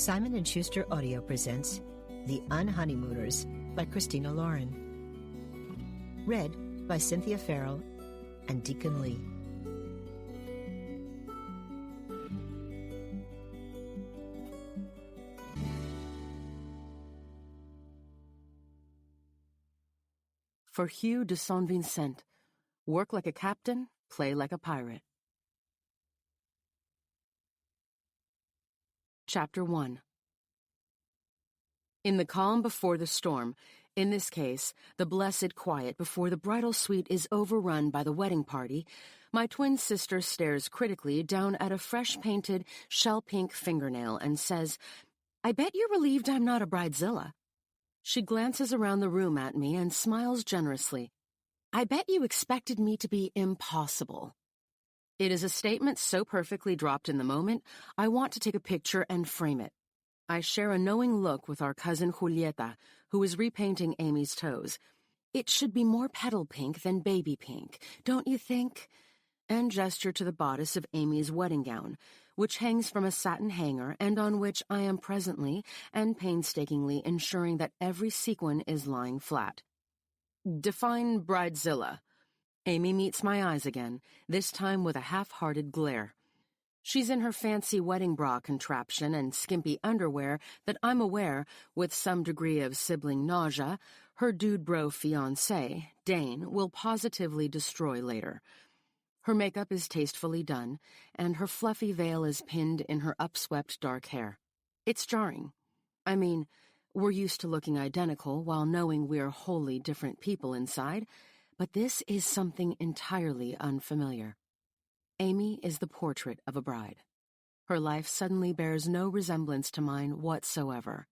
Simon & Schuster Audio presents The Unhoneymooners by Christina Lauren. Read by Cynthia Farrell and Deacon Lee. For Hugh de Saint Vincent, work like a captain, play like a pirate. Chapter 1. In the calm before the storm, in this case, the blessed quiet before the bridal suite is overrun by the wedding party, my twin sister stares critically down at a fresh-painted, shell-pink fingernail and says, "I bet you're relieved I'm not a bridezilla." She glances around the room at me and smiles generously. "I bet you expected me to be impossible." It is a statement so perfectly dropped in the moment, I want to take a picture and frame it. I share a knowing look with our cousin Julieta, who is repainting Amy's toes. "It should be more petal pink than baby pink, don't you think?" And gesture to the bodice of Amy's wedding gown, which hangs from a satin hanger and on which I am presently and painstakingly ensuring that every sequin is lying flat. Define bridezilla. Amy meets my eyes again, this time with a half-hearted glare. She's in her fancy wedding bra contraption and skimpy underwear that I'm aware, with some degree of sibling nausea, her dude bro fiancé, Dane, will positively destroy later. Her makeup is tastefully done, and her fluffy veil is pinned in her upswept dark hair. It's jarring. I mean, we're used to looking identical while knowing we're wholly different people inside, but this is something entirely unfamiliar. Amy is the portrait of a bride. Her life suddenly bears no resemblance to mine whatsoever.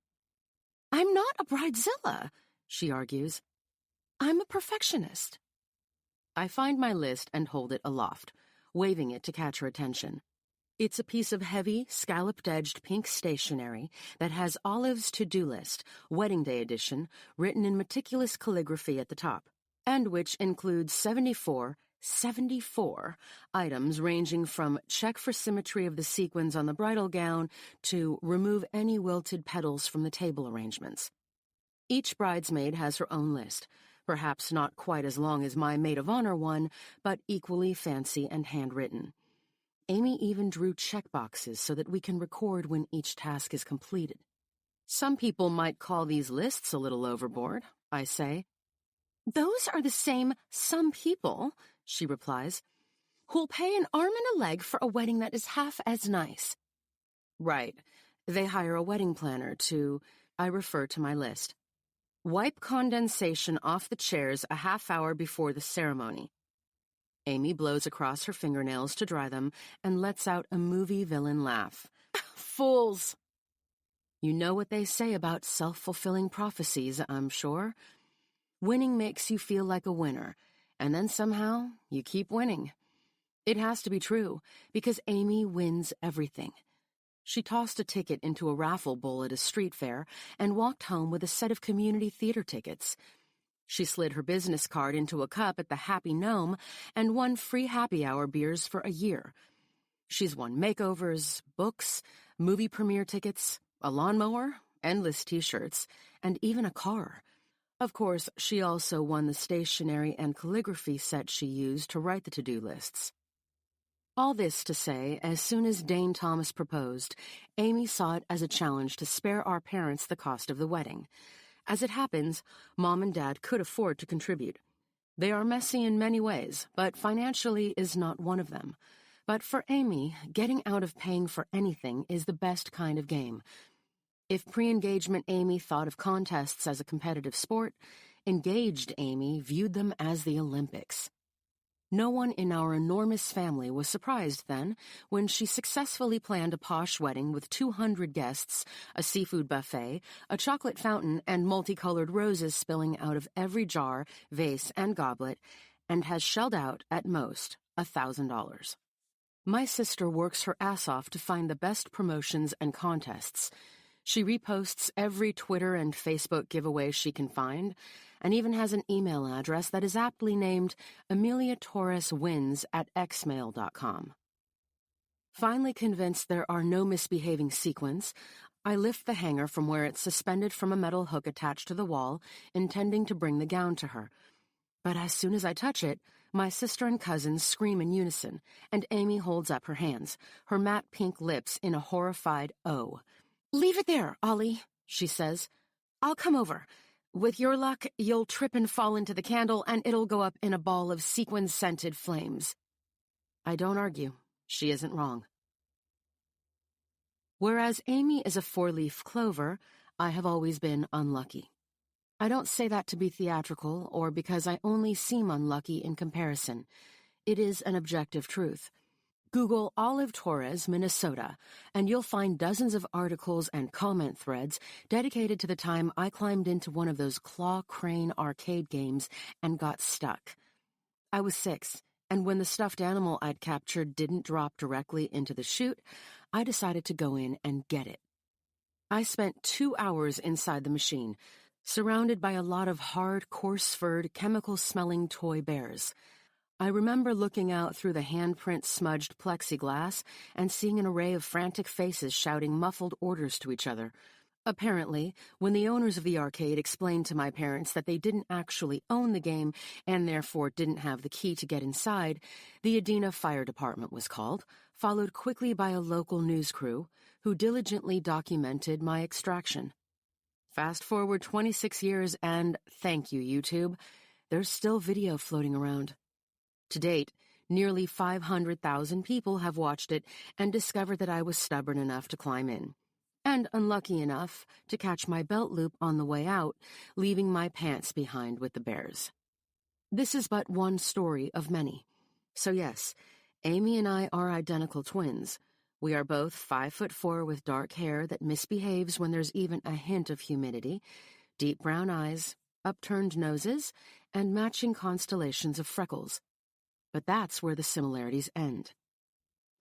"I'm not a bridezilla," she argues. "I'm a perfectionist." I find my list and hold it aloft, waving it to catch her attention. It's a piece of heavy, scalloped-edged pink stationery that has Olive's to-do list, wedding day edition, written in meticulous calligraphy at the top, and which includes 74 items ranging from check for symmetry of the sequins on the bridal gown to remove any wilted petals from the table arrangements. Each bridesmaid has her own list, perhaps not quite as long as my maid of honor one, but equally fancy and handwritten. Amy even drew checkboxes so that we can record when each task is completed. "Some people might call these lists a little overboard," I say. "Those are the same some people," she replies, "who'll pay an arm and a leg for a wedding that is half as nice." Right. They hire a wedding planner to, I refer to my list. Wipe condensation off the chairs a half hour before the ceremony. Amy blows across her fingernails to dry them and lets out a movie villain laugh. Fools! You know what they say about self-fulfilling prophecies, I'm sure. Winning makes you feel like a winner, and then somehow you keep winning. It has to be true, because Amy wins everything. She tossed a ticket into a raffle bowl at a street fair and walked home with a set of community theater tickets. She slid her business card into a cup at the Happy Gnome and won free happy hour beers for a year. She's won makeovers, books, movie premiere tickets, a lawnmower, endless t-shirts, and even a car. Of course, she also won the stationery and calligraphy set she used to write the to-do lists. All this to say, as soon as Dane Thomas proposed, Amy saw it as a challenge to spare our parents the cost of the wedding. As it happens, Mom and Dad could afford to contribute. They are messy in many ways, but financially is not one of them. But for Amy, getting out of paying for anything is the best kind of game. If pre-engagement Amy thought of contests as a competitive sport, engaged Amy viewed them as the Olympics. No one in our enormous family was surprised then when she successfully planned a posh wedding with 200 guests, a seafood buffet, a chocolate fountain, and multicolored roses spilling out of every jar, vase, and goblet, and has shelled out, at most, $1,000. My sister works her ass off to find the best promotions and contests. She reposts every Twitter and Facebook giveaway she can find, and even has an email address that is aptly named ameliatorreswins@xmail.com. Finally convinced there are no misbehaving sequins, I lift the hanger from where it's suspended from a metal hook attached to the wall, intending to bring the gown to her. But as soon as I touch it, my sister and cousins scream in unison, and Amy holds up her hands, her matte pink lips in a horrified O. "Leave it there, Ollie," she says. "I'll come over. With your luck, you'll trip and fall into the candle, and it'll go up in a ball of sequin-scented flames." I don't argue. She isn't wrong. Whereas Amy is a four-leaf clover, I have always been unlucky. I don't say that to be theatrical or because I only seem unlucky in comparison. It is an objective truth. Google Olive Torres, Minnesota, and you'll find dozens of articles and comment threads dedicated to the time I climbed into one of those claw crane arcade games and got stuck. I was 6, and when the stuffed animal I'd captured didn't drop directly into the chute, I decided to go in and get it. I spent 2 hours inside the machine, surrounded by a lot of hard, coarse-furred, chemical-smelling toy bears. I remember looking out through the handprint-smudged plexiglass and seeing an array of frantic faces shouting muffled orders to each other. Apparently, when the owners of the arcade explained to my parents that they didn't actually own the game and therefore didn't have the key to get inside, the Adena Fire Department was called, followed quickly by a local news crew who diligently documented my extraction. Fast forward 26 years and, thank you, YouTube, there's still video floating around. To date, nearly 500,000 people have watched it and discovered that I was stubborn enough to climb in, and unlucky enough to catch my belt loop on the way out, leaving my pants behind with the bears. This is but one story of many. So yes, Amy and I are identical twins. We are both 5'4" with dark hair that misbehaves when there's even a hint of humidity, deep brown eyes, upturned noses, and matching constellations of freckles. But that's where the similarities end.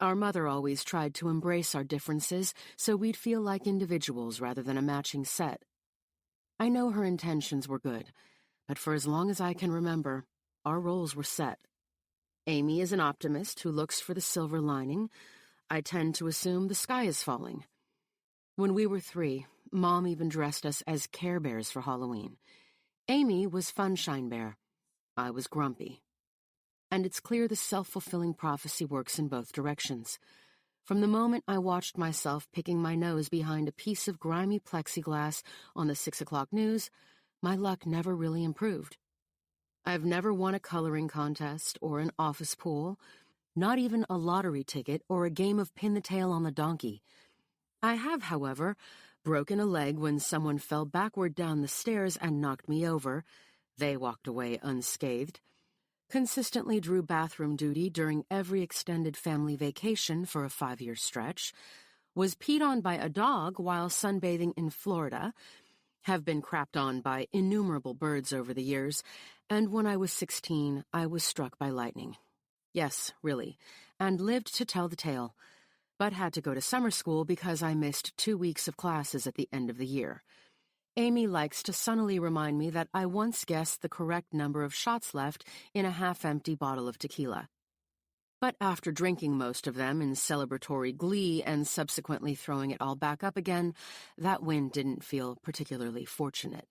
Our mother always tried to embrace our differences so we'd feel like individuals rather than a matching set. I know her intentions were good, but for as long as I can remember, our roles were set. Amy is an optimist who looks for the silver lining. I tend to assume the sky is falling. When we were 3, Mom even dressed us as Care Bears for Halloween. Amy was Funshine Bear. I was Grumpy. And it's clear the self-fulfilling prophecy works in both directions. From the moment I watched myself picking my nose behind a piece of grimy plexiglass on the 6 o'clock news, my luck never really improved. I've never won a coloring contest or an office pool, not even a lottery ticket or a game of pin the tail on the donkey. I have, however, broken a leg when someone fell backward down the stairs and knocked me over. They walked away unscathed. Consistently drew bathroom duty during every extended family vacation for a 5-year stretch, was peed on by a dog while sunbathing in Florida, have been crapped on by innumerable birds over the years, and when I was 16, I was struck by lightning. Yes, really, and lived to tell the tale, but had to go to summer school because I missed 2 weeks of classes at the end of the year. Amy likes to sunnily remind me that I once guessed the correct number of shots left in a half-empty bottle of tequila. But after drinking most of them in celebratory glee and subsequently throwing it all back up again, that win didn't feel particularly fortunate.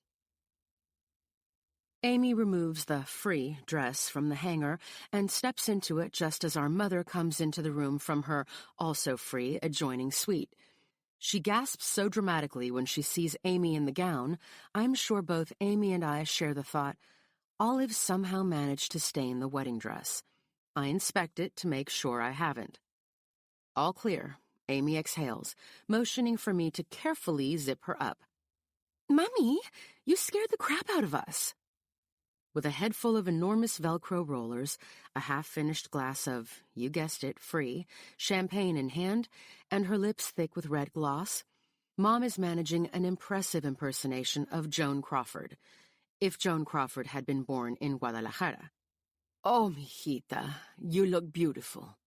Amy removes the free dress from the hanger and steps into it just as our mother comes into the room from her also free adjoining suite. She gasps so dramatically when she sees Amy in the gown, I'm sure both Amy and I share the thought, Olive somehow managed to stain the wedding dress. I inspect it to make sure I haven't. All clear, Amy exhales, motioning for me to carefully zip her up. "Mummy, you scared the crap out of us." With a head full of enormous Velcro rollers, a half-finished glass of, you guessed it, free, champagne in hand, and her lips thick with red gloss, Mom is managing an impressive impersonation of Joan Crawford, if Joan Crawford had been born in Guadalajara. "Oh, mijita, you look beautiful."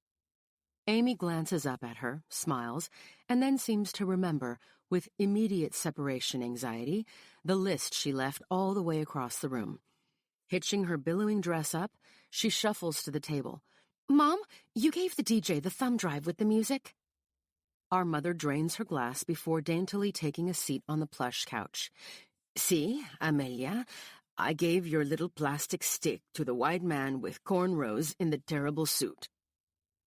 Amy glances up at her, smiles, and then seems to remember, with immediate separation anxiety, the list she left all the way across the room. Hitching her billowing dress up, she shuffles to the table. "Mom, you gave the DJ the thumb drive with the music?" Our mother drains her glass before daintily taking a seat on the plush couch. "See, Amelia, I gave your little plastic stick to the white man with cornrows in the terrible suit."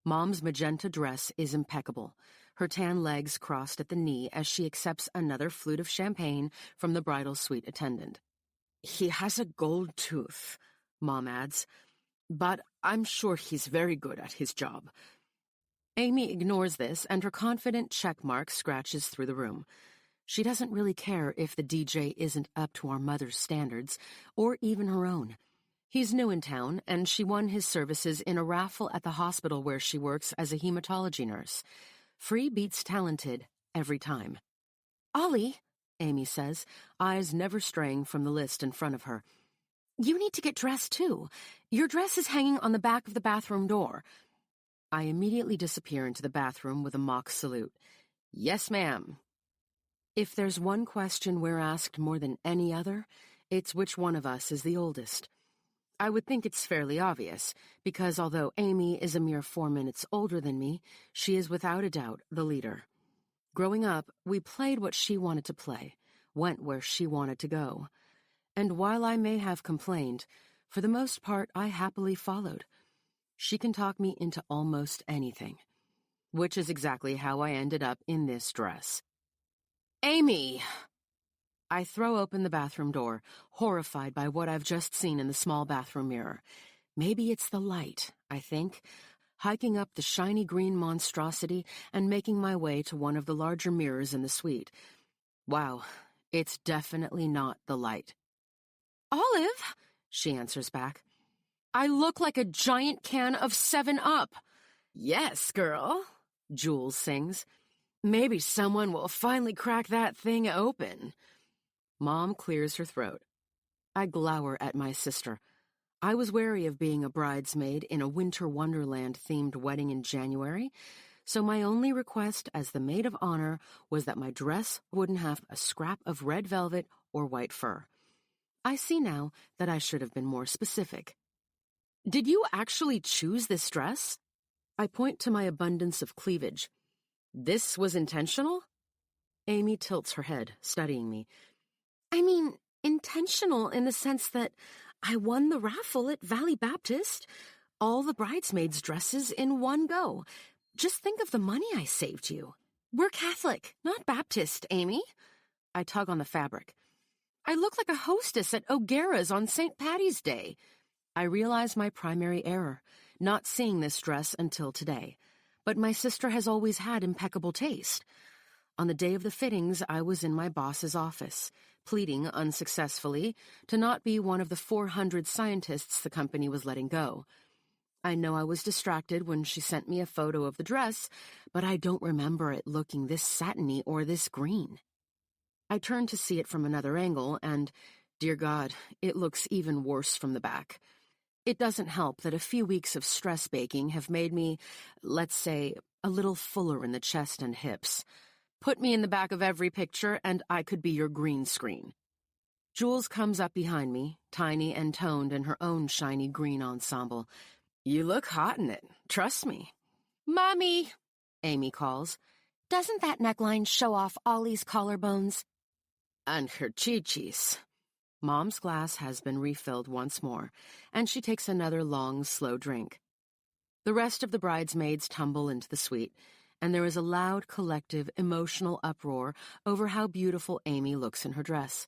Mom's magenta dress is impeccable, her tan legs crossed at the knee as she accepts another flute of champagne from the bridal suite attendant. "He has a gold tooth," Mom adds, "but I'm sure he's very good at his job." Amy ignores this, and her confident checkmark scratches through the room. She doesn't really care if the DJ isn't up to our mother's standards, or even her own. He's new in town, and she won his services in a raffle at the hospital where she works as a hematology nurse. Free beats talented every time. "Ollie," Amy says, eyes never straying from the list in front of her, "you need to get dressed too. Your dress is hanging on the back of the bathroom door." I immediately disappear into the bathroom with a mock salute. "Yes, ma'am." If there's one question we're asked more than any other, it's which one of us is the oldest. I would think it's fairly obvious, because although Amy is a mere 4 minutes older than me, she is without a doubt the leader. Growing up, we played what she wanted to play, went where she wanted to go. And while I may have complained, for the most part I happily followed. She can talk me into almost anything. Which is exactly how I ended up in this dress. "Amy!" I throw open the bathroom door, horrified by what I've just seen in the small bathroom mirror. Maybe it's the light, I think, hiking up the shiny green monstrosity and making my way to one of the larger mirrors in the suite. Wow, it's definitely not the light. "Olive," she answers back. "I look like a giant can of 7-Up. "Yes, girl," Jules sings. "Maybe someone will finally crack that thing open." Mom clears her throat. I glower at my sister. I was wary of being a bridesmaid in a Winter Wonderland-themed wedding in January, so my only request as the maid of honor was that my dress wouldn't have a scrap of red velvet or white fur. I see now that I should have been more specific. "Did you actually choose this dress?" I point to my abundance of cleavage. "This was intentional?" Amy tilts her head, studying me. "I mean, intentional in the sense that I won the raffle at Valley Baptist. All the bridesmaids' dresses in one go. Just think of the money I saved you. We're Catholic, not Baptist, Amy." I tug on the fabric. "I look like a hostess at O'Gara's on St. Patty's Day." I realize my primary error, not seeing this dress until today. But my sister has always had impeccable taste. On the day of the fittings, I was in my boss's office, pleading unsuccessfully to not be one of the 400 scientists the company was letting go. I know I was distracted when she sent me a photo of the dress, but I don't remember it looking this satiny or this green. I turn to see it from another angle, and, dear God, it looks even worse from the back. It doesn't help that a few weeks of stress baking have made me, let's say, a little fuller in the chest and hips. Put me in the back of every picture, and I could be your green screen. Jules comes up behind me, tiny and toned in her own shiny green ensemble. "You look hot in it, trust me." "Mommy," Amy calls, "doesn't that neckline show off Ollie's collarbones?" "And her chi-chis." Mom's glass has been refilled once more, and she takes another long, slow drink. The rest of the bridesmaids tumble into the suite, and there is a loud, collective, emotional uproar over how beautiful Amy looks in her dress.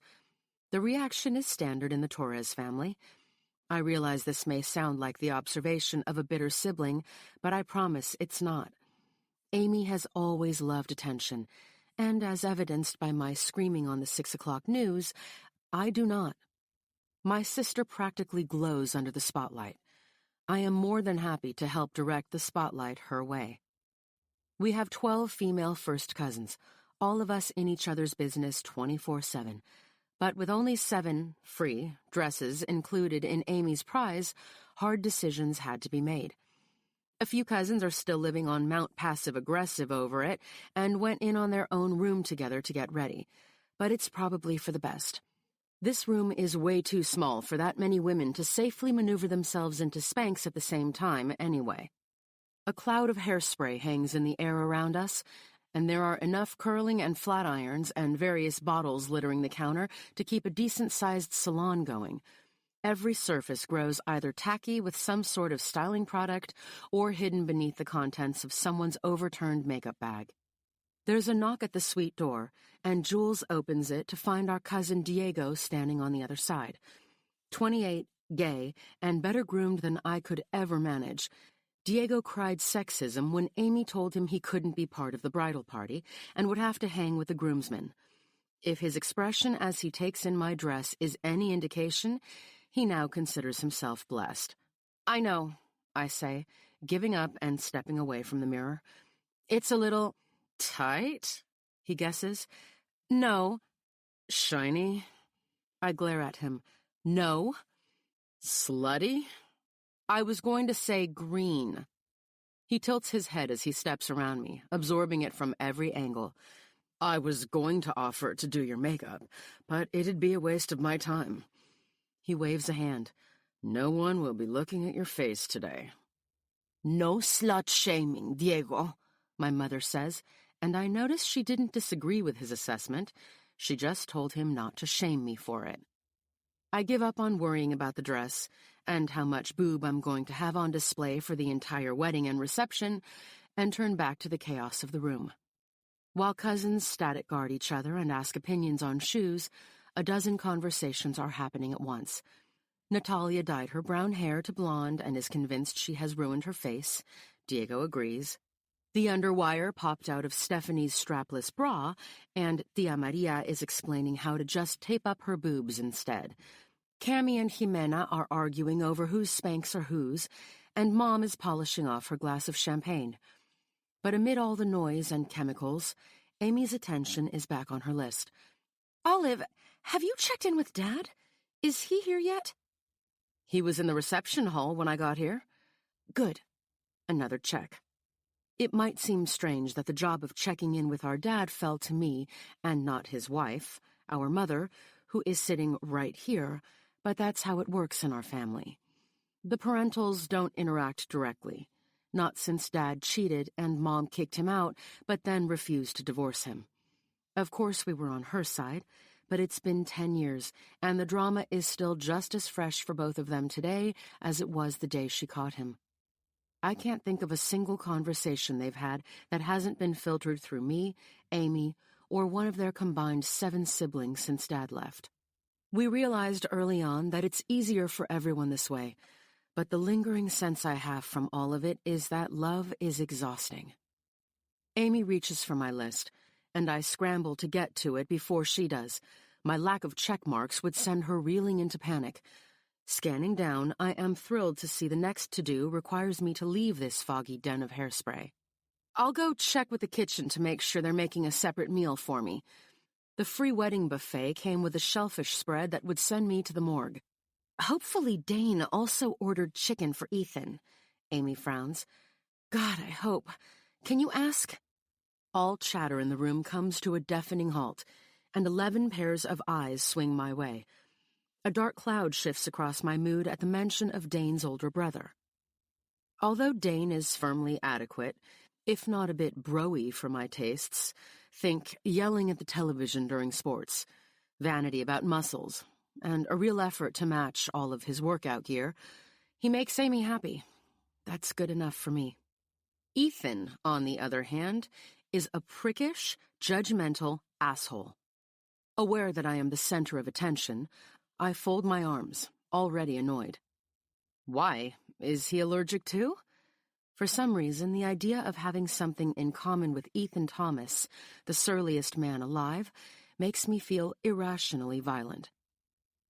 The reaction is standard in the Torres family. I realize this may sound like the observation of a bitter sibling, but I promise it's not. Amy has always loved attention, and as evidenced by my screaming on the 6 o'clock news, I do not. My sister practically glows under the spotlight. I am more than happy to help direct the spotlight her way. We have 12 female first cousins, all of us in each other's business 24/7. But with only 7 free dresses included in Amy's prize, hard decisions had to be made. A few cousins are still living on Mount Passive-Aggressive over it and went in on their own room together to get ready. But it's probably for the best. This room is way too small for that many women to safely maneuver themselves into Spanx at the same time anyway. A cloud of hairspray hangs in the air around us, and there are enough curling and flat irons and various bottles littering the counter to keep a decent-sized salon going. Every surface grows either tacky with some sort of styling product or hidden beneath the contents of someone's overturned makeup bag. There's a knock at the suite door, and Jules opens it to find our cousin Diego standing on the other side. 28, gay, and better groomed than I could ever manage. Diego cried sexism when Amy told him he couldn't be part of the bridal party and would have to hang with the groomsmen. If his expression as he takes in my dress is any indication, he now considers himself blessed. "I know," I say, giving up and stepping away from the mirror. "It's a little tight," he guesses. "No." "Shiny?" I glare at him. "No." "Slutty?" "I was going to say green." He tilts his head as he steps around me, absorbing it from every angle. "I was going to offer to do your makeup, but it'd be a waste of my time." He waves a hand. "No one will be looking at your face today." "No slut-shaming, Diego," my mother says, and I notice she didn't disagree with his assessment. She just told him not to shame me for it. I give up on worrying about the dress and how much boob I'm going to have on display for the entire wedding and reception, and turn back to the chaos of the room. While cousins static guard each other and ask opinions on shoes, a dozen conversations are happening at once. Natalia dyed her brown hair to blonde and is convinced she has ruined her face. Diego agrees. The underwire popped out of Stephanie's strapless bra, and Tia Maria is explaining how to just tape up her boobs instead. Cammy and Jimena are arguing over whose Spanx are whose, and Mom is polishing off her glass of champagne. But amid all the noise and chemicals, Amy's attention is back on her list. "Olive, have you checked in with Dad? Is he here yet?" "He was in the reception hall when I got here." "Good." Another check. It might seem strange that the job of checking in with our dad fell to me and not his wife, our mother, who is sitting right here, but that's how it works in our family. The parentals don't interact directly, not since Dad cheated and Mom kicked him out, but then refused to divorce him. Of course we were on her side, but it's been 10 years, and the drama is still just as fresh for both of them today as it was the day she caught him. I can't think of a single conversation they've had that hasn't been filtered through me, Amy, or one of their combined 7 siblings since Dad left. We realized early on that it's easier for everyone this way, but the lingering sense I have from all of it is that love is exhausting. Amy reaches for my list, and I scramble to get to it before she does. My lack of check marks would send her reeling into panic. Scanning down, I am thrilled to see the next to-do requires me to leave this foggy den of hairspray. I'll go check with the kitchen to make sure they're making a separate meal for me. The free wedding buffet came with a shellfish spread that would send me to the morgue. Hopefully Dane also ordered chicken for Ethan. Amy frowns. God, I hope. Can you ask? All chatter in the room comes to a deafening halt, and 11 pairs of eyes swing my way. A dark cloud shifts across my mood at the mention of Dane's older brother. Although Dane is firmly adequate, if not a bit bro-y for my tastes, think yelling at the television during sports, vanity about muscles, and a real effort to match all of his workout gear, he makes Amy happy. That's good enough for me. Ethan, on the other hand, is a prickish, judgmental asshole. Aware that I am the center of attention, I fold my arms, already annoyed. Why? Is he allergic too? For some reason, the idea of having something in common with Ethan Thomas, the surliest man alive, makes me feel irrationally violent.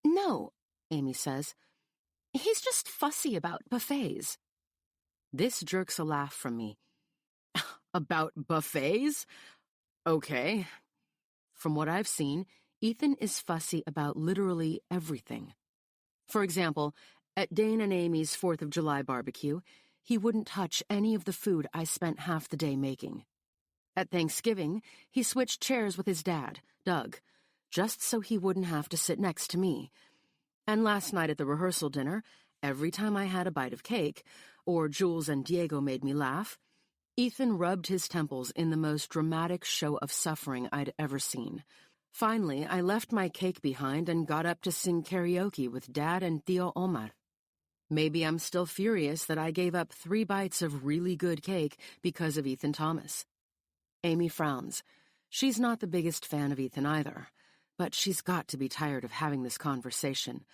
No, Amy says. He's just fussy about buffets. This jerks a laugh from me. About buffets? Okay. From what I've seen, Ethan is fussy about literally everything. For example, at Dane and Amy's 4th of July barbecue, he wouldn't touch any of the food I spent half the day making. At Thanksgiving, he switched chairs with his dad, Doug, just so he wouldn't have to sit next to me. And last night at the rehearsal dinner, every time I had a bite of cake, or Jules and Diego made me laugh, Ethan rubbed his temples in the most dramatic show of suffering I'd ever seen. Finally, I left my cake behind and got up to sing karaoke with Dad and Tío Omar. Maybe I'm still furious that I gave up 3 bites of really good cake because of Ethan Thomas. Amy frowns. She's not the biggest fan of Ethan either, but she's got to be tired of having this conversation.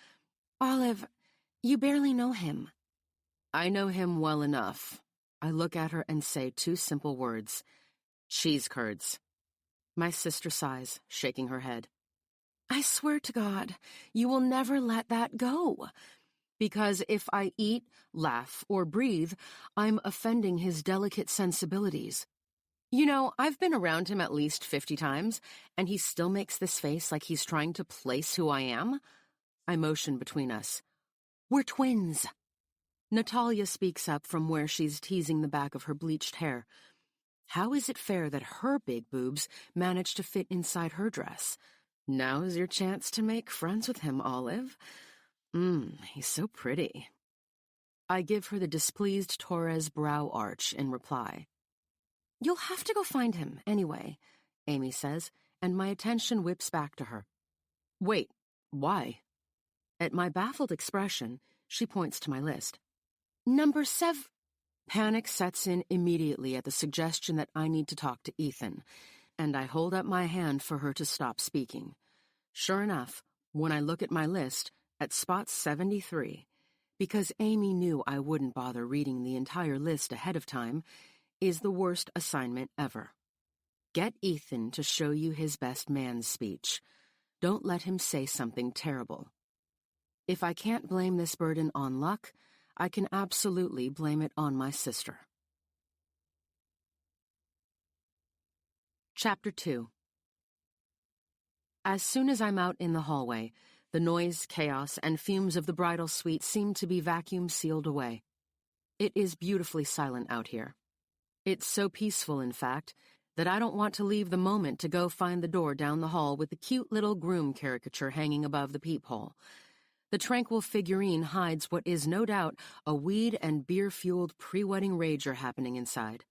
Olive, you barely know him. I know him well enough. I look at her and say 2 simple words. Cheese curds. My sister sighs, shaking her head. I swear to God, you will never let that go. Because if I eat, laugh, or breathe, I'm offending his delicate sensibilities. You know, I've been around him at least 50 times, and he still makes this face like he's trying to place who I am. I motion between us. We're twins. Natalia speaks up from where she's teasing the back of her bleached hair. How is it fair that her big boobs manage to fit inside her dress? Now's your chance to make friends with him, Olive. He's so pretty. I give her the displeased Torres brow arch in reply. You'll have to go find him, anyway, Amy says, and my attention whips back to her. Wait, why? At my baffled expression, she points to my list. Number 7. Panic sets in immediately at the suggestion that I need to talk to Ethan, and I hold up my hand for her to stop speaking. Sure enough, when I look at my list, at spot 73, because Amy knew I wouldn't bother reading the entire list ahead of time, is the worst assignment ever. Get Ethan to show you his best man's speech. Don't let him say something terrible. If I can't blame this burden on luck, I can absolutely blame it on my sister. Chapter 2. As soon as I'm out in the hallway, the noise, chaos, and fumes of the bridal suite seem to be vacuum-sealed away. It is beautifully silent out here. It's so peaceful, in fact, that I don't want to leave the moment to go find the door down the hall with the cute little groom caricature hanging above the peephole. The tranquil figurine hides what is no doubt a weed and beer-fueled pre-wedding rager happening inside.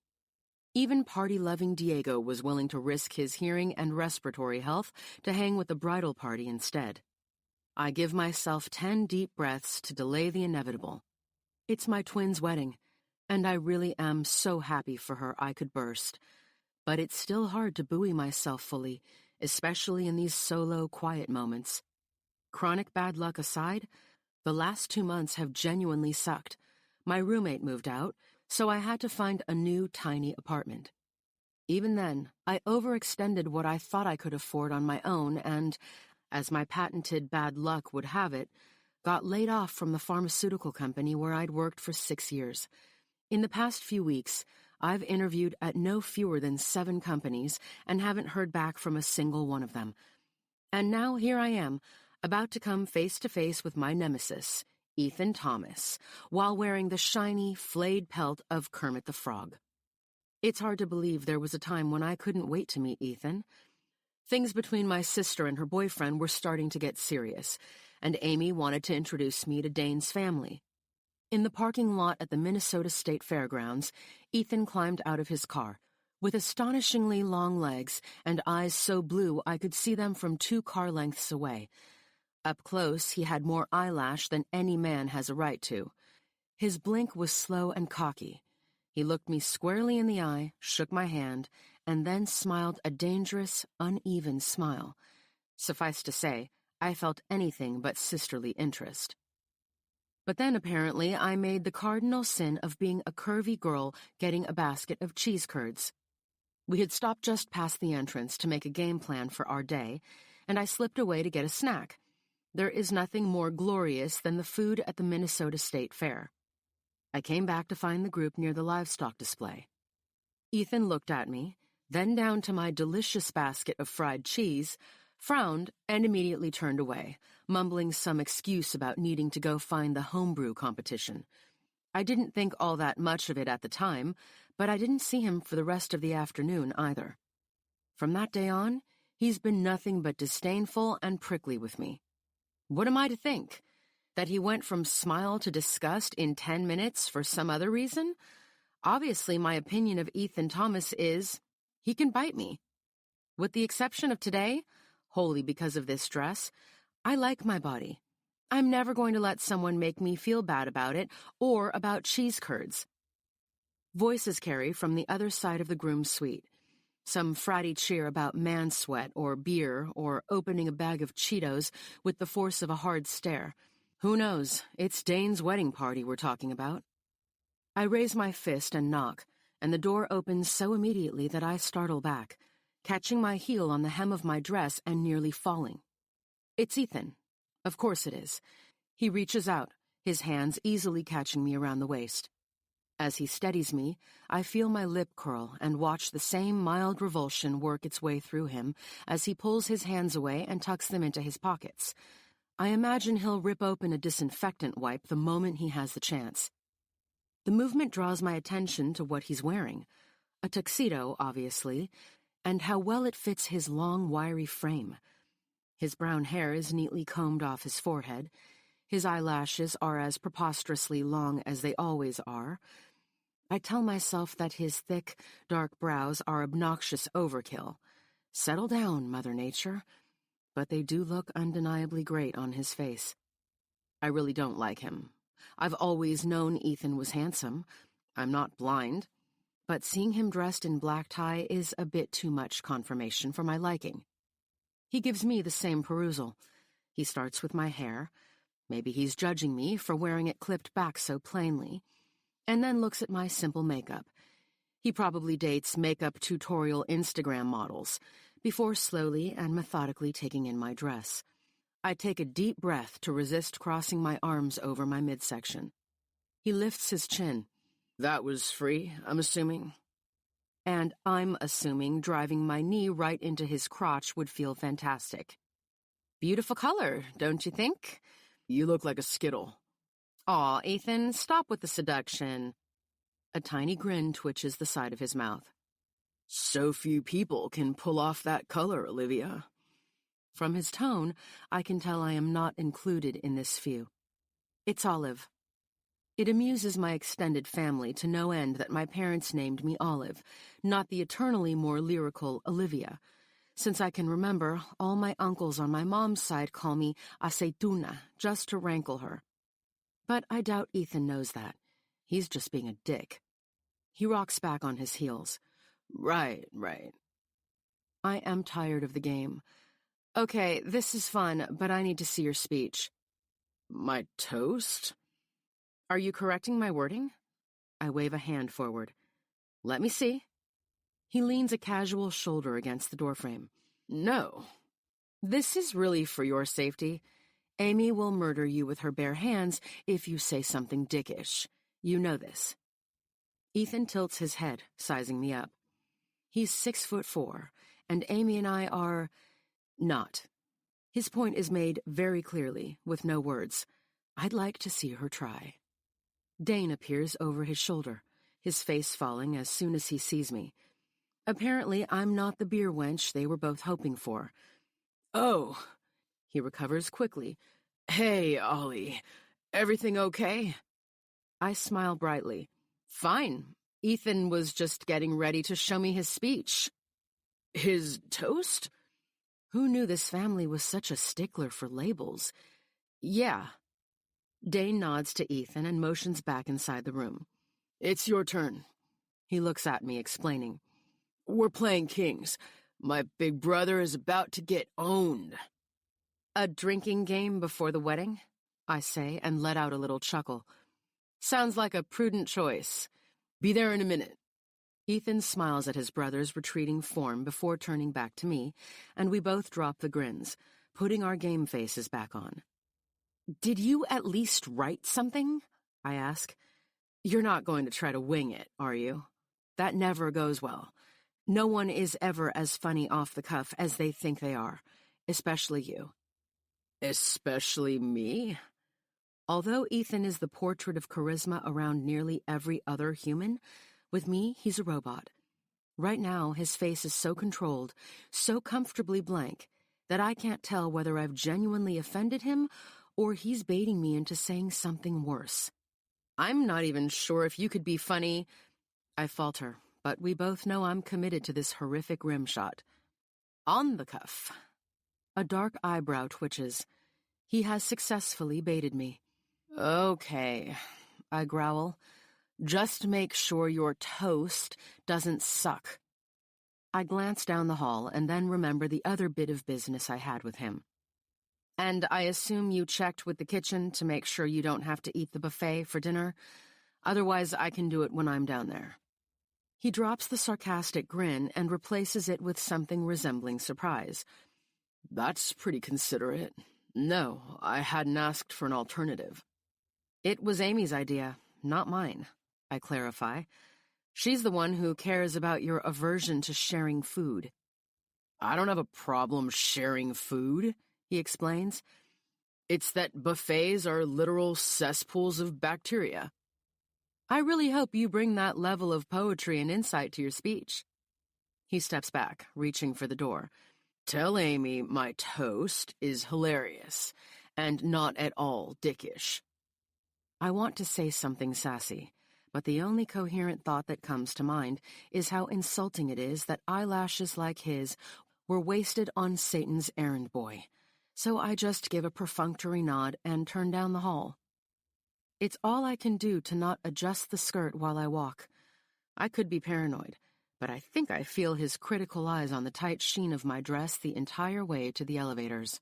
Even party-loving Diego was willing to risk his hearing and respiratory health to hang with the bridal party instead. I give myself 10 deep breaths to delay the inevitable. It's my twins' wedding, and I really am so happy for her I could burst. But it's still hard to buoy myself fully, especially in these solo, quiet moments. Chronic bad luck aside, the last 2 months have genuinely sucked. My roommate moved out, so I had to find a new, tiny apartment. Even then, I overextended what I thought I could afford on my own and, as my patented bad luck would have it, got laid off from the pharmaceutical company where I'd worked for 6 years. In the past few weeks, I've interviewed at no fewer than 7 companies and haven't heard back from a single one of them. And now here I am, about to come face-to-face with my nemesis, Ethan Thomas, while wearing the shiny, flayed pelt of Kermit the Frog. It's hard to believe there was a time when I couldn't wait to meet Ethan. Things between my sister and her boyfriend were starting to get serious, and Amy wanted to introduce me to Dane's family. In the parking lot at the Minnesota State Fairgrounds, Ethan climbed out of his car, with astonishingly long legs and eyes so blue I could see them from 2 car lengths away. Up close, he had more eyelash than any man has a right to. His blink was slow and cocky. He looked me squarely in the eye, shook my hand, and then smiled a dangerous, uneven smile. Suffice to say, I felt anything but sisterly interest. But then, apparently, I made the cardinal sin of being a curvy girl getting a basket of cheese curds. We had stopped just past the entrance to make a game plan for our day, and I slipped away to get a snack. There is nothing more glorious than the food at the Minnesota State Fair. I came back to find the group near the livestock display. Ethan looked at me, then down to my delicious basket of fried cheese, frowned, and immediately turned away, mumbling some excuse about needing to go find the homebrew competition. I didn't think all that much of it at the time, but I didn't see him for the rest of the afternoon either. From that day on, he's been nothing but disdainful and prickly with me. What am I to think? That he went from smile to disgust in 10 minutes for some other reason? Obviously, my opinion of Ethan Thomas is he can bite me. With the exception of today, wholly because of this dress, I like my body. I'm never going to let someone make me feel bad about it or about cheese curds. Voices carry from the other side of the groom's suite. Some fratty cheer about man sweat or beer or opening a bag of Cheetos with the force of a hard stare. Who knows? It's Dane's wedding party we're talking about. I raise my fist and knock, and the door opens so immediately that I startle back, catching my heel on the hem of my dress and nearly falling. It's Ethan. Of course it is. He reaches out, his hands easily catching me around the waist. As he steadies me, I feel my lip curl and watch the same mild revulsion work its way through him as he pulls his hands away and tucks them into his pockets. I imagine he'll rip open a disinfectant wipe the moment he has the chance. The movement draws my attention to what he's wearing. A tuxedo, obviously, and how well it fits his long, wiry frame. His brown hair is neatly combed off his forehead. His eyelashes are as preposterously long as they always are. I tell myself that his thick, dark brows are obnoxious overkill. Settle down, Mother Nature. But they do look undeniably great on his face. I really don't like him. I've always known Ethan was handsome. I'm not blind. But seeing him dressed in black tie is a bit too much confirmation for my liking. He gives me the same perusal. He starts with my hair. Maybe he's judging me for wearing it clipped back so plainly. And then looks at my simple makeup. He probably dates makeup tutorial Instagram models, before slowly and methodically taking in my dress. I take a deep breath to resist crossing my arms over my midsection. He lifts his chin. That was free, I'm assuming. And I'm assuming driving my knee right into his crotch would feel fantastic. Beautiful color, don't you think? You look like a Skittle. Aw, Ethan, stop with the seduction. A tiny grin twitches the side of his mouth. So few people can pull off that color, Olivia. From his tone, I can tell I am not included in this few. It's Olive. It amuses my extended family to no end that my parents named me Olive, not the eternally more lyrical Olivia. Since I can remember, all my uncles on my mom's side call me Aceituna, just to rankle her. But I doubt Ethan knows that. He's just being a dick. He rocks back on his heels. Right. I am tired of the game. Okay, this is fun, but I need to see your speech. My toast? Are you correcting my wording? I wave a hand forward. Let me see. He leans a casual shoulder against the doorframe. No. This is really for your safety. Amy will murder you with her bare hands if you say something dickish. You know this. Ethan tilts his head, sizing me up. He's 6'4", and Amy and I are not. His point is made very clearly, with no words. I'd like to see her try. Dane appears over his shoulder, his face falling as soon as he sees me. Apparently, I'm not the beer wench they were both hoping for. Oh, he recovers quickly. Hey, Ollie, everything okay? I smile brightly. Fine. Ethan was just getting ready to show me his speech. His toast? Who knew this family was such a stickler for labels? Yeah. Dane nods to Ethan and motions back inside the room. It's your turn. He looks at me, explaining. We're playing kings. My big brother is about to get owned. A drinking game before the wedding? I say, and let out a little chuckle. Sounds like a prudent choice. Be there in a minute. Ethan smiles at his brother's retreating form before turning back to me, and we both drop the grins, putting our game faces back on. Did you at least write something? I ask. You're not going to try to wing it, are you? That never goes well. No one is ever as funny off the cuff as they think they are, especially you. Especially me? Although Ethan is the portrait of charisma around nearly every other human, with me, he's a robot. Right now, his face is so controlled, so comfortably blank, that I can't tell whether I've genuinely offended him or he's baiting me into saying something worse. I'm not even sure if you could be funny. I falter, but we both know I'm committed to this horrific rim shot. On the cuff. A dark eyebrow twitches. He has successfully baited me. Okay, I growl. Just make sure your toast doesn't suck. I glance down the hall and then remember the other bit of business I had with him. And I assume you checked with the kitchen to make sure you don't have to eat the buffet for dinner? Otherwise, I can do it when I'm down there. He drops the sarcastic grin and replaces it with something resembling surprise. That's pretty considerate. No, I hadn't asked for an alternative. It was Amy's idea, not mine, I clarify. She's the one who cares about your aversion to sharing food. I don't have a problem sharing food, he explains. It's that buffets are literal cesspools of bacteria. I really hope you bring that level of poetry and insight to your speech. He steps back, reaching for the door. Tell Amy my toast is hilarious and not at all dickish. I want to say something sassy, but the only coherent thought that comes to mind is how insulting it is that eyelashes like his were wasted on Satan's errand boy. So I just give a perfunctory nod and turn down the hall. It's all I can do to not adjust the skirt while I walk. I could be paranoid, but I think I feel his critical eyes on the tight sheen of my dress the entire way to the elevators.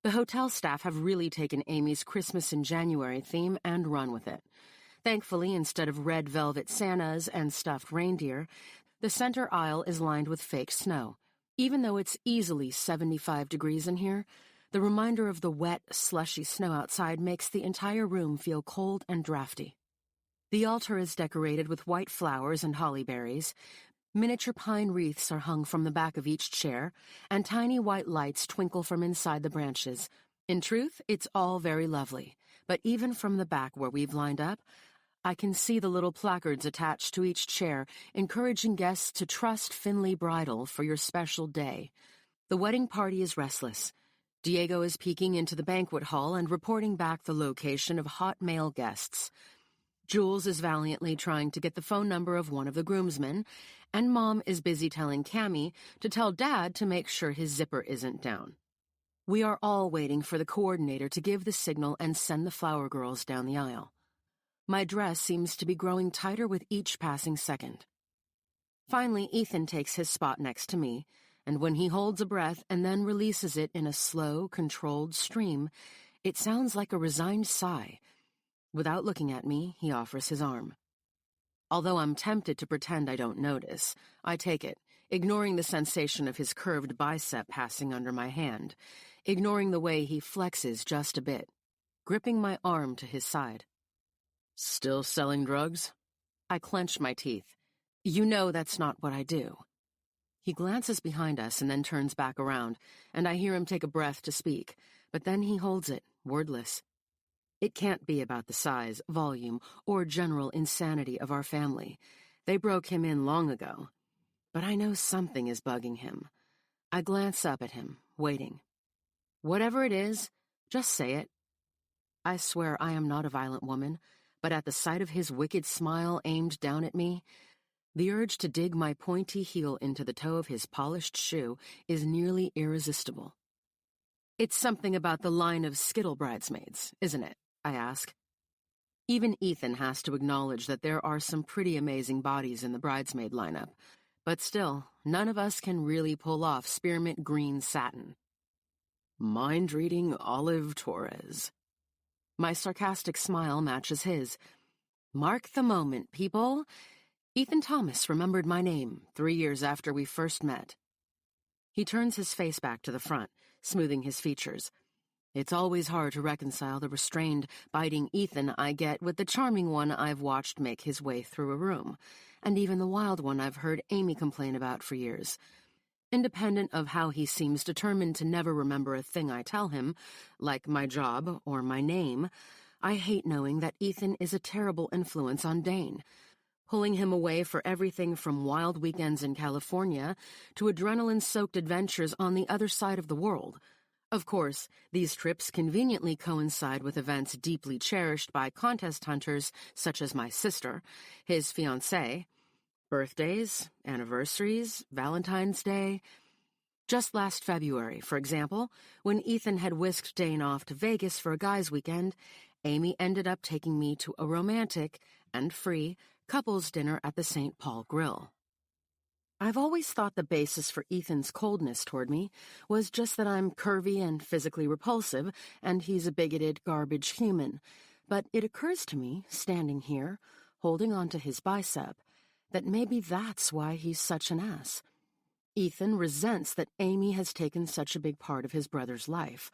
The hotel staff have really taken Amy's Christmas in January theme and run with it. Thankfully, instead of red velvet Santas and stuffed reindeer, the center aisle is lined with fake snow. Even though it's easily 75 degrees in here, the reminder of the wet, slushy snow outside makes the entire room feel cold and drafty. The altar is decorated with white flowers and holly berries. Miniature pine wreaths are hung from the back of each chair, and tiny white lights twinkle from inside the branches. In truth, it's all very lovely, but even from the back where we've lined up, I can see the little placards attached to each chair, encouraging guests to trust Finley Bridal for your special day. The wedding party is restless. Diego is peeking into the banquet hall and reporting back the location of hot male guests. Jules is valiantly trying to get the phone number of one of the groomsmen, and Mom is busy telling Cammy to tell Dad to make sure his zipper isn't down. We are all waiting for the coordinator to give the signal and send the flower girls down the aisle. My dress seems to be growing tighter with each passing second. Finally, Ethan takes his spot next to me, and when he holds a breath and then releases it in a slow, controlled stream, it sounds like a resigned sigh. Without looking at me, he offers his arm. Although I'm tempted to pretend I don't notice, I take it, ignoring the sensation of his curved bicep passing under my hand, ignoring the way he flexes just a bit, gripping my arm to his side. Still selling drugs? I clench my teeth. You know that's not what I do. He glances behind us and then turns back around, and I hear him take a breath to speak, but then he holds it, wordless. It can't be about the size, volume, or general insanity of our family. They broke him in long ago. But I know something is bugging him. I glance up at him, waiting. Whatever it is, just say it. I swear I am not a violent woman, but at the sight of his wicked smile aimed down at me, the urge to dig my pointy heel into the toe of his polished shoe is nearly irresistible. It's something about the line of Skittle bridesmaids, isn't it? I ask. Even Ethan has to acknowledge that there are some pretty amazing bodies in the bridesmaid lineup, but still, none of us can really pull off spearmint green satin. Mind-reading Olive Torres. My sarcastic smile matches his. Mark the moment, people. Ethan Thomas remembered my name 3 years after we first met. He turns his face back to the front, smoothing his features. It's always hard to reconcile the restrained, biting Ethan I get with the charming one I've watched make his way through a room, and even the wild one I've heard Amy complain about for years. Independent of how he seems determined to never remember a thing I tell him, like my job or my name, I hate knowing that Ethan is a terrible influence on Dane, pulling him away for everything from wild weekends in California to adrenaline-soaked adventures on the other side of the world. Of course, these trips conveniently coincide with events deeply cherished by contest hunters such as my sister, his fiancée, birthdays, anniversaries, Valentine's Day. Just last February, for example, when Ethan had whisked Dane off to Vegas for a guys' weekend, Amy ended up taking me to a romantic and free couples dinner at the St. Paul Grill. I've always thought the basis for Ethan's coldness toward me was just that I'm curvy and physically repulsive, and he's a bigoted, garbage human. But it occurs to me, standing here, holding onto his bicep, that maybe that's why he's such an ass. Ethan resents that Amy has taken such a big part of his brother's life,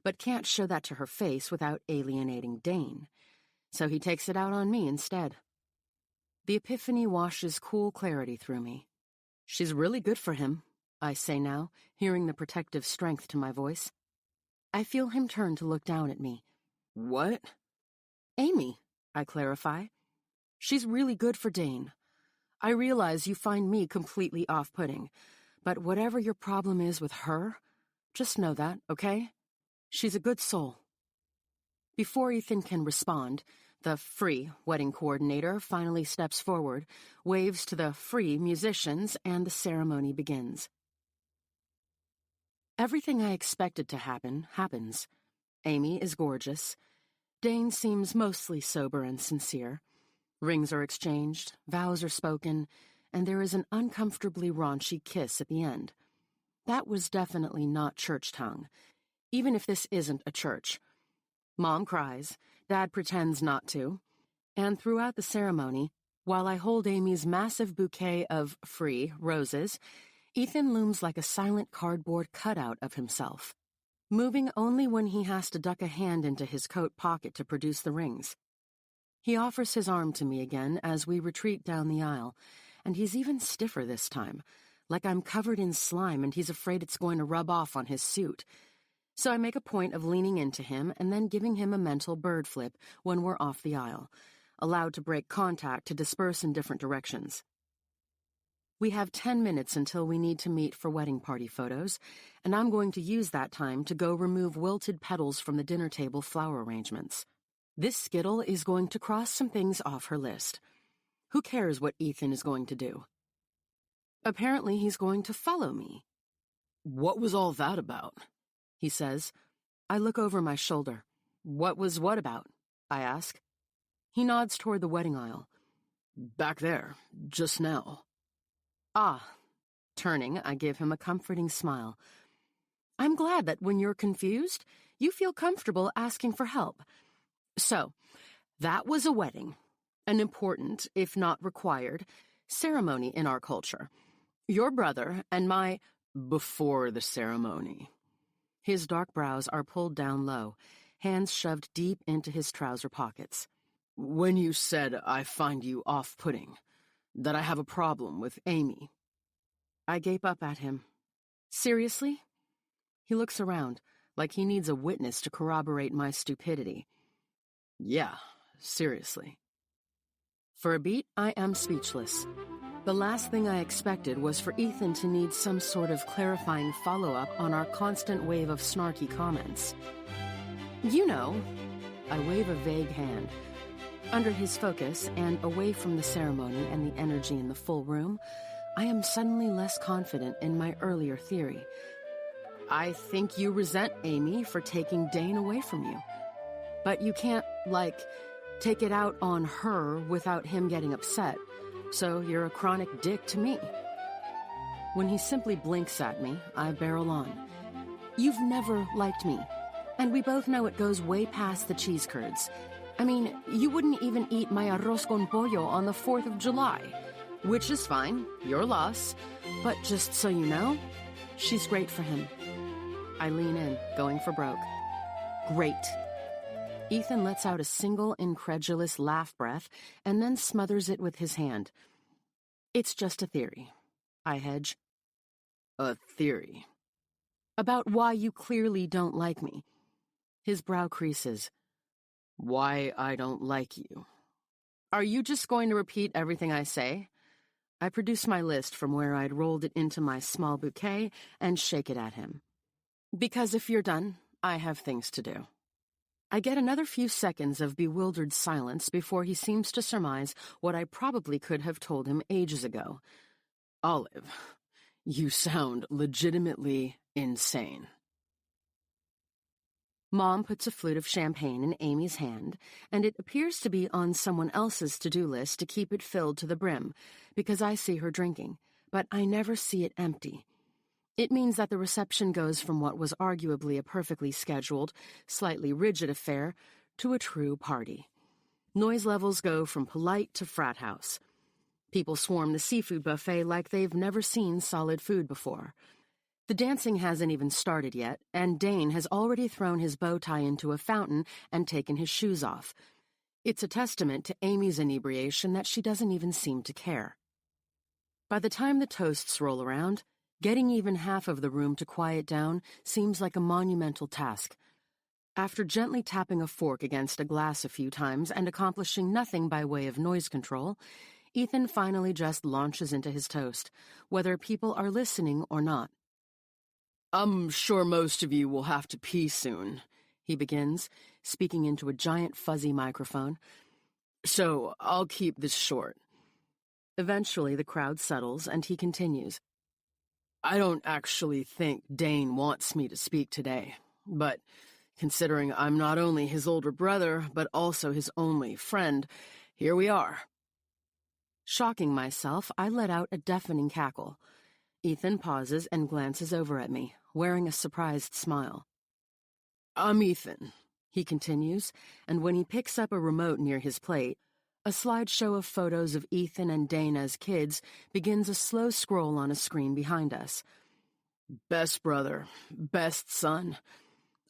but can't show that to her face without alienating Dane. So he takes it out on me instead. The epiphany washes cool clarity through me. She's really good for him, I say now, hearing the protective strength to my voice. I feel him turn to look down at me. What? Amy, I clarify. She's really good for Dane. I realize you find me completely off-putting, but whatever your problem is with her, just know that, okay? She's a good soul. Before Ethan can respond, the free wedding coordinator finally steps forward, waves to the free musicians, and the ceremony begins. Everything I expected to happen happens. Amy is gorgeous. Dane seems mostly sober and sincere. Rings are exchanged, vows are spoken, and there is an uncomfortably raunchy kiss at the end. That was definitely not church tongue, even if this isn't a church. Mom cries, Dad pretends not to, and throughout the ceremony, while I hold Amy's massive bouquet of free roses, Ethan looms like a silent cardboard cutout of himself, moving only when he has to duck a hand into his coat pocket to produce the rings. He offers his arm to me again as we retreat down the aisle, and he's even stiffer this time, like I'm covered in slime and he's afraid it's going to rub off on his suit. So I make a point of leaning into him and then giving him a mental bird flip when we're off the aisle, allowed to break contact to disperse in different directions. We have 10 minutes until we need to meet for wedding party photos, and I'm going to use that time to go remove wilted petals from the dinner table flower arrangements. This skittle is going to cross some things off her list. Who cares what Ethan is going to do? Apparently he's going to follow me. What was all that about? He says. I look over my shoulder. What was what about? I ask. He nods toward the wedding aisle. Back there, just now. Ah. Turning, I give him a comforting smile. I'm glad that when you're confused, you feel comfortable asking for help. So, that was a wedding. An important, if not required, ceremony in our culture. Your brother and my before the ceremony. His dark brows are pulled down low, hands shoved deep into his trouser pockets. When you said I find you off-putting, that I have a problem with Amy. I gape up at him. Seriously? He looks around, like he needs a witness to corroborate my stupidity. Yeah, seriously. For a beat, I am speechless. The last thing I expected was for Ethan to need some sort of clarifying follow-up on our constant wave of snarky comments. You know, I wave a vague hand. Under his focus, and away from the ceremony and the energy in the full room, I am suddenly less confident in my earlier theory. I think you resent Amy for taking Dane away from you. But you can't, take it out on her without him getting upset. So you're a chronic dick to me. When he simply blinks at me, I barrel on. You've never liked me, and we both know it goes way past the cheese curds. I mean, you wouldn't even eat my arroz con pollo on the 4th of July, which is fine, your loss, but just so you know, she's great for him. I lean in, going for broke. Great. Ethan lets out a single incredulous laugh breath and then smothers it with his hand. It's just a theory. I hedge. A theory? About why you clearly don't like me. His brow creases. Why I don't like you. Are you just going to repeat everything I say? I produce my list from where I'd rolled it into my small bouquet and shake it at him. Because if you're done, I have things to do. I get another few seconds of bewildered silence before he seems to surmise what I probably could have told him ages ago. Olive, you sound legitimately insane. Mom puts a flute of champagne in Amy's hand, and it appears to be on someone else's to-do list to keep it filled to the brim, because I see her drinking, but I never see it empty. It means that the reception goes from what was arguably a perfectly scheduled, slightly rigid affair to a true party. Noise levels go from polite to frat house. People swarm the seafood buffet like they've never seen solid food before. The dancing hasn't even started yet, and Dane has already thrown his bow tie into a fountain and taken his shoes off. It's a testament to Amy's inebriation that she doesn't even seem to care. By the time the toasts roll around, getting even half of the room to quiet down seems like a monumental task. After gently tapping a fork against a glass a few times and accomplishing nothing by way of noise control, Ethan finally just launches into his toast, whether people are listening or not. I'm sure most of you will have to pee soon, he begins, speaking into a giant fuzzy microphone. So I'll keep this short. Eventually the crowd settles and he continues. I don't actually think Dane wants me to speak today, but considering I'm not only his older brother, but also his only friend, here we are. Shocking myself, I let out a deafening cackle. Ethan pauses and glances over at me, wearing a surprised smile. I'm Ethan, he continues, and when he picks up a remote near his plate, a slideshow of photos of Ethan and Dane as kids begins a slow scroll on a screen behind us. Best brother, best son.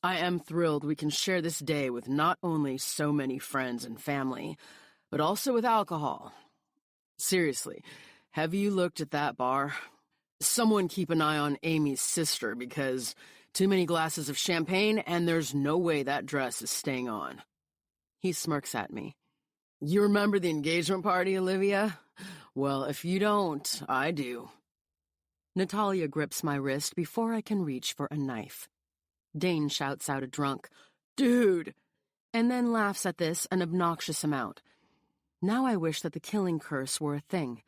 I am thrilled we can share this day with not only so many friends and family, but also with alcohol. Seriously, have you looked at that bar? Someone keep an eye on Amy's sister because too many glasses of champagne and there's no way that dress is staying on. He smirks at me. You remember the engagement party, Olivia? Well, if you don't, I do. Natalia grips my wrist before I can reach for a knife. Dane shouts out a drunk, "Dude!" and then laughs at this an obnoxious amount. Now I wish that the killing curse were a thing.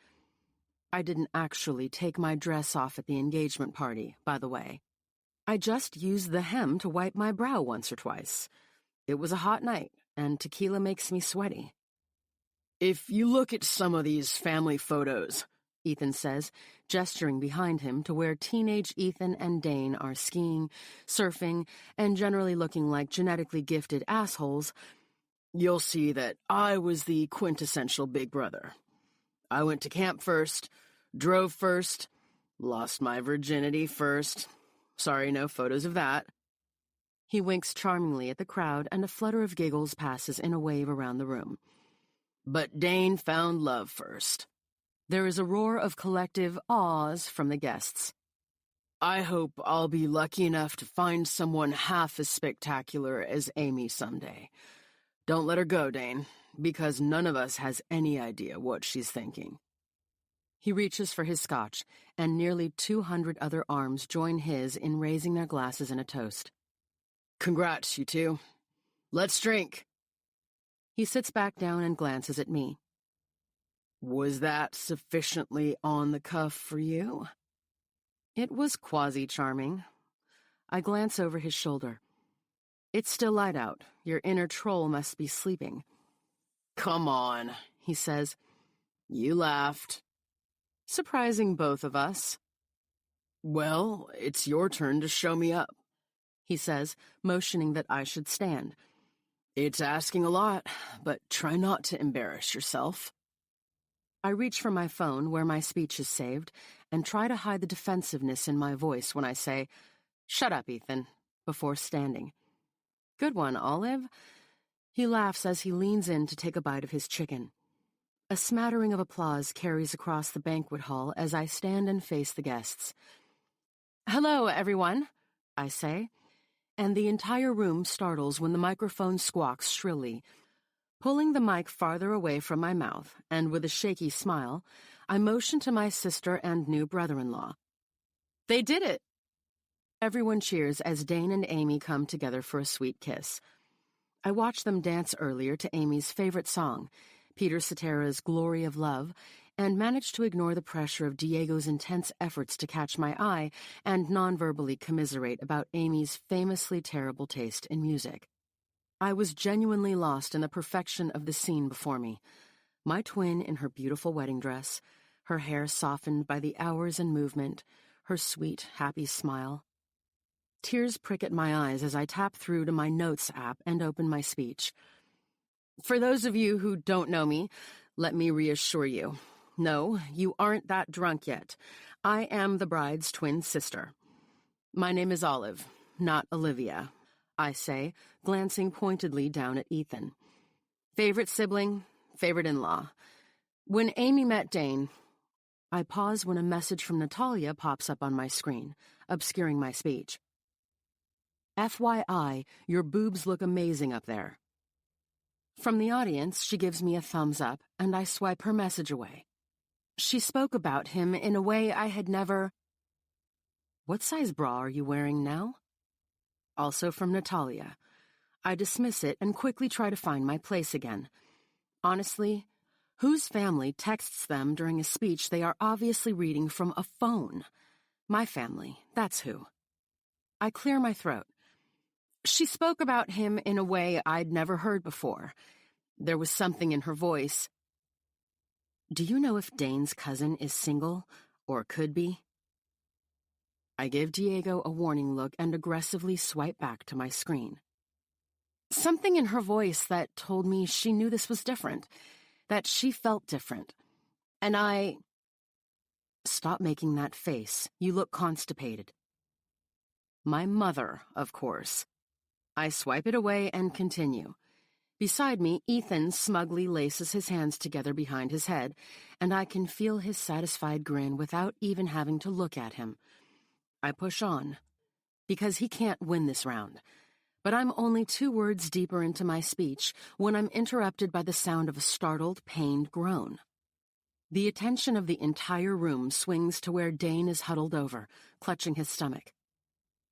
I didn't actually take my dress off at the engagement party, by the way. I just used the hem to wipe my brow once or twice. It was a hot night, and tequila makes me sweaty. If you look at some of these family photos, Ethan says, gesturing behind him to where teenage Ethan and Dane are skiing, surfing, and generally looking like genetically gifted assholes, you'll see that I was the quintessential big brother. I went to camp first, drove first, lost my virginity first. Sorry, no photos of that. He winks charmingly at the crowd, and a flutter of giggles passes in a wave around the room. But Dane found love first. There is a roar of collective awes from the guests. I hope I'll be lucky enough to find someone half as spectacular as Amy someday. Don't let her go, Dane, because none of us has any idea what she's thinking. He reaches for his scotch, and nearly 200 other arms join his in raising their glasses in a toast. Congrats, you two. Let's drink. He sits back down and glances at me. Was that sufficiently on the cuff for you? It was quasi-charming. I glance over his shoulder. It's still light out. Your inner troll must be sleeping. Come on, he says. You laughed. Surprising both of us. Well, it's your turn to show me up, he says, motioning that I should stand. It's asking a lot, but try not to embarrass yourself. I reach for my phone where my speech is saved and try to hide the defensiveness in my voice when I say, "Shut up, Ethan," before standing. Good one, Olive. He laughs as he leans in to take a bite of his chicken. A smattering of applause carries across the banquet hall as I stand and face the guests. Hello, everyone, I say, and the entire room startles when the microphone squawks shrilly. Pulling the mic farther away from my mouth, and with a shaky smile, I motion to my sister and new brother-in-law. They did it! Everyone cheers as Dane and Amy come together for a sweet kiss. I watched them dance earlier to Amy's favorite song, Peter Cetera's Glory of Love, and managed to ignore the pressure of Diego's intense efforts to catch my eye and non-verbally commiserate about Amy's famously terrible taste in music. I was genuinely lost in the perfection of the scene before me. My twin in her beautiful wedding dress, her hair softened by the hours and movement, her sweet, happy smile. Tears prick at my eyes as I tap through to my Notes app and open my speech. For those of you who don't know me, let me reassure you. No, you aren't that drunk yet. I am the bride's twin sister. My name is Olive, not Olivia, I say, glancing pointedly down at Ethan. Favorite sibling, favorite in-law. When Amy met Dane, I pause when a message from Natalia pops up on my screen, obscuring my speech. FYI, your boobs look amazing up there. From the audience, she gives me a thumbs up, and I swipe her message away. She spoke about him in a way I had never... What size bra are you wearing now? Also from Natalia. I dismiss it and quickly try to find my place again. Honestly, whose family texts them during a speech they are obviously reading from a phone? My family, that's who. I clear my throat. She spoke about him in a way I'd never heard before. There was something in her voice. Do you know if Dane's cousin is single, or could be? I give Diego a warning look and aggressively swipe back to my screen. Something in her voice that told me she knew this was different, that she felt different. And I... Stop making that face. You look constipated. My mother, of course. I swipe it away and continue. Beside me, Ethan smugly laces his hands together behind his head, and I can feel his satisfied grin without even having to look at him. I push on, because he can't win this round. But I'm only 2 words deeper into my speech when I'm interrupted by the sound of a startled, pained groan. The attention of the entire room swings to where Dane is huddled over, clutching his stomach.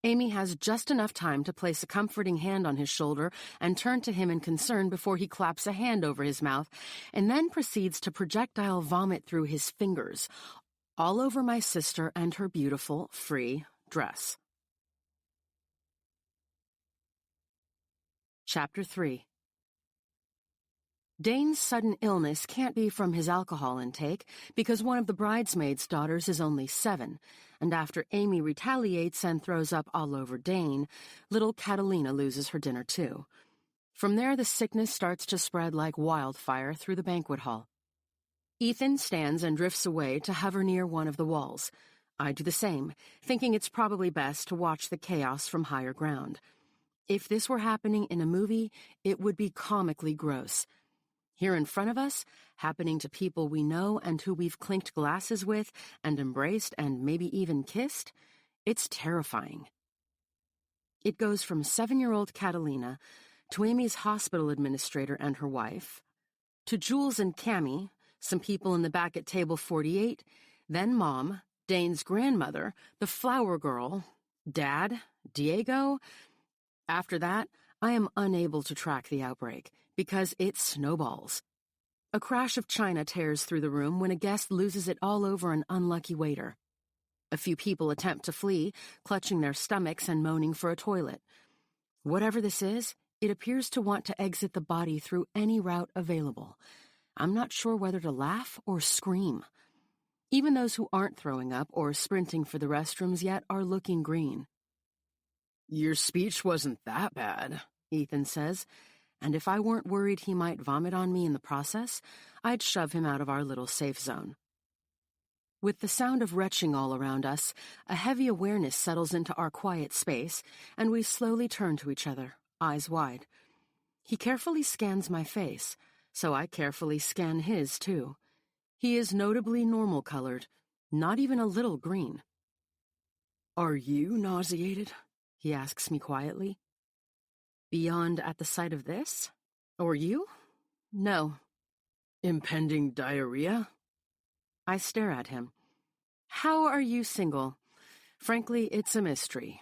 Amy has just enough time to place a comforting hand on his shoulder and turn to him in concern before he claps a hand over his mouth and then proceeds to projectile vomit through his fingers, all over my sister and her beautiful, free dress. Chapter 3. Dane's sudden illness can't be from his alcohol intake because one of the bridesmaids' daughters is only 7, and after Amy retaliates and throws up all over Dane, little Catalina loses her dinner too. From there, the sickness starts to spread like wildfire through the banquet hall. Ethan stands and drifts away to hover near one of the walls. I do the same, thinking it's probably best to watch the chaos from higher ground. If this were happening in a movie, it would be comically gross. Here in front of us, happening to people we know and who we've clinked glasses with and embraced and maybe even kissed, it's terrifying. It goes from 7-year-old Catalina to Amy's hospital administrator and her wife, to Jules and Cammie, some people in the back at table 48, then Mom, Dane's grandmother, the flower girl, Dad, Diego. After that, I am unable to track the outbreak, because it snowballs. A crash of china tears through the room when a guest loses it all over an unlucky waiter. A few people attempt to flee, clutching their stomachs and moaning for a toilet. Whatever this is, it appears to want to exit the body through any route available. I'm not sure whether to laugh or scream. Even those who aren't throwing up or sprinting for the restrooms yet are looking green. Your speech wasn't that bad, Ethan says, and if I weren't worried he might vomit on me in the process, I'd shove him out of our little safe zone. With the sound of retching all around us, a heavy awareness settles into our quiet space, and we slowly turn to each other, eyes wide. He carefully scans my face, so I carefully scan his, too. He is notably normal-colored, not even a little green. Are you nauseated? He asks me quietly. Beyond at the sight of this? Or you? No. Impending diarrhea? I stare at him. How are you single? Frankly, it's a mystery.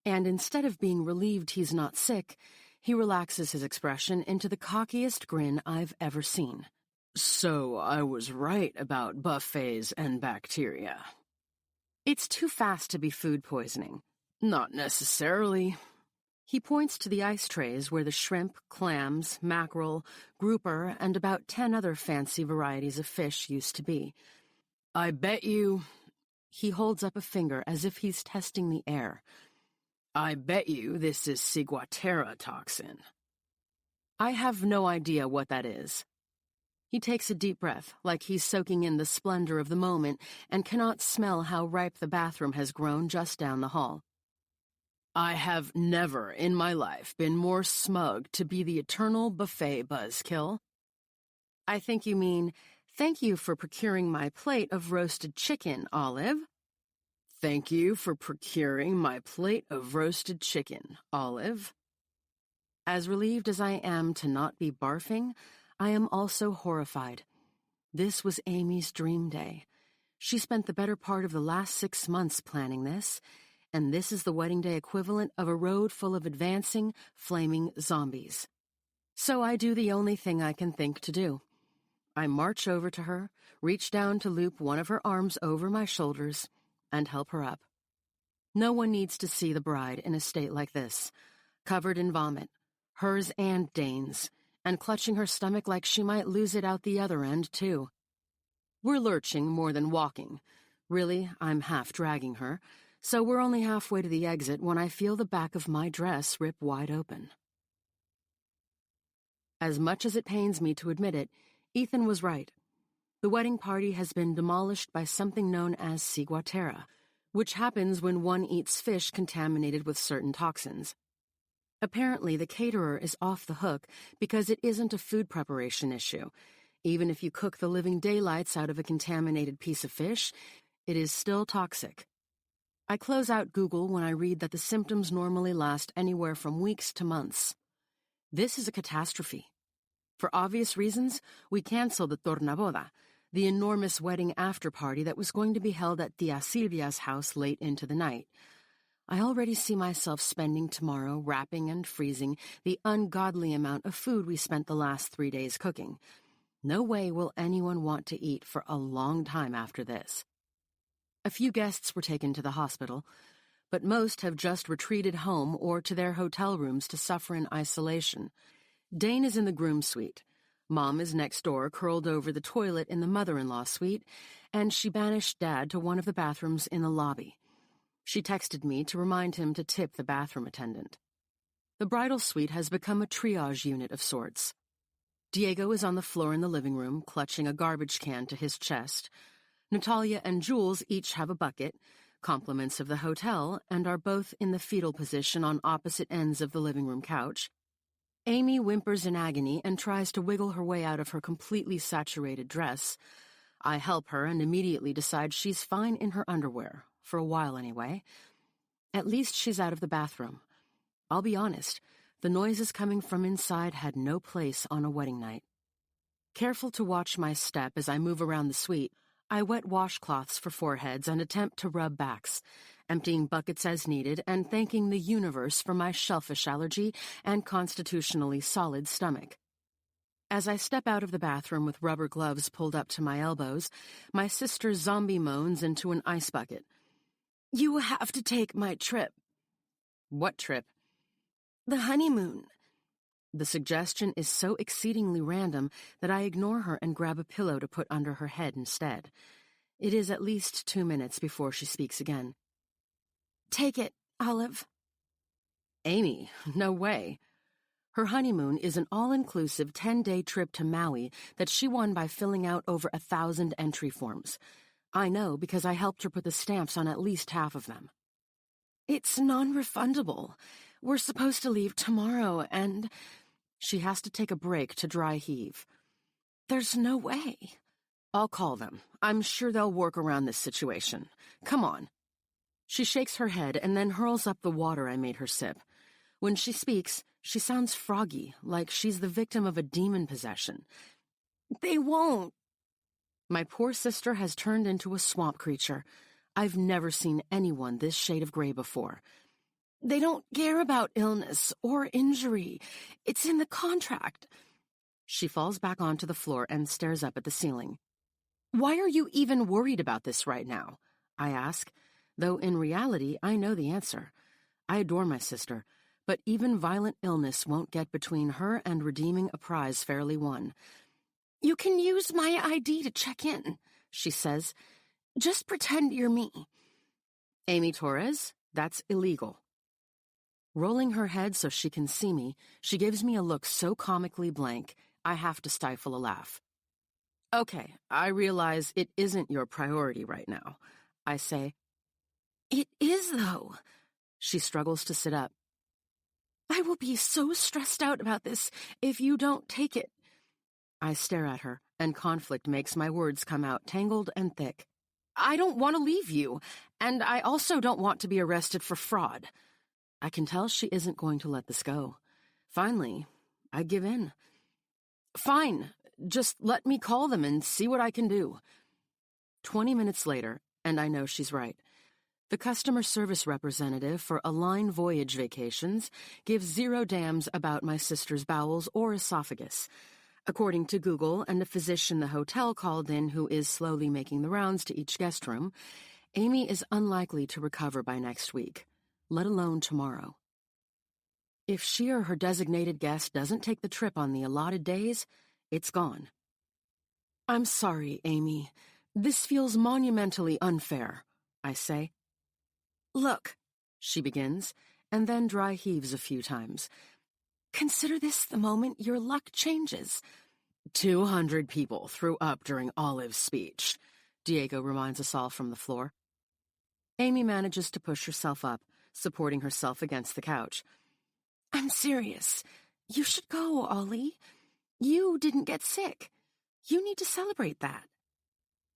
And instead of being relieved he's not sick, he relaxes his expression into the cockiest grin I've ever seen. So I was right about buffets and bacteria. It's too fast to be food poisoning. Not necessarily. He points to the ice trays where the shrimp, clams, mackerel, grouper, and about 10 other fancy varieties of fish used to be. I bet you... He holds up a finger as if he's testing the air. I bet you this is ciguatera toxin. I have no idea what that is. He takes a deep breath, like he's soaking in the splendor of the moment and cannot smell how ripe the bathroom has grown just down the hall. I have never in my life been more smug to be the eternal buffet buzzkill. I think you mean, thank you for procuring my plate of roasted chicken, Olive. Thank you for procuring my plate of roasted chicken, Olive. As relieved as I am to not be barfing, I am also horrified. This was Amy's dream day. She spent the better part of the last 6 months planning this, and this is the wedding day equivalent of a road full of advancing, flaming zombies. So I do the only thing I can think to do. I march over to her, reach down to loop one of her arms over my shoulders, and help her up. No one needs to see the bride in a state like this, covered in vomit, hers and Dane's, and clutching her stomach like she might lose it out the other end, too. We're lurching more than walking. Really, I'm half dragging her, so we're only halfway to the exit when I feel the back of my dress rip wide open. As much as it pains me to admit it, Ethan was right. The wedding party has been demolished by something known as ciguatera, which happens when one eats fish contaminated with certain toxins. Apparently, the caterer is off the hook because it isn't a food preparation issue. Even if you cook the living daylights out of a contaminated piece of fish, it is still toxic. I close out Google when I read that the symptoms normally last anywhere from weeks to months. This is a catastrophe. For obvious reasons, we canceled the tornaboda, the enormous wedding after-party that was going to be held at Tia Silvia's house late into the night. I already see myself spending tomorrow wrapping and freezing the ungodly amount of food we spent the last 3 days cooking. No way will anyone want to eat for a long time after this. A few guests were taken to the hospital, but most have just retreated home or to their hotel rooms to suffer in isolation. Dane is in the groom suite. Mom is next door, curled over the toilet in the mother-in-law suite, and she banished Dad to one of the bathrooms in the lobby. She texted me to remind him to tip the bathroom attendant. The bridal suite has become a triage unit of sorts. Diego is on the floor in the living room, clutching a garbage can to his chest. Natalia and Jules each have a bucket, compliments of the hotel, and are both in the fetal position on opposite ends of the living room couch. Amy whimpers in agony and tries to wiggle her way out of her completely saturated dress. I help her and immediately decide she's fine in her underwear, for a while anyway. At least she's out of the bathroom. I'll be honest, the noises coming from inside had no place on a wedding night. Careful to watch my step as I move around the suite, I wet washcloths for foreheads and attempt to rub backs, emptying buckets as needed and thanking the universe for my shellfish allergy and constitutionally solid stomach. As I step out of the bathroom with rubber gloves pulled up to my elbows, my sister zombie moans into an ice bucket. "You have to take my trip." "What trip?" "The honeymoon." The suggestion is so exceedingly random that I ignore her and grab a pillow to put under her head instead. It is at least 2 minutes before she speaks again. "Take it, Olive." "Amy, no way." Her honeymoon is an all-inclusive 10-day trip to Maui that she won by filling out over 1,000 entry forms. I know because I helped her put the stamps on at least half of them. "It's non-refundable. We're supposed to leave tomorrow and..." She has to take a break to dry heave. "There's no way." "I'll call them. I'm sure they'll work around this situation. Come on." She shakes her head and then hurls up the water I made her sip. When she speaks, she sounds froggy, like she's the victim of a demon possession. "They won't." My poor sister has turned into a swamp creature. I've never seen anyone this shade of gray before. They don't care about illness or injury. It's in the contract. She falls back onto the floor and stares up at the ceiling. Why are you even worried about this right now? I ask, though in reality I know the answer. I adore my sister, but even violent illness won't get between her and redeeming a prize fairly won. You can use my ID to check in, she says. Just pretend you're me. Amy Torres? That's illegal. Rolling her head so she can see me, she gives me a look so comically blank, I have to stifle a laugh. Okay, I realize it isn't your priority right now, I say. It is, though. She struggles to sit up. I will be so stressed out about this if you don't take it. I stare at her, and conflict makes my words come out tangled and thick. I don't want to leave you, and I also don't want to be arrested for fraud. I can tell she isn't going to let this go. Finally, I give in. Fine, just let me call them and see what I can do. 20 minutes later, and I know she's right. The customer service representative for Align Voyage Vacations gives zero damns about my sister's bowels or esophagus. According to Google and a physician the hotel called in who is slowly making the rounds to each guest room, Amy is unlikely to recover by next week, let alone tomorrow. If she or her designated guest doesn't take the trip on the allotted days, it's gone. I'm sorry, Amy. This feels monumentally unfair, I say. Look, she begins, and then dry heaves a few times. Consider this the moment your luck changes. 200 people threw up during Olive's speech, Diego reminds us all from the floor. Amy manages to push herself up, supporting herself against the couch. I'm serious. You should go, Ollie. You didn't get sick. You need to celebrate that.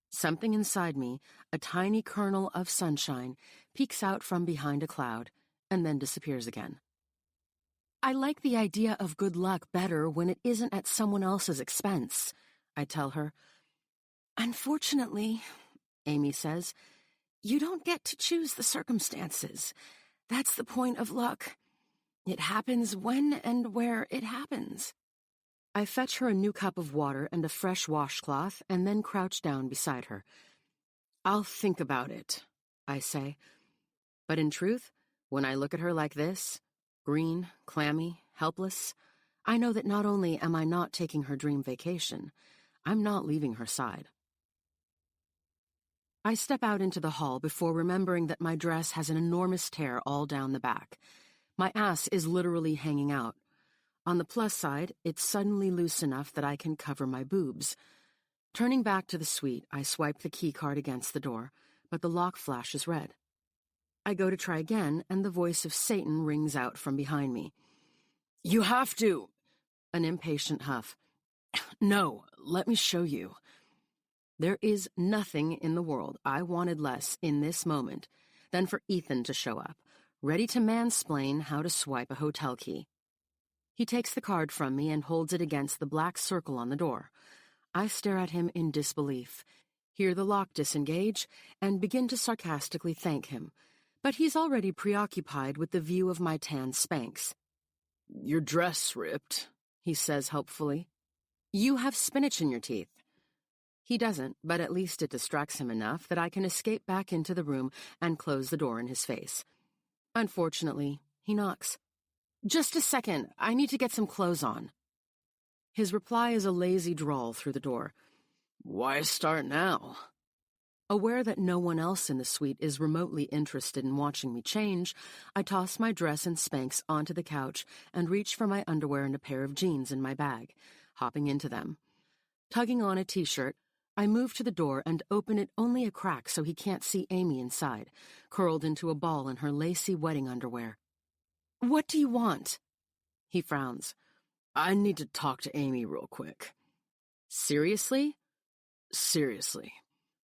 Something inside me, a tiny kernel of sunshine, peeks out from behind a cloud and then disappears again. I like the idea of good luck better when it isn't at someone else's expense, I tell her. Unfortunately, Amy says, you don't get to choose the circumstances. That's the point of luck. It happens when and where it happens. I fetch her a new cup of water and a fresh washcloth and then crouch down beside her. I'll think about it, I say. But in truth, when I look at her like this, green, clammy, helpless, I know that not only am I not taking her dream vacation, I'm not leaving her side. I step out into the hall before remembering that my dress has an enormous tear all down the back. My ass is literally hanging out. On the plus side, it's suddenly loose enough that I can cover my boobs. Turning back to the suite, I swipe the key card against the door, but the lock flashes red. I go to try again, and the voice of Satan rings out from behind me. You have to! An impatient huff. No, let me show you. There is nothing in the world I wanted less in this moment than for Ethan to show up, ready to mansplain how to swipe a hotel key. He takes the card from me and holds it against the black circle on the door. I stare at him in disbelief, hear the lock disengage, and begin to sarcastically thank him. But he's already preoccupied with the view of my tan Spanx. Your dress ripped, he says helpfully. You have spinach in your teeth. He doesn't, but at least it distracts him enough that I can escape back into the room and close the door in his face. Unfortunately, he knocks. Just a second, I need to get some clothes on. His reply is a lazy drawl through the door. Why start now? Aware that no one else in the suite is remotely interested in watching me change, I toss my dress and Spanx onto the couch and reach for my underwear and a pair of jeans in my bag, hopping into them. Tugging on a t-shirt, I move to the door and open it only a crack so he can't see Amy inside, curled into a ball in her lacy wedding underwear. What do you want? He frowns. I need to talk to Amy real quick. Seriously? Seriously.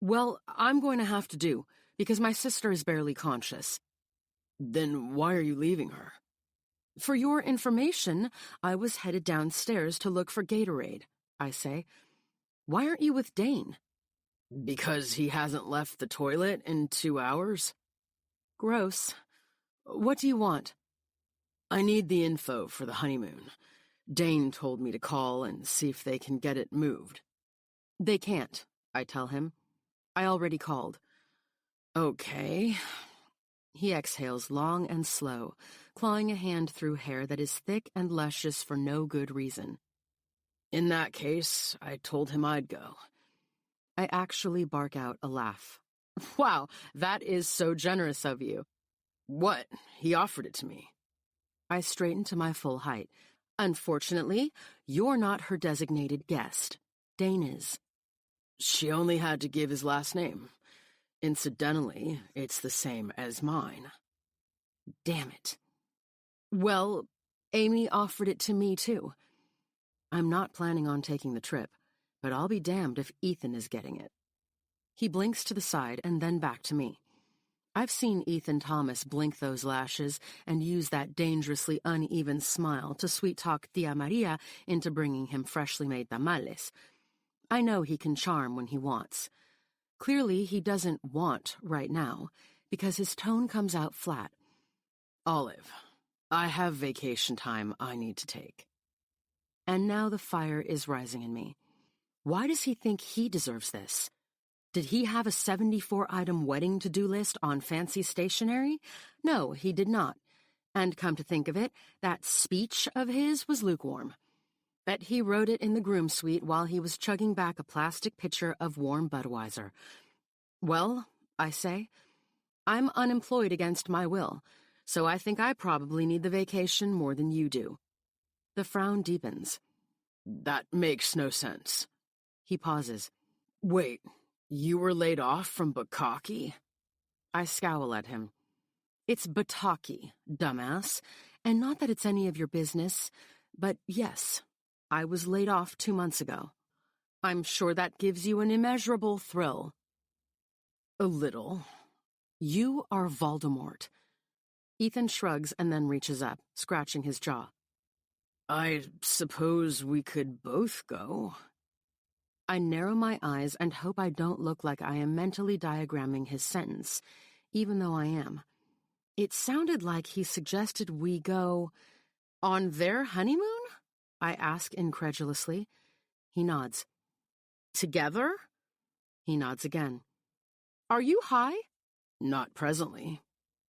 Well, I'm going to have to because my sister is barely conscious. Then why are you leaving her? For your information, I was headed downstairs to look for Gatorade, I say. Why aren't you with Dane? Because he hasn't left the toilet in 2 hours. Gross. What do you want? I need the info for the honeymoon. Dane told me to call and see if they can get it moved. They can't, I tell him. I already called. Okay. He exhales long and slow, clawing a hand through hair that is thick and luscious for no good reason. In that case, I told him I'd go. I actually bark out a laugh. Wow, that is so generous of you. What? He offered it to me. I straighten to my full height. Unfortunately, you're not her designated guest. Dane is. She only had to give his last name. Incidentally, it's the same as mine. Damn it. Well, Amy offered it to me, too. I'm not planning on taking the trip, but I'll be damned if Ethan is getting it. He blinks to the side and then back to me. I've seen Ethan Thomas blink those lashes and use that dangerously uneven smile to sweet-talk Tia Maria into bringing him freshly made tamales. I know he can charm when he wants. Clearly, he doesn't want right now, because his tone comes out flat. Olive, I have vacation time I need to take. And now the fire is rising in me. Why does he think he deserves this? Did he have a 74-item wedding to-do list on fancy stationery? No, he did not. And come to think of it, that speech of his was lukewarm. Bet he wrote it in the groom suite while he was chugging back a plastic pitcher of warm Budweiser. Well, I say, I'm unemployed against my will, so I think I probably need the vacation more than you do. The frown deepens. That makes no sense. He pauses. Wait, you were laid off from Bukkake? I scowl at him. It's Buttake, dumbass, and not that it's any of your business, but yes, I was laid off 2 months ago. I'm sure that gives you an immeasurable thrill. A little. You are Voldemort. Ethan shrugs and then reaches up, scratching his jaw. I suppose we could both go. I narrow my eyes and hope I don't look like I am mentally diagramming his sentence, even though I am. It sounded like he suggested we go on their honeymoon? I ask incredulously. He nods. Together? He nods again. Are you high? Not presently.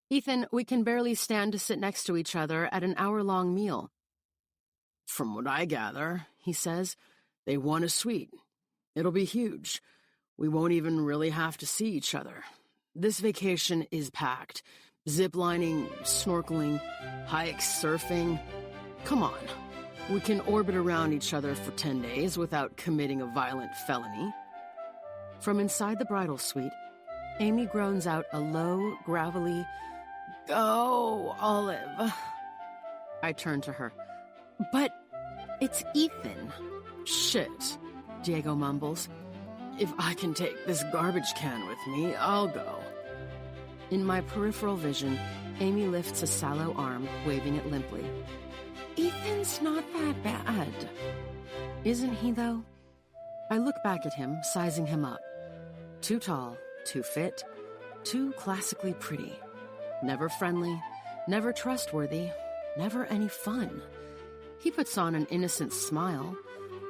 Ethan, we can barely stand to sit next to each other at an hour-long meal. From what I gather, he says, they want a suite. It'll be huge. We won't even really have to see each other. This vacation is packed. Ziplining, snorkeling, hikes, surfing. Come on. We can orbit around each other for 10 days without committing a violent felony. From inside the bridal suite, Amy groans out a low, gravelly, "Go, Olive." I turn to her. But it's Ethan. Shit, Diego mumbles. If I can take this garbage can with me, I'll go. In my peripheral vision, Amy lifts a sallow arm, waving it limply. Ethan's not that bad. Isn't he, though? I look back at him, sizing him up. Too tall, too fit, too classically pretty. Never friendly, never trustworthy, never any fun. He puts on an innocent smile,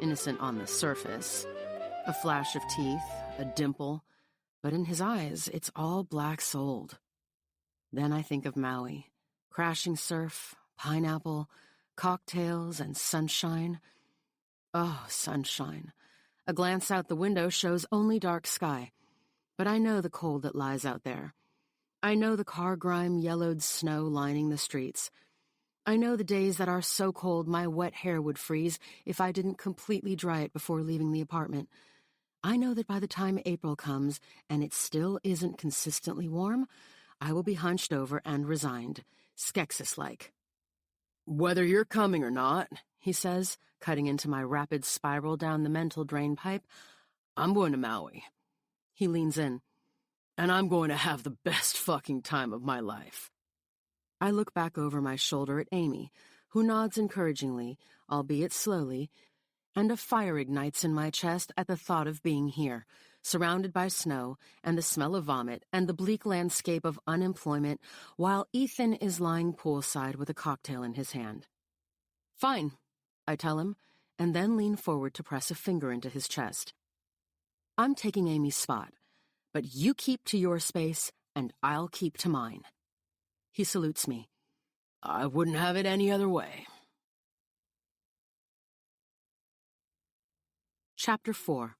innocent on the surface. A flash of teeth, a dimple, but in his eyes, it's all black-souled. Then I think of Maui, crashing surf, pineapple, cocktails, and sunshine. Oh, sunshine. A glance out the window shows only dark sky, but I know the cold that lies out there. I know the car-grime-yellowed snow lining the streets. I know the days that are so cold my wet hair would freeze if I didn't completely dry it before leaving the apartment. I know that by the time April comes and it still isn't consistently warm, I will be hunched over and resigned, Skeksis-like. Whether you're coming or not, he says, cutting into my rapid spiral down the mental drain pipe, I'm going to Maui. He leans in. And I'm going to have the best fucking time of my life. I look back over my shoulder at Amy, who nods encouragingly, albeit slowly, and a fire ignites in my chest at the thought of being here, surrounded by snow and the smell of vomit and the bleak landscape of unemployment, while Ethan is lying poolside with a cocktail in his hand. "Fine," I tell him, and then lean forward to press a finger into his chest. "I'm taking Amy's spot, but you keep to your space, and I'll keep to mine." He salutes me. "I wouldn't have it any other way." Chapter 4.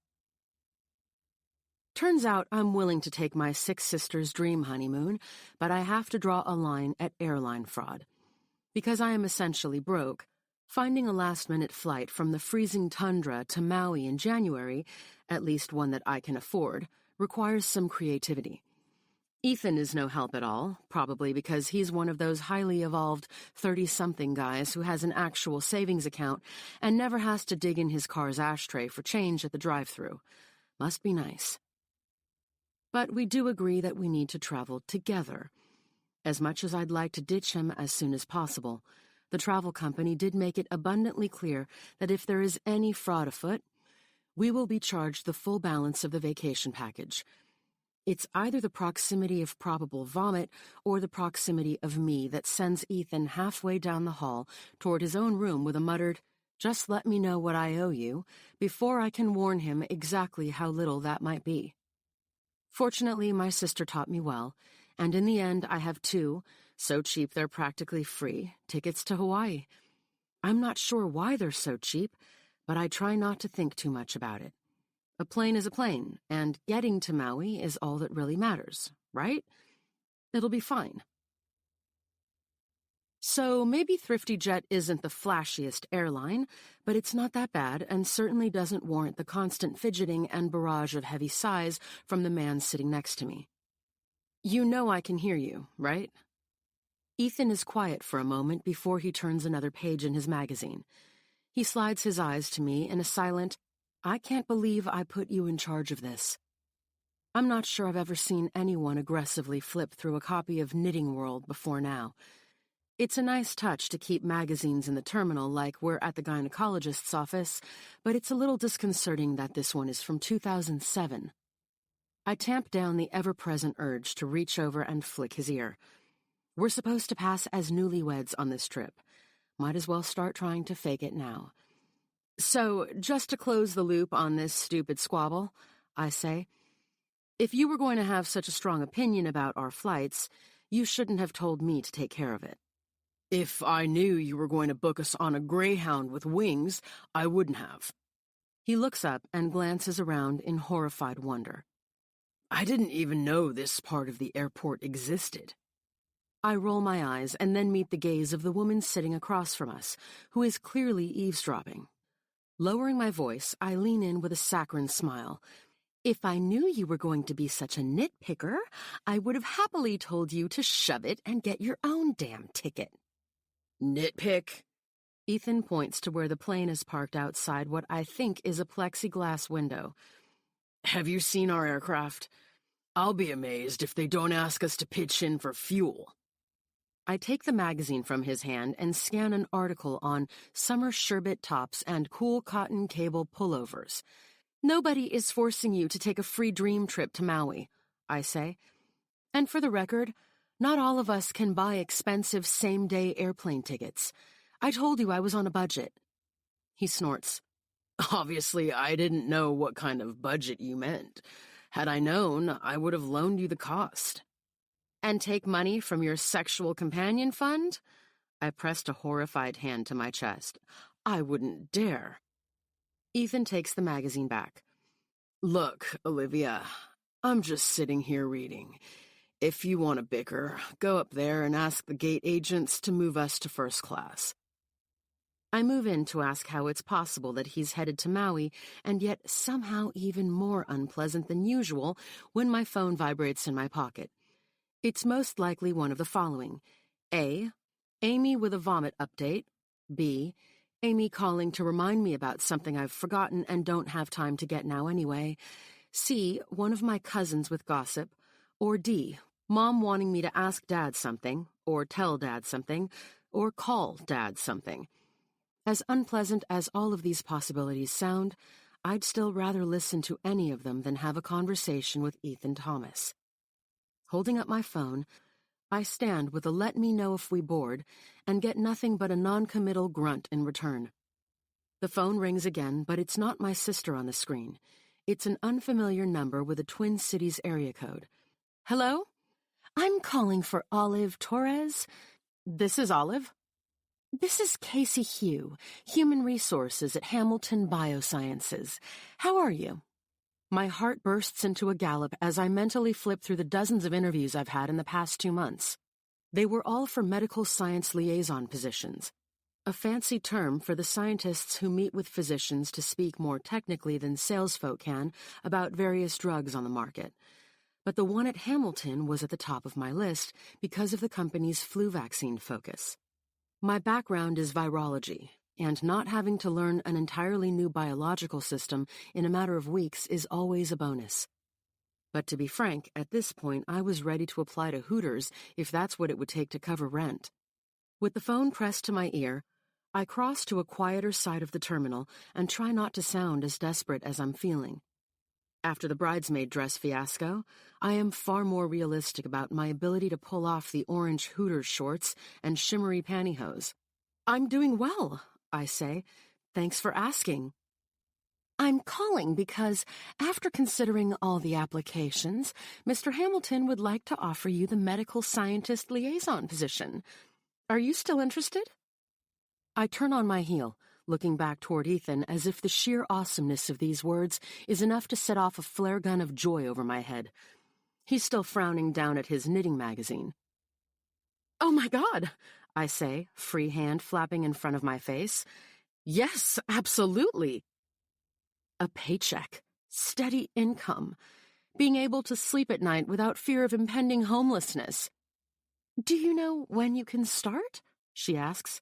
Turns out I'm willing to take my 6 sisters' dream honeymoon, but I have to draw a line at airline fraud. Because I am essentially broke, finding a last-minute flight from the freezing tundra to Maui in January, at least one that I can afford, requires some creativity. Ethan is no help at all, probably because he's one of those highly evolved 30-something guys who has an actual savings account and never has to dig in his car's ashtray for change at the drive-thru. Must be nice. But we do agree that we need to travel together. As much as I'd like to ditch him as soon as possible, the travel company did make it abundantly clear that if there is any fraud afoot, we will be charged the full balance of the vacation package. It's either the proximity of probable vomit or the proximity of me that sends Ethan halfway down the hall toward his own room with a muttered, "Just let me know what I owe you," before I can warn him exactly how little that might be. Fortunately, my sister taught me well, and in the end I have 2, so cheap they're practically free, tickets to Hawaii. I'm not sure why they're so cheap, but I try not to think too much about it. A plane is a plane, and getting to Maui is all that really matters, right? It'll be fine. So maybe Thrifty Jet isn't the flashiest airline, but it's not that bad and certainly doesn't warrant the constant fidgeting and barrage of heavy sighs from the man sitting next to me. "You know I can hear you, right?" Ethan is quiet for a moment before he turns another page in his magazine. He slides his eyes to me in a silent, "I can't believe I put you in charge of this." I'm not sure I've ever seen anyone aggressively flip through a copy of Knitting World before now. It's a nice touch to keep magazines in the terminal like we're at the gynecologist's office, but it's a little disconcerting that this one is from 2007. I tamp down the ever-present urge to reach over and flick his ear. We're supposed to pass as newlyweds on this trip. Might as well start trying to fake it now. "So, just to close the loop on this stupid squabble," I say, "if you were going to have such a strong opinion about our flights, you shouldn't have told me to take care of it." "If I knew you were going to book us on a Greyhound with wings, I wouldn't have." He looks up and glances around in horrified wonder. "I didn't even know this part of the airport existed." I roll my eyes and then meet the gaze of the woman sitting across from us, who is clearly eavesdropping. Lowering my voice, I lean in with a saccharine smile. "If I knew you were going to be such a nitpicker, I would have happily told you to shove it and get your own damn ticket." "Nitpick?" Ethan points to where the plane is parked outside what I think is a plexiglass window. "Have you seen our aircraft? I'll be amazed if they don't ask us to pitch in for fuel." I take the magazine from his hand and scan an article on summer sherbet tops and cool cotton cable pullovers. "Nobody is forcing you to take a free dream trip to Maui," I say. "And for the record, not all of us can buy expensive same-day airplane tickets. I told you I was on a budget." He snorts. "Obviously, I didn't know what kind of budget you meant. Had I known, I would have loaned you the cost." "And take money from your sexual companion fund?" I pressed a horrified hand to my chest. "I wouldn't dare." Ethan takes the magazine back. "Look, Olivia, I'm just sitting here reading. If you want to bicker, go up there and ask the gate agents to move us to first class." I move in to ask how it's possible that he's headed to Maui, and yet somehow even more unpleasant than usual when my phone vibrates in my pocket. It's most likely one of the following. A. Amy with a vomit update. B. Amy calling to remind me about something I've forgotten and don't have time to get now anyway. C. One of my cousins with gossip. Or D. Mom wanting me to ask Dad something, or tell Dad something, or call Dad something. As unpleasant as all of these possibilities sound, I'd still rather listen to any of them than have a conversation with Ethan Thomas. Holding up my phone, I stand with a "let me know if we board" and get nothing but a non-committal grunt in return. The phone rings again, but it's not my sister on the screen. It's an unfamiliar number with a Twin Cities area code. Hello? I'm calling for Olive Torres. This is Olive. This is Casey Hugh, Human Resources at Hamilton Biosciences. How are you? My heart bursts into a gallop as I mentally flip through the dozens of interviews I've had in the past 2 months. They were all for medical science liaison positions, a fancy term for the scientists who meet with physicians to speak more technically than salesfolk can about various drugs on the market. But the one at Hamilton was at the top of my list because of the company's flu vaccine focus. My background is virology, and not having to learn an entirely new biological system in a matter of weeks is always a bonus. But to be frank, at this point I was ready to apply to Hooters if that's what it would take to cover rent. With the phone pressed to my ear, I cross to a quieter side of the terminal and try not to sound as desperate as I'm feeling. After the bridesmaid dress fiasco, I am far more realistic about my ability to pull off the orange Hooters shorts and shimmery pantyhose. I'm doing well, I say. Thanks for asking. I'm calling because, after considering all the applications, Mr. Hamilton would like to offer you the medical scientist liaison position. Are you still interested? I turn on my heel, looking back toward Ethan as if the sheer awesomeness of these words is enough to set off a flare gun of joy over my head. He's still frowning down at his knitting magazine. Oh my God, I say, free hand flapping in front of my face. Yes, absolutely. A paycheck, steady income, being able to sleep at night without fear of impending homelessness. Do you know when you can start? She asks.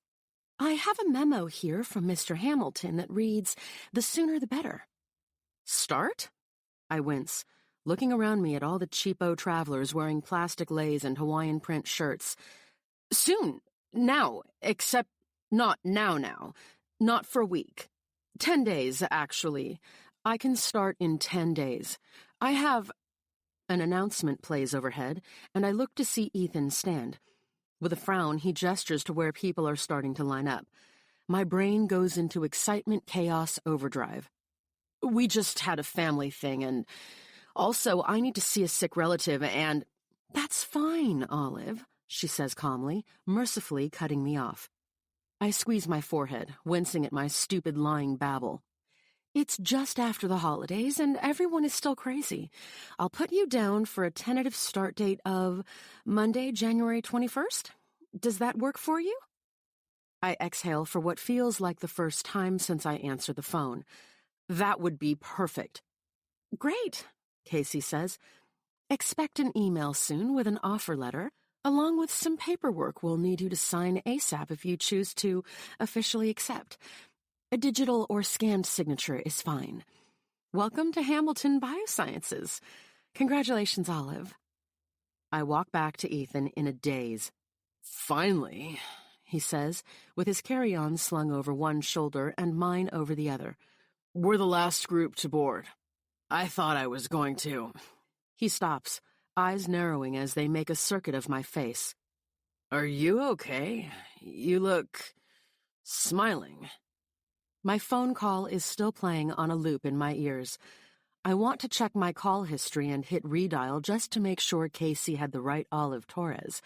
I have a memo here from Mr. Hamilton that reads, the sooner the better. Start? I wince, looking around me at all the cheapo travelers wearing plastic leis and Hawaiian print shirts. Soon. Now. Except not now. Not for a week. 10 days, actually. I can start in 10 days. I have... An announcement plays overhead, and I look to see Ethan stand. With a frown, he gestures to where people are starting to line up. My brain goes into excitement chaos overdrive. We just had a family thing, and also I need to see a sick relative, and... That's fine, Olive, she says calmly, mercifully cutting me off. I squeeze my forehead, wincing at my stupid lying babble. It's just after the holidays, and everyone is still crazy. I'll put you down for a tentative start date of Monday, January 21st. Does that work for you? I exhale for what feels like the first time since I answered the phone. That would be perfect. Great, Casey says. Expect an email soon with an offer letter, along with some paperwork we'll need you to sign ASAP if you choose to officially accept. A digital or scanned signature is fine. Welcome to Hamilton Biosciences. Congratulations, Olive. I walk back to Ethan in a daze. Finally, he says, with his carry-on slung over one shoulder and mine over the other. We're the last group to board. I thought I was going to... He stops, eyes narrowing as they make a circuit of my face. Are you okay? You look... smiling. My phone call is still playing on a loop in my ears. I want to check my call history and hit redial just to make sure Casey had the right Olive Torres.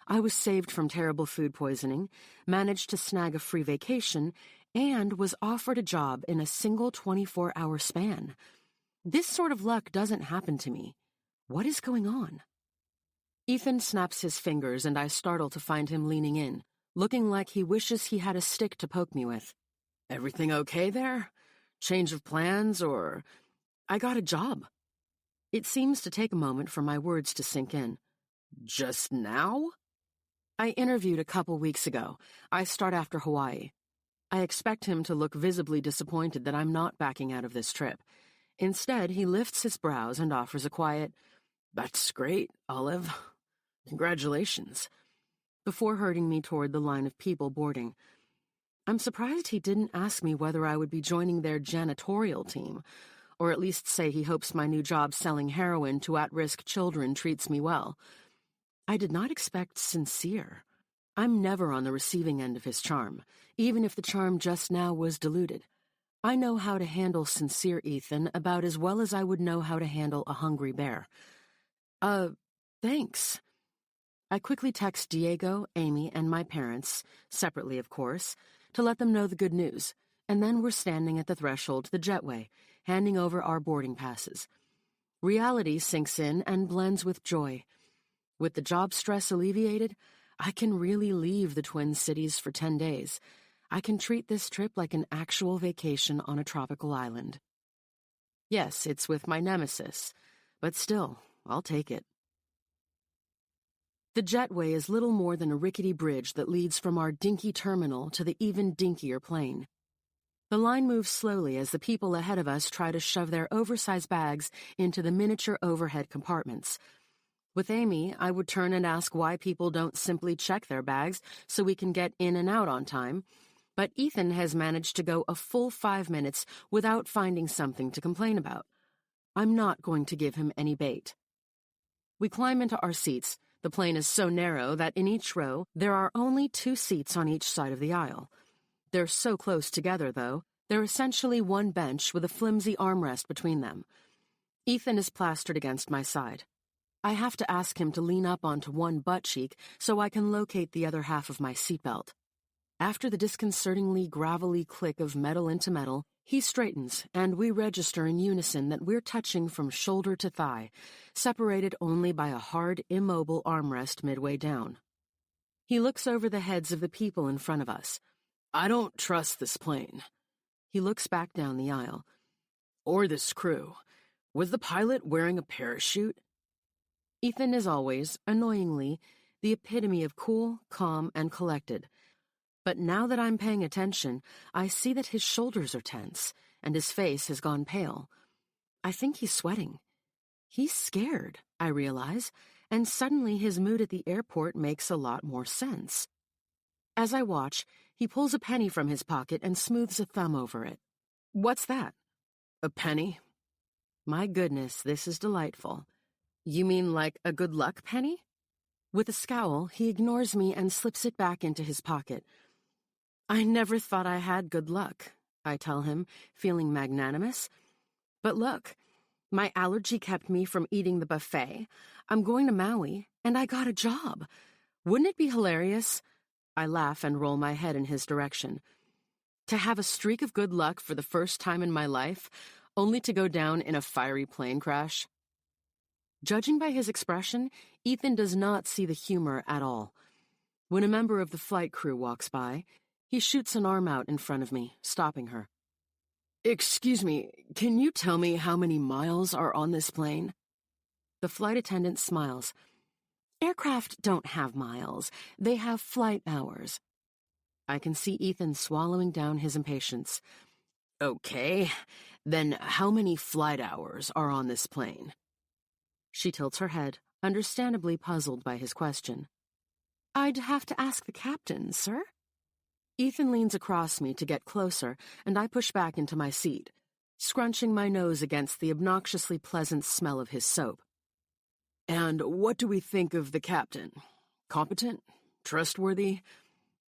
I was saved from terrible food poisoning, managed to snag a free vacation, and was offered a job in a single 24-hour span. This sort of luck doesn't happen to me. What is going on? Ethan snaps his fingers, and I startle to find him leaning in, looking like he wishes he had a stick to poke me with. Everything okay there? Change of plans, or... I got a job. It seems to take a moment for my words to sink in. Just now? I interviewed a couple weeks ago. I start after Hawaii. I expect him to look visibly disappointed that I'm not backing out of this trip. Instead, he lifts his brows and offers a quiet, "That's great, Olive. Congratulations," before herding me toward the line of people boarding. I'm surprised he didn't ask me whether I would be joining their janitorial team, or at least say he hopes my new job selling heroin to at-risk children treats me well. I did not expect sincere. I'm never on the receiving end of his charm, even if the charm just now was diluted. I know how to handle sincere Ethan about as well as I would know how to handle a hungry bear. Thanks. I quickly text Diego, Amy, and my parents, separately of course, to let them know the good news, and then we're standing at the threshold to the jetway, handing over our boarding passes. Reality sinks in and blends with joy. With the job stress alleviated, I can really leave the Twin Cities for 10 days. I can treat this trip like an actual vacation on a tropical island. Yes, it's with my nemesis, but still, I'll take it. The jetway is little more than a rickety bridge that leads from our dinky terminal to the even dinkier plane. The line moves slowly as the people ahead of us try to shove their oversized bags into the miniature overhead compartments. With Amy, I would turn and ask why people don't simply check their bags so we can get in and out on time, but Ethan has managed to go a full 5 minutes without finding something to complain about. I'm not going to give him any bait. We climb into our seats. The plane is so narrow that in each row, there are only 2 seats on each side of the aisle. They're so close together, though, they're essentially one bench with a flimsy armrest between them. Ethan is plastered against my side. I have to ask him to lean up onto one butt cheek so I can locate the other half of my seatbelt. After the disconcertingly gravelly click of metal into metal, he straightens, and we register in unison that we're touching from shoulder to thigh, separated only by a hard, immobile armrest midway down. He looks over the heads of the people in front of us. I don't trust this plane. He looks back down the aisle. Or this crew. Was the pilot wearing a parachute? Ethan is always, annoyingly, the epitome of cool, calm, and collected. But now that I'm paying attention, I see that his shoulders are tense, and his face has gone pale. I think he's sweating. He's scared, I realize, and suddenly his mood at the airport makes a lot more sense. As I watch, he pulls a penny from his pocket and smooths a thumb over it. What's that? A penny? My goodness, this is delightful. You mean like a good luck penny? With a scowl, he ignores me and slips it back into his pocket. I never thought I had good luck, I tell him, feeling magnanimous. But look, my allergy kept me from eating the buffet. I'm going to Maui, and I got a job. Wouldn't it be hilarious? I laugh and roll my head in his direction. To have a streak of good luck for the first time in my life, only to go down in a fiery plane crash. Judging by his expression, Ethan does not see the humor at all. When a member of the flight crew walks by, he shoots an arm out in front of me, stopping her. Excuse me, can you tell me how many miles are on this plane? The flight attendant smiles. Aircraft don't have miles. They have flight hours. I can see Ethan swallowing down his impatience. Okay, then how many flight hours are on this plane? She tilts her head, understandably puzzled by his question. I'd have to ask the captain, sir. Ethan leans across me to get closer, and I push back into my seat, scrunching my nose against the obnoxiously pleasant smell of his soap. And what do we think of the captain? Competent? Trustworthy?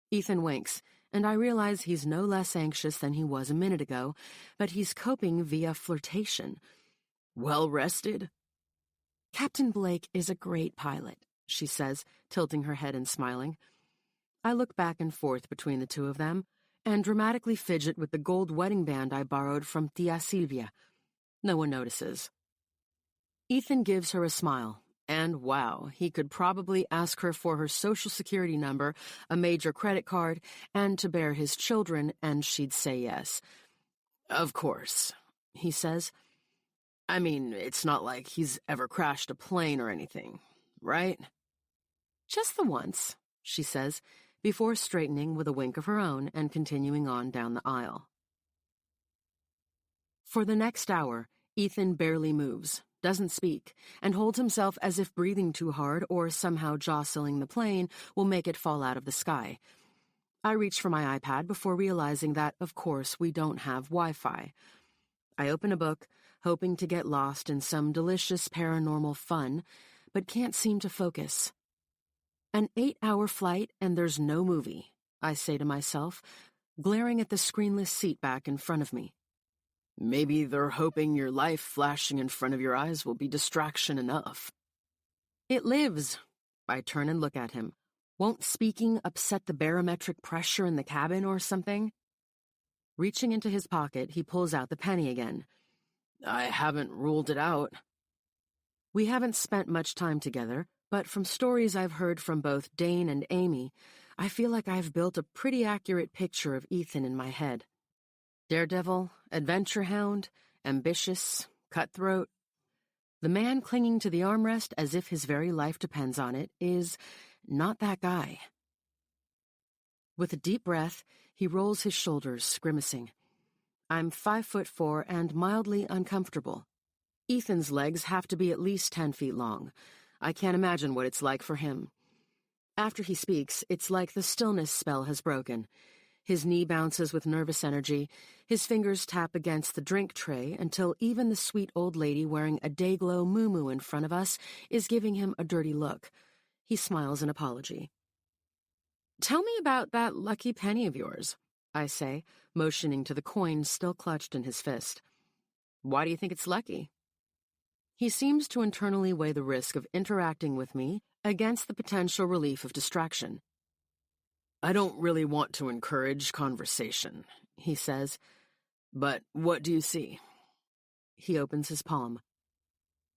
Ethan winks, and I realize he's no less anxious than he was a minute ago, but he's coping via flirtation. Well rested? Captain Blake is a great pilot, she says, tilting her head and smiling. I look back and forth between the two of them, and dramatically fidget with the gold wedding band I borrowed from Tia Silvia. No one notices. Ethan gives her a smile, and wow, he could probably ask her for her social security number, a major credit card, and to bear his children, and she'd say yes. Of course, he says. I mean, it's not like he's ever crashed a plane or anything, right? Just the once, she says, before straightening with a wink of her own and continuing on down the aisle. For the next hour, Ethan barely moves, doesn't speak, and holds himself as if breathing too hard or somehow jostling the plane will make it fall out of the sky. I reach for my iPad before realizing that, of course, we don't have Wi-Fi. I open a book, hoping to get lost in some delicious paranormal fun, but can't seem to focus. An 8-hour flight and there's no movie, I say to myself, glaring at the screenless seat back in front of me. Maybe they're hoping your life flashing in front of your eyes will be distraction enough. It lives. I turn and look at him. Won't speaking upset the barometric pressure in the cabin or something? Reaching into his pocket, he pulls out the penny again. I haven't ruled it out. We haven't spent much time together, but from stories I've heard from both Dane and Amy, I feel like I've built a pretty accurate picture of Ethan in my head. Daredevil, adventure hound, ambitious, cutthroat. The man clinging to the armrest as if his very life depends on it is not that guy. With a deep breath, he rolls his shoulders, grimacing. I'm 5'4" and mildly uncomfortable. Ethan's legs have to be at least 10 feet long. I can't imagine what it's like for him. After he speaks, it's like the stillness spell has broken. His knee bounces with nervous energy, his fingers tap against the drink tray until even the sweet old lady wearing a Dayglow muumuu in front of us is giving him a dirty look. He smiles in apology. Tell me about that lucky penny of yours, I say, motioning to the coin still clutched in his fist. Why do you think it's lucky? He seems to internally weigh the risk of interacting with me against the potential relief of distraction. I don't really want to encourage conversation, he says, but what do you see? He opens his palm.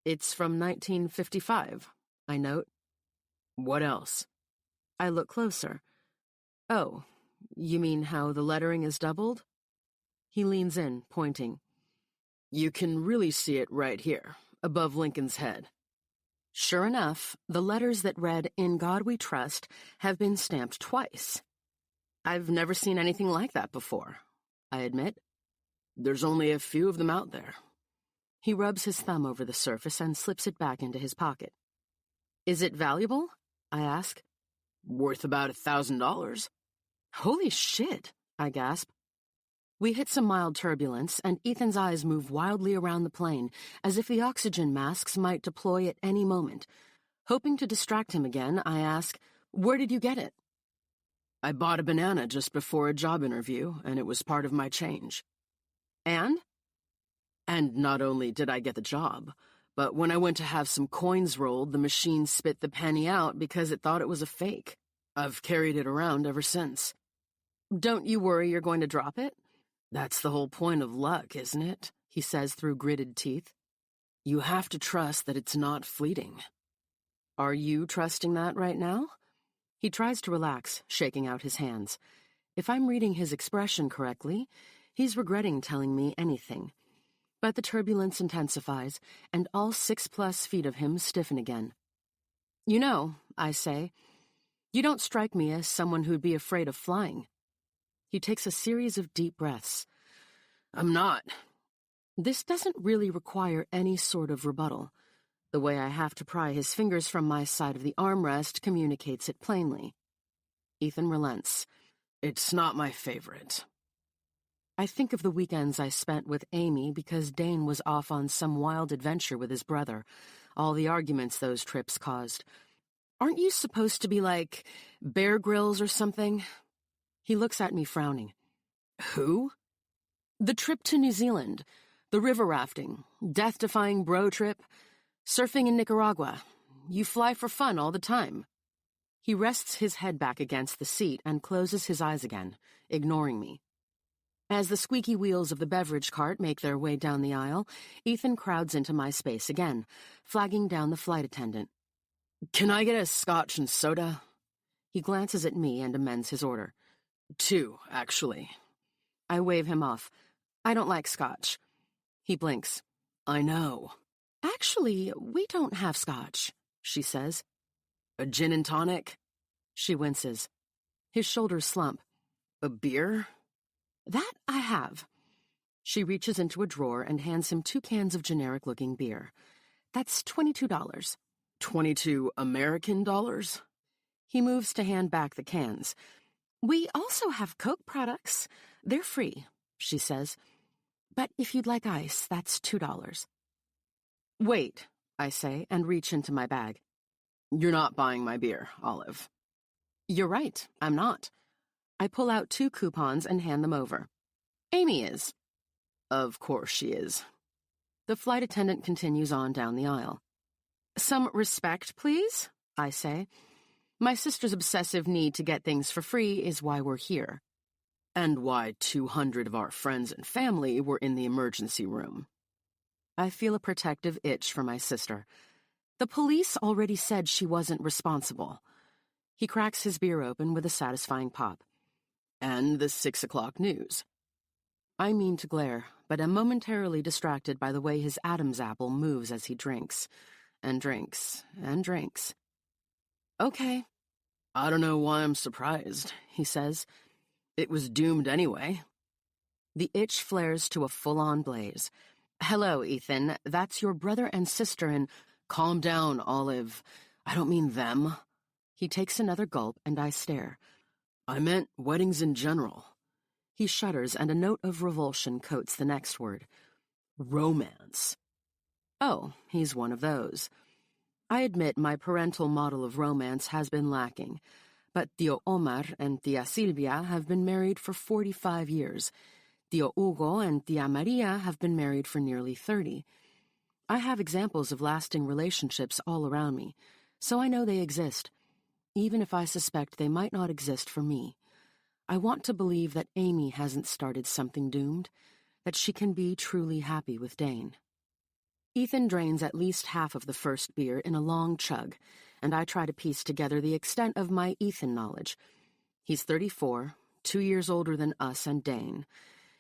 It's from 1955, I note. What else? I look closer. Oh, you mean how the lettering is doubled? He leans in, pointing. You can really see it right here, above Lincoln's head. Sure enough, the letters that read, "In God We Trust," have been stamped twice. I've never seen anything like that before, I admit. There's only a few of them out there. He rubs his thumb over the surface and slips it back into his pocket. Is it valuable? I ask. Worth about $1,000. Holy shit, I gasp. We hit some mild turbulence, and Ethan's eyes move wildly around the plane, as if the oxygen masks might deploy at any moment. Hoping to distract him again, I ask, where did you get it? I bought a banana just before a job interview, and it was part of my change. And? And not only did I get the job, but when I went to have some coins rolled, the machine spit the penny out because it thought it was a fake. I've carried it around ever since. Don't you worry you're going to drop it? That's the whole point of luck, isn't it? He says through gritted teeth. You have to trust that it's not fleeting. Are you trusting that right now? He tries to relax, shaking out his hands. If I'm reading his expression correctly, he's regretting telling me anything. But the turbulence intensifies, and all 6+ feet of him stiffen again. You know, I say, you don't strike me as someone who'd be afraid of flying. He takes a series of deep breaths. I'm not. This doesn't really require any sort of rebuttal. The way I have to pry his fingers from my side of the armrest communicates it plainly. Ethan relents. It's not my favorite. I think of the weekends I spent with Amy because Dane was off on some wild adventure with his brother, all the arguments those trips caused. Aren't you supposed to be like Bear Grylls or something? He looks at me frowning. Who? The trip to New Zealand, the river rafting, death-defying bro trip, surfing in Nicaragua. You fly for fun all the time. He rests his head back against the seat and closes his eyes again, ignoring me. As the squeaky wheels of the beverage cart make their way down the aisle, Ethan crowds into my space again, flagging down the flight attendant. Can I get a scotch and soda? He glances at me and amends his order. 2, actually. I wave him off. I don't like scotch. He blinks. I know. Actually, we don't have scotch, she says. A gin and tonic? She winces. His shoulders slump. A beer? That I have. She reaches into a drawer and hands him 2 cans of generic-looking beer. That's $22. 22 American dollars? He moves to hand back the cans. We also have Coke products. They're free, she says. But if you'd like ice, that's $2. Wait, I say, and reach into my bag. You're not buying my beer, Olive. You're right, I'm not. I pull out 2 coupons and hand them over. Amy is. Of course she is. The flight attendant continues on down the aisle. Some respect, please, I say. My sister's obsessive need to get things for free is why we're here. And why 200 of our friends and family were in the emergency room. I feel a protective itch for my sister. The police already said she wasn't responsible. He cracks his beer open with a satisfying pop. And the 6 o'clock news. I mean to glare, but am momentarily distracted by the way his Adam's apple moves as he drinks, and drinks, and drinks. Okay. I don't know why I'm surprised, he says. It was doomed anyway. The itch flares to a full-on blaze. Hello, Ethan. That's your brother and sister and... Calm down, Olive. I don't mean them. He takes another gulp, and I stare. I meant weddings in general. He shudders, and a note of revulsion coats the next word. Romance. Oh, he's one of those. I admit my parental model of romance has been lacking, but Tío Omar and Tía Silvia have been married for 45 years. Tío Hugo and Tía Maria have been married for nearly 30. I have examples of lasting relationships all around me, so I know they exist, even if I suspect they might not exist for me. I want to believe that Amy hasn't started something doomed, that she can be truly happy with Dane. Ethan drains at least half of the first beer in a long chug, and I try to piece together the extent of my Ethan knowledge. He's 34, 2 years older than us and Dane.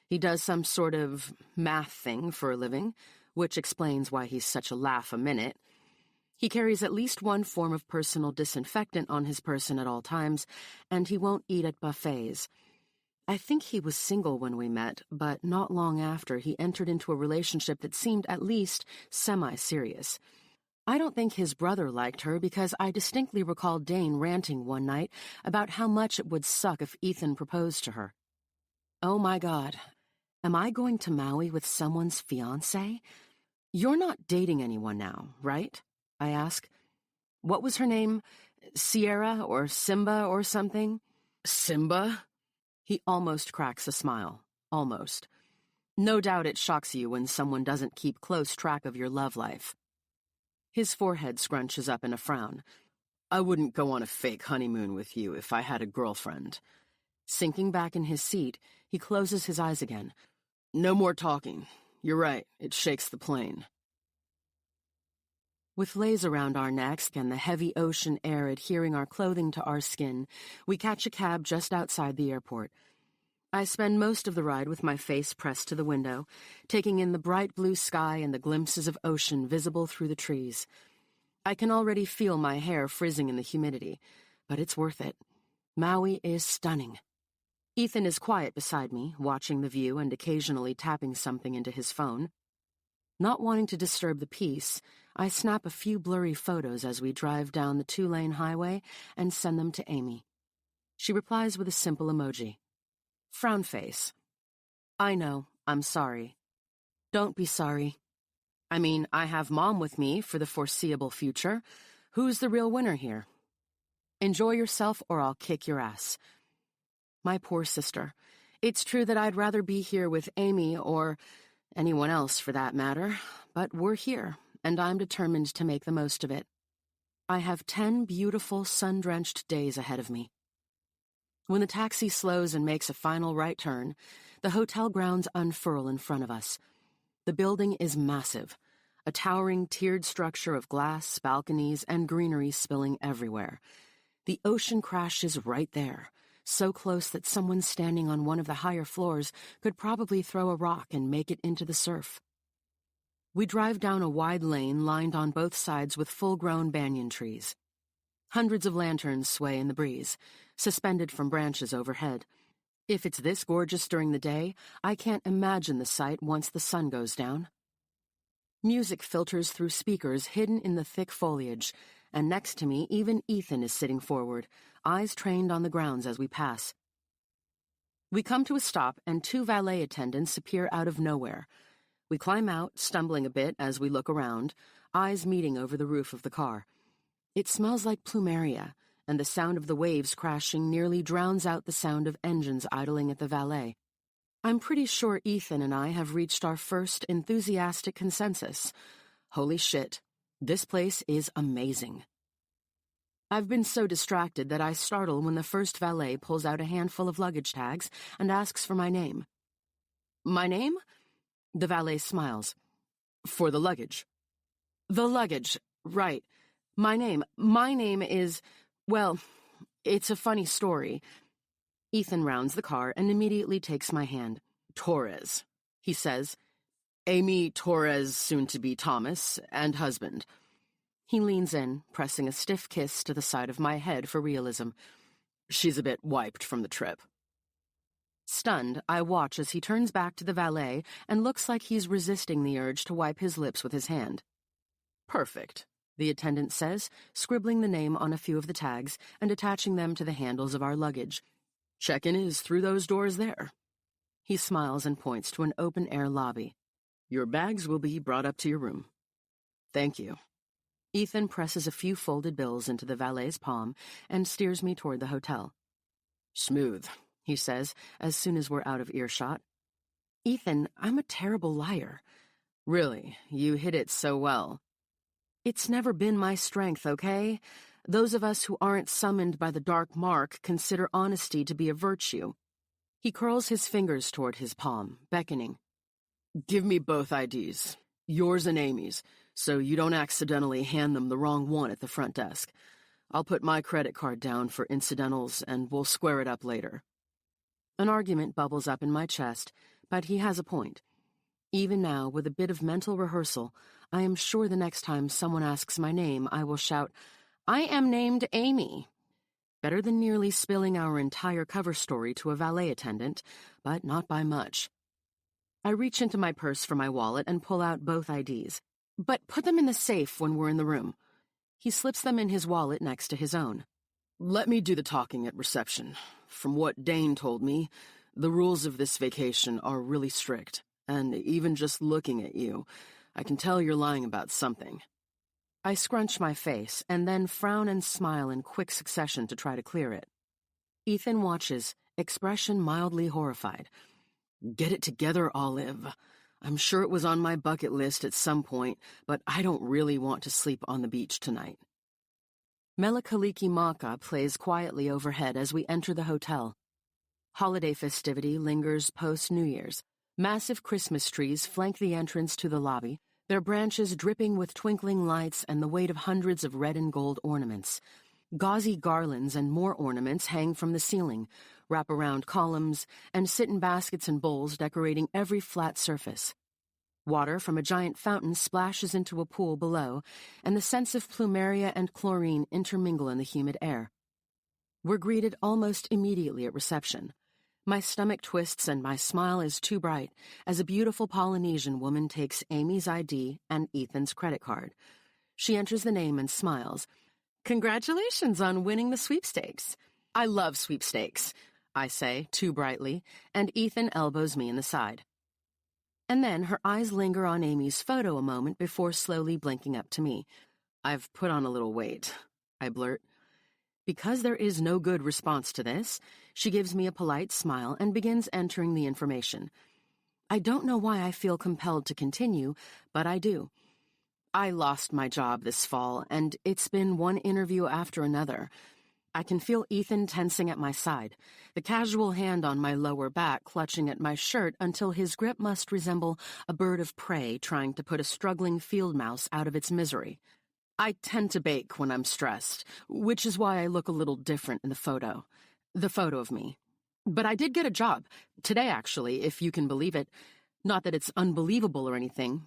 He does some sort of math thing for a living, which explains why he's such a laugh a minute. He carries at least one form of personal disinfectant on his person at all times, and he won't eat at buffets. I think he was single when we met, but not long after he entered into a relationship that seemed at least semi-serious. I don't think his brother liked her because I distinctly recall Dane ranting one night about how much it would suck if Ethan proposed to her. Oh my God. Am I going to Maui with someone's fiancé? You're not dating anyone now, right? I ask. What was her name? Sierra or Simba or something? Simba? He almost cracks a smile. Almost. No doubt it shocks you when someone doesn't keep close track of your love life. His forehead scrunches up in a frown. I wouldn't go on a fake honeymoon with you if I had a girlfriend. Sinking back in his seat, he closes his eyes again. No more talking. You're right, it shakes the plane. With lays around our necks and the heavy ocean air adhering our clothing to our skin, we catch a cab just outside the airport. I spend most of the ride with my face pressed to the window, taking in the bright blue sky and the glimpses of ocean visible through the trees. I can already feel my hair frizzing in the humidity, but it's worth it. Maui is stunning. Ethan is quiet beside me, watching the view and occasionally tapping something into his phone. Not wanting to disturb the peace, I snap a few blurry photos as we drive down the 2-lane highway and send them to Amy. She replies with a simple emoji. Frown face. I know, I'm sorry. Don't be sorry. I mean, I have Mom with me for the foreseeable future. Who's the real winner here? Enjoy yourself or I'll kick your ass. My poor sister. It's true that I'd rather be here with Amy or anyone else for that matter, but we're here, and I'm determined to make the most of it. I have 10 beautiful, sun-drenched days ahead of me. When the taxi slows and makes a final right turn, the hotel grounds unfurl in front of us. The building is massive, a towering tiered structure of glass, balconies, and greenery spilling everywhere. The ocean crashes right there, so close that someone standing on one of the higher floors could probably throw a rock and make it into the surf. We drive down a wide lane lined on both sides with full-grown banyan trees. Hundreds of lanterns sway in the breeze, suspended from branches overhead. If it's this gorgeous during the day, I can't imagine the sight once the sun goes down. Music filters through speakers hidden in the thick foliage, and next to me even Ethan is sitting forward, eyes trained on the grounds as we pass. We come to a stop, and 2 valet attendants appear out of nowhere. We climb out, stumbling a bit as we look around, eyes meeting over the roof of the car. It smells like plumeria, and the sound of the waves crashing nearly drowns out the sound of engines idling at the valet. I'm pretty sure Ethan and I have reached our first enthusiastic consensus. Holy shit, this place is amazing. I've been so distracted that I startle when the first valet pulls out a handful of luggage tags and asks for my name. My name? The valet smiles. For the luggage. The luggage, right. My name is, well, it's a funny story. Ethan rounds the car and immediately takes my hand. Torres, he says. Amy Torres, soon to be Thomas, and husband. He leans in, pressing a stiff kiss to the side of my head for realism. She's a bit wiped from the trip. Stunned, I watch as he turns back to the valet and looks like he's resisting the urge to wipe his lips with his hand. Perfect, the attendant says, scribbling the name on a few of the tags and attaching them to the handles of our luggage. Check-in is through those doors there. He smiles and points to an open-air lobby. Your bags will be brought up to your room. Thank you. Ethan presses a few folded bills into the valet's palm and steers me toward the hotel. Smooth, he says, as soon as we're out of earshot. Ethan, I'm a terrible liar. Really, you hit it so well. It's never been my strength, okay? Those of us who aren't summoned by the dark mark consider honesty to be a virtue. He curls his fingers toward his palm, beckoning. Give me both IDs, yours and Amy's, so you don't accidentally hand them the wrong one at the front desk. I'll put my credit card down for incidentals, and we'll square it up later. An argument bubbles up in my chest, but he has a point. Even now, with a bit of mental rehearsal, I am sure the next time someone asks my name, I will shout, I am named Amy. Better than nearly spilling our entire cover story to a valet attendant, but not by much. I reach into my purse for my wallet and pull out both IDs. But put them in the safe when we're in the room. He slips them in his wallet next to his own. Let me do the talking at reception. From what Dane told me, the rules of this vacation are really strict, and even just looking at you, I can tell you're lying about something. I scrunch my face and then frown and smile in quick succession to try to clear it. Ethan watches, expression mildly horrified. Get it together, Olive. I'm sure it was on my bucket list at some point, but I don't really want to sleep on the beach tonight. Melakaliki Maka plays quietly overhead as we enter the hotel. Holiday festivity lingers post-New Year's. Massive Christmas trees flank the entrance to the lobby, their branches dripping with twinkling lights and the weight of hundreds of red and gold ornaments. Gauzy garlands and more ornaments hang from the ceiling, wrap around columns, and sit in baskets and bowls decorating every flat surface. Water from a giant fountain splashes into a pool below, and the scents of plumeria and chlorine intermingle in the humid air. We're greeted almost immediately at reception. My stomach twists and my smile is too bright as a beautiful Polynesian woman takes Amy's ID and Ethan's credit card. She enters the name and smiles. Congratulations on winning the sweepstakes. I love sweepstakes, I say, too brightly, and Ethan elbows me in the side. And then her eyes linger on Amy's photo a moment before slowly blinking up to me. I've put on a little weight, I blurt. Because there is no good response to this, she gives me a polite smile and begins entering the information. I don't know why I feel compelled to continue, but I do. I lost my job this fall, and it's been one interview after another. I can feel Ethan tensing at my side, the casual hand on my lower back clutching at my shirt until his grip must resemble a bird of prey trying to put a struggling field mouse out of its misery. I tend to bake when I'm stressed, which is why I look a little different in the photo of me. But I did get a job, today actually, if you can believe it. Not that it's unbelievable or anything,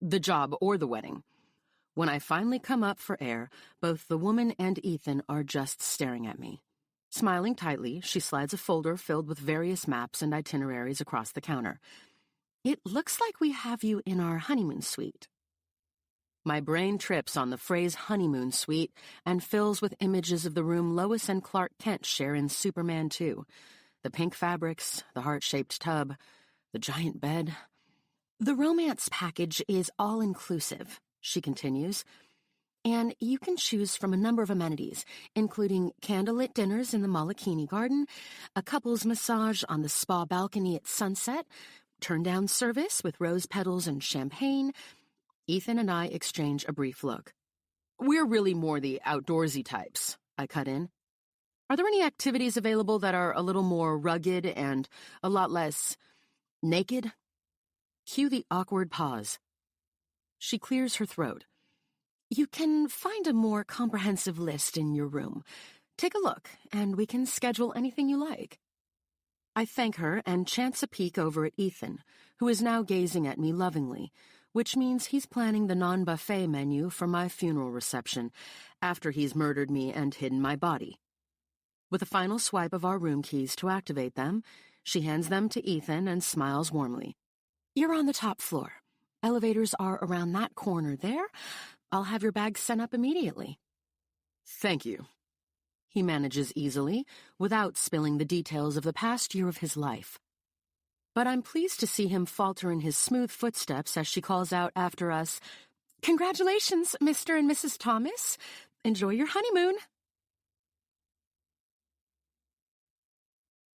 the job or the wedding. When I finally come up for air, both the woman and Ethan are just staring at me. Smiling tightly, she slides a folder filled with various maps and itineraries across the counter. It looks like we have you in our honeymoon suite. My brain trips on the phrase honeymoon suite and fills with images of the room Lois and Clark Kent share in Superman 2. The pink fabrics, the heart-shaped tub, the giant bed. The romance package is all-inclusive, she continues, and you can choose from a number of amenities, including candlelit dinners in the Molokini garden, a couple's massage on the spa balcony at sunset, turn-down service with rose petals and champagne. Ethan and I exchange a brief look. We're really more the outdoorsy types, I cut in. Are there any activities available that are a little more rugged and a lot less naked? Cue the awkward pause. She clears her throat. You can find a more comprehensive list in your room. Take a look, and we can schedule anything you like. I thank her and chance a peek over at Ethan, who is now gazing at me lovingly, which means he's planning the non-buffet menu for my funeral reception after he's murdered me and hidden my body. With a final swipe of our room keys to activate them, she hands them to Ethan and smiles warmly. You're on the top floor. Elevators are around that corner there. I'll have your bags sent up immediately. Thank you. He manages easily, without spilling the details of the past year of his life. But I'm pleased to see him falter in his smooth footsteps as she calls out after us, Congratulations, Mr. and Mrs. Thomas. Enjoy your honeymoon.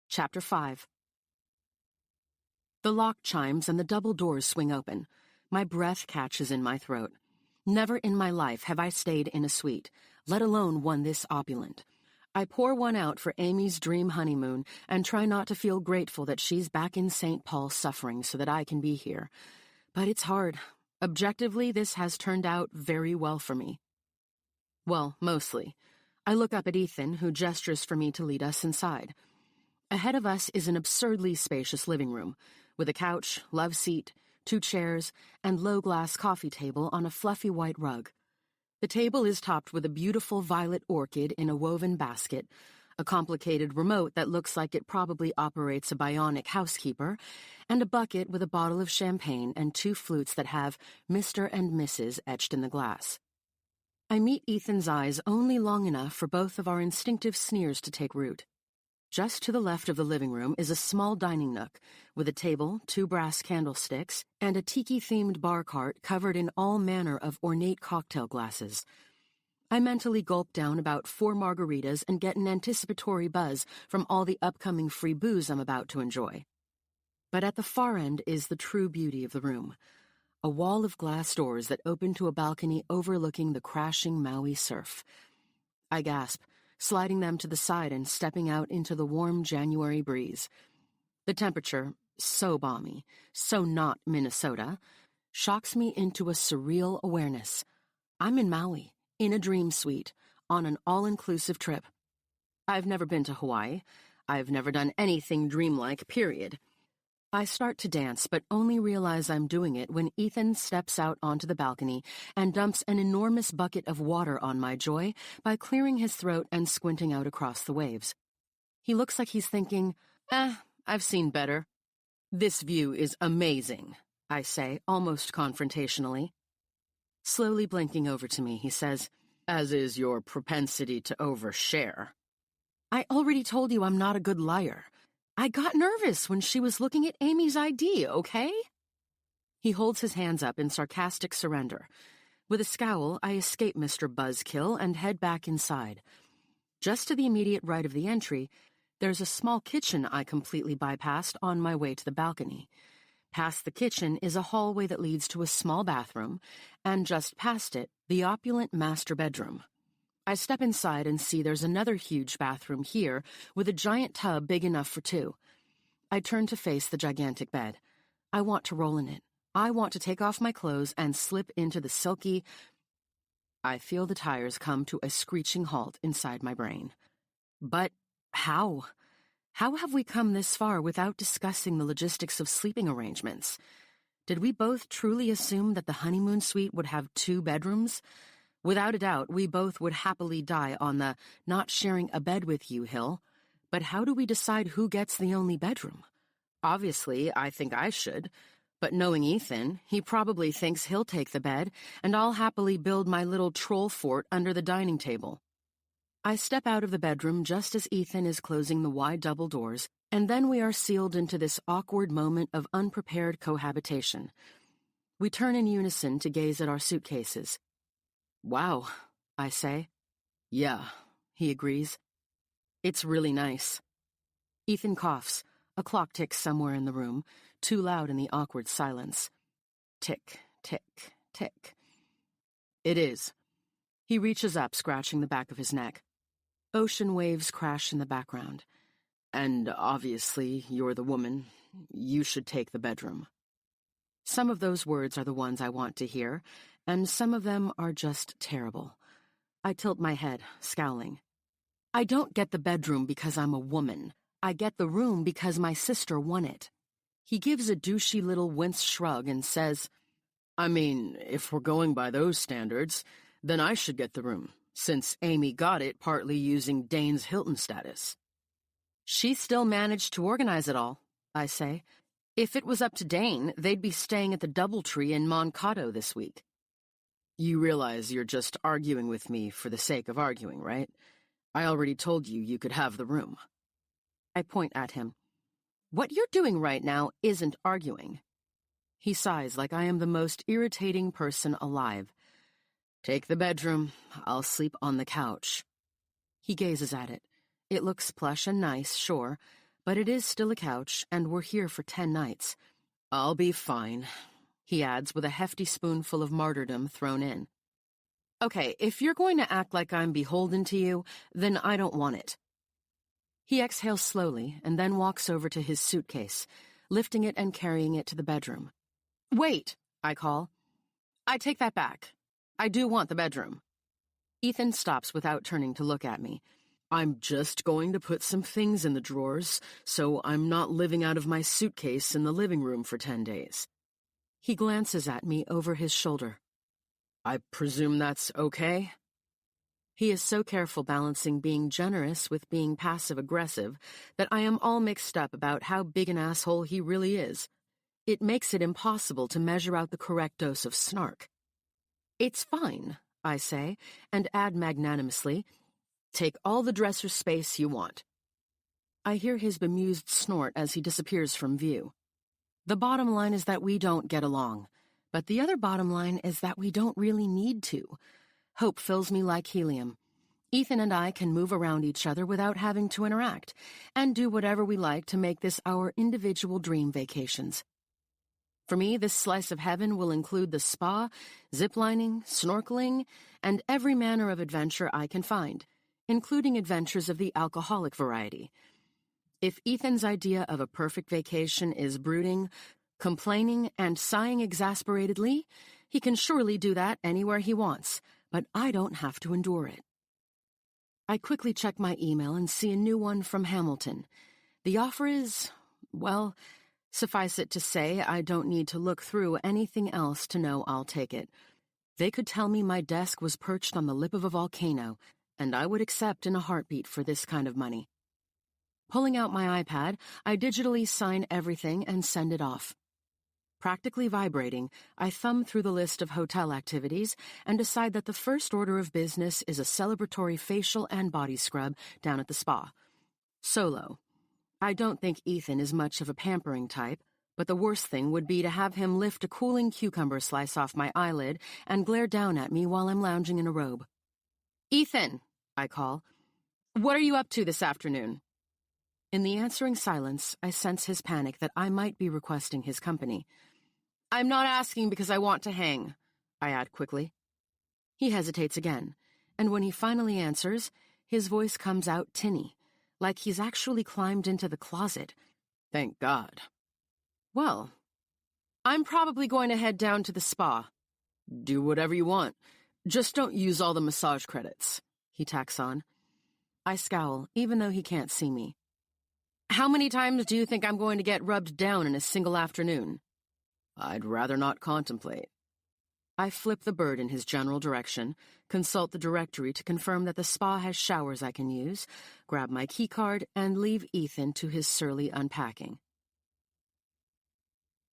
Chapter 5. The lock chimes and the double doors swing open. My breath catches in my throat. Never in my life have I stayed in a suite, let alone one this opulent. I pour one out for Amy's dream honeymoon and try not to feel grateful that she's back in St. Paul suffering so that I can be here. But it's hard. Objectively, this has turned out very well for me. Well, mostly. I look up at Ethan, who gestures for me to lead us inside. Ahead of us is an absurdly spacious living room, with a couch, love seat, 2 chairs, and low-glass coffee table on a fluffy white rug. The table is topped with a beautiful violet orchid in a woven basket, a complicated remote that looks like it probably operates a bionic housekeeper, and a bucket with a bottle of champagne and 2 flutes that have Mr. and Mrs. etched in the glass. I meet Ethan's eyes only long enough for both of our instinctive sneers to take root. Just to the left of the living room is a small dining nook, with a table, 2 brass candlesticks, and a tiki-themed bar cart covered in all manner of ornate cocktail glasses. I mentally gulp down about 4 margaritas and get an anticipatory buzz from all the upcoming free booze I'm about to enjoy. But at the far end is the true beauty of the room, a wall of glass doors that open to a balcony overlooking the crashing Maui surf. I gasp, sliding them to the side and stepping out into the warm January breeze. The temperature, so balmy, so not Minnesota, shocks me into a surreal awareness. I'm in Maui, in a dream suite, on an all-inclusive trip. I've never been to Hawaii. I've never done anything dreamlike, period. I start to dance, but only realize I'm doing it when Ethan steps out onto the balcony and dumps an enormous bucket of water on my joy by clearing his throat and squinting out across the waves. He looks like he's thinking, I've seen better. This view is amazing, I say, almost confrontationally. Slowly blinking over to me, he says, as is your propensity to overshare. I already told you I'm not a good liar. I got nervous when she was looking at Amy's ID, okay? He holds his hands up in sarcastic surrender. With a scowl, I escape Mr. Buzzkill and head back inside. Just to the immediate right of the entry, there's a small kitchen I completely bypassed on my way to the balcony. Past the kitchen is a hallway that leads to a small bathroom, and just past it, the opulent master bedroom. I step inside and see there's another huge bathroom here with a giant tub big enough for 2. I turn to face the gigantic bed. I want to roll in it. I want to take off my clothes and slip into the silky... I feel the tires come to a screeching halt inside my brain. But how? How have we come this far without discussing the logistics of sleeping arrangements? Did we both truly assume that the honeymoon suite would have 2 bedrooms? Without a doubt, we both would happily die on the not sharing a bed with you hill. But how do we decide who gets the only bedroom? Obviously, I think I should. But knowing Ethan, he probably thinks he'll take the bed, and I'll happily build my little troll fort under the dining table. I step out of the bedroom just as Ethan is closing the wide double doors And then we are sealed into this awkward moment of unprepared cohabitation. We turn in unison to gaze at our suitcases. "Wow," I say. "Yeah," he agrees. "It's really nice." Ethan coughs. A clock ticks somewhere in the room, too loud in the awkward silence. Tick, tick, tick. "It is." He reaches up, scratching the back of his neck. Ocean waves crash in the background. "And obviously, you're the woman. You should take the bedroom." Some of those words are the ones I want to hear, and some of them are just terrible. I tilt my head, scowling. I don't get the bedroom because I'm a woman. I get the room because my sister won it. He gives a douchey little wince shrug and says, "I mean, if we're going by those standards, then I should get the room, since Amy got it partly using Dane's Hilton status." "She still managed to organize it all," I say. "If it was up to Dane, they'd be staying at the Doubletree in Mankato this week." "You realize you're just arguing with me for the sake of arguing, right? I already told you you could have the room." I point at him. "What you're doing right now isn't arguing." He sighs like I am the most irritating person alive. "Take the bedroom. I'll sleep on the couch." He gazes at it. It looks plush and nice, sure, but it is still a couch, and we're here for 10 nights. "I'll be fine," he adds with a hefty spoonful of martyrdom thrown in. "Okay, if you're going to act like I'm beholden to you, then I don't want it." He exhales slowly and then walks over to his suitcase, lifting it and carrying it to the bedroom. "Wait," I call. "I take that back. I do want the bedroom." Ethan stops without turning to look at me. "I'm just going to put some things in the drawers, so I'm not living out of my suitcase in the living room for 10 days. He glances at me over his shoulder. "I presume that's okay?" He is so careful balancing being generous with being passive-aggressive that I am all mixed up about how big an asshole he really is. It makes it impossible to measure out the correct dose of snark. "It's fine," I say, and add magnanimously, "Take all the dresser space you want." I hear his bemused snort as he disappears from view. The bottom line is that we don't get along, but the other bottom line is that we don't really need to. Hope fills me like helium. Ethan and I can move around each other without having to interact, and do whatever we like to make this our individual dream vacations. For me, this slice of heaven will include the spa, ziplining, snorkeling, and every manner of adventure I can find, including adventures of the alcoholic variety. If Ethan's idea of a perfect vacation is brooding, complaining, and sighing exasperatedly, he can surely do that anywhere he wants, but I don't have to endure it. I quickly check my email and see a new one from Hamilton. The offer is, well, suffice it to say, I don't need to look through anything else to know I'll take it. They could tell me my desk was perched on the lip of a volcano, and I would accept in a heartbeat for this kind of money. Pulling out my iPad, I digitally sign everything and send it off. Practically vibrating, I thumb through the list of hotel activities and decide that the first order of business is a celebratory facial and body scrub down at the spa. Solo. I don't think Ethan is much of a pampering type, but the worst thing would be to have him lift a cooling cucumber slice off my eyelid and glare down at me while I'm lounging in a robe. "Ethan," I call, "what are you up to this afternoon?" In the answering silence, I sense his panic that I might be requesting his company. "I'm not asking because I want to hang," I add quickly. He hesitates again, and when he finally answers, his voice comes out tinny, like he's actually climbed into the closet. "Thank God." "Well, I'm probably going to head down to the spa." "Do whatever you want. Just don't use all the massage credits," he tacks on. I scowl, even though he can't see me. "How many times do you think I'm going to get rubbed down in a single afternoon?" "I'd rather not contemplate." I flip the bird in his general direction, consult the directory to confirm that the spa has showers I can use, grab my keycard, and leave Ethan to his surly unpacking.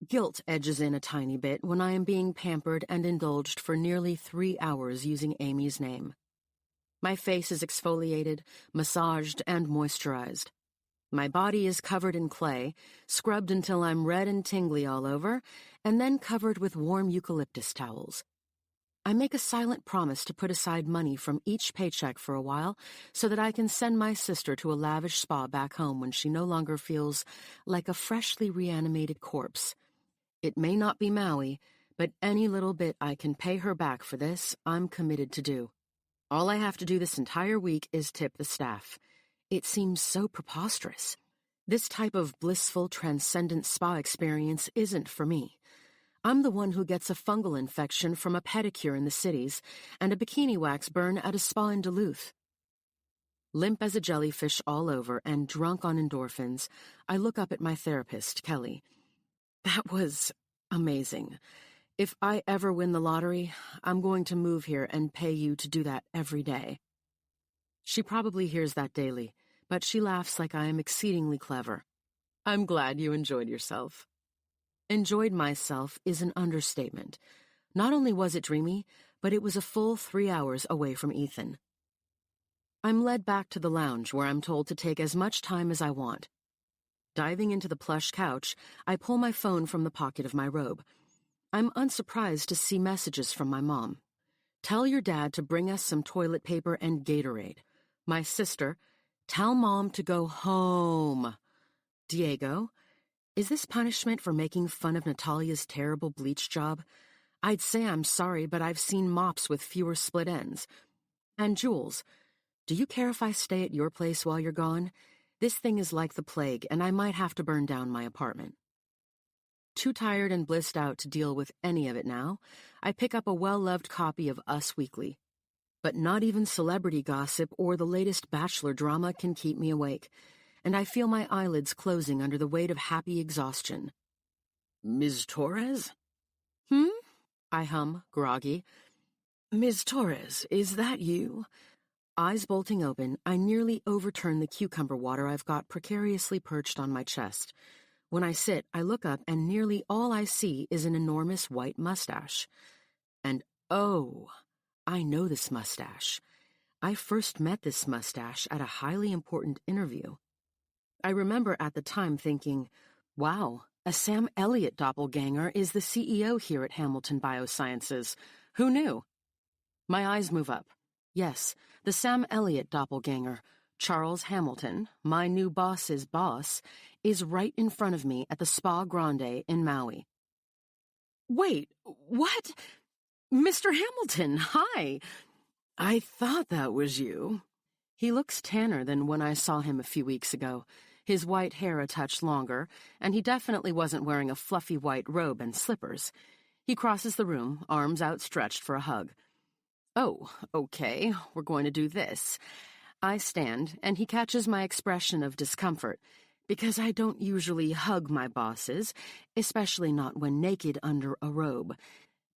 Guilt edges in a tiny bit when I am being pampered and indulged for nearly 3 hours using Amy's name. My face is exfoliated, massaged, and moisturized. My body is covered in clay, scrubbed until I'm red and tingly all over, and then covered with warm eucalyptus towels. I make a silent promise to put aside money from each paycheck for a while so that I can send my sister to a lavish spa back home when she no longer feels like a freshly reanimated corpse. It may not be Maui, but any little bit I can pay her back for this, I'm committed to do. All I have to do this entire week is tip the staff. It seems so preposterous. This type of blissful, transcendent spa experience isn't for me. I'm the one who gets a fungal infection from a pedicure in the cities and a bikini wax burn at a spa in Duluth. Limp as a jellyfish all over and drunk on endorphins, I look up at my therapist, Kelly. That was amazing. If I ever win the lottery, I'm going to move here and pay you to do that every day. She probably hears that daily, but she laughs like I am exceedingly clever. I'm glad you enjoyed yourself. Enjoyed myself is an understatement. Not only was it dreamy, but it was a full 3 hours away from Ethan. I'm led back to the lounge where I'm told to take as much time as I want. Diving into the plush couch, I pull my phone from the pocket of my robe. I'm unsurprised to see messages from my mom. Tell your dad to bring us some toilet paper and Gatorade. My sister, tell Mom to go home. Diego, is this punishment for making fun of Natalia's terrible bleach job? I'd say I'm sorry, but I've seen mops with fewer split ends. And Jules, do you care if I stay at your place while you're gone? This thing is like the plague, and I might have to burn down my apartment. Too tired and blissed out to deal with any of it now, I pick up a well-loved copy of Us Weekly. But not even celebrity gossip or the latest Bachelor drama can keep me awake, and I feel my eyelids closing under the weight of happy exhaustion. Ms. Torres? I hum, groggy. Ms. Torres, is that you? Eyes bolting open, I nearly overturn the cucumber water I've got precariously perched on my chest. When I sit, I look up, and nearly all I see is an enormous white mustache. And oh, I know this mustache. I first met this mustache at a highly important interview. I remember at the time thinking, wow, a Sam Elliott doppelganger is the CEO here at Hamilton Biosciences. Who knew? My eyes move up. Yes, the Sam Elliott doppelganger, Charles Hamilton, my new boss's boss, is right in front of me at the Spa Grande in Maui. Wait, what? Mr. Hamilton, hi. I thought that was you. He looks tanner than when I saw him a few weeks ago, his white hair a touch longer, and he definitely wasn't wearing a fluffy white robe and slippers. He crosses the room, arms outstretched for a hug. Oh, okay, we're going to do this. I stand, and he catches my expression of discomfort, because I don't usually hug my bosses, especially not when naked under a robe.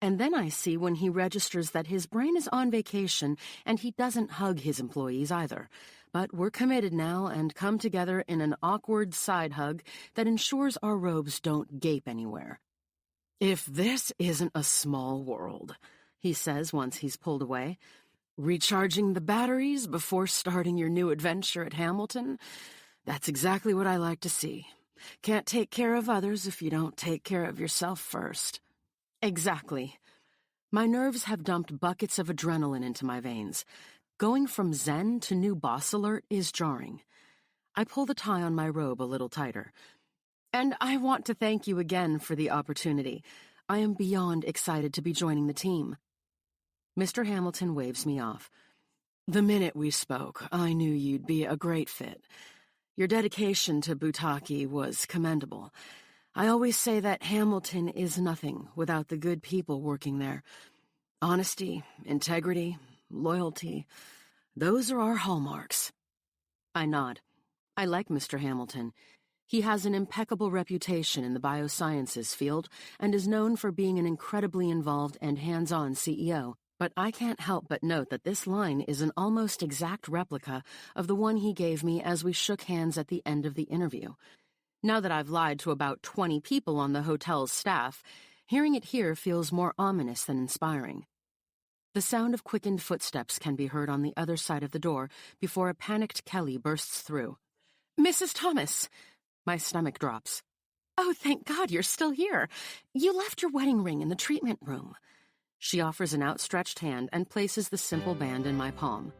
And then I see when he registers that his brain is on vacation and he doesn't hug his employees either. But we're committed now and come together in an awkward side hug that ensures our robes don't gape anywhere. If this isn't a small world, he says once he's pulled away. Recharging the batteries before starting your new adventure at Hamilton? That's exactly what I like to see. Can't take care of others if you don't take care of yourself first. Exactly. My nerves have dumped buckets of adrenaline into my veins. Going from zen to new boss alert is jarring. I pull the tie on my robe a little tighter. And I want to thank you again for the opportunity. I am beyond excited to be joining the team. Mr. Hamilton waves me off. The minute we spoke, I knew you'd be a great fit. Your dedication to Butaki was commendable. I always say that Hamilton is nothing without the good people working there. Honesty, integrity, loyalty, those are our hallmarks. I nod. I like Mr. Hamilton. He has an impeccable reputation in the biosciences field and is known for being an incredibly involved and hands-on CEO. But I can't help but note that this line is an almost exact replica of the one he gave me as we shook hands at the end of the interview. Now that I've lied to about 20 people on the hotel's staff, hearing it here feels more ominous than inspiring. The sound of quickened footsteps can be heard on the other side of the door before a panicked Kelly bursts through. Mrs. Thomas. My stomach drops. Oh, thank God you're still here. You left your wedding ring in the treatment room. She offers an outstretched hand and places the simple band in my palm.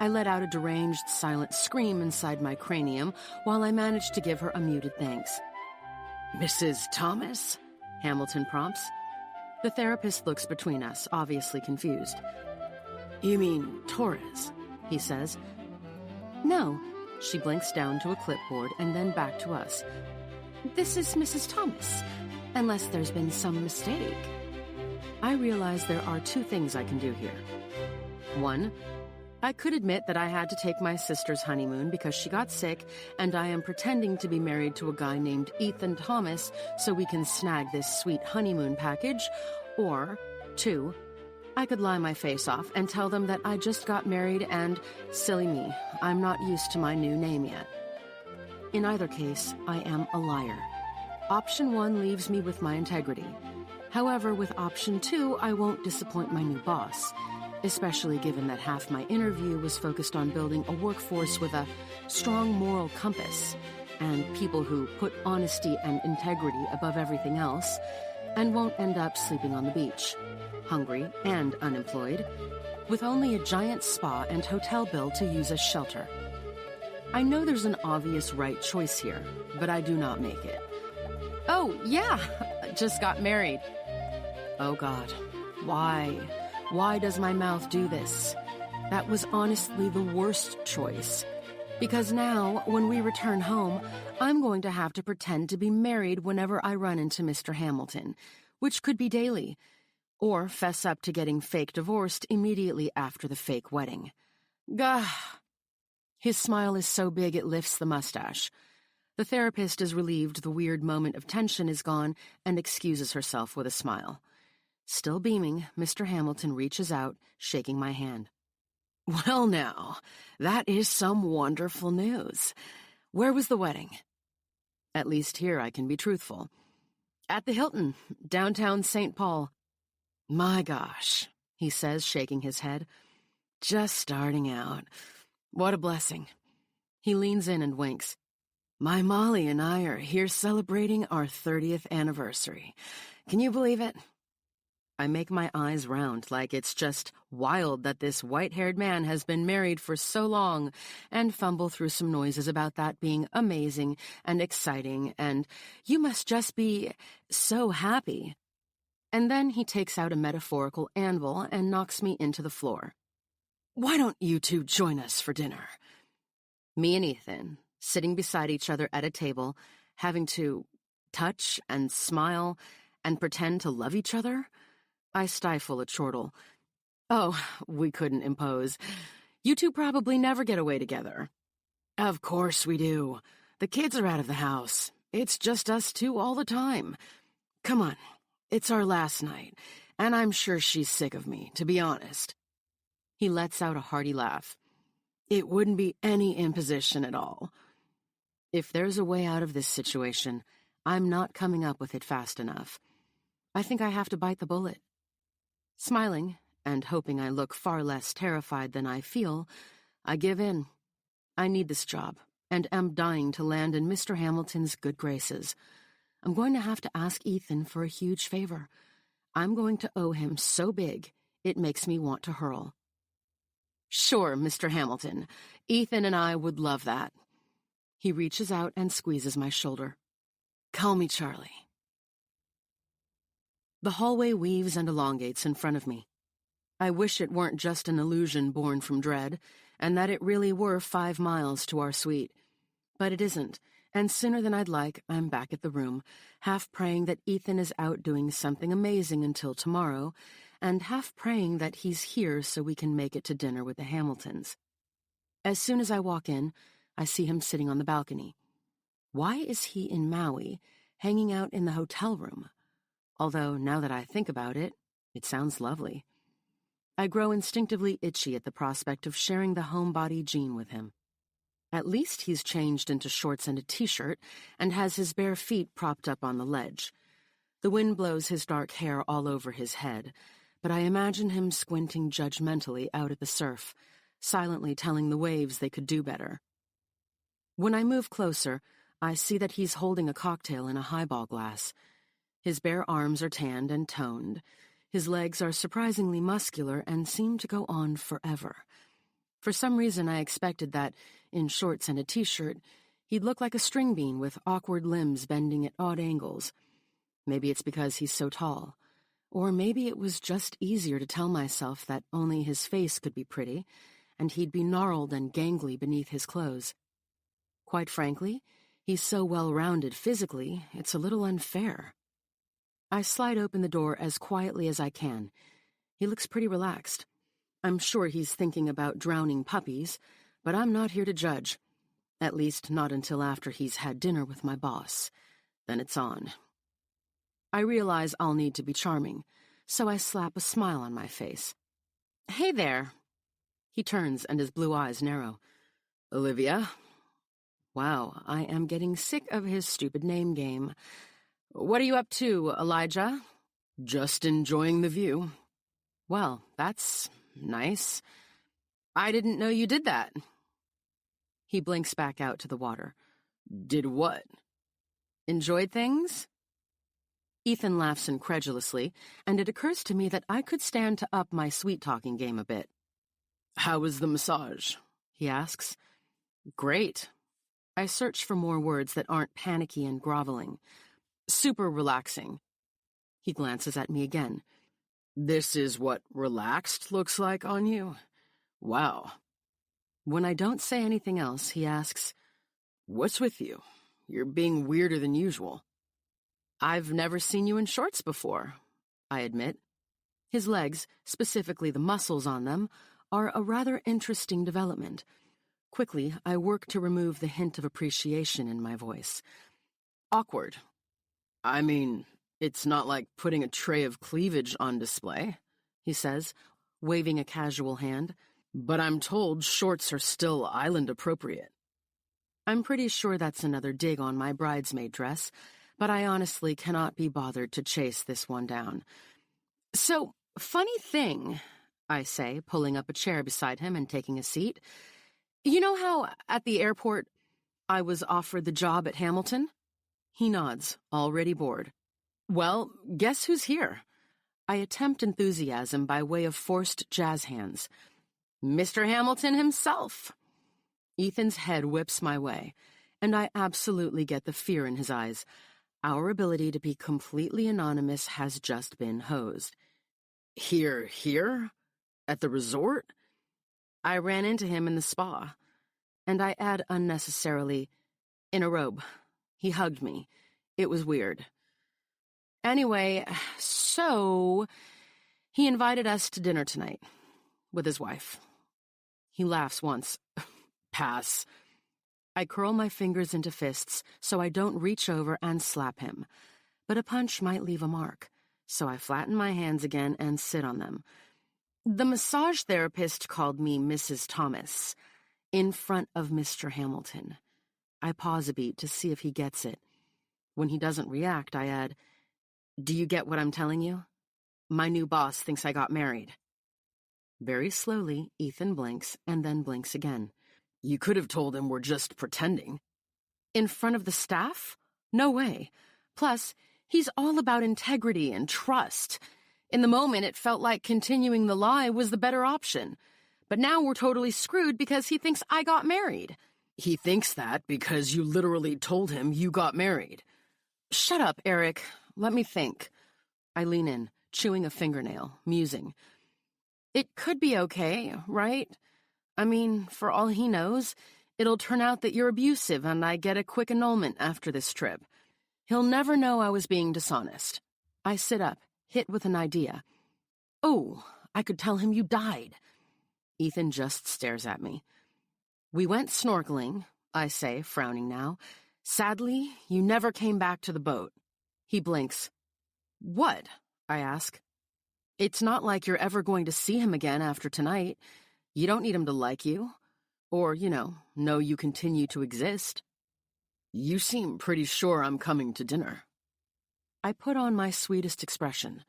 I let out a deranged, silent scream inside my cranium while I manage to give her a muted thanks. Mrs. Thomas? Hamilton prompts. The therapist looks between us, obviously confused. You mean Torres, he says. No. She blinks down to a clipboard and then back to us. This is Mrs. Thomas, unless there's been some mistake. I realize there are two things I can do here. One, I could admit that I had to take my sister's honeymoon because she got sick, and I am pretending to be married to a guy named Ethan Thomas so we can snag this sweet honeymoon package. Or, two, I could lie my face off and tell them that I just got married and, silly me, I'm not used to my new name yet. In either case, I am a liar. Option 1 leaves me with my integrity. However, with option 2, I won't disappoint my new boss, especially given that half my interview was focused on building a workforce with a strong moral compass and people who put honesty and integrity above everything else and won't end up sleeping on the beach, hungry and unemployed, with only a giant spa and hotel bill to use as shelter. I know there's an obvious right choice here, but I do not make it. Oh, yeah, just got married. Oh, God, why? Why does my mouth do this? That was honestly the worst choice. Because now, when we return home, I'm going to have to pretend to be married whenever I run into Mr. Hamilton, which could be daily, or fess up to getting fake divorced immediately after the fake wedding. Gah! His smile is so big it lifts the mustache. The therapist is relieved the weird moment of tension is gone and excuses herself with a smile. Still beaming, Mr. Hamilton reaches out, shaking my hand. Well now, that is some wonderful news. Where was the wedding? At least here I can be truthful. At the Hilton, downtown St. Paul. My gosh, he says, shaking his head. Just starting out. What a blessing. He leans in and winks. My Molly and I are here celebrating our 30th anniversary. Can you believe it? I make my eyes round like it's just wild that this white-haired man has been married for so long and fumble through some noises about that being amazing and exciting and you must just be so happy. And then he takes out a metaphorical anvil and knocks me into the floor. Why don't you two join us for dinner? Me and Ethan, sitting beside each other at a table, having to touch and smile and pretend to love each other? I stifle a chortle. Oh, we couldn't impose. You two probably never get away together. Of course we do. The kids are out of the house. It's just us two all the time. Come on, it's our last night, and I'm sure she's sick of me, to be honest. He lets out a hearty laugh. It wouldn't be any imposition at all. If there's a way out of this situation, I'm not coming up with it fast enough. I think I have to bite the bullet. Smiling, and hoping I look far less terrified than I feel, I give in. I need this job, and am dying to land in Mr. Hamilton's good graces. I'm going to have to ask Ethan for a huge favor. I'm going to owe him so big, it makes me want to hurl. Sure, Mr. Hamilton. Ethan and I would love that. He reaches out and squeezes my shoulder. Call me Charlie. The hallway weaves and elongates in front of me. I wish it weren't just an illusion born from dread, and that it really were 5 miles to our suite. But it isn't, and sooner than I'd like, I'm back at the room, half praying that Ethan is out doing something amazing until tomorrow, and half praying that he's here so we can make it to dinner with the Hamiltons. As soon as I walk in, I see him sitting on the balcony. Why is he in Maui, hanging out in the hotel room? Although, now that I think about it, it sounds lovely. I grow instinctively itchy at the prospect of sharing the homebody gene with him. At least he's changed into shorts and a t-shirt and has his bare feet propped up on the ledge. The wind blows his dark hair all over his head, but I imagine him squinting judgmentally out at the surf, silently telling the waves they could do better. When I move closer, I see that he's holding a cocktail in a highball glass. His bare arms are tanned and toned. His legs are surprisingly muscular and seem to go on forever. For some reason, I expected that, in shorts and a t-shirt, he'd look like a string bean with awkward limbs bending at odd angles. Maybe it's because he's so tall. Or maybe it was just easier to tell myself that only his face could be pretty, and he'd be gnarled and gangly beneath his clothes. Quite frankly, he's so well-rounded physically, it's a little unfair. I slide open the door as quietly as I can. He looks pretty relaxed. I'm sure he's thinking about drowning puppies, but I'm not here to judge. At least not until after he's had dinner with my boss. Then it's on. I realize I'll need to be charming, so I slap a smile on my face. "Hey there." He turns and his blue eyes narrow. "Olivia?" Wow, I am getting sick of his stupid name game. "What are you up to, Elijah?" "Just enjoying the view." "Well, that's nice. I didn't know you did that." He blinks back out to the water. "Did what?" "Enjoyed things?" Ethan laughs incredulously, and it occurs to me that I could stand to up my sweet-talking game a bit. "How was the massage?" he asks. "Great." I search for more words that aren't panicky and groveling. "Super relaxing." He glances at me again. "This is what relaxed looks like on you? Wow." When I don't say anything else, he asks, "What's with you? You're being weirder than usual." "I've never seen you in shorts before," I admit. His legs, specifically the muscles on them, are a rather interesting development. Quickly, I work to remove the hint of appreciation in my voice. "Awkward." "I mean, it's not like putting a tray of cleavage on display," he says, waving a casual hand. "But I'm told shorts are still island appropriate." I'm pretty sure that's another dig on my bridesmaid dress, but I honestly cannot be bothered to chase this one down. "So, funny thing," I say, pulling up a chair beside him and taking a seat. "You know how, at the airport, I was offered the job at Hamilton?" He nods, already bored. "Well, guess who's here?" I attempt enthusiasm by way of forced jazz hands. "Mr. Hamilton himself." Ethan's head whips my way, and I absolutely get the fear in his eyes. Our ability to be completely anonymous has just been hosed. Here? At the resort?" I ran into him in the spa, and I add unnecessarily, in a robe. He hugged me. It was weird. Anyway, so he invited us to dinner tonight with his wife. He laughs once. Pass. I curl my fingers into fists so I don't reach over and slap him. But a punch might leave a mark, so I flatten my hands again and sit on them. The massage therapist called me Mrs. Thomas, in front of Mr. Hamilton. I pause a beat to see if he gets it. When he doesn't react, I add, "Do you get what I'm telling you? My new boss thinks I got married." Very slowly, Ethan blinks and then blinks again. "You could have told him we're just pretending." "In front of the staff? No way. Plus, he's all about integrity and trust. In the moment, it felt like continuing the lie was the better option. But now we're totally screwed because he thinks I got married." "He thinks that because you literally told him you got married." "Shut up, Eric. Let me think." I lean in, chewing a fingernail, musing. "It could be okay, right? I mean, for all he knows, it'll turn out that you're abusive and I get a quick annulment after this trip. He'll never know I was being dishonest." I sit up, hit with an idea. "Oh, I could tell him you died." Ethan just stares at me. "We went snorkeling," I say, frowning now. "Sadly, you never came back to the boat." He blinks. "What?" I ask. "It's not like you're ever going to see him again after tonight. You don't need him to like you. Or, know you continue to exist." "You seem pretty sure I'm coming to dinner." I put on my sweetest expression.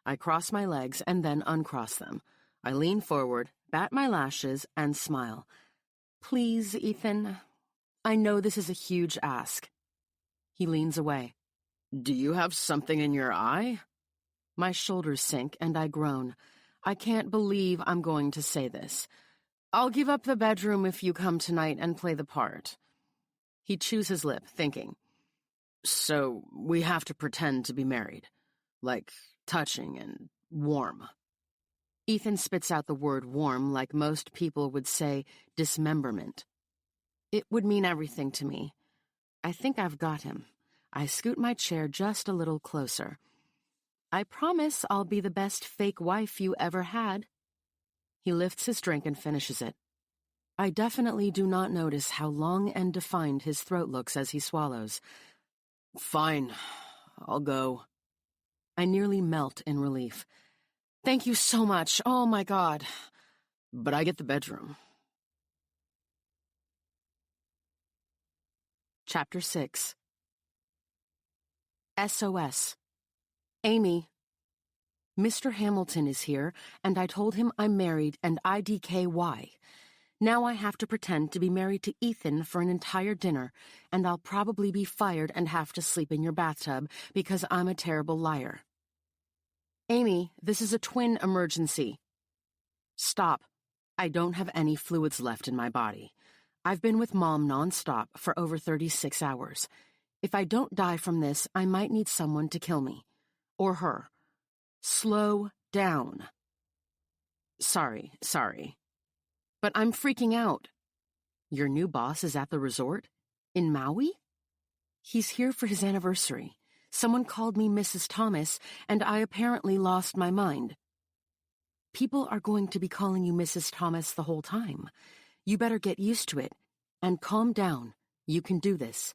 I cross my legs and then uncross them. I lean forward, bat my lashes, and smile. "Please, Ethan." I know this is a huge ask. He leans away. Do you have something in your eye? My shoulders sink and I groan. I can't believe I'm going to say this. I'll give up the bedroom if you come tonight and play the part. He chews his lip, thinking. So we have to pretend to be married. Like touching and warm. Ethan spits out the word warm like most people would say dismemberment. It would mean everything to me. I think I've got him. I scoot my chair just a little closer. I promise I'll be the best fake wife you ever had. He lifts his drink and finishes it. I definitely do not notice how long and defined his throat looks as he swallows. Fine, I'll go. I nearly melt in relief. Thank you so much. Oh my God. But I get the bedroom. Chapter 6. SOS. Amy. Mr. Hamilton is here, and I told him I'm married and IDKY. Now I have to pretend to be married to Ethan for an entire dinner, and I'll probably be fired and have to sleep in your bathtub because I'm a terrible liar. Amy, this is a twin emergency. Stop. I don't have any fluids left in my body. I've been with Mom nonstop for over 36 hours. If I don't die from this, I might need someone to kill me. Or her. Slow down. Sorry. But I'm freaking out. Your new boss is at the resort? In Maui? He's here for his anniversary. Someone called me Mrs. Thomas, and I apparently lost my mind. People are going to be calling you Mrs. Thomas the whole time. You better get used to it. And calm down. You can do this.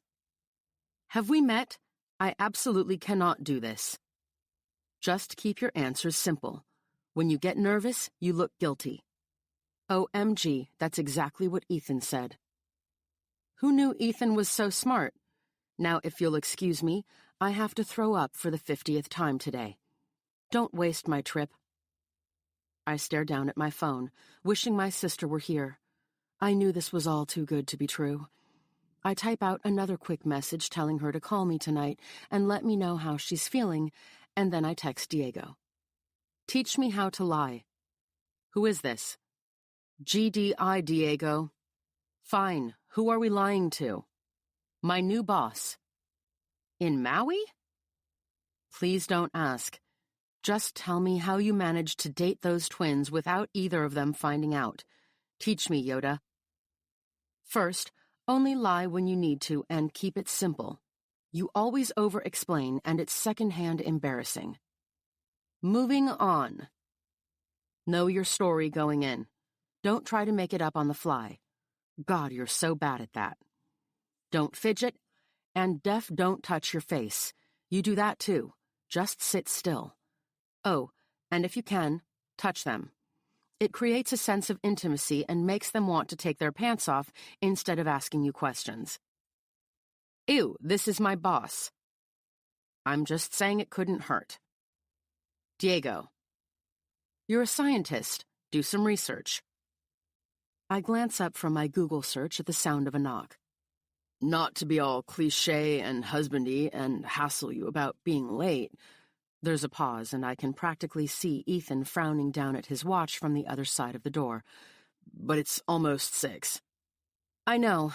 Have we met? I absolutely cannot do this. Just keep your answers simple. When you get nervous, you look guilty. OMG, that's exactly what Ethan said. Who knew Ethan was so smart? Now, if you'll excuse me, I have to throw up for the 50th time today. Don't waste my trip. I stare down at my phone, wishing my sister were here. I knew this was all too good to be true. I type out another quick message telling her to call me tonight and let me know how she's feeling, and then I text Diego. Teach me how to lie. Who is this? GDI, Diego. Fine. Who are we lying to? My new boss. In Maui? Please don't ask. Just tell me how you managed to date those twins without either of them finding out. Teach me, Yoda. First, only lie when you need to and keep it simple. You always over-explain and it's secondhand embarrassing. Moving on. Know your story going in. Don't try to make it up on the fly. God, you're so bad at that. Don't fidget, and don't touch your face. You do that too. Just sit still. Oh, and if you can, touch them. It creates a sense of intimacy and makes them want to take their pants off instead of asking you questions. Ew, this is my boss. I'm just saying it couldn't hurt. Diego. You're a scientist. Do some research. I glance up from my Google search at the sound of a knock. Not to be all cliché and husbandy and hassle you about being late. There's a pause, and I can practically see Ethan frowning down at his watch from the other side of the door. But it's almost 6. I know.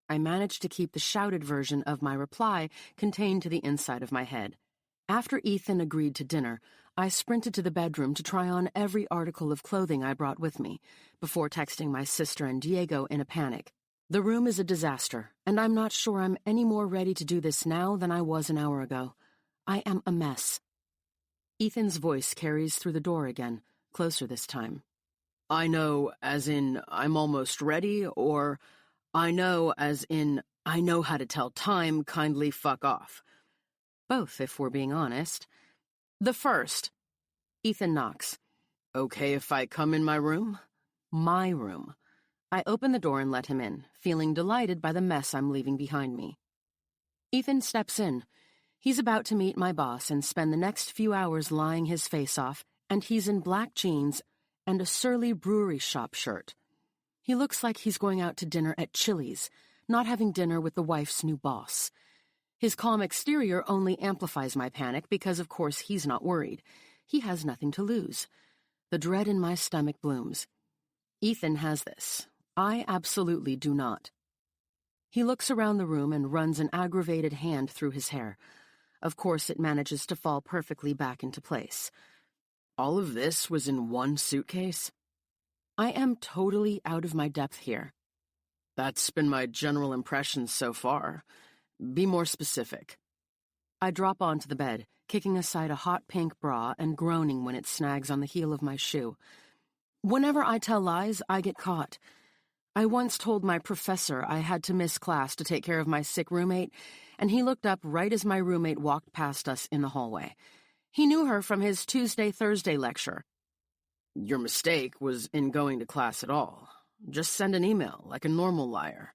I managed to keep the shouted version of my reply contained to the inside of my head. After Ethan agreed to dinner, I sprinted to the bedroom to try on every article of clothing I brought with me, before texting my sister and Diego in a panic. The room is a disaster, and I'm not sure I'm any more ready to do this now than I was an hour ago. I am a mess. Ethan's voice carries through the door again, closer this time. I know as in I'm almost ready, or I know as in I know how to tell time, kindly fuck off. Both, if we're being honest. The first. Ethan knocks. Okay if I come in my room? My room. I open the door and let him in, feeling delighted by the mess I'm leaving behind me. Ethan steps in. He's about to meet my boss and spend the next few hours lying his face off, and he's in black jeans and a surly brewery shop shirt. He looks like he's going out to dinner at Chili's, not having dinner with the wife's new boss. His calm exterior only amplifies my panic because, of course, he's not worried. He has nothing to lose. The dread in my stomach blooms. Ethan has this. I absolutely do not. He looks around the room and runs an aggravated hand through his hair. Of course, it manages to fall perfectly back into place. All of this was in one suitcase? I am totally out of my depth here. That's been my general impression so far. Be more specific. I drop onto the bed, kicking aside a hot pink bra and groaning when it snags on the heel of my shoe. Whenever I tell lies, I get caught. I once told my professor I had to miss class to take care of my sick roommate, and he looked up right as my roommate walked past us in the hallway. He knew her from his Tuesday-Thursday lecture. Your mistake was in going to class at all. Just send an email, like a normal liar.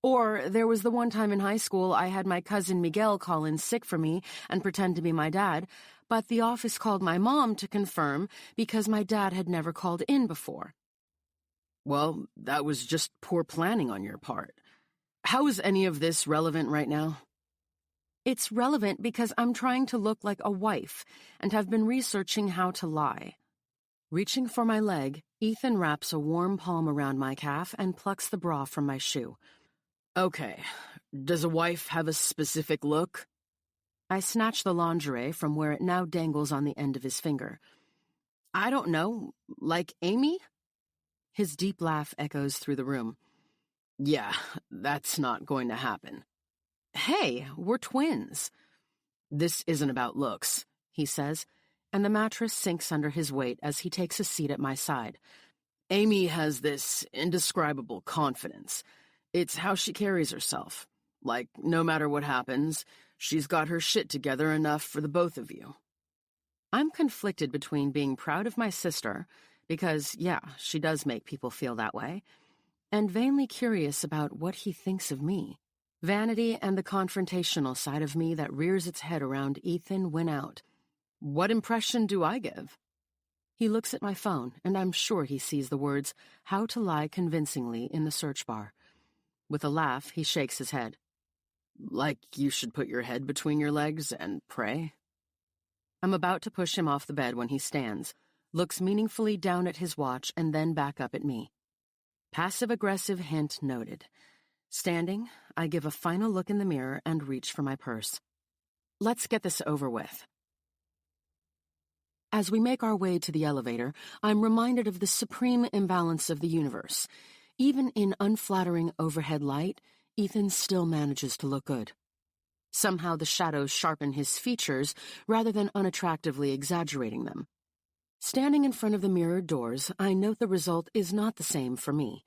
Or there was the one time in high school I had my cousin Miguel call in sick for me and pretend to be my dad, but the office called my mom to confirm because my dad had never called in before. Well, that was just poor planning on your part. How is any of this relevant right now? It's relevant because I'm trying to look like a wife and have been researching how to lie. Reaching for my leg, Ethan wraps a warm palm around my calf and plucks the bra from my shoe. Okay, does a wife have a specific look? I snatch the lingerie from where it now dangles on the end of his finger. I don't know, like Amy? His deep laugh echoes through the room. Yeah, that's not going to happen. Hey, we're twins. This isn't about looks, he says, and the mattress sinks under his weight as he takes a seat at my side. Amy has this indescribable confidence. It's how she carries herself. Like, no matter what happens, she's got her shit together enough for the both of you. I'm conflicted between being proud of my sister, because, yeah, she does make people feel that way, and vainly curious about what he thinks of me. Vanity and the confrontational side of me that rears its head around Ethan win out. What impression do I give? He looks at my phone, and I'm sure he sees the words, "How to lie convincingly" in the search bar. With a laugh, he shakes his head. Like you should put your head between your legs and pray? I'm about to push him off the bed when he stands, looks meaningfully down at his watch, and then back up at me. Passive-aggressive hint noted. Standing, I give a final look in the mirror and reach for my purse. Let's get this over with. As we make our way to the elevator, I'm reminded of the supreme imbalance of the universe. Even in unflattering overhead light, Ethan still manages to look good. Somehow the shadows sharpen his features rather than unattractively exaggerating them. Standing in front of the mirrored doors, I note the result is not the same for me.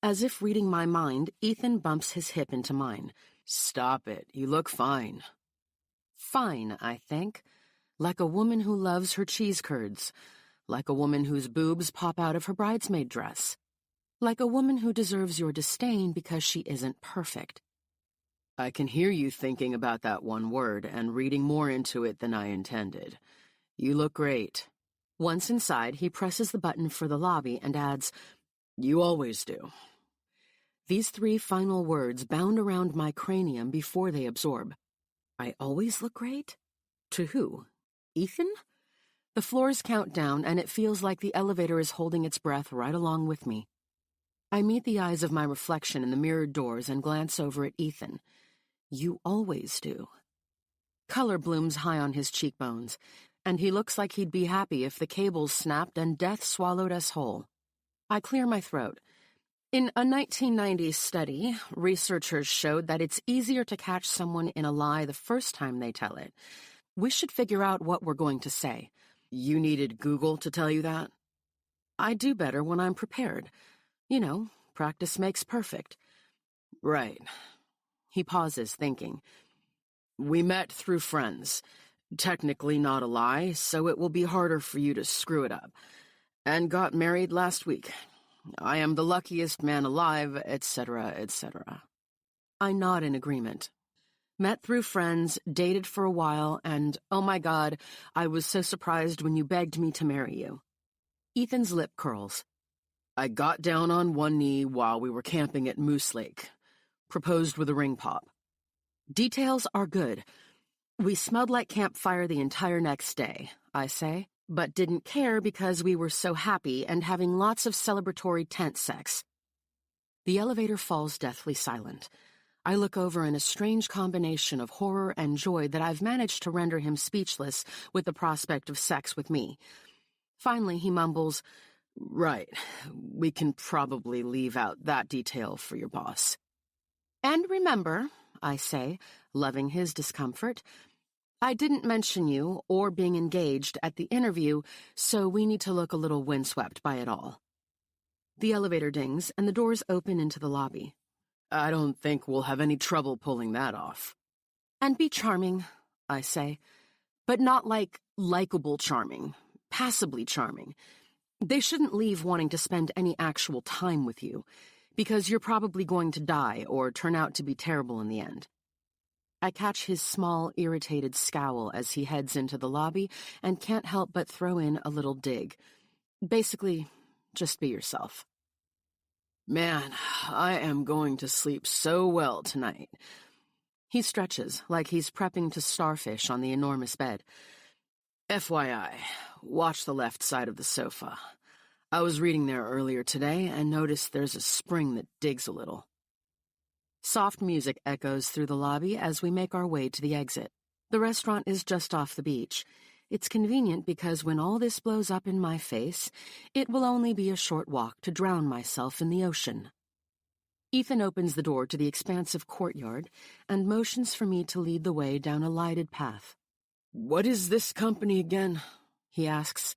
As if reading my mind, Ethan bumps his hip into mine. Stop it, you look fine. Fine, I think. Like a woman who loves her cheese curds. Like a woman whose boobs pop out of her bridesmaid dress. Like a woman who deserves your disdain because she isn't perfect. I can hear you thinking about that one word and reading more into it than I intended. You look great. Once inside, he presses the button for the lobby and adds, You always do. These 3 final words bound around my cranium before they absorb. I always look great? To who? Ethan? The floors count down, and it feels like the elevator is holding its breath right along with me. I meet the eyes of my reflection in the mirrored doors and glance over at Ethan. You always do. Color blooms high on his cheekbones, and he looks like he'd be happy if the cables snapped and death swallowed us whole. I clear my throat. In a 1990s study, researchers showed that it's easier to catch someone in a lie the first time they tell it. We should figure out what we're going to say. You needed Google to tell you that? I do better when I'm prepared. You know, practice makes perfect. Right. He pauses, thinking. We met through friends. Technically not a lie, so it will be harder for you to screw it up. And got married last week. I am the luckiest man alive, etc., etc. I nod in agreement. Met through friends, dated for a while, and, oh my God, I was so surprised when you begged me to marry you. Ethan's lip curls. I got down on one knee while we were camping at Moose Lake. Proposed with a ring pop. Details are good. We smelled like campfire the entire next day, I say, but didn't care because we were so happy and having lots of celebratory tent sex. The elevator falls deathly silent. I look over in a strange combination of horror and joy that I've managed to render him speechless with the prospect of sex with me. Finally, he mumbles, "Right, we can probably leave out that detail for your boss." "And remember," I say, loving his discomfort, "I didn't mention you or being engaged at the interview, so we need to look a little windswept by it all." The elevator dings, and the doors open into the lobby. "I don't think we'll have any trouble pulling that off." "And be charming," I say, "but not like likable charming, passably charming. They shouldn't leave wanting to spend any actual time with you, because you're probably going to die or turn out to be terrible in the end." I catch his small, irritated scowl as he heads into the lobby and can't help but throw in a little dig. Basically, just be yourself. "Man, I am going to sleep so well tonight." He stretches like he's prepping to starfish on the enormous bed. "FYI, watch the left side of the sofa. I was reading there earlier today and noticed there's a spring that digs a little." Soft music echoes through the lobby as we make our way to the exit. The restaurant is just off the beach. It's convenient because when all this blows up in my face, it will only be a short walk to drown myself in the ocean. Ethan opens the door to the expansive courtyard and motions for me to lead the way down a lighted path. "What is this company again?" he asks.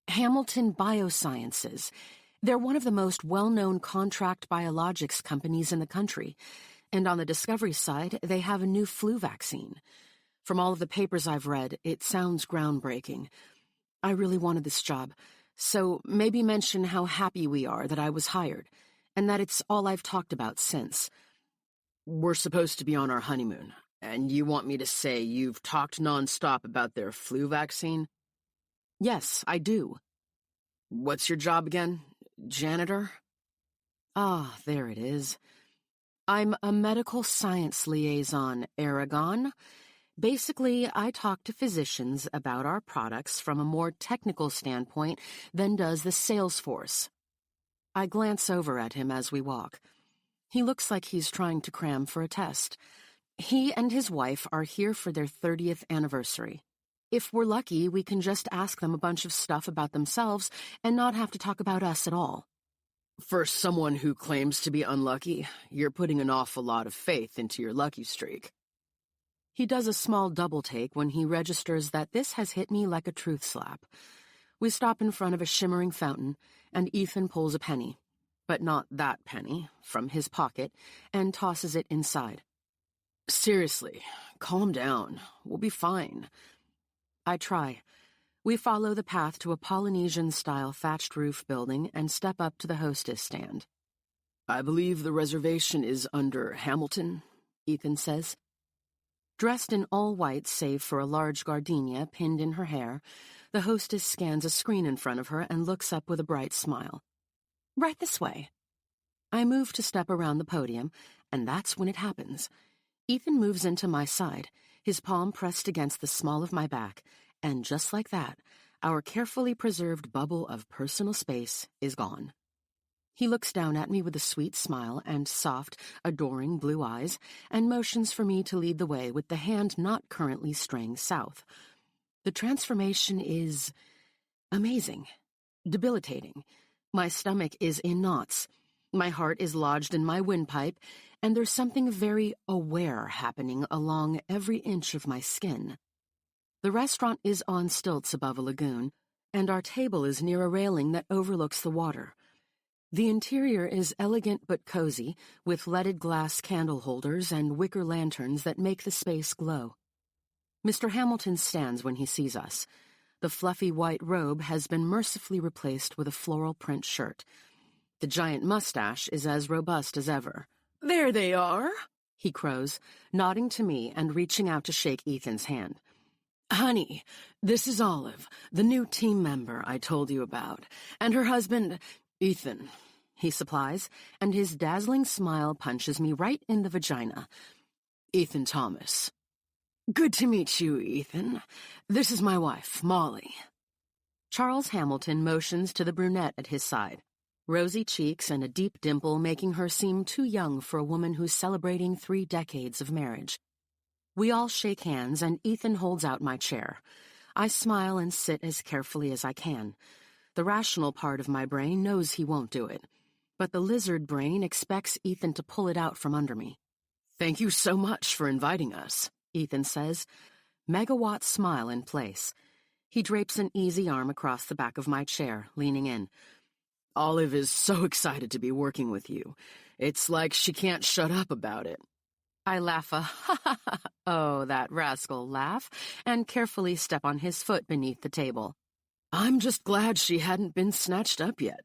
"Hamilton Biosciences. They're one of the most well-known contract biologics companies in the country, and on the discovery side, they have a new flu vaccine. From all of the papers I've read, it sounds groundbreaking. I really wanted this job, so maybe mention how happy we are that I was hired, and that it's all I've talked about since." "We're supposed to be on our honeymoon, and you want me to say you've talked nonstop about their flu vaccine?" "Yes, I do." "What's your job again? Janitor?" "Ah, there it is. I'm a medical science liaison, Aragon. Basically, I talk to physicians about our products from a more technical standpoint than does the sales force." I glance over at him as we walk. He looks like he's trying to cram for a test. He and his wife are here for their 30th anniversary. If we're lucky, we can just ask them a bunch of stuff about themselves and not have to talk about us at all. "For someone who claims to be unlucky, you're putting an awful lot of faith into your lucky streak." He does a small double take when he registers that this has hit me like a truth slap. We stop in front of a shimmering fountain, and Ethan pulls a penny, but not that penny, from his pocket and tosses it inside. "Seriously, calm down. We'll be fine." I try. We follow the path to a Polynesian-style thatched roof building and step up to the hostess stand. "I believe the reservation is under Hamilton," Ethan says. Dressed in all white save for a large gardenia pinned in her hair, the hostess scans a screen in front of her and looks up with a bright smile. "Right this way." I move to step around the podium, and that's when it happens. Ethan moves into my side, his palm pressed against the small of my back, and just like that, our carefully preserved bubble of personal space is gone. He looks down at me with a sweet smile and soft, adoring blue eyes, and motions for me to lead the way with the hand not currently straying south. The transformation is amazing, debilitating. My stomach is in knots. My heart is lodged in my windpipe, and there's something very aware happening along every inch of my skin. The restaurant is on stilts above a lagoon, and our table is near a railing that overlooks the water. The interior is elegant but cozy, with leaded glass candle holders and wicker lanterns that make the space glow. Mr. Hamilton stands when he sees us. The fluffy white robe has been mercifully replaced with a floral print shirt. The giant mustache is as robust as ever. "There they are," he crows, nodding to me and reaching out to shake Ethan's hand. "Honey, this is Olive, the new team member I told you about, and her husband, Ethan. he supplies, and his dazzling smile punches me right in the vagina. Ethan Thomas. Good to meet you, Ethan. This is my wife, Molly. Charles Hamilton motions to the brunette at his side. Rosy cheeks and a deep dimple making her seem too young for a woman who's celebrating 3 decades of marriage. We all shake hands, and Ethan holds out my chair. I smile and sit as carefully as I can. The rational part of my brain knows he won't do it, but the lizard brain expects Ethan to pull it out from under me. Thank you so much for inviting us, Ethan says, megawatt smile in place. He drapes an easy arm across the back of my chair, leaning in. Olive is so excited to be working with you. It's like she can't shut up about it. I laugh a ha-ha-ha, oh, that rascal laugh, and carefully step on his foot beneath the table. I'm just glad she hadn't been snatched up yet,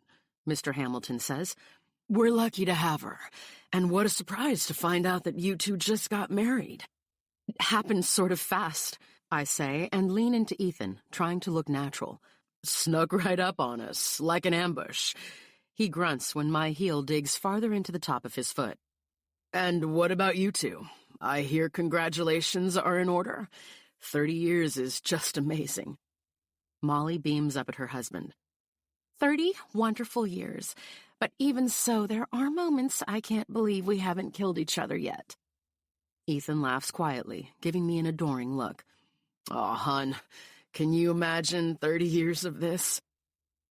Mr. Hamilton says. We're lucky to have her, and what a surprise to find out that you two just got married. It happened sort of fast, I say, and lean into Ethan, trying to look natural. Snuck right up on us, like an ambush. He grunts when my heel digs farther into the top of his foot. And what about you two? I hear congratulations are in order. 30 years is just amazing. Molly beams up at her husband. 30 wonderful years, but even so, there are moments I can't believe we haven't killed each other yet. Ethan laughs quietly, giving me an adoring look. Aw, hon, can you imagine 30 years of this?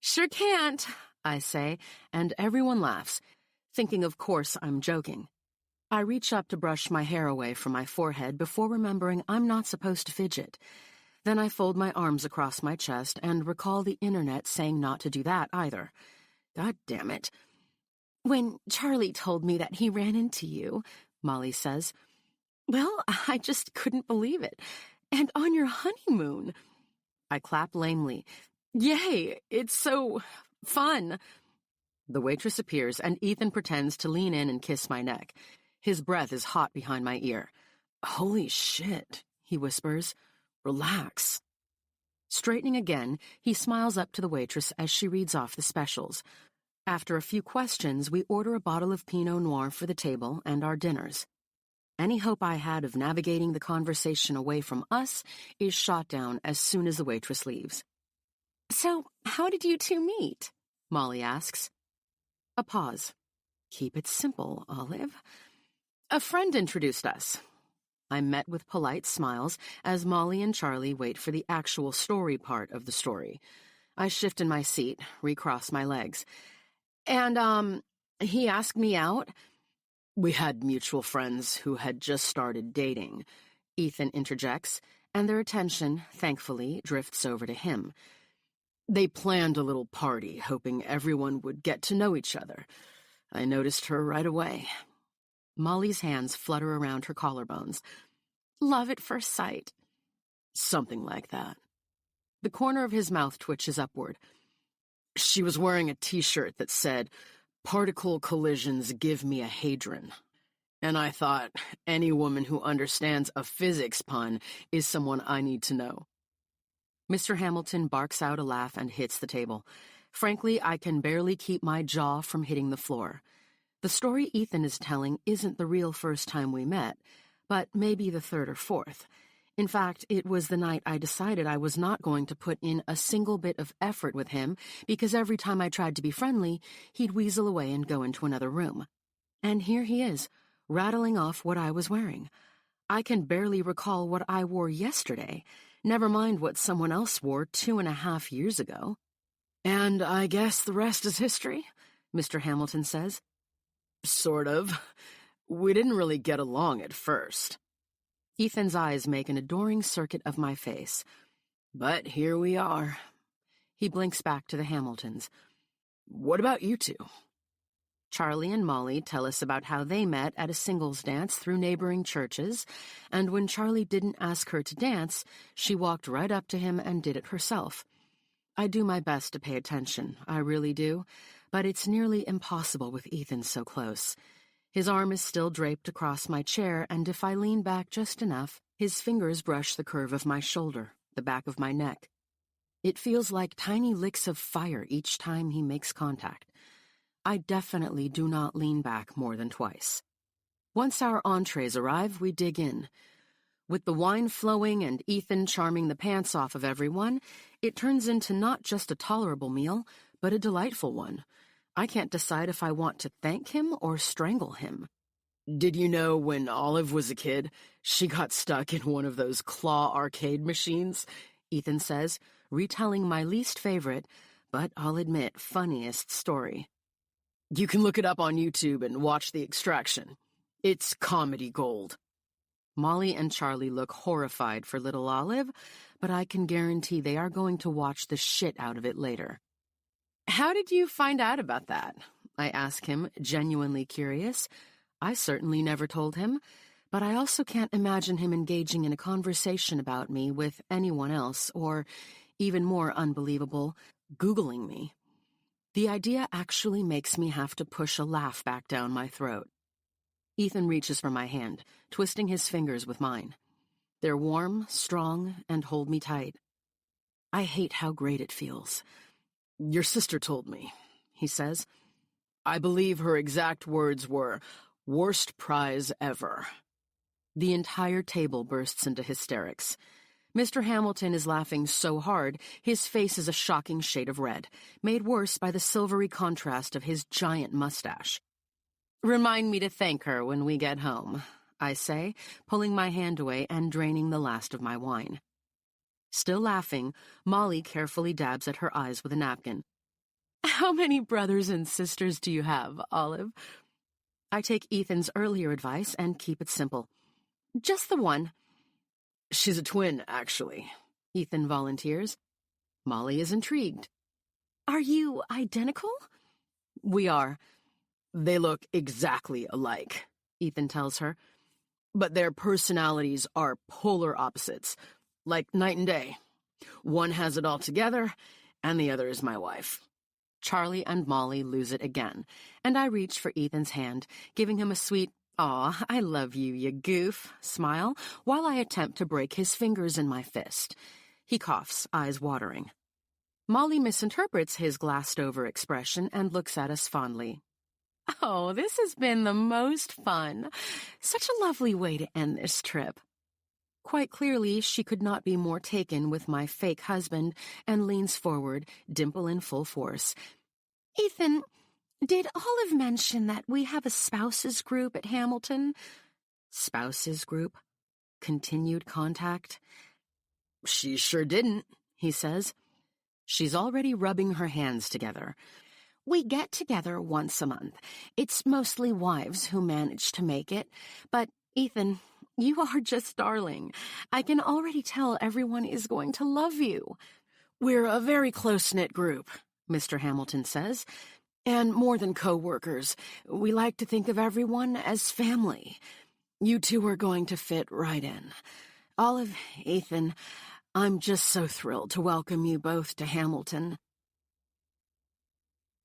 Sure can't, I say, and everyone laughs, thinking of course I'm joking. I reach up to brush my hair away from my forehead before remembering I'm not supposed to fidget. Then I fold my arms across my chest and recall the internet saying not to do that either. God damn it. When Charlie told me that he ran into you, Molly says, well, I just couldn't believe it. And on your honeymoon. I clap lamely. Yay, it's so fun. The waitress appears, and Ethan pretends to lean in and kiss my neck. His breath is hot behind my ear. Holy shit, he whispers. Relax. Straightening again, he smiles up to the waitress as she reads off the specials. After a few questions, we order a bottle of Pinot Noir for the table and our dinners. Any hope I had of navigating the conversation away from us is shot down as soon as the waitress leaves. So, how did you two meet? Molly asks. A pause. Keep it simple, Olive. A friend introduced us. I'm met with polite smiles as Molly and Charlie wait for the actual story part of the story. I shift in my seat, recross my legs. And, he asked me out. We had mutual friends who had just started dating, Ethan interjects, and their attention, thankfully, drifts over to him. They planned a little party, hoping everyone would get to know each other. I noticed her right away. Molly's hands flutter around her collarbones. Love at first sight. Something like that. The corner of his mouth twitches upward. She was wearing a t-shirt that said, Particle collisions give me a hadron. And I thought, any woman who understands a physics pun is someone I need to know. Mr. Hamilton barks out a laugh and hits the table. Frankly, I can barely keep my jaw from hitting the floor. The story Ethan is telling isn't the real first time we met, but maybe the third or fourth. In fact, it was the night I decided I was not going to put in a single bit of effort with him because every time I tried to be friendly, he'd weasel away and go into another room. And here he is, rattling off what I was wearing. I can barely recall what I wore yesterday, never mind what someone else wore 2.5 years ago. And I guess the rest is history, Mr. Hamilton says. Sort of. We didn't really get along at first. Ethan's eyes make an adoring circuit of my face. But here we are. He blinks back to the Hamiltons. What about you two? Charlie and Molly tell us about how they met at a singles dance through neighboring churches, and when Charlie didn't ask her to dance, she walked right up to him and did it herself. I do my best to pay attention, I really do, but it's nearly impossible with Ethan so close. His arm is still draped across my chair, and if I lean back just enough, his fingers brush the curve of my shoulder, the back of my neck. It feels like tiny licks of fire each time he makes contact. I definitely do not lean back more than twice. Once our entrees arrive, we dig in. With the wine flowing and Ethan charming the pants off of everyone, it turns into not just a tolerable meal, but a delightful one. I can't decide if I want to thank him or strangle him. Did you know when Olive was a kid, she got stuck in one of those claw arcade machines? Ethan says, retelling my least favorite, but I'll admit funniest story. You can look it up on YouTube and watch The Extraction. It's comedy gold. Molly and Charlie look horrified for little Olive, but I can guarantee they are going to watch the shit out of it later. How did you find out about that? I ask him, genuinely curious. I certainly never told him, but I also can't imagine him engaging in a conversation about me with anyone else, or, even more unbelievable, Googling me. The idea actually makes me have to push a laugh back down my throat. Ethan reaches for my hand, twisting his fingers with mine. They're warm, strong, and hold me tight. I hate how great it feels. Your sister told me, he says. I believe her exact words were, worst prize ever. The entire table bursts into hysterics. Mr. Hamilton is laughing so hard, his face is a shocking shade of red, made worse by the silvery contrast of his giant mustache. Remind me to thank her when we get home, I say, pulling my hand away and draining the last of my wine. Still laughing, Molly carefully dabs at her eyes with a napkin. How many brothers and sisters do you have, Olive? I take Ethan's earlier advice and keep it simple. Just the one. She's a twin, actually, Ethan volunteers. Molly is intrigued. Are you identical? We are. They look exactly alike, Ethan tells her. But their personalities are polar opposites, like night and day. One has it all together, and the other is my wife. Charlie and Molly lose it again, and I reach for Ethan's hand, giving him a sweet, "Aw, I love you, you goof," smile, while I attempt to break his fingers in my fist. He coughs, eyes watering. Molly misinterprets his glassed-over expression and looks at us fondly. Oh, this has been the most fun. Such a lovely way to end this trip. Quite clearly, she could not be more taken with my fake husband and leans forward, dimple in full force. Ethan, did Olive mention that we have a spouses group at Hamilton? Spouses group? Continued contact? She sure didn't, he says. She's already rubbing her hands together. We get together once a month. It's mostly wives who manage to make it. But, Ethan, you are just darling. I can already tell everyone is going to love you. We're a very close-knit group, Mr. Hamilton says. And more than co-workers, we like to think of everyone as family. You two are going to fit right in. Olive, Ethan, I'm just so thrilled to welcome you both to Hamilton.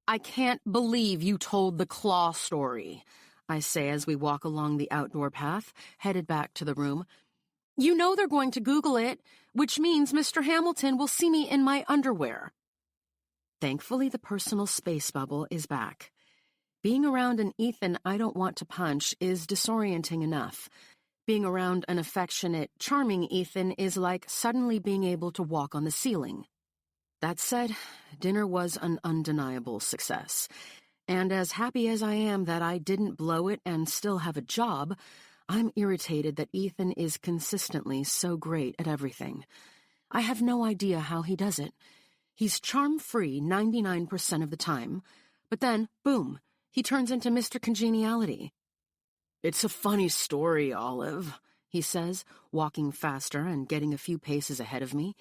I can't believe you told the claw story, I say as we walk along the outdoor path, headed back to the room. You know they're going to Google it, which means Mr. Hamilton will see me in my underwear. Thankfully, the personal space bubble is back. Being around an Ethan I don't want to punch is disorienting enough. Being around an affectionate, charming Ethan is like suddenly being able to walk on the ceiling. That said, dinner was an undeniable success. And as happy as I am that I didn't blow it and still have a job, I'm irritated that Ethan is consistently so great at everything. I have no idea how he does it. He's charm-free 99% of the time, but then, boom, he turns into Mr. Congeniality. It's a funny story, Olive, he says, walking faster and getting a few paces ahead of me.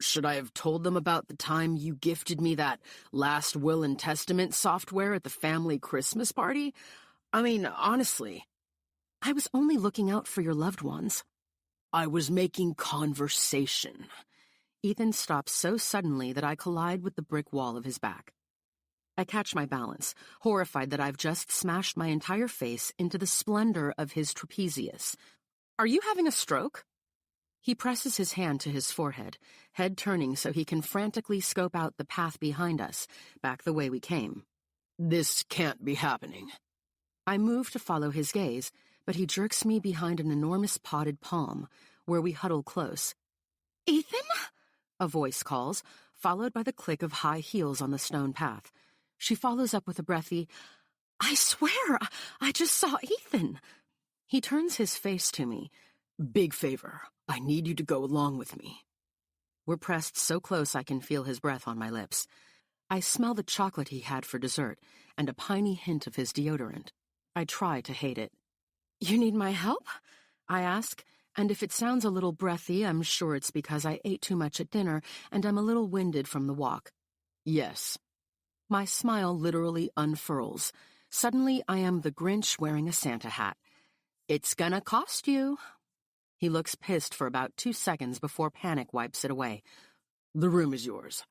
Should I have told them about the time you gifted me that last will and testament software at the family Christmas party? I mean, honestly. I was only looking out for your loved ones. I was making conversation. Ethan stops so suddenly that I collide with the brick wall of his back. I catch my balance, horrified that I've just smashed my entire face into the splendor of his trapezius. Are you having a stroke? He presses his hand to his forehead, head turning so he can frantically scope out the path behind us, back the way we came. This can't be happening. I move to follow his gaze, but he jerks me behind an enormous potted palm, where we huddle close. "Ethan?" a voice calls, followed by the click of high heels on the stone path. She follows up with a breathy, "I swear, I just saw Ethan." He turns his face to me. "Big favor. I need you to go along with me." We're pressed so close I can feel his breath on my lips. I smell the chocolate he had for dessert and a piney hint of his deodorant. I try to hate it. "You need my help?" I ask, and if it sounds a little breathy, I'm sure it's because I ate too much at dinner and I'm a little winded from the walk. "Yes." My smile literally unfurls. Suddenly, I am the Grinch wearing a Santa hat. "It's gonna cost you." He looks pissed for about 2 seconds before panic wipes it away. "The room is yours."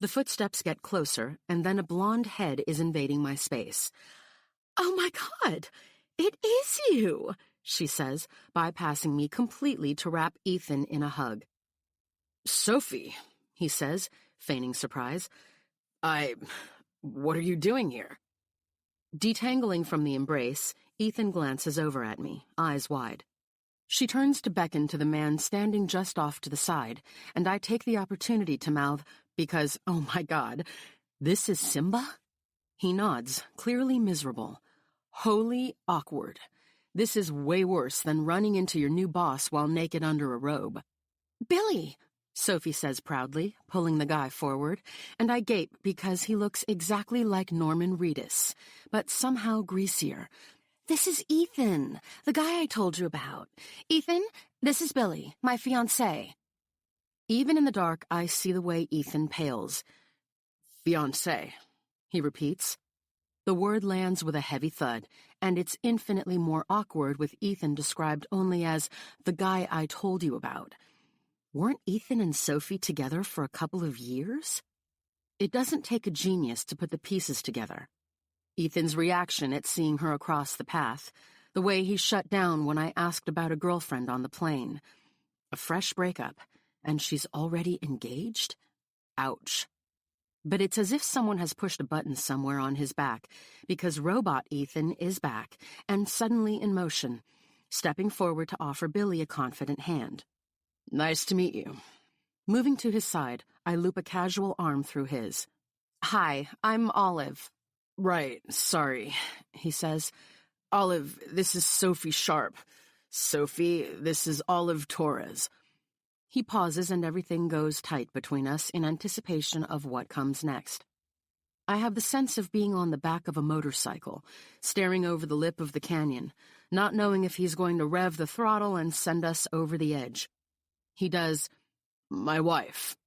The footsteps get closer, and then a blonde head is invading my space. "Oh my God, it is you," she says, bypassing me completely to wrap Ethan in a hug. "Sophie," he says, feigning surprise. What are you doing here?" Detangling from the embrace, Ethan glances over at me, eyes wide. She turns to beckon to the man standing just off to the side, and I take the opportunity to mouth, because, oh my God, this is Simba? He nods, clearly miserable. Wholly awkward. This is way worse than running into your new boss while naked under a robe. "Billy," Sophie says proudly, pulling the guy forward, and I gape because he looks exactly like Norman Reedus, but somehow greasier. "This is Ethan, the guy I told you about. Ethan, this is Billy, my fiancé." Even in the dark, I see the way Ethan pales. "Fiancé," he repeats. The word lands with a heavy thud, and it's infinitely more awkward with Ethan described only as the guy I told you about. Weren't Ethan and Sophie together for a couple of years? It doesn't take a genius to put the pieces together. Ethan's reaction at seeing her across the path, the way he shut down when I asked about a girlfriend on the plane. A fresh breakup, and she's already engaged? Ouch. But it's as if someone has pushed a button somewhere on his back, because Robot Ethan is back, and suddenly in motion, stepping forward to offer Billy a confident hand. "Nice to meet you." Moving to his side, I loop a casual arm through his. "Hi, I'm Olive." "Right, sorry," he says. "Olive, this is Sophie Sharp. Sophie, this is Olive Torres." He pauses and everything goes tight between us in anticipation of what comes next. I have the sense of being on the back of a motorcycle, staring over the lip of the canyon, not knowing if he's going to rev the throttle and send us over the edge. He does, "My wife."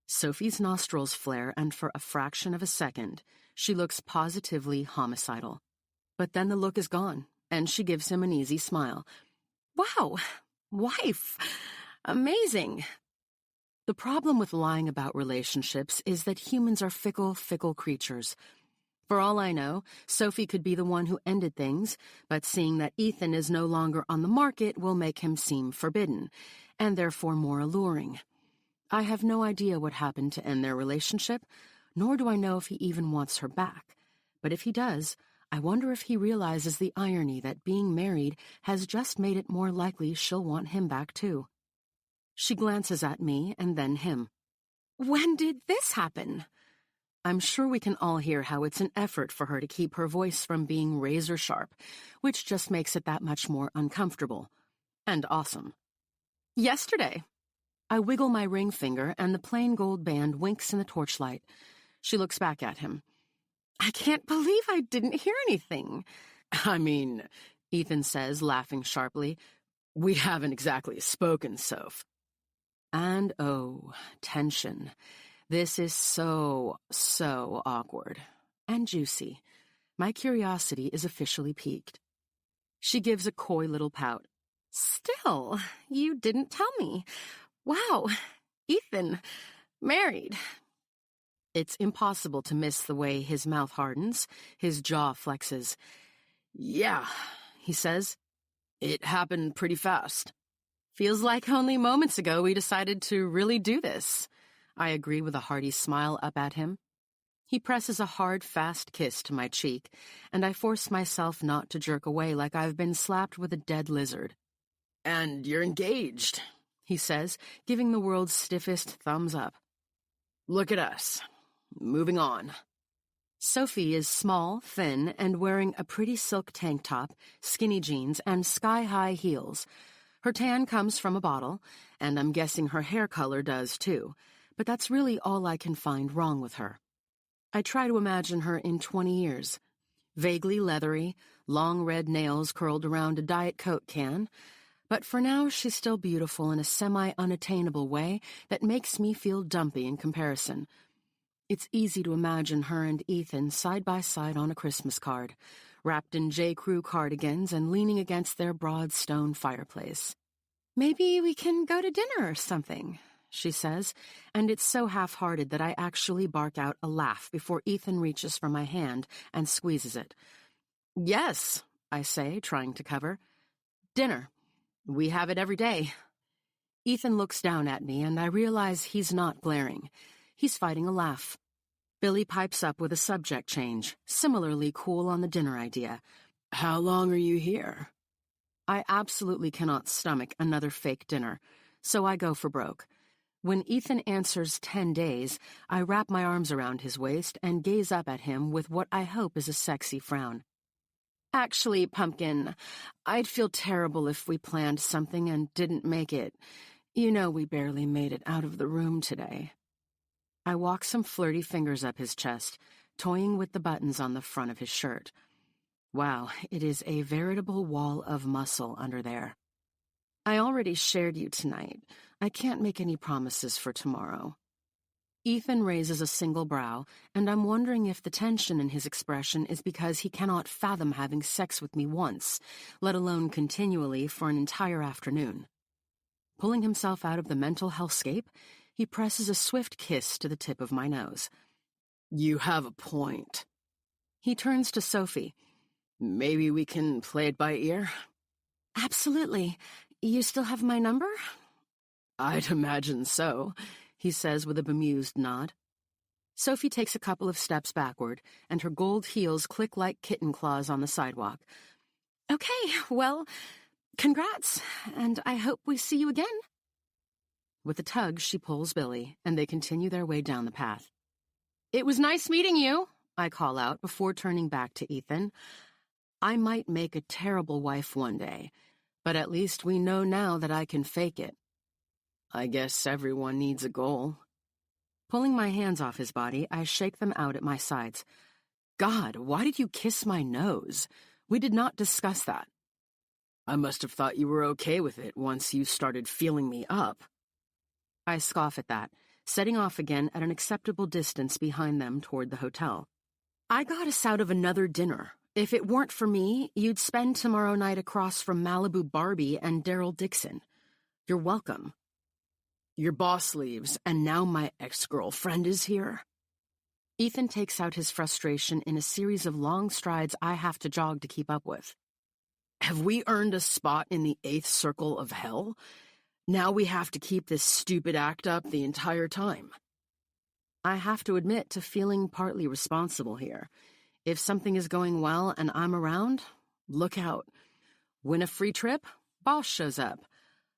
Sophie's nostrils flare, and for a fraction of a second, she looks positively homicidal. But then the look is gone, and she gives him an easy smile. "Wow, wife. Amazing." The problem with lying about relationships is that humans are fickle, fickle creatures. For all I know, Sophie could be the one who ended things, but seeing that Ethan is no longer on the market will make him seem forbidden, and therefore more alluring. I have no idea what happened to end their relationship, nor do I know if he even wants her back. But if he does, I wonder if he realizes the irony that being married has just made it more likely she'll want him back too. She glances at me and then him. "When did this happen?" I'm sure we can all hear how it's an effort for her to keep her voice from being razor sharp, which just makes it that much more uncomfortable. And awesome. "Yesterday." I wiggle my ring finger and the plain gold band winks in the torchlight. She looks back at him. "I can't believe I didn't hear anything." "I mean," Ethan says, laughing sharply, "we haven't exactly spoken, Soph." And oh, tension. This is so awkward. And juicy. My curiosity is officially piqued. She gives a coy little pout. "Still, you didn't tell me. Wow, Ethan, married." It's impossible to miss the way his mouth hardens, his jaw flexes. "Yeah," he says. "It happened pretty fast." "Feels like only moments ago we decided to really do this." I agree with a hearty smile up at him. He presses a hard, fast kiss to my cheek, and I force myself not to jerk away like I've been slapped with a dead lizard. "And you're engaged," he says, giving the world's stiffest thumbs up. "Look at us. Moving on." Sophie is small, thin, and wearing a pretty silk tank top, skinny jeans, and sky-high heels. Her tan comes from a bottle, and I'm guessing her hair color does too, but that's really all I can find wrong with her. I try to imagine her in 20 years. Vaguely leathery, long red nails curled around a Diet Coke can, but for now she's still beautiful in a semi-unattainable way that makes me feel dumpy in comparison. It's easy to imagine her and Ethan side by side on a Christmas card, wrapped in J. Crew cardigans and leaning against their broad stone fireplace. "Maybe we can go to dinner or something," she says, and it's so half-hearted that I actually bark out a laugh before Ethan reaches for my hand and squeezes it. "Yes," I say, trying to cover. "Dinner. We have it every day." Ethan looks down at me, and I realize he's not glaring. He's fighting a laugh. Billy pipes up with a subject change, similarly cool on the dinner idea. "How long are you here?" I absolutely cannot stomach another fake dinner, so I go for broke. When Ethan answers 10 days, I wrap my arms around his waist and gaze up at him with what I hope is a sexy frown. "Actually, Pumpkin, I'd feel terrible if we planned something and didn't make it. You know we barely made it out of the room today." I walk some flirty fingers up his chest, toying with the buttons on the front of his shirt. Wow, it is a veritable wall of muscle under there. "I already shared you tonight. I can't make any promises for tomorrow." Ethan raises a single brow, and I'm wondering if the tension in his expression is because he cannot fathom having sex with me once, let alone continually for an entire afternoon. Pulling himself out of the mental hellscape, he presses a swift kiss to the tip of my nose. "You have a point." He turns to Sophie. "Maybe we can play it by ear?" "Absolutely. You still have my number?" "I'd imagine so," he says with a bemused nod. Sophie takes a couple of steps backward, and her gold heels click like kitten claws on the sidewalk. "Okay, well, congrats, and I hope we see you again." With a tug, she pulls Billy, and they continue their way down the path. "It was nice meeting you," I call out before turning back to Ethan. I might make a terrible wife one day, but at least we know now that I can fake it. I guess everyone needs a goal. Pulling my hands off his body, I shake them out at my sides. "God, why did you kiss my nose? We did not discuss that." "I must have thought you were okay with it once you started feeling me up." I scoff at that, setting off again at an acceptable distance behind them toward the hotel. "I got us out of another dinner. If it weren't for me, you'd spend tomorrow night across from Malibu Barbie and Daryl Dixon. You're welcome." "Your boss leaves, and now my ex-girlfriend is here?" Ethan takes out his frustration in a series of long strides I have to jog to keep up with. "Have we earned a spot in the 8th circle of hell? Now we have to keep this stupid act up the entire time." I have to admit to feeling partly responsible here. If something is going well and I'm around, look out. Win a free trip, boss shows up.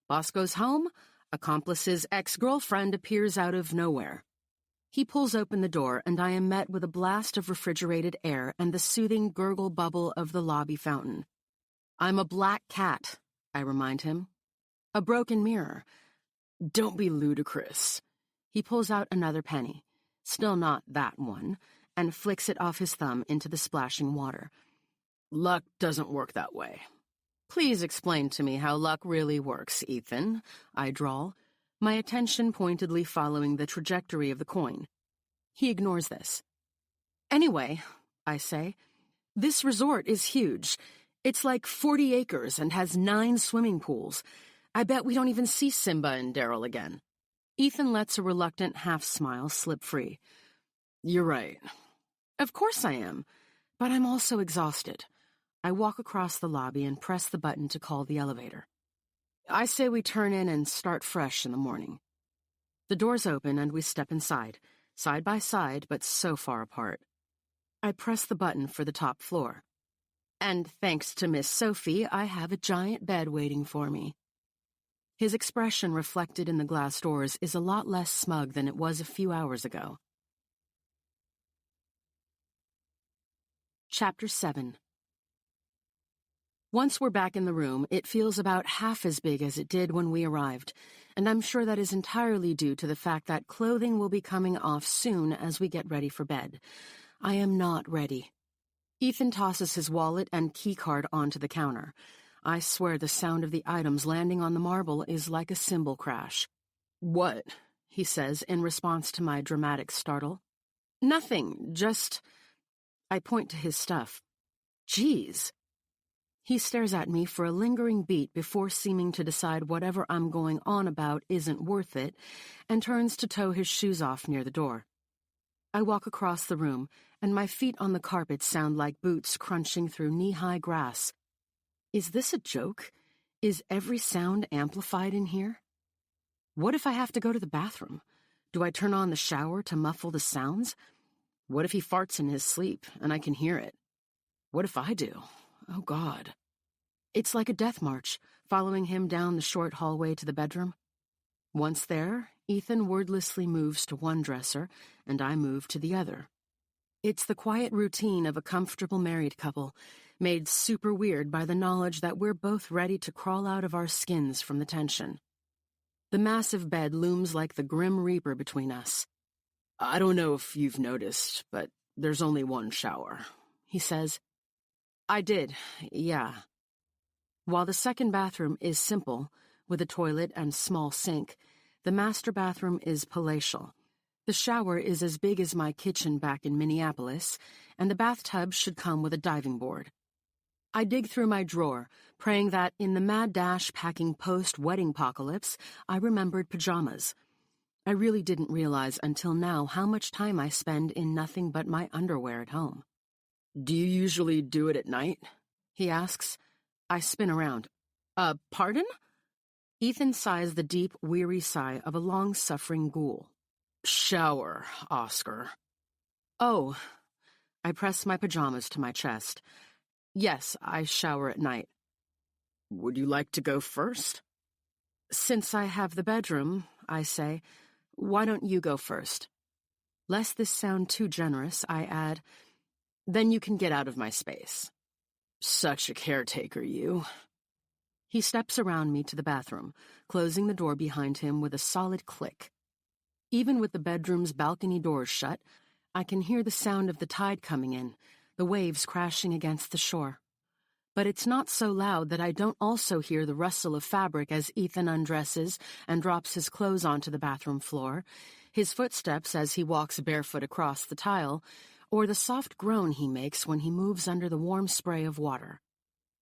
Boss goes home, accomplice's ex-girlfriend appears out of nowhere. He pulls open the door, and I am met with a blast of refrigerated air and the soothing gurgle bubble of the lobby fountain. "I'm a black cat," I remind him. "A broken mirror." "Don't be ludicrous." He pulls out another penny, still not that one, and flicks it off his thumb into the splashing water. "Luck doesn't work that way." "Please explain to me how luck really works, Ethan," I drawl, my attention pointedly following the trajectory of the coin. He ignores this. "Anyway," I say, "this resort is huge. It's like 40 acres and has 9 swimming pools. I bet we don't even see Simba and Daryl again." Ethan lets a reluctant half-smile slip free. "You're right." "Of course I am, but I'm also exhausted." I walk across the lobby and press the button to call the elevator. I say we turn in and start fresh in the morning. The doors open and we step inside, side by side but so far apart. I press the button for the top floor. And thanks to Miss Sophie, I have a giant bed waiting for me. His expression reflected in the glass doors is a lot less smug than it was a few hours ago. Chapter 7. Once we're back in the room, it feels about half as big as it did when we arrived, and I'm sure that is entirely due to the fact that clothing will be coming off soon as we get ready for bed. I am not ready. Ethan tosses his wallet and keycard onto the counter. I swear the sound of the items landing on the marble is like a cymbal crash. "What?" he says in response to my dramatic startle. "Nothing, just—" I point to his stuff. "Geez." He stares at me for a lingering beat before seeming to decide whatever I'm going on about isn't worth it, and turns to tow his shoes off near the door. I walk across the room, and my feet on the carpet sound like boots crunching through knee-high grass. Is this a joke? Is every sound amplified in here? What if I have to go to the bathroom? Do I turn on the shower to muffle the sounds? What if he farts in his sleep, and I can hear it? What if I do? Oh, God. It's like a death march, following him down the short hallway to the bedroom. Once there, Ethan wordlessly moves to one dresser, and I move to the other. It's the quiet routine of a comfortable married couple, made super weird by the knowledge that we're both ready to crawl out of our skins from the tension. The massive bed looms like the Grim Reaper between us. "I don't know if you've noticed, but there's only one shower," he says. "I did, yeah." While the second bathroom is simple, with a toilet and small sink, the master bathroom is palatial. The shower is as big as my kitchen back in Minneapolis, and the bathtub should come with a diving board. I dig through my drawer, praying that in the mad dash packing post-wedding-pocalypse, I remembered pajamas. I really didn't realize until now how much time I spend in nothing but my underwear at home. "Do you usually do it at night?" he asks. I spin around. Pardon?" Ethan sighs the deep, weary sigh of a long-suffering ghoul. "Shower, Oscar." "Oh." I press my pajamas to my chest. "Yes, I shower at night." "Would you like to go first?" "Since I have the bedroom," I say, "why don't you go first?" Lest this sound too generous, I add, "Then you can get out of my space." "Such a caretaker, you." He steps around me to the bathroom, closing the door behind him with a solid click. Even with the bedroom's balcony doors shut, I can hear the sound of the tide coming in, the waves crashing against the shore. But it's not so loud that I don't also hear the rustle of fabric as Ethan undresses and drops his clothes onto the bathroom floor, his footsteps as he walks barefoot across the tile, or the soft groan he makes when he moves under the warm spray of water.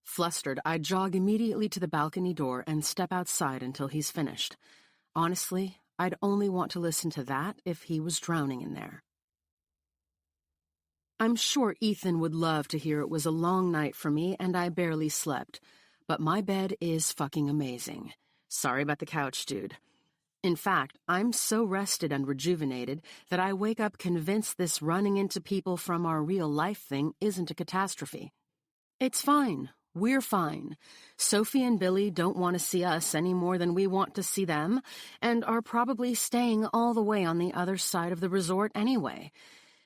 Flustered, I jog immediately to the balcony door and step outside until he's finished. Honestly, I'd only want to listen to that if he was drowning in there. I'm sure Ethan would love to hear it was a long night for me and I barely slept, but my bed is fucking amazing. Sorry about the couch, dude. In fact, I'm so rested and rejuvenated that I wake up convinced this running into people from our real life thing isn't a catastrophe. It's fine. We're fine. Sophie and Billy don't want to see us any more than we want to see them, and are probably staying all the way on the other side of the resort anyway.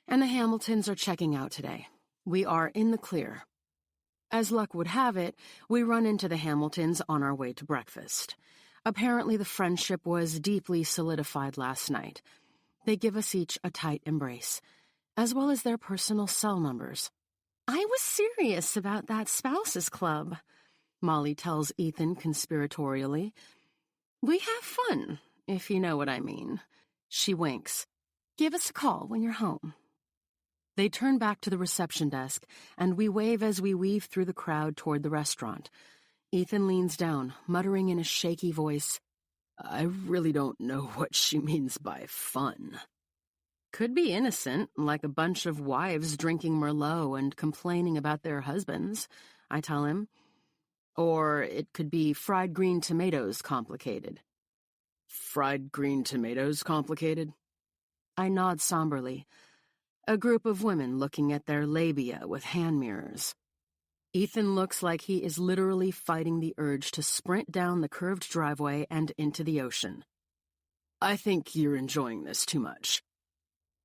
And the Hamiltons are checking out today. We are in the clear. As luck would have it, we run into the Hamiltons on our way to breakfast. Apparently the friendship was deeply solidified last night. They give us each a tight embrace, as well as their personal cell numbers. "I was serious about that spouses club," Molly tells Ethan conspiratorially. "We have fun, if you know what I mean." She winks. "Give us a call when you're home." They turn back to the reception desk, and we wave as we weave through the crowd toward the restaurant. Ethan leans down, muttering in a shaky voice, "I really don't know what she means by fun." Could be innocent, like a bunch of wives drinking Merlot and complaining about their husbands, I tell him. Or it could be fried green tomatoes complicated. Fried green tomatoes complicated? I nod somberly. A group of women looking at their labia with hand mirrors. Ethan looks like he is literally fighting the urge to sprint down the curved driveway and into the ocean. I think you're enjoying this too much.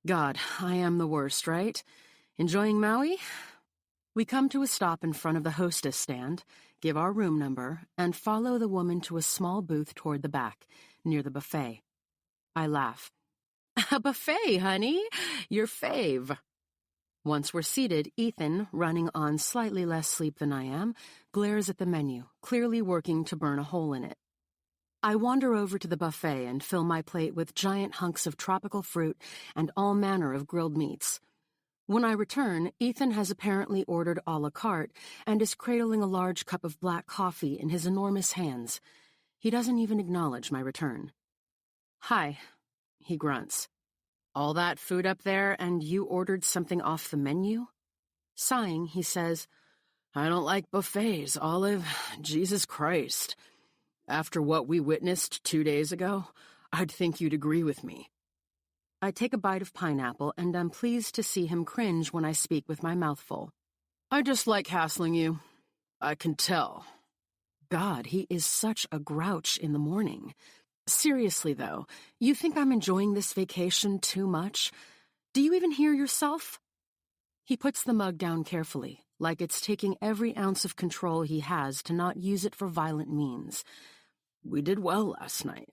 God, I am the worst, right? Enjoying Maui? We come to a stop in front of the hostess stand, give our room number, and follow the woman to a small booth toward the back, near the buffet. I laugh. A buffet, honey? Your fave. Once we're seated, Ethan, running on slightly less sleep than I am, glares at the menu, clearly working to burn a hole in it. I wander over to the buffet and fill my plate with giant hunks of tropical fruit and all manner of grilled meats. When I return, Ethan has apparently ordered a la carte and is cradling a large cup of black coffee in his enormous hands. He doesn't even acknowledge my return. Hi, he grunts. All that food up there and you ordered something off the menu? Sighing, he says, I don't like buffets, Olive. Jesus Christ. After what we witnessed 2 days ago, I'd think you'd agree with me. I take a bite of pineapple, and I'm pleased to see him cringe when I speak with my mouth full. I just like hassling you. I can tell. God, he is such a grouch in the morning. Seriously, though, you think I'm enjoying this vacation too much? Do you even hear yourself? He puts the mug down carefully, like it's taking every ounce of control he has to not use it for violent means. We did well last night,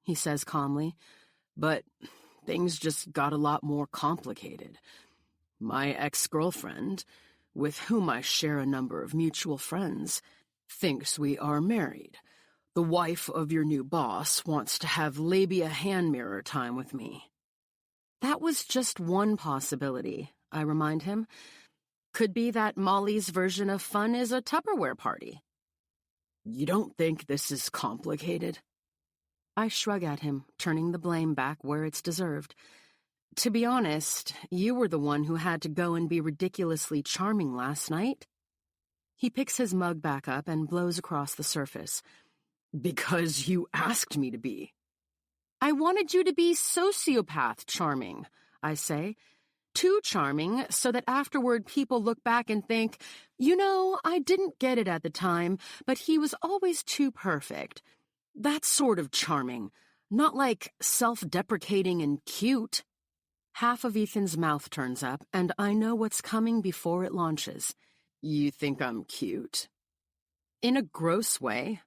he says calmly, but things just got a lot more complicated. My ex-girlfriend, with whom I share a number of mutual friends, thinks we are married. The wife of your new boss wants to have labia hand mirror time with me. That was just one possibility, I remind him. Could be that Molly's version of fun is a Tupperware party. You don't think this is complicated? I shrug at him, turning the blame back where it's deserved. To be honest, you were the one who had to go and be ridiculously charming last night. He picks his mug back up and blows across the surface. Because you asked me to be. I wanted you to be sociopath charming, I say. Too charming so that afterward people look back and think, you know, I didn't get it at the time, but he was always too perfect. That sort of charming, not like self-deprecating and cute. Half of Ethan's mouth turns up, and I know what's coming before it launches. You think I'm cute? In a gross way.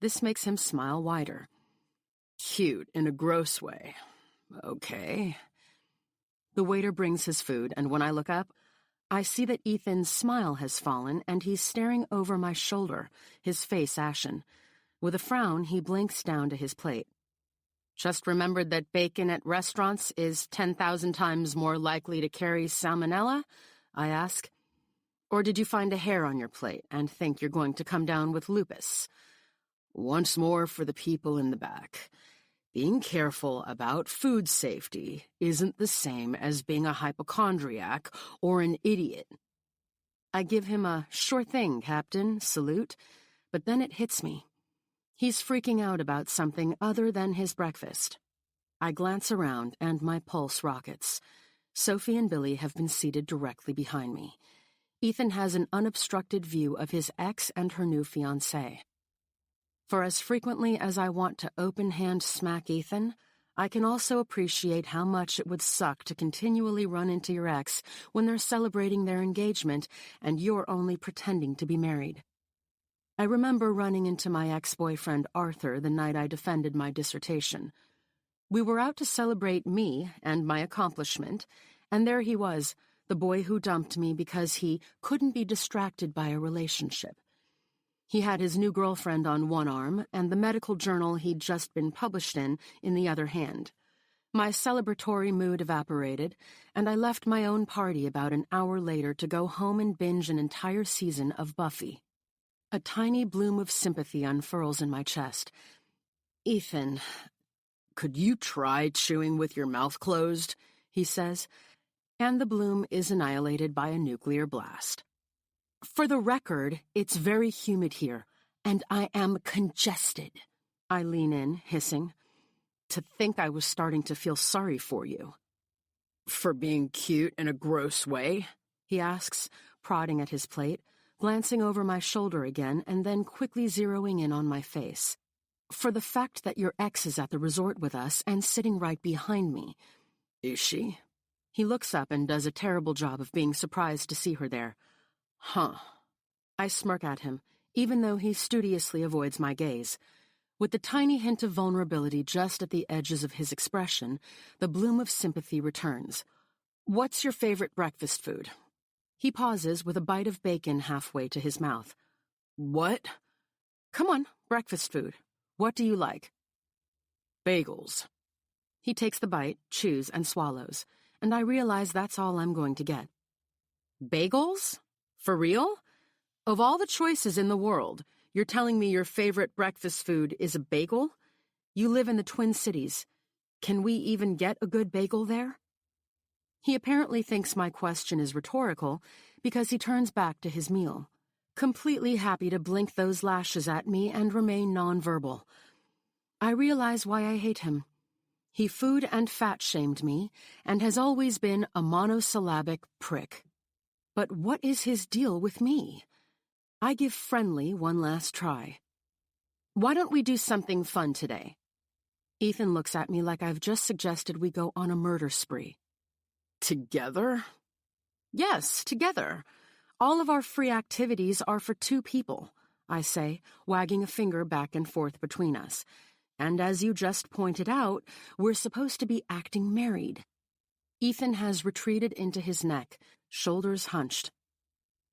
This makes him smile wider. Cute in a gross way. Okay. The waiter brings his food, and when I look up, I see that Ethan's smile has fallen, and he's staring over my shoulder, his face ashen. With a frown, he blinks down to his plate. Just remembered that bacon at restaurants is 10,000 times more likely to carry salmonella? I ask. Or did you find a hair on your plate and think you're going to come down with lupus? Once more for the people in the back. Being careful about food safety isn't the same as being a hypochondriac or an idiot. I give him a sure thing, Captain, salute, but then it hits me. He's freaking out about something other than his breakfast. I glance around and my pulse rockets. Sophie and Billy have been seated directly behind me. Ethan has an unobstructed view of his ex and her new fiancé. For as frequently as I want to open-hand smack Ethan, I can also appreciate how much it would suck to continually run into your ex when they're celebrating their engagement and you're only pretending to be married. I remember running into my ex-boyfriend Arthur the night I defended my dissertation. We were out to celebrate me and my accomplishment, and there he was, the boy who dumped me because he couldn't be distracted by a relationship. He had his new girlfriend on one arm and the medical journal he'd just been published in the other hand. My celebratory mood evaporated, and I left my own party about an hour later to go home and binge an entire season of Buffy. A tiny bloom of sympathy unfurls in my chest. Ethan, could you try chewing with your mouth closed? He says, and the bloom is annihilated by a nuclear blast. For the record, it's very humid here, and I am congested. I lean in, hissing. To think I was starting to feel sorry for you. For being cute in a gross way? He asks, prodding at his plate, glancing over my shoulder again and then quickly zeroing in on my face. For the fact that your ex is at the resort with us and sitting right behind me. Is she? He looks up and does a terrible job of being surprised to see her there. Huh. I smirk at him, even though he studiously avoids my gaze. With the tiny hint of vulnerability just at the edges of his expression, the bloom of sympathy returns. What's your favorite breakfast food? He pauses with a bite of bacon halfway to his mouth. What? Come on, breakfast food. What do you like? Bagels. He takes the bite, chews, and swallows, and I realize that's all I'm going to get. Bagels? For real? Of all the choices in the world, you're telling me your favorite breakfast food is a bagel? You live in the Twin Cities. Can we even get a good bagel there? He apparently thinks my question is rhetorical because he turns back to his meal, completely happy to blink those lashes at me and remain nonverbal. I realize why I hate him. He food and fat-shamed me and has always been a monosyllabic prick. But what is his deal with me? I give friendly one last try. Why don't we do something fun today? Ethan looks at me like I've just suggested we go on a murder spree. Together? Yes, together. All of our free activities are for two people, I say, wagging a finger back and forth between us. And as you just pointed out, we're supposed to be acting married. Ethan has retreated into his neck, shoulders hunched.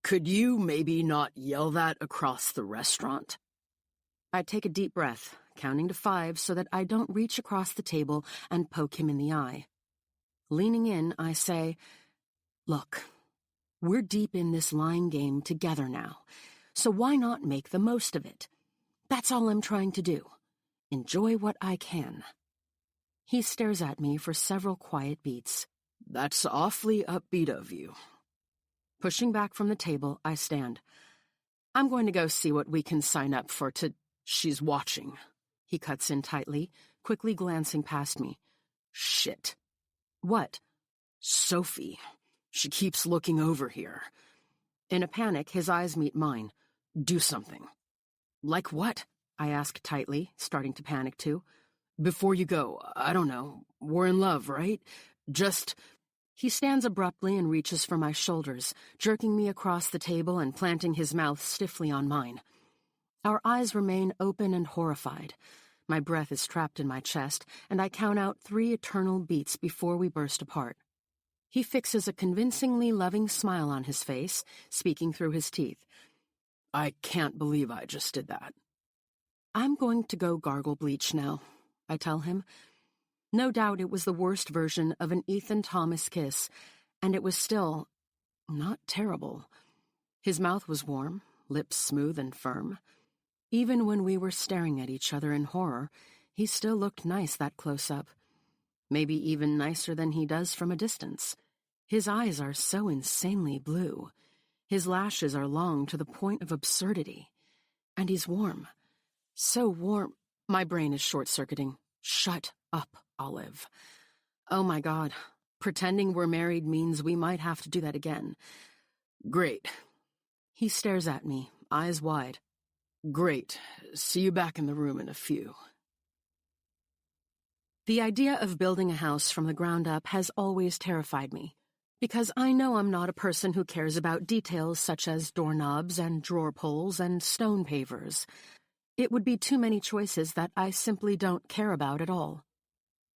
Could you maybe not yell that across the restaurant? I take a deep breath, counting to 5 so that I don't reach across the table and poke him in the eye. Leaning in, I say, Look, we're deep in this lying game together now, so why not make the most of it? That's all I'm trying to do. Enjoy what I can. He stares at me for several quiet beats. That's awfully upbeat of you. Pushing back from the table, I stand. I'm going to go see what we can sign up for to... She's watching. He cuts in tightly, quickly glancing past me. Shit. What? Sophie. She keeps looking over here. In a panic, his eyes meet mine. Do something. Like what? I ask tightly, starting to panic too. Before you go, I don't know. We're in love, right? Just... He stands abruptly and reaches for my shoulders, jerking me across the table and planting his mouth stiffly on mine. Our eyes remain open and horrified. My breath is trapped in my chest, and I count out 3 eternal beats before we burst apart. He fixes a convincingly loving smile on his face, speaking through his teeth. I can't believe I just did that. I'm going to go gargle bleach now, I tell him. No doubt it was the worst version of an Ethan Thomas kiss, and it was still not terrible. His mouth was warm, lips smooth and firm. Even when we were staring at each other in horror, he still looked nice that close up. Maybe even nicer than he does from a distance. His eyes are so insanely blue. His lashes are long to the point of absurdity. And he's warm. So warm. My brain is short-circuiting. Shut up, Olive. Oh my God. Pretending we're married means we might have to do that again. Great. He stares at me, eyes wide. Great. See you back in the room in a few. The idea of building a house from the ground up has always terrified me, because I know I'm not a person who cares about details such as doorknobs and drawer pulls and stone pavers. It would be too many choices that I simply don't care about at all.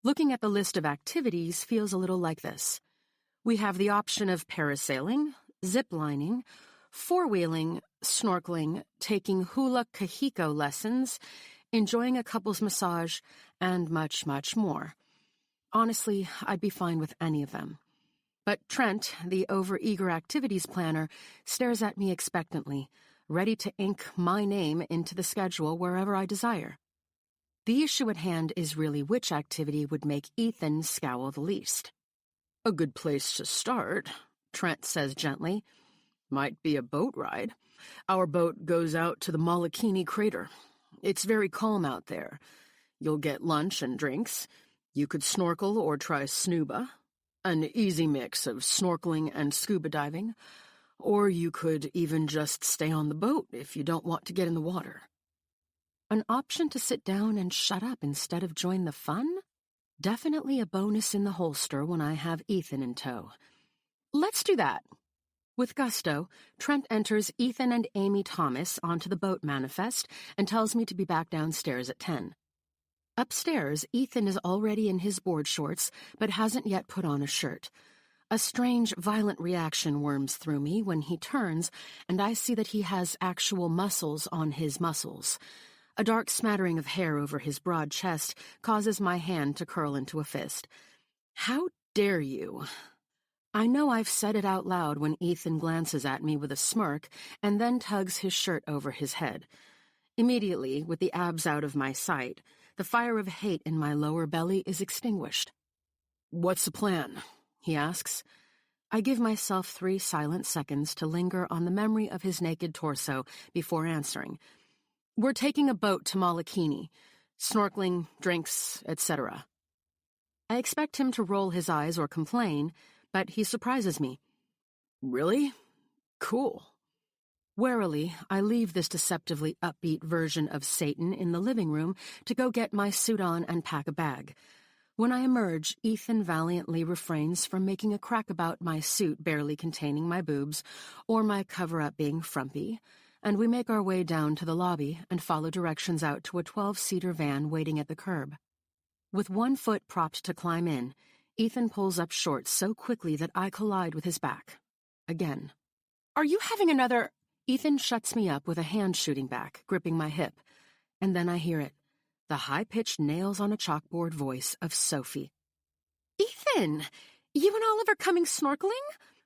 Looking at the list of activities feels a little like this. We have the option of parasailing, ziplining, four-wheeling, snorkeling, taking hula kahiko lessons, enjoying a couple's massage, and much, much more. Honestly, I'd be fine with any of them. But Trent, the over-eager activities planner, stares at me expectantly, ready to ink my name into the schedule wherever I desire. The issue at hand is really which activity would make Ethan scowl the least. A good place to start, Trent says gently, might be a boat ride. Our boat goes out to the Molokini crater. It's very calm out there. You'll get lunch and drinks. You could snorkel or try snuba. An easy mix of snorkeling and scuba diving. Or you could even just stay on the boat if you don't want to get in the water. An option to sit down and shut up instead of join the fun? Definitely a bonus in the holster when I have Ethan in tow. Let's do that. With gusto, Trent enters Ethan and Amy Thomas onto the boat manifest and tells me to be back downstairs at 10. Upstairs, Ethan is already in his board shorts, but hasn't yet put on a shirt. A strange, violent reaction worms through me when he turns, and I see that he has actual muscles on his muscles. A dark smattering of hair over his broad chest causes my hand to curl into a fist. How dare you? I know I've said it out loud when Ethan glances at me with a smirk and then tugs his shirt over his head. Immediately, with the abs out of my sight, the fire of hate in my lower belly is extinguished. "What's the plan?" he asks. I give myself 3 silent seconds to linger on the memory of his naked torso before answering. "We're taking a boat to Malakini. Snorkeling, drinks, etc." I expect him to roll his eyes or complain, but he surprises me. "Really? Cool." Warily, I leave this deceptively upbeat version of Satan in the living room to go get my suit on and pack a bag. When I emerge, Ethan valiantly refrains from making a crack about my suit barely containing my boobs or my cover-up being frumpy, and we make our way down to the lobby and follow directions out to a 12-seater van waiting at the curb. With one foot propped to climb in, Ethan pulls up short so quickly that I collide with his back. Again. "Are you having another—" Ethan shuts me up with a hand shooting back, gripping my hip. And then I hear it. The high-pitched nails-on-a-chalkboard voice of Sophie. "Ethan! You and Oliver coming snorkeling?"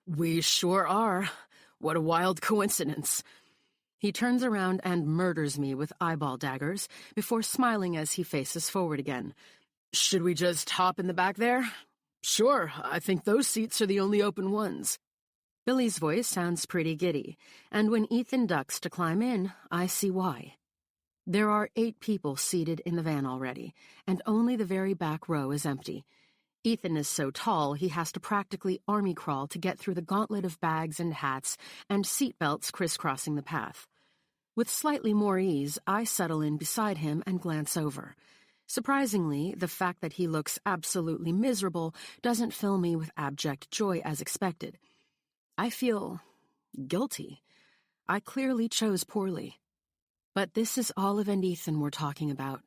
"We sure are. What a wild coincidence." He turns around and murders me with eyeball daggers before smiling as he faces forward again. "Should we just hop in the back there?" "Sure, I think those seats are the only open ones." Billy's voice sounds pretty giddy, and when Ethan ducks to climb in, I see why. There are 8 people seated in the van already, and only the very back row is empty. Ethan is so tall he has to practically army crawl to get through the gauntlet of bags and hats and seat belts crisscrossing the path. With slightly more ease, I settle in beside him and glance over. Surprisingly, the fact that he looks absolutely miserable doesn't fill me with abject joy as expected. I feel guilty. I clearly chose poorly. But this is Olive and Ethan we're talking about.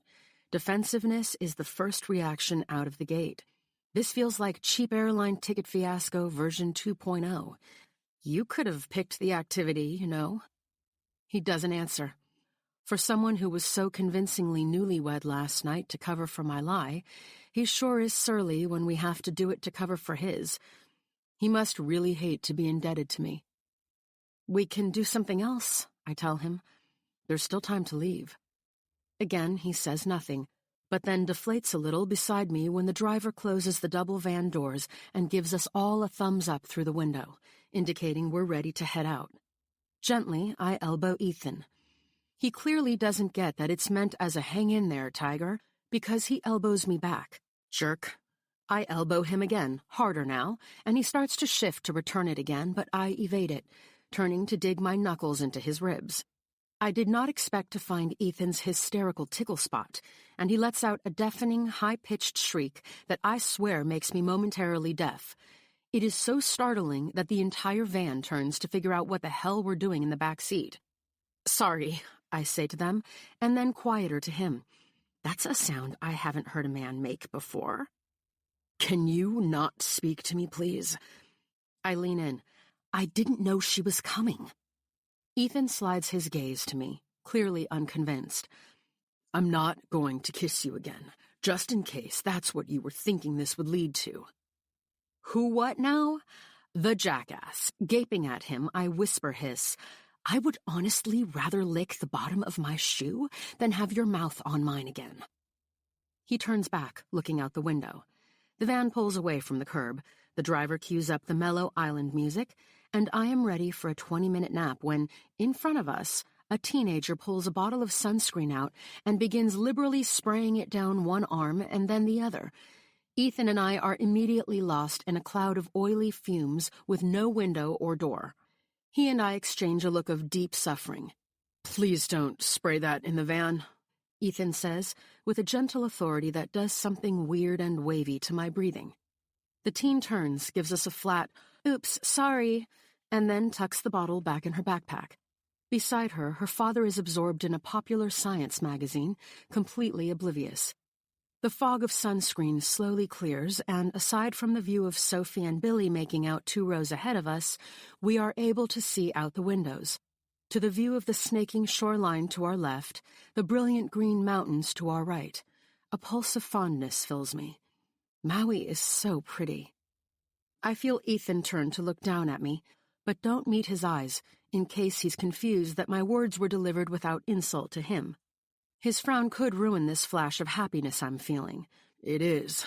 Defensiveness is the first reaction out of the gate. This feels like cheap airline ticket fiasco version 2.0. You could have picked the activity, you know. He doesn't answer. For someone who was so convincingly newlywed last night to cover for my lie, he sure is surly when we have to do it to cover for his. He must really hate to be indebted to me. "We can do something else," I tell him. There's still time to leave. Again, he says nothing, but then deflates a little beside me when the driver closes the double van doors and gives us all a thumbs up through the window, indicating we're ready to head out. Gently, I elbow Ethan. He clearly doesn't get that it's meant as a hang in there, tiger, because he elbows me back. Jerk. I elbow him again, harder now, and he starts to shift to return it again, but I evade it, turning to dig my knuckles into his ribs. I did not expect to find Ethan's hysterical tickle spot, and he lets out a deafening, high-pitched shriek that I swear makes me momentarily deaf. It is so startling that the entire van turns to figure out what the hell we're doing in the back seat. "Sorry," I say to them, and then quieter to him. That's a sound I haven't heard a man make before. "Can you not speak to me, please?" I lean in. "I didn't know she was coming." Ethan slides his gaze to me, clearly unconvinced. "I'm not going to kiss you again, just in case that's what you were thinking this would lead to." "Who what now?" The jackass. Gaping at him, I whisper hiss. "I would honestly rather lick the bottom of my shoe than have your mouth on mine again." He turns back, looking out the window. The van pulls away from the curb, the driver cues up the mellow island music, and I am ready for a 20-minute nap when, in front of us, a teenager pulls a bottle of sunscreen out and begins liberally spraying it down one arm and then the other. Ethan and I are immediately lost in a cloud of oily fumes with no window or door. He and I exchange a look of deep suffering. "Please don't spray that in the van," Ethan says, with a gentle authority that does something weird and wavy to my breathing. The teen turns, gives us a flat, "Oops, sorry," and then tucks the bottle back in her backpack. Beside her, her father is absorbed in a popular science magazine, completely oblivious. The fog of sunscreen slowly clears, and aside from the view of Sophie and Billy making out 2 rows ahead of us, we are able to see out the windows. To the view of the snaking shoreline to our left, the brilliant green mountains to our right. A pulse of fondness fills me. Maui is so pretty. I feel Ethan turn to look down at me, but don't meet his eyes, in case he's confused that my words were delivered without insult to him. His frown could ruin this flash of happiness I'm feeling. It is.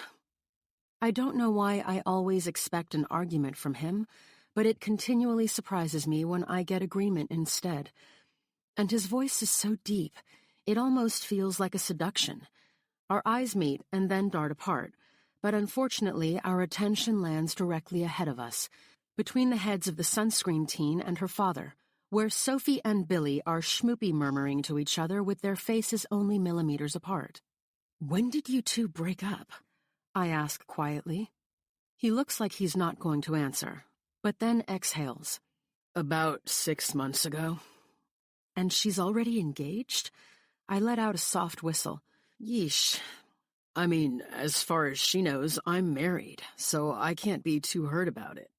I don't know why I always expect an argument from him, but it continually surprises me when I get agreement instead. And his voice is so deep, it almost feels like a seduction. Our eyes meet and then dart apart, but unfortunately our attention lands directly ahead of us, between the heads of the sunscreen teen and her father, where Sophie and Billy are schmoopy murmuring to each other with their faces only millimeters apart. "When did you 2 break up?" I ask quietly. He looks like he's not going to answer, but then exhales. "About 6 months ago." "And she's already engaged?" I let out a soft whistle. "Yeesh. I mean, as far as she knows, I'm married, so I can't be too hurt about it."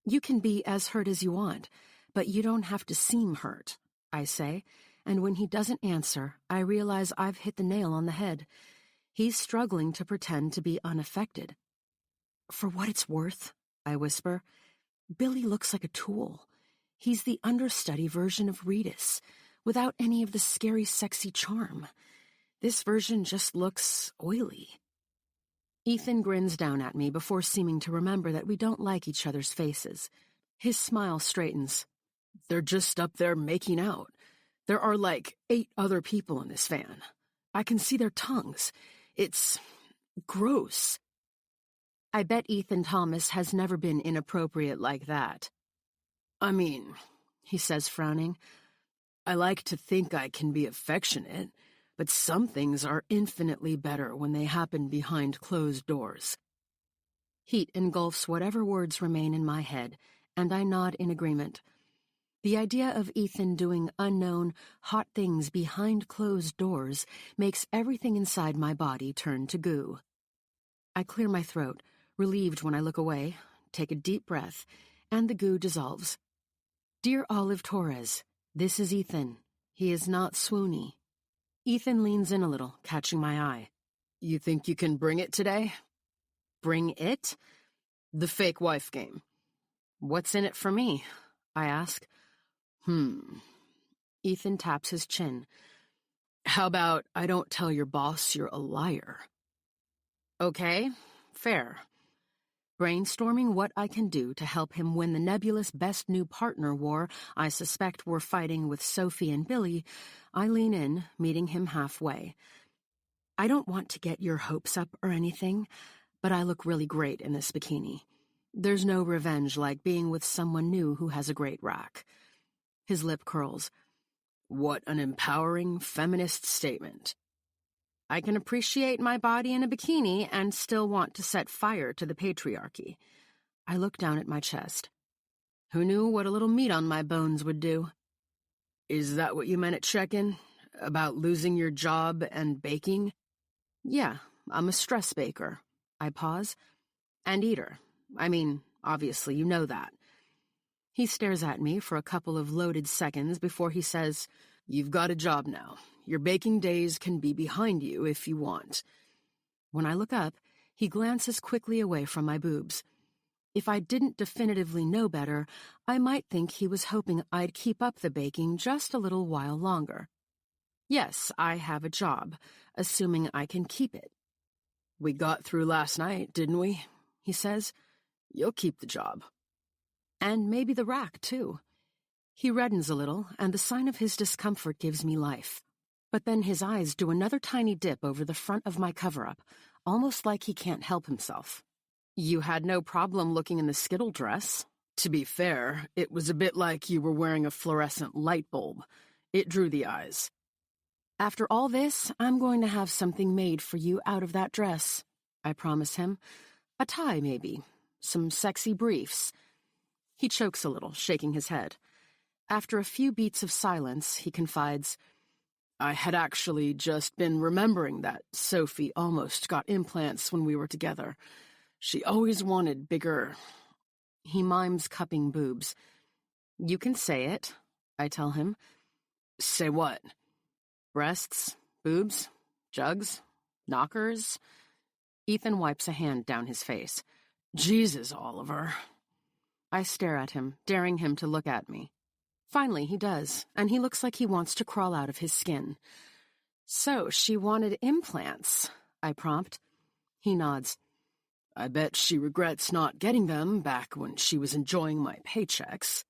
"You can be as hurt as you want, but you don't have to seem hurt," I say, and when he doesn't answer, I realize I've hit the nail on the head. He's struggling to pretend to be unaffected. "For what it's worth," I whisper, "Billy looks like a tool. He's the understudy version of Reedus, without any of the scary, sexy charm. This version just looks oily." Ethan grins down at me before seeming to remember that we don't like each other's faces. His smile straightens. "They're just up there making out. There are like 8 other people in this van. I can see their tongues. It's gross." I bet Ethan Thomas has never been inappropriate like that. "I mean," he says, frowning, "I like to think I can be affectionate, but some things are infinitely better when they happen behind closed doors." Heat engulfs whatever words remain in my head, and I nod in agreement. The idea of Ethan doing unknown, hot things behind closed doors makes everything inside my body turn to goo. I clear my throat, relieved when I look away, take a deep breath, and the goo dissolves. "Dear Olive Torres, this is Ethan. He is not swoony." Ethan leans in a little, catching my eye. "You think you can bring it today?" "Bring it?" "The fake wife game." "What's in it for me?" I ask. Ethan taps his chin. "How about I don't tell your boss you're a liar?" "Okay, fair." Brainstorming what I can do to help him win the nebulous best new partner war I suspect we're fighting with Sophie and Billy, I lean in, meeting him halfway. "I don't want to get your hopes up or anything, but I look really great in this bikini. There's no revenge like being with someone new who has a great rack." His lip curls. "What an empowering feminist statement." I can appreciate my body in a bikini and still want to set fire to the patriarchy. I look down at my chest. Who knew what a little meat on my bones would do? "Is that what you meant at check-in? About losing your job and baking?" "Yeah, I'm a stress baker." I pause. "And eater. I mean, obviously you know that." He stares at me for a couple of loaded seconds before he says, "You've got a job now. Your baking days can be behind you if you want." When I look up, he glances quickly away from my boobs. If I didn't definitively know better, I might think he was hoping I'd keep up the baking just a little while longer. Yes, I have a job, assuming I can keep it. "We got through last night, didn't we?" he says. "You'll keep the job." And maybe the rack, too. He reddens a little, and the sign of his discomfort gives me life. But then his eyes do another tiny dip over the front of my cover-up, almost like he can't help himself. You had no problem looking in the skittle dress. To be fair, it was a bit like you were wearing a fluorescent light bulb. It drew the eyes. After all this, I'm going to have something made for you out of that dress, I promise him. A tie, maybe. Some sexy briefs. He chokes a little, shaking his head. After a few beats of silence, he confides, I had actually just been remembering that Sophie almost got implants when we were together. She always wanted bigger. He mimes cupping boobs. You can say it, I tell him. Say what? Breasts, boobs, jugs, knockers. Ethan wipes a hand down his face. Jesus, Oliver. I stare at him, daring him to look at me. Finally, he does, and he looks like he wants to crawl out of his skin. So, she wanted implants, I prompt. He nods. I bet she regrets not getting them back when she was enjoying my paychecks.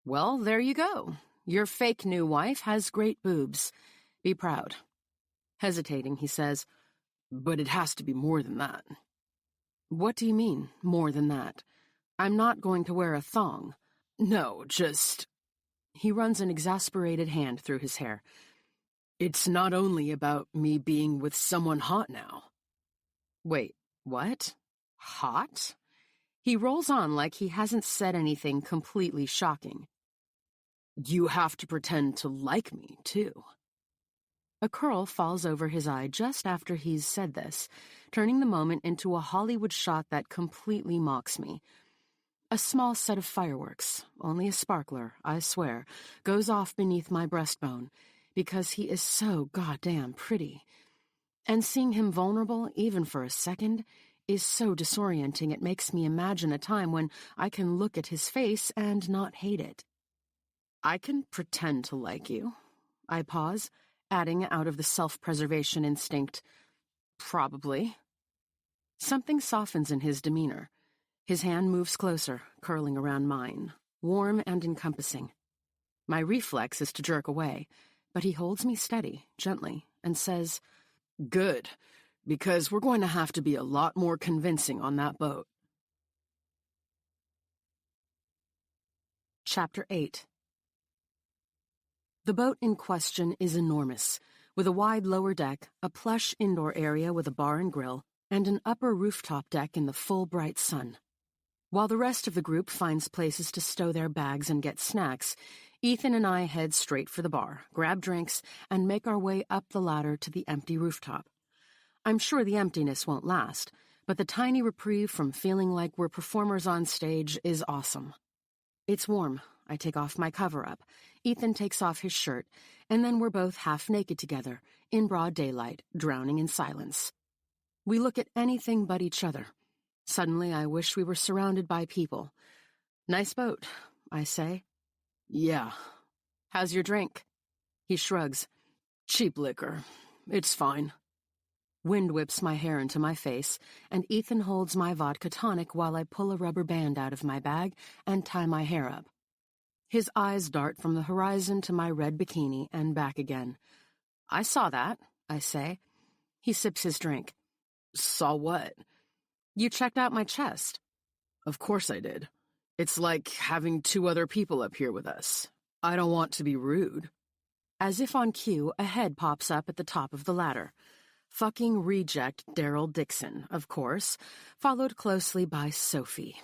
Well, there you go. Your fake new wife has great boobs. Be proud. Hesitating, he says, but it has to be more than that. What do you mean, more than that? I'm not going to wear a thong. No, just... He runs an exasperated hand through his hair. It's not only about me being with someone hot now. Wait, what? Hot? He rolls on like he hasn't said anything completely shocking. You have to pretend to like me, too. A curl falls over his eye just after he's said this, turning the moment into a Hollywood shot that completely mocks me. A small set of fireworks, only a sparkler, I swear, goes off beneath my breastbone, because he is so goddamn pretty. And seeing him vulnerable, even for a second, is so disorienting it makes me imagine a time when I can look at his face and not hate it. I can pretend to like you. I pause, adding out of the self-preservation instinct, probably. Something softens in his demeanor. His hand moves closer, curling around mine, warm and encompassing. My reflex is to jerk away, but he holds me steady, gently, and says, Good, because we're going to have to be a lot more convincing on that boat. Chapter 8. The boat in question is enormous, with a wide lower deck, a plush indoor area with a bar and grill, and an upper rooftop deck in the full bright sun. While the rest of the group finds places to stow their bags and get snacks, Ethan and I head straight for the bar, grab drinks, and make our way up the ladder to the empty rooftop. I'm sure the emptiness won't last, but the tiny reprieve from feeling like we're performers on stage is awesome. It's warm. I take off my cover-up. Ethan takes off his shirt, and then we're both half naked together, in broad daylight, drowning in silence. We look at anything but each other. Suddenly, I wish we were surrounded by people. Nice boat, I say. Yeah. How's your drink? He shrugs. Cheap liquor. It's fine. Wind whips my hair into my face, and Ethan holds my vodka tonic while I pull a rubber band out of my bag and tie my hair up. His eyes dart from the horizon to my red bikini and back again. I saw that, I say. He sips his drink. Saw what? You checked out my chest. Of course I did. It's like having two other people up here with us. I don't want to be rude. As if on cue, a head pops up at the top of the ladder. Fucking reject Daryl Dixon, of course, followed closely by Sophie.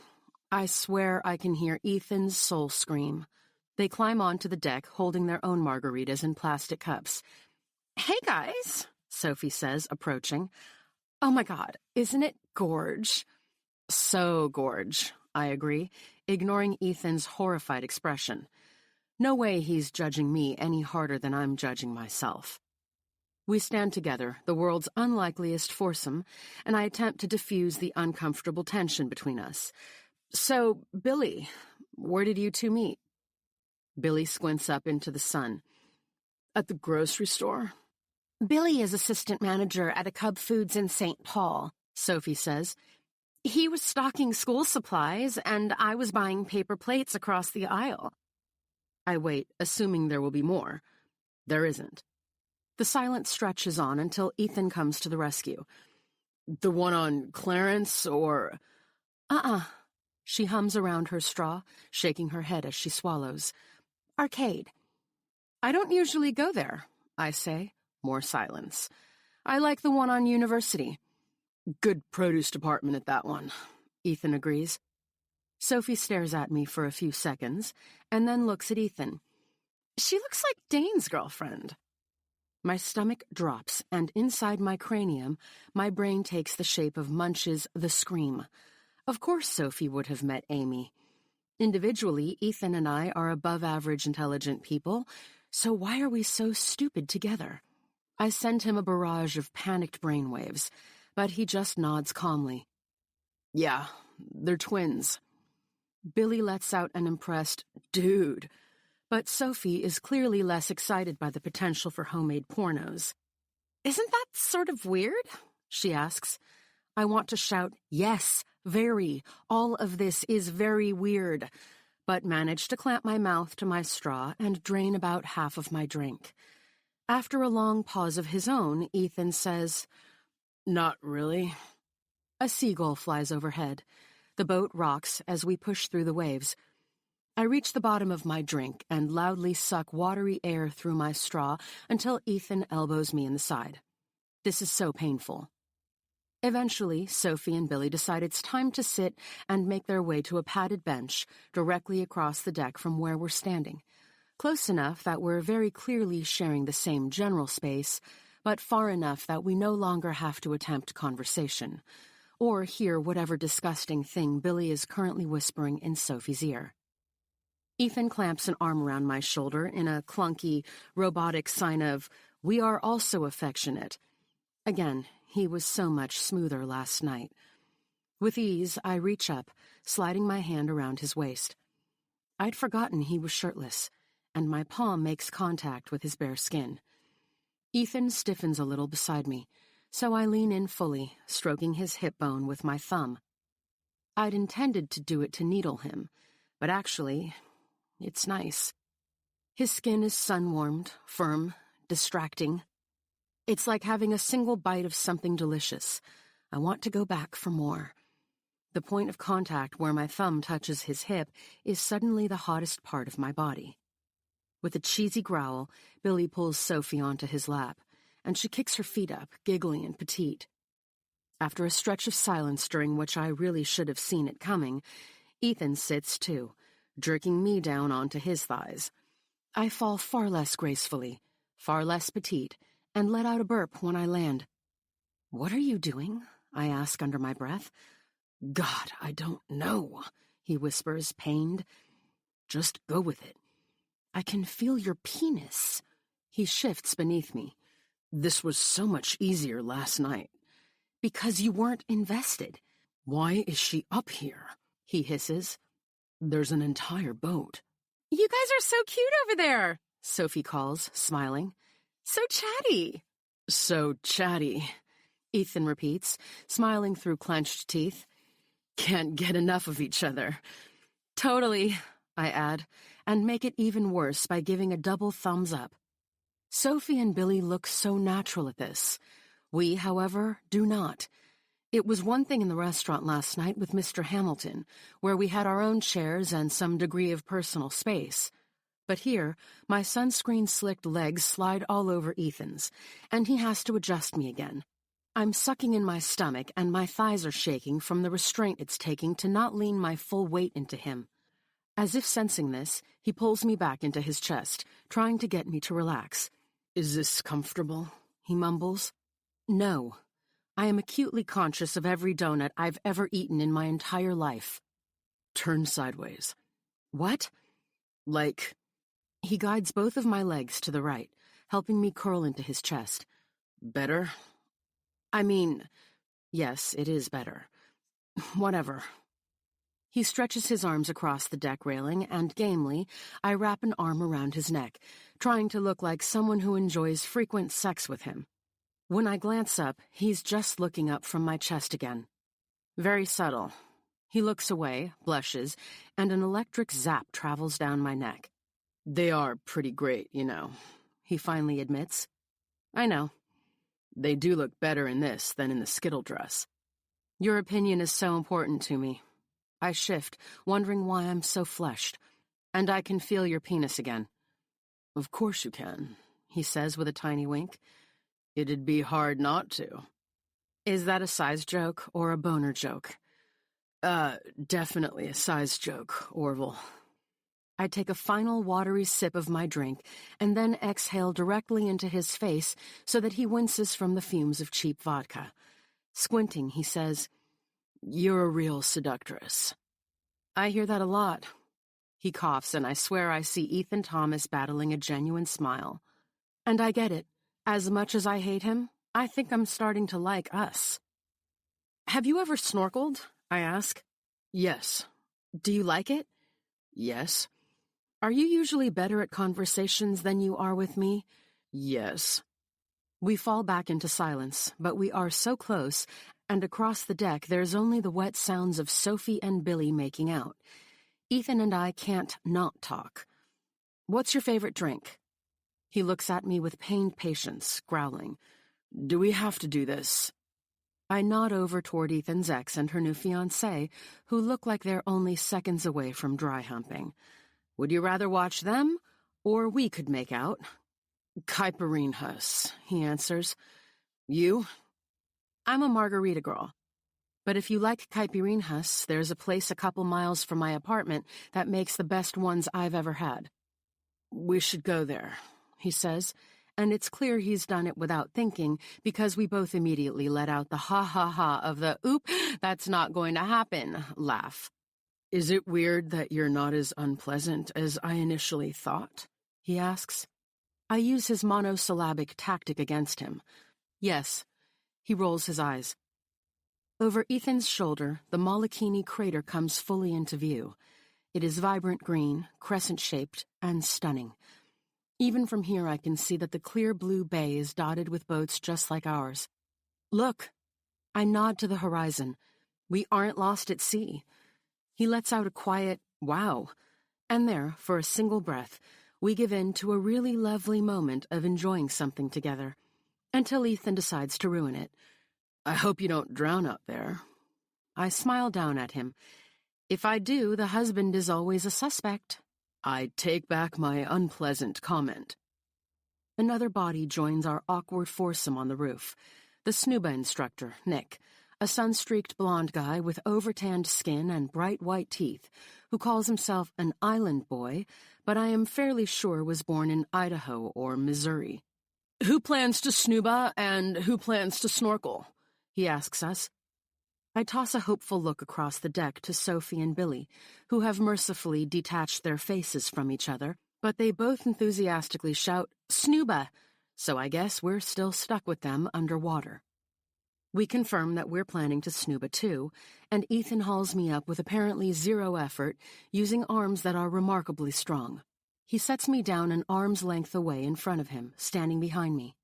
I swear I can hear Ethan's soul scream. They climb onto the deck, holding their own margaritas in plastic cups. Hey, guys, Sophie says, approaching. Oh my God, isn't it gorge? So gorge, I agree, ignoring Ethan's horrified expression. No way he's judging me any harder than I'm judging myself. We stand together, the world's unlikeliest foursome, and I attempt to diffuse the uncomfortable tension between us. So, Billy, where did you two meet? Billy squints up into the sun. At the grocery store? Billy is assistant manager at a Cub Foods in St. Paul, Sophie says. He was stocking school supplies, and I was buying paper plates across the aisle. I wait, assuming there will be more. There isn't. The silence stretches on until Ethan comes to the rescue. The one on Clarence or... She hums around her straw, shaking her head as she swallows. Arcade. I don't usually go there, I say. More silence. I like the one on University. Good produce department at that one, Ethan agrees. Sophie stares at me for a few seconds, and then looks at Ethan. She looks like Dane's girlfriend. My stomach drops, and inside my cranium, my brain takes the shape of Munch's The Scream. Of course Sophie would have met Amy. Individually, Ethan and I are above-average intelligent people, so why are we so stupid together? I send him a barrage of panicked brainwaves, but he just nods calmly. Yeah, they're twins. Billy lets out an impressed, dude, but Sophie is clearly less excited by the potential for homemade pornos. Isn't that sort of weird? She asks. I want to shout, yes, very. All of this is very weird, but manage to clamp my mouth to my straw and drain about half of my drink. After a long pause of his own, Ethan says, Not really. A seagull flies overhead. The boat rocks as we push through the waves. I reach the bottom of my drink and loudly suck watery air through my straw until Ethan elbows me in the side. This is so painful. Eventually, Sophie and Billy decide it's time to sit and make their way to a padded bench directly across the deck from where we're standing, close enough that we're very clearly sharing the same general space, but far enough that we no longer have to attempt conversation, or hear whatever disgusting thing Billy is currently whispering in Sophie's ear. Ethan clamps an arm around my shoulder in a clunky, robotic sign of, we are also affectionate. Again, he was so much smoother last night. With ease, I reach up, sliding my hand around his waist. I'd forgotten he was shirtless, and my palm makes contact with his bare skin. Ethan stiffens a little beside me, so I lean in fully, stroking his hip bone with my thumb. I'd intended to do it to needle him, but actually, it's nice. His skin is sun-warmed, firm, distracting. It's like having a single bite of something delicious. I want to go back for more. The point of contact where my thumb touches his hip is suddenly the hottest part of my body. With a cheesy growl, Billy pulls Sophie onto his lap, and she kicks her feet up, giggly and petite. After a stretch of silence during which I really should have seen it coming, Ethan sits too, jerking me down onto his thighs. I fall far less gracefully, far less petite, and let out a burp when I land. What are you doing? I ask under my breath. God, I don't know, he whispers, pained. Just go with it. I can feel your penis. He shifts beneath me. This was so much easier last night. Because you weren't invested. Why is she up here? He hisses. There's an entire boat. You guys are so cute over there, Sophie calls, smiling. So chatty. So chatty, Ethan repeats, smiling through clenched teeth. Can't get enough of each other. Totally, I add, and make it even worse by giving a double thumbs up. Sophie and Billy look so natural at this. We, however, do not. It was one thing in the restaurant last night with Mr. Hamilton, where we had our own chairs and some degree of personal space. But here, my sunscreen-slicked legs slide all over Ethan's, and he has to adjust me again. I'm sucking in my stomach, and my thighs are shaking from the restraint it's taking to not lean my full weight into him. As if sensing this, he pulls me back into his chest, trying to get me to relax. Is this comfortable? He mumbles. No. I am acutely conscious of every donut I've ever eaten in my entire life. Turn sideways. What? Like... He guides both of my legs to the right, helping me curl into his chest. Better? I mean, yes, it is better. Whatever. He stretches his arms across the deck railing, and gamely, I wrap an arm around his neck, trying to look like someone who enjoys frequent sex with him. When I glance up, he's just looking up from my chest again. Very subtle. He looks away, blushes, and an electric zap travels down my neck. They are pretty great, you know, he finally admits. I know. They do look better in this than in the skittle dress. Your opinion is so important to me. I shift, wondering why I'm so fleshed. And I can feel your penis again. Of course you can, he says with a tiny wink. It'd be hard not to. Is that a size joke or a boner joke? Definitely a size joke, Orville. I take a final watery sip of my drink and then exhale directly into his face so that he winces from the fumes of cheap vodka. Squinting, he says, You're a real seductress. I hear that a lot. He coughs, and I swear I see Ethan Thomas battling a genuine smile. And I get it. As much as I hate him, I think I'm starting to like us. Have you ever snorkeled? I ask. Yes. Do you like it? Yes. Are you usually better at conversations than you are with me? Yes. We fall back into silence, but we are so close, and across the deck there's only the wet sounds of Sophie and Billy making out. Ethan and I can't not talk. What's your favorite drink? He looks at me with pained patience, growling. Do we have to do this? I nod over toward Ethan's ex and her new fiancé, who look like they're only seconds away from dry humping. Would you rather watch them, or we could make out? Caipirinhas, he answers. You? I'm a margarita girl. But if you like caipirinhas, there's a place a couple miles from my apartment that makes the best ones I've ever had. We should go there, he says, and it's clear he's done it without thinking because we both immediately let out the ha-ha-ha of the oop, that's not going to happen laugh. Is it weird that you're not as unpleasant as I initially thought? He asks. I use his monosyllabic tactic against him. Yes. He rolls his eyes. Over Ethan's shoulder, the Molokini crater comes fully into view. It is vibrant green, crescent-shaped, and stunning. Even from here I can see that the clear blue bay is dotted with boats just like ours. Look! I nod to the horizon. We aren't lost at sea. He lets out a quiet, wow. And there, for a single breath, we give in to a really lovely moment of enjoying something together. Until Ethan decides to ruin it. I hope you don't drown out there. I smile down at him. If I do, the husband is always a suspect. I take back my unpleasant comment. Another body joins our awkward foursome on the roof. The snuba instructor, Nick, a sun-streaked blonde guy with over-tanned skin and bright white teeth, who calls himself an island boy, but I am fairly sure was born in Idaho or Missouri. Who plans to snuba and who plans to snorkel? He asks us. I toss a hopeful look across the deck to Sophie and Billy, who have mercifully detached their faces from each other, but they both enthusiastically shout, Snuba! So I guess we're still stuck with them underwater. We confirm that we're planning to snuba too, and Ethan hauls me up with apparently zero effort, using arms that are remarkably strong. He sets me down an arm's length away in front of him, standing behind me.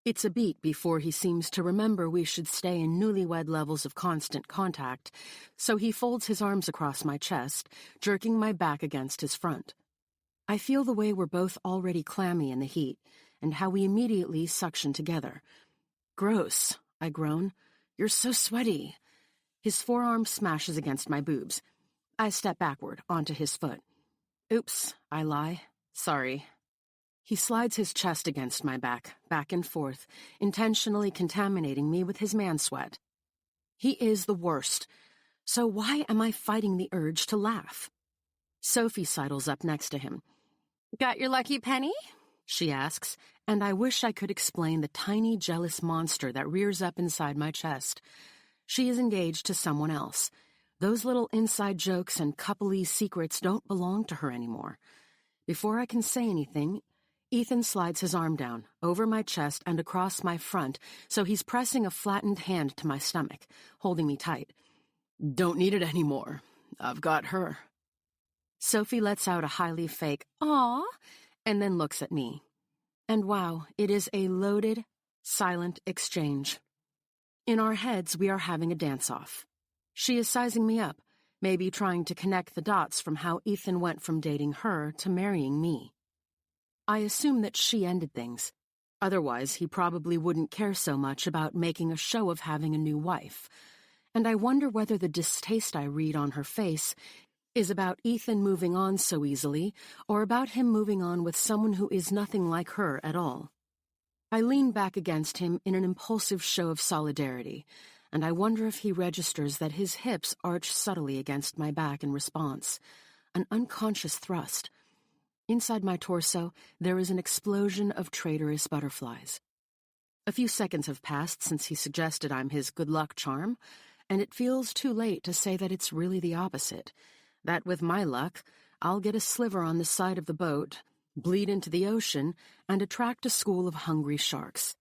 It's a beat before he seems to remember we should stay in newlywed levels of constant contact, so he folds his arms across my chest, jerking my back against his front. I feel the way we're both already clammy in the heat, and how we immediately suction together. Gross, I groan. You're so sweaty. His forearm smashes against my boobs. I step backward, onto his foot. Oops, I lie. Sorry. He slides his chest against my back and forth, intentionally contaminating me with his man-sweat. He is the worst. So why am I fighting the urge to laugh? Sophie sidles up next to him. Got your lucky penny? She asks, and I wish I could explain the tiny, jealous monster that rears up inside my chest. She is engaged to someone else. Those little inside jokes and couple-y secrets don't belong to her anymore. Before I can say anything, Ethan slides his arm down, over my chest and across my front, so he's pressing a flattened hand to my stomach, holding me tight. Don't need it anymore. I've got her. Sophie lets out a highly fake, "Aw," and then looks at me. And wow, it is a loaded, silent exchange. In our heads, we are having a dance-off. She is sizing me up, maybe trying to connect the dots from how Ethan went from dating her to marrying me. I assume that she ended things. Otherwise, he probably wouldn't care so much about making a show of having a new wife. And I wonder whether the distaste I read on her face is about Ethan moving on so easily, or about him moving on with someone who is nothing like her at all. I lean back against him in an impulsive show of solidarity, and I wonder if he registers that his hips arch subtly against my back in response, an unconscious thrust. Inside my torso, there is an explosion of traitorous butterflies. A few seconds have passed since he suggested I'm his good luck charm, and it feels too late to say that it's really the opposite, that with my luck, I'll get a sliver on the side of the boat, bleed into the ocean, and attract a school of hungry sharks.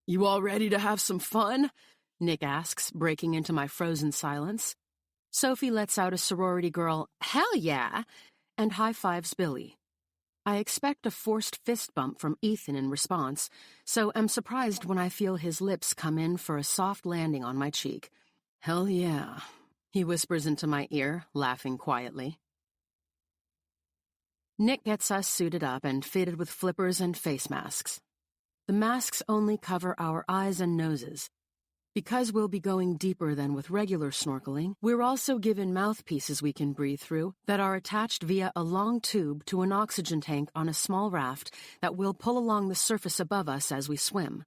"You all ready to have some fun?" Nick asks, breaking into my frozen silence. Sophie lets out a sorority girl, "Hell yeah!" and high-fives Billy. I expect a forced fist bump from Ethan in response, so am surprised when I feel his lips come in for a soft landing on my cheek. "Hell yeah," he whispers into my ear, laughing quietly. Nick gets us suited up and fitted with flippers and face masks. The masks only cover our eyes and noses. Because we'll be going deeper than with regular snorkeling, we're also given mouthpieces we can breathe through that are attached via a long tube to an oxygen tank on a small raft that will pull along the surface above us as we swim.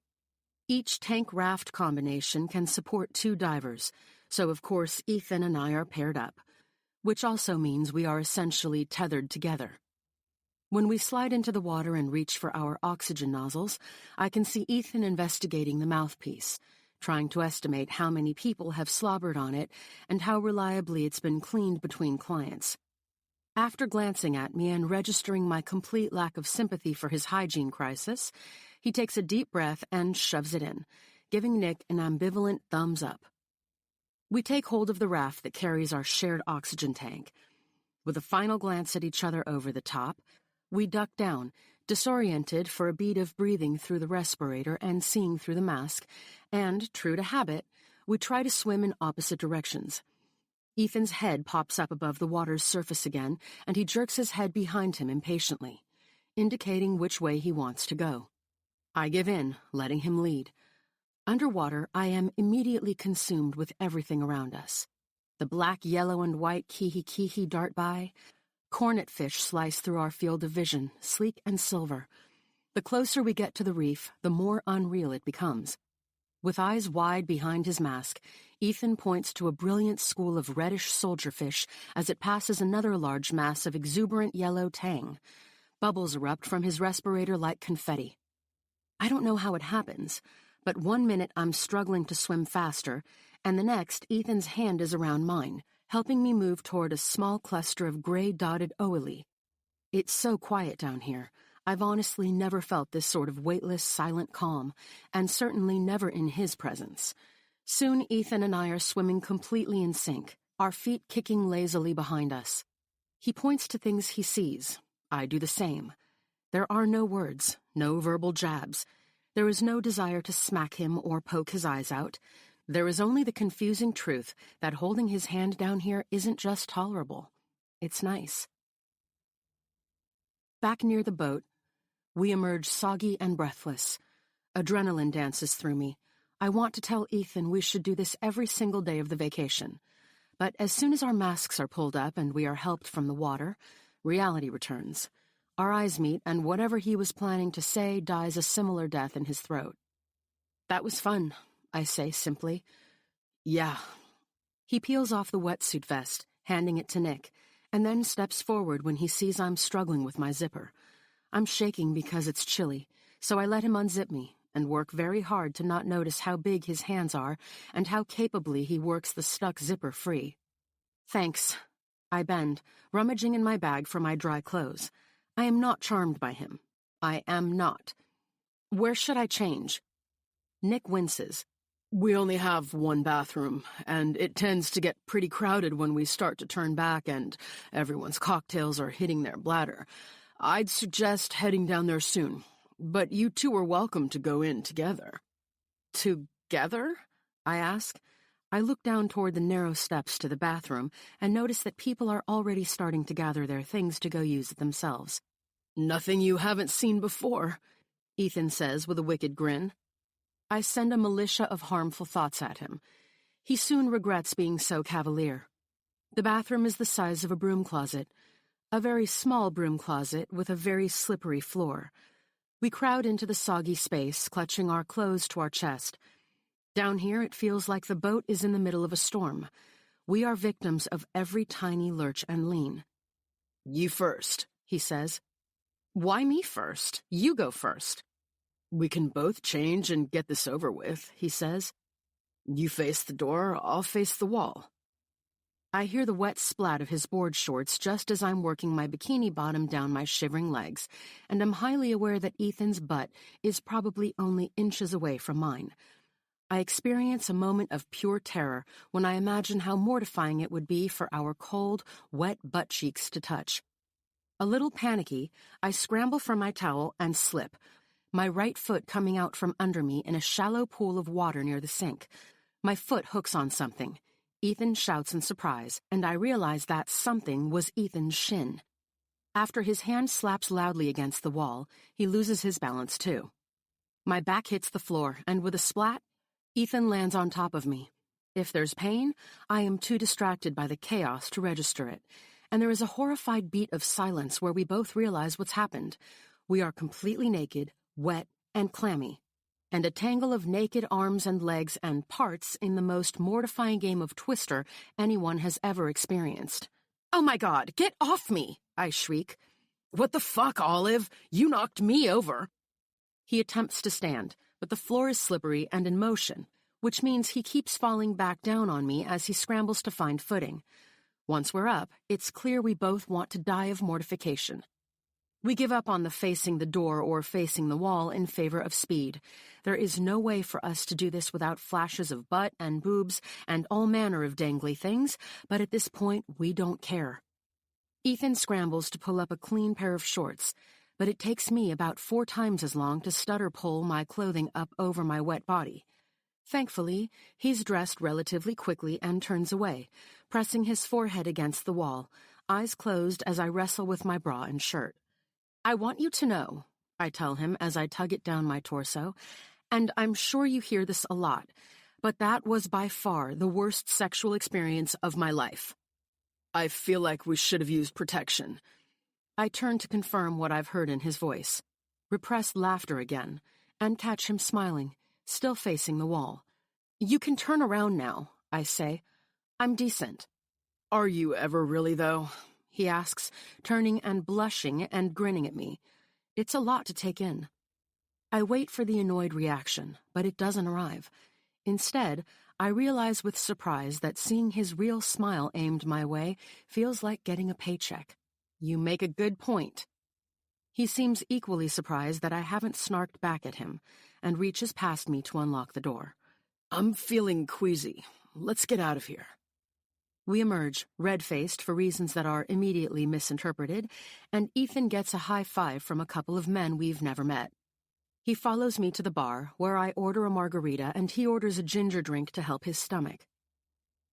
Each tank-raft combination can support 2 divers, so of course Ethan and I are paired up, which also means we are essentially tethered together. When we slide into the water and reach for our oxygen nozzles, I can see Ethan investigating the mouthpiece, trying to estimate how many people have slobbered on it and how reliably it's been cleaned between clients. After glancing at me and registering my complete lack of sympathy for his hygiene crisis, he takes a deep breath and shoves it in, giving Nick an ambivalent thumbs up. We take hold of the raft that carries our shared oxygen tank. With a final glance at each other over the top, we duck down, disoriented for a beat of breathing through the respirator and seeing through the mask, and, true to habit, we try to swim in opposite directions. Ethan's head pops up above the water's surface again, and he jerks his head behind him impatiently, indicating which way he wants to go. I give in, letting him lead. Underwater, I am immediately consumed with everything around us. The black, yellow, and white kihi-kihi dart by. Cornet fish slice through our field of vision, sleek and silver. The closer we get to the reef, the more unreal it becomes. With eyes wide behind his mask, Ethan points to a brilliant school of reddish soldierfish as it passes another large mass of exuberant yellow tang. Bubbles erupt from his respirator like confetti. I don't know how it happens, but 1 minute I'm struggling to swim faster, and the next Ethan's hand is around mine, helping me move toward a small cluster of gray-dotted oili. It's so quiet down here. I've honestly never felt this sort of weightless, silent calm, and certainly never in his presence. Soon Ethan and I are swimming completely in sync, our feet kicking lazily behind us. He points to things he sees. I do the same. There are no words, no verbal jabs. There is no desire to smack him or poke his eyes out. There is only the confusing truth that holding his hand down here isn't just tolerable. It's nice. Back near the boat, we emerge soggy and breathless. Adrenaline dances through me. I want to tell Ethan we should do this every single day of the vacation. But as soon as our masks are pulled up and we are helped from the water, reality returns. Our eyes meet, and whatever he was planning to say dies a similar death in his throat. "That was fun," I say simply. "Yeah." He peels off the wetsuit vest, handing it to Nick, and then steps forward when he sees I'm struggling with my zipper. I'm shaking because it's chilly, so I let him unzip me and work very hard to not notice how big his hands are and how capably he works the stuck zipper free. "Thanks." I bend, rummaging in my bag for my dry clothes. I am not charmed by him. I am not. "Where should I change?" Nick winces. "We only have 1 bathroom, and it tends to get pretty crowded when we start to turn back and everyone's cocktails are hitting their bladder. I'd suggest heading down there soon, but you two are welcome to go in together." "Together?" I ask. I look down toward the narrow steps to the bathroom and notice that people are already starting to gather their things to go use it themselves. "Nothing you haven't seen before." Ethan says with a wicked grin. I send a militia of harmful thoughts at him. He soon regrets being so cavalier. The bathroom is the size of a broom closet, a very small broom closet with a very slippery floor. We crowd into the soggy space, clutching our clothes to our chest. Down here, it feels like the boat is in the middle of a storm. We are victims of every tiny lurch and lean. You first, he says. Why me first? You go first. We can both change and get this over with, he says. You face the door, I'll face the wall. I hear the wet splat of his board shorts just as I'm working my bikini bottom down my shivering legs, and I'm highly aware that Ethan's butt is probably only inches away from mine. I experience a moment of pure terror when I imagine how mortifying it would be for our cold, wet butt cheeks to touch. A little panicky, I scramble for my towel and slip, my right foot coming out from under me in a shallow pool of water near the sink. My foot hooks on something. Ethan shouts in surprise, and I realize that something was Ethan's shin. After his hand slaps loudly against the wall, he loses his balance too. My back hits the floor, and with a splat, Ethan lands on top of me. If there's pain, I am too distracted by the chaos to register it, and there is a horrified beat of silence where we both realize what's happened. We are completely naked, wet, and clammy, and a tangle of naked arms and legs and parts in the most mortifying game of Twister anyone has ever experienced. "Oh my God, get off me!" I shriek. "What the fuck, Olive? You knocked me over." He attempts to stand, but the floor is slippery and in motion, which means he keeps falling back down on me as he scrambles to find footing. Once we're up, it's clear we both want to die of mortification. We give up on the facing the door or facing the wall in favor of speed. There is no way for us to do this without flashes of butt and boobs and all manner of dangly things, but at this point, we don't care. Ethan scrambles to pull up a clean pair of shorts, but it takes me about 4 times as long to stutter pull my clothing up over my wet body. Thankfully, he's dressed relatively quickly and turns away, pressing his forehead against the wall, eyes closed as I wrestle with my bra and shirt. "I want you to know," I tell him as I tug it down my torso, "and I'm sure you hear this a lot, but that was by far the worst sexual experience of my life." "I feel like we should have used protection." I turn to confirm what I've heard in his voice, repress laughter again, and catch him smiling, still facing the wall. "You can turn around now," I say. "I'm decent." "Are you ever really, though?" he asks, turning and blushing and grinning at me. It's a lot to take in. I wait for the annoyed reaction, but it doesn't arrive. Instead, I realize with surprise that seeing his real smile aimed my way feels like getting a paycheck. You make a good point. He seems equally surprised that I haven't snarked back at him, and reaches past me to unlock the door. "I'm feeling queasy. Let's get out of here." We emerge, red-faced for reasons that are immediately misinterpreted, and Ethan gets a high five from a couple of men we've never met. He follows me to the bar, where I order a margarita and he orders a ginger drink to help his stomach.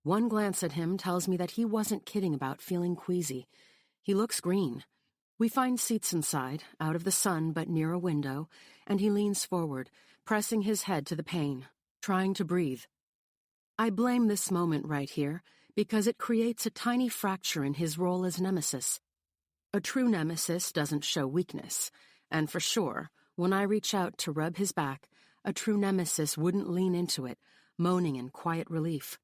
One glance at him tells me that he wasn't kidding about feeling queasy. He looks green. We find seats inside, out of the sun but near a window, and he leans forward, pressing his head to the pane, trying to breathe. I blame this moment right here, because it creates a tiny fracture in his role as nemesis. A true nemesis doesn't show weakness, and for sure, when I reach out to rub his back, a true nemesis wouldn't lean into it, moaning in quiet relief.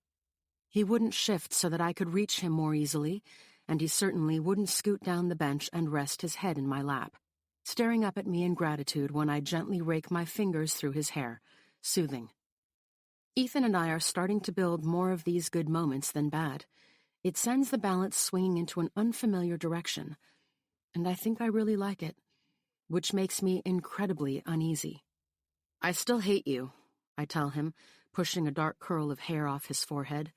He wouldn't shift so that I could reach him more easily, and he certainly wouldn't scoot down the bench and rest his head in my lap, staring up at me in gratitude when I gently rake my fingers through his hair, soothing. Ethan and I are starting to build more of these good moments than bad. It sends the balance swinging into an unfamiliar direction, and I think I really like it, which makes me incredibly uneasy. "I still hate you," I tell him, pushing a dark curl of hair off his forehead.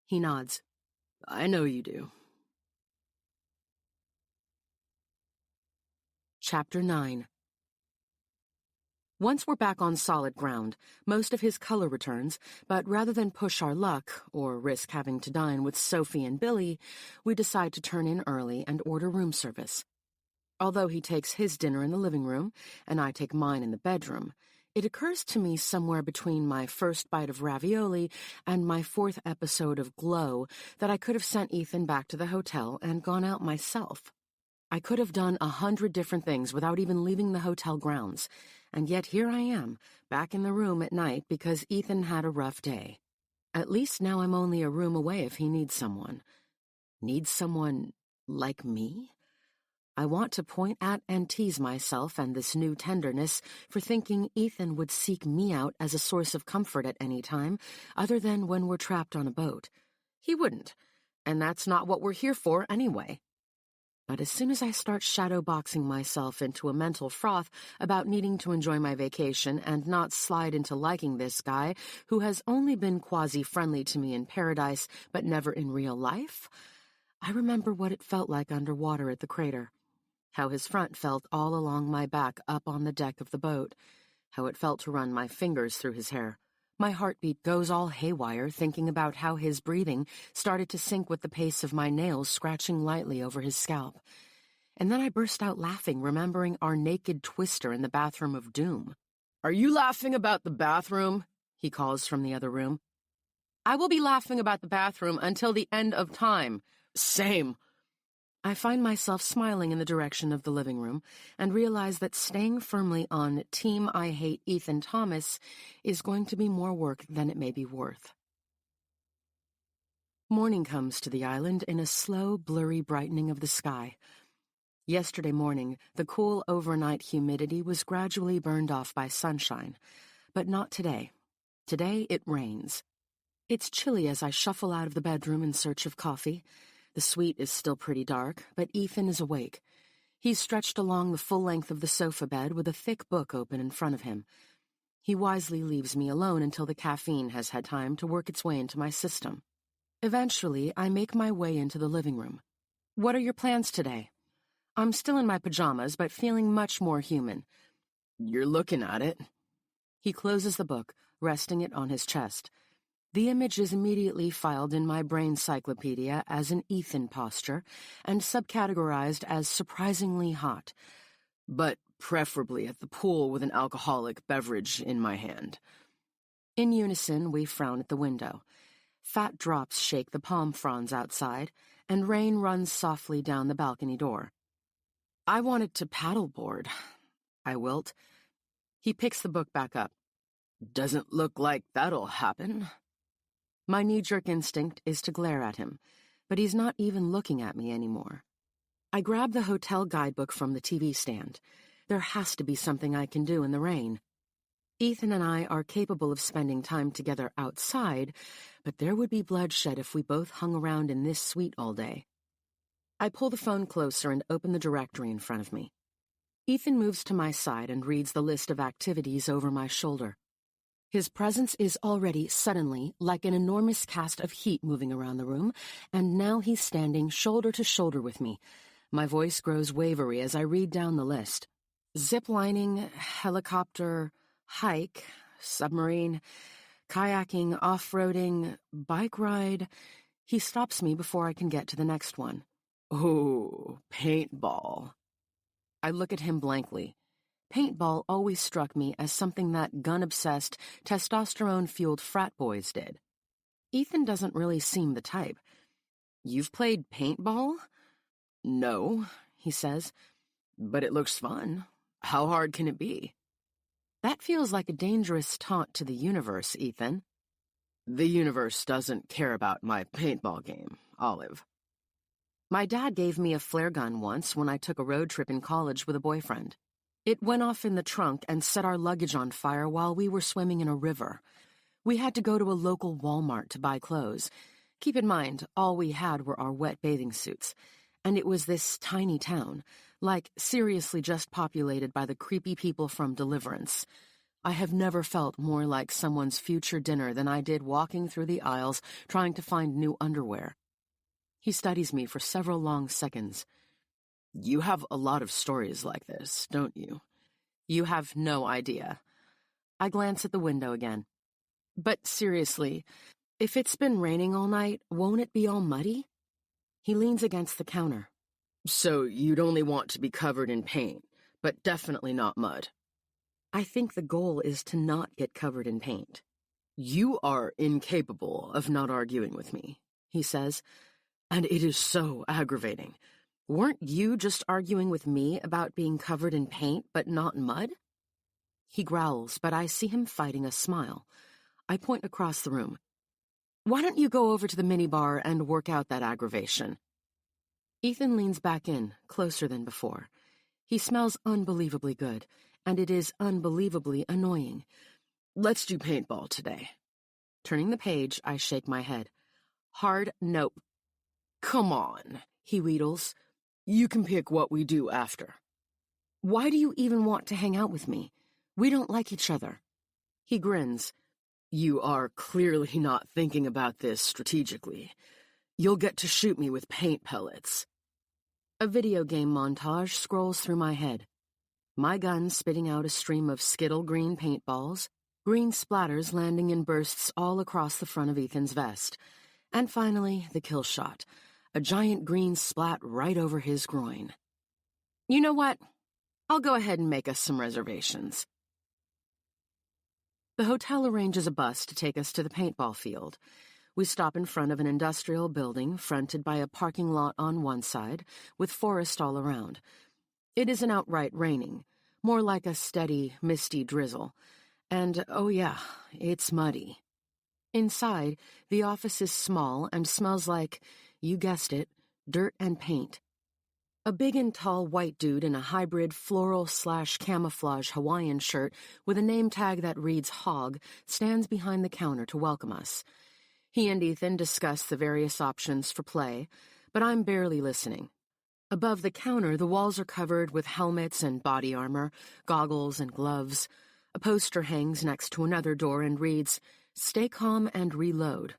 He nods. "I know you do." Chapter 9. Once we're back on solid ground, most of his color returns, but rather than push our luck, or risk having to dine with Sophie and Billy, we decide to turn in early and order room service. Although he takes his dinner in the living room and I take mine in the bedroom, it occurs to me somewhere between my first bite of ravioli and my fourth episode of Glow that I could have sent Ethan back to the hotel and gone out myself. I could have done 100 different things without even leaving the hotel grounds, and yet here I am, back in the room at night because Ethan had a rough day. At least now I'm only a room away if he needs someone. Needs someone like me? I want to point at and tease myself and this new tenderness for thinking Ethan would seek me out as a source of comfort at any time, other than when we're trapped on a boat. He wouldn't, and that's not what we're here for anyway. But as soon as I start shadowboxing myself into a mental froth about needing to enjoy my vacation and not slide into liking this guy who has only been quasi-friendly to me in paradise but never in real life, I remember what it felt like underwater at the crater. How his front felt all along my back up on the deck of the boat. How it felt to run my fingers through his hair. My heartbeat goes all haywire thinking about how his breathing started to sync with the pace of my nails scratching lightly over his scalp. And then I burst out laughing, remembering our naked twister in the bathroom of doom. "Are you laughing about the bathroom?" he calls from the other room. "I will be laughing about the bathroom until the end of time." "Same." I find myself smiling in the direction of the living room and realize that staying firmly on Team I Hate Ethan Thomas is going to be more work than it may be worth. Morning comes to the island in a slow, blurry brightening of the sky. Yesterday morning, the cool overnight humidity was gradually burned off by sunshine, but not today. Today it rains. It's chilly as I shuffle out of the bedroom in search of coffee. The suite is still pretty dark, but Ethan is awake. He's stretched along the full length of the sofa bed with a thick book open in front of him. He wisely leaves me alone until the caffeine has had time to work its way into my system. Eventually, I make my way into the living room. "What are your plans today?" I'm still in my pajamas, but feeling much more human. "You're looking at it." He closes the book, resting it on his chest. The image is immediately filed in my brain cyclopedia as an Ethan posture and subcategorized as surprisingly hot, but preferably at the pool with an alcoholic beverage in my hand. In unison, we frown at the window. Fat drops shake the palm fronds outside, and rain runs softly down the balcony door. "I wanted to paddleboard," I wilt. He picks the book back up. "Doesn't look like that'll happen." My knee-jerk instinct is to glare at him, but he's not even looking at me anymore. I grab the hotel guidebook from the TV stand. There has to be something I can do in the rain. Ethan and I are capable of spending time together outside, but there would be bloodshed if we both hung around in this suite all day. I pull the phone closer and open the directory in front of me. Ethan moves to my side and reads the list of activities over my shoulder. His presence is already, suddenly, like an enormous cast of heat moving around the room, and now he's standing shoulder to shoulder with me. My voice grows wavery as I read down the list. Ziplining, helicopter, hike, submarine, kayaking, off-roading, bike ride. He stops me before I can get to the next one. "Oh, paintball." I look at him blankly. Paintball always struck me as something that gun-obsessed, testosterone-fueled frat boys did. Ethan doesn't really seem the type. "You've played paintball?" "No," he says, "but it looks fun. How hard can it be?" That feels like a dangerous taunt to the universe, Ethan. "The universe doesn't care about my paintball game, Olive." My dad gave me a flare gun once when I took a road trip in college with a boyfriend. It went off in the trunk and set our luggage on fire while we were swimming in a river. We had to go to a local Walmart to buy clothes. Keep in mind, all we had were our wet bathing suits. And it was this tiny town, like seriously just populated by the creepy people from Deliverance. I have never felt more like someone's future dinner than I did walking through the aisles trying to find new underwear. He studies me for several long seconds. "You have a lot of stories like this, don't you?" "You have no idea." I glance at the window again. "But seriously, if it's been raining all night, won't it be all muddy?" He leans against the counter. So you'd only want to be covered in paint, but definitely not mud. I think the goal is to not get covered in paint. You are incapable of not arguing with me, he says, and it is so aggravating. Weren't you just arguing with me about being covered in paint but not mud? He growls, but I see him fighting a smile. I point across the room. Why don't you go over to the minibar and work out that aggravation? Ethan leans back in, closer than before. He smells unbelievably good, and it is unbelievably annoying. Let's do paintball today. Turning the page, I shake my head. Hard nope. Come on, he wheedles. You can pick what we do after. Why do you even want to hang out with me? We don't like each other. He grins. You are clearly not thinking about this strategically. You'll get to shoot me with paint pellets. A video game montage scrolls through my head. My gun spitting out a stream of Skittle green paintballs, green splatters landing in bursts all across the front of Ethan's vest. And finally, the kill shot. A giant green splat right over his groin. You know what? I'll go ahead and make us some reservations. The hotel arranges a bus to take us to the paintball field. We stop in front of an industrial building fronted by a parking lot on one side, with forest all around. It isn't outright raining, more like a steady, misty drizzle. And, oh yeah, it's muddy. Inside, the office is small and smells like, you guessed it, dirt and paint. A big and tall white dude in a hybrid floral/camouflage Hawaiian shirt with a name tag that reads Hog stands behind the counter to welcome us. He and Ethan discuss the various options for play, but I'm barely listening. Above the counter, the walls are covered with helmets and body armor, goggles and gloves. A poster hangs next to another door and reads, Stay calm and reload.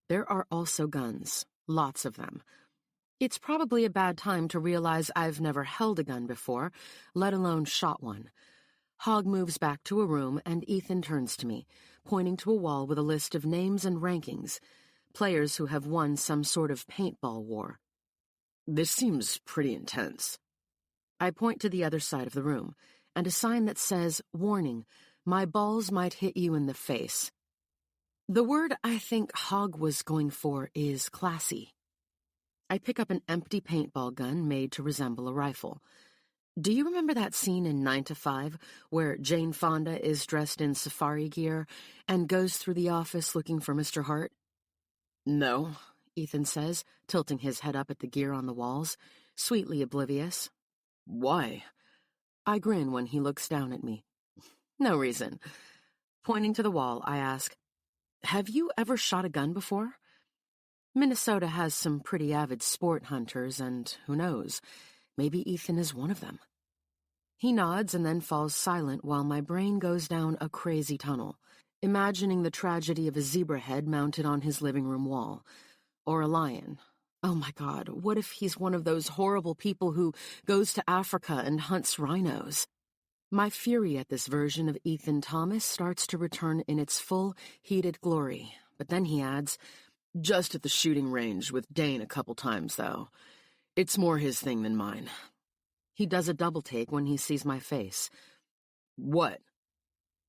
There are also guns, lots of them. It's probably a bad time to realize I've never held a gun before, let alone shot one. Hogg moves back to a room and Ethan turns to me, pointing to a wall with a list of names and rankings, players who have won some sort of paintball war. This seems pretty intense. I point to the other side of the room, and a sign that says, Warning, my balls might hit you in the face. The word I think Hogg was going for is classy. I pick up an empty paintball gun made to resemble a rifle. Do you remember that scene in 9 to 5 where Jane Fonda is dressed in safari gear and goes through the office looking for Mr. Hart? No, Ethan says, tilting his head up at the gear on the walls, sweetly oblivious. Why? I grin when he looks down at me. No reason. Pointing to the wall, I ask, Have you ever shot a gun before? Minnesota has some pretty avid sport hunters, and who knows, maybe Ethan is one of them. He nods and then falls silent while my brain goes down a crazy tunnel, imagining the tragedy of a zebra head mounted on his living room wall. Or a lion. Oh my God, what if he's one of those horrible people who goes to Africa and hunts rhinos? My fury at this version of Ethan Thomas starts to return in its full, heated glory, but then he adds, Just at the shooting range with Dane a couple times, though. It's more his thing than mine. He does a double take when he sees my face. What?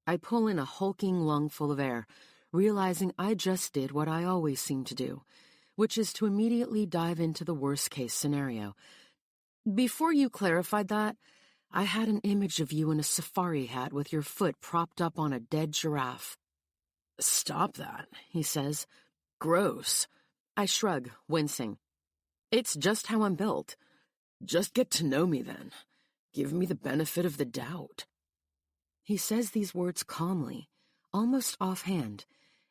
I pull in a hulking lungful of air, realizing I just did what I always seem to do, which is to immediately dive into the worst-case scenario. Before you clarified that, I had an image of you in a safari hat with your foot propped up on a dead giraffe. Stop that, he says. Gross. I shrug, wincing. It's just how I'm built. Just get to know me then. Give me the benefit of the doubt. He says these words calmly, almost offhand,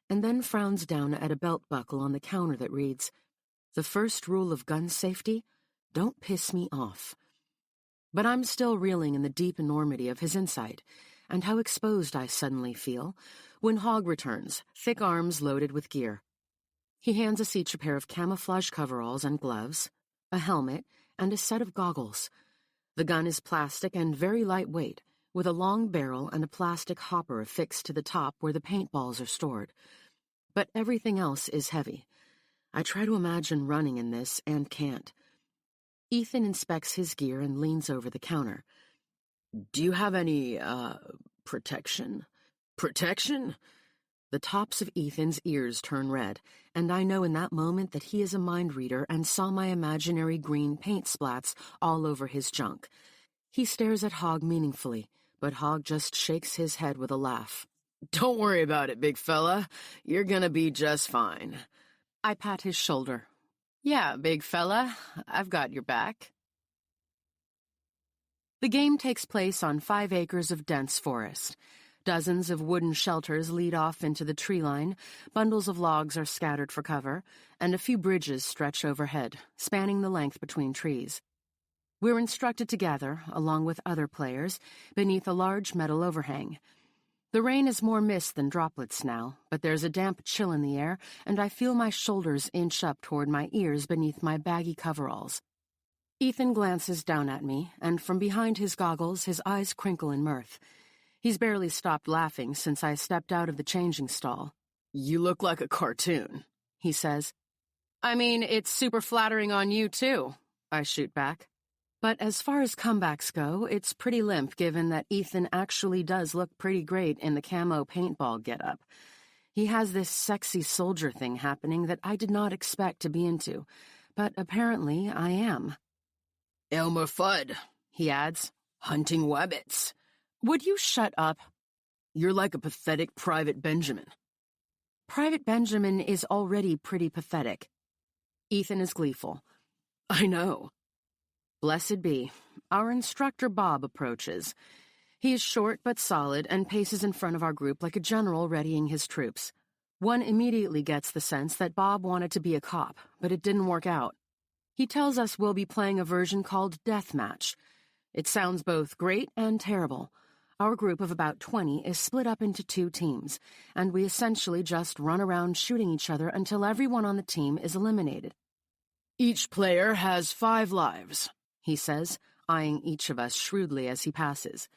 and then frowns down at a belt buckle on the counter that reads, The first rule of gun safety, don't piss me off. But I'm still reeling in the deep enormity of his insight, and how exposed I suddenly feel when Hogg returns, thick arms loaded with gear. He hands us each a pair of camouflage coveralls and gloves, a helmet, and a set of goggles. The gun is plastic and very lightweight, with a long barrel and a plastic hopper affixed to the top where the paintballs are stored. But everything else is heavy. I try to imagine running in this and can't. Ethan inspects his gear and leans over the counter. Do you have any, protection? Protection? The tops of Ethan's ears turn red, and I know in that moment that he is a mind reader and saw my imaginary green paint splats all over his junk. He stares at Hogg meaningfully, but Hogg just shakes his head with a laugh. Don't worry about it, big fella. You're gonna be just fine. I pat his shoulder. Yeah, big fella, I've got your back. The game takes place on 5 acres of dense forest. Dozens of wooden shelters lead off into the tree line, bundles of logs are scattered for cover, and a few bridges stretch overhead, spanning the length between trees. We're instructed to gather, along with other players, beneath a large metal overhang. The rain is more mist than droplets now, but there's a damp chill in the air, and I feel my shoulders inch up toward my ears beneath my baggy coveralls. Ethan glances down at me, and from behind his goggles, his eyes crinkle in mirth. He's barely stopped laughing since I stepped out of the changing stall. You look like a cartoon, he says. I mean, it's super flattering on you, too, I shoot back. But as far as comebacks go, it's pretty limp given that Ethan actually does look pretty great in the camo paintball getup. He has this sexy soldier thing happening that I did not expect to be into, but apparently I am. Elmer Fudd, he adds, hunting wabbits. Would you shut up? You're like a pathetic Private Benjamin. Private Benjamin is already pretty pathetic. Ethan is gleeful. I know. Blessed be. Our instructor Bob approaches. He is short but solid and paces in front of our group like a general readying his troops. One immediately gets the sense that Bob wanted to be a cop, but it didn't work out. He tells us we'll be playing a version called Deathmatch. It sounds both great and terrible. Our group of about 20 is split up into 2 teams, and we essentially just run around shooting each other until everyone on the team is eliminated. Each player has 5 lives, he says, eyeing each of us shrewdly as he passes.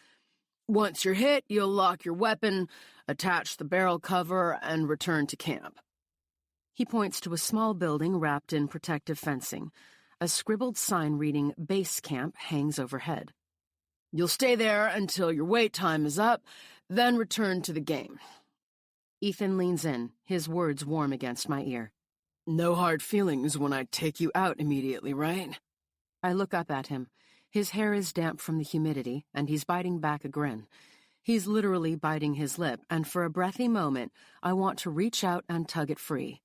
Once you're hit, you'll lock your weapon, attach the barrel cover, and return to camp. He points to a small building wrapped in protective fencing. A scribbled sign reading Base Camp hangs overhead. You'll stay there until your wait time is up, then return to the game. Ethan leans in, his words warm against my ear. No hard feelings when I take you out immediately, right? I look up at him. His hair is damp from the humidity, and he's biting back a grin. He's literally biting his lip, and for a breathy moment, I want to reach out and tug it free.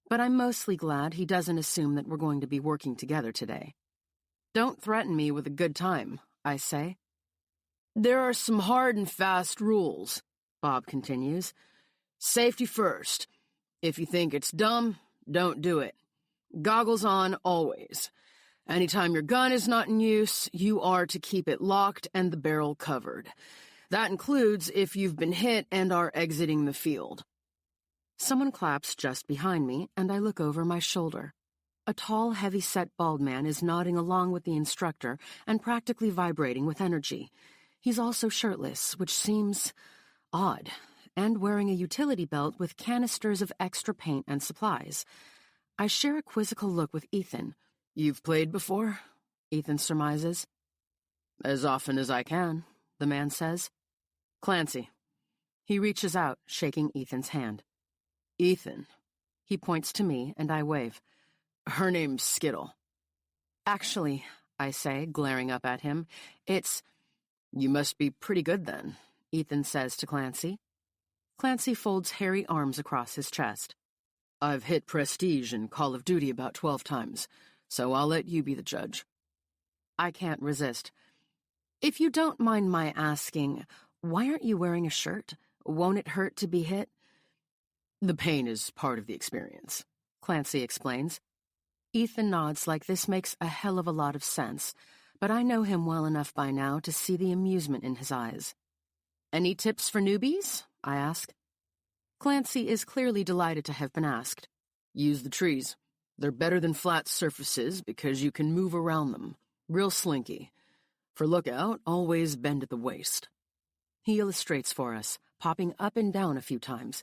But I'm mostly glad he doesn't assume that we're going to be working together today. Don't threaten me with a good time, I say. There are some hard and fast rules, Bob continues. Safety first. If you think it's dumb, don't do it. Goggles on always. Anytime your gun is not in use, you are to keep it locked and the barrel covered. That includes if you've been hit and are exiting the field. Someone claps just behind me, and I look over my shoulder. A tall, heavy-set bald man is nodding along with the instructor and practically vibrating with energy. He's also shirtless, which seems odd, and wearing a utility belt with canisters of extra paint and supplies. I share a quizzical look with Ethan. You've played before? Ethan surmises. As often as I can, the man says. Clancy. He reaches out, shaking Ethan's hand. Ethan. He points to me, and I wave. Her name's Skittle. Actually, I say, glaring up at him, it's... You must be pretty good then, Ethan says to Clancy. Clancy folds hairy arms across his chest. I've hit Prestige in Call of Duty about 12 times, so I'll let you be the judge. I can't resist. If you don't mind my asking, why aren't you wearing a shirt? Won't it hurt to be hit? The pain is part of the experience, Clancy explains. Ethan nods like this makes a hell of a lot of sense, but I know him well enough by now to see the amusement in his eyes. Any tips for newbies? I ask. Clancy is clearly delighted to have been asked. Use the trees. They're better than flat surfaces because you can move around them. Real slinky. For lookout, always bend at the waist. He illustrates for us, popping up and down a few times.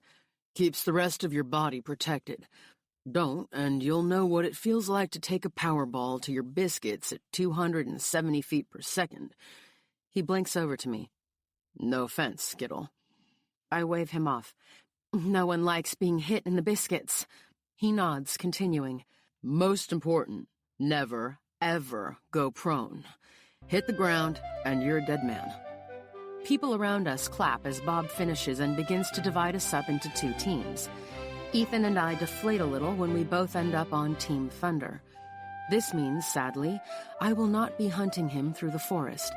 Keeps the rest of your body protected. Don't, and you'll know what it feels like to take a Powerball to your biscuits at 270 feet per second. He blinks over to me. No offense, Skittle. I wave him off. No one likes being hit in the biscuits. He nods, continuing. Most important, never, ever go prone. Hit the ground, and you're a dead man. People around us clap as Bob finishes and begins to divide us up into 2 teams. Ethan and I deflate a little when we both end up on Team Thunder. This means, sadly, I will not be hunting him through the forest.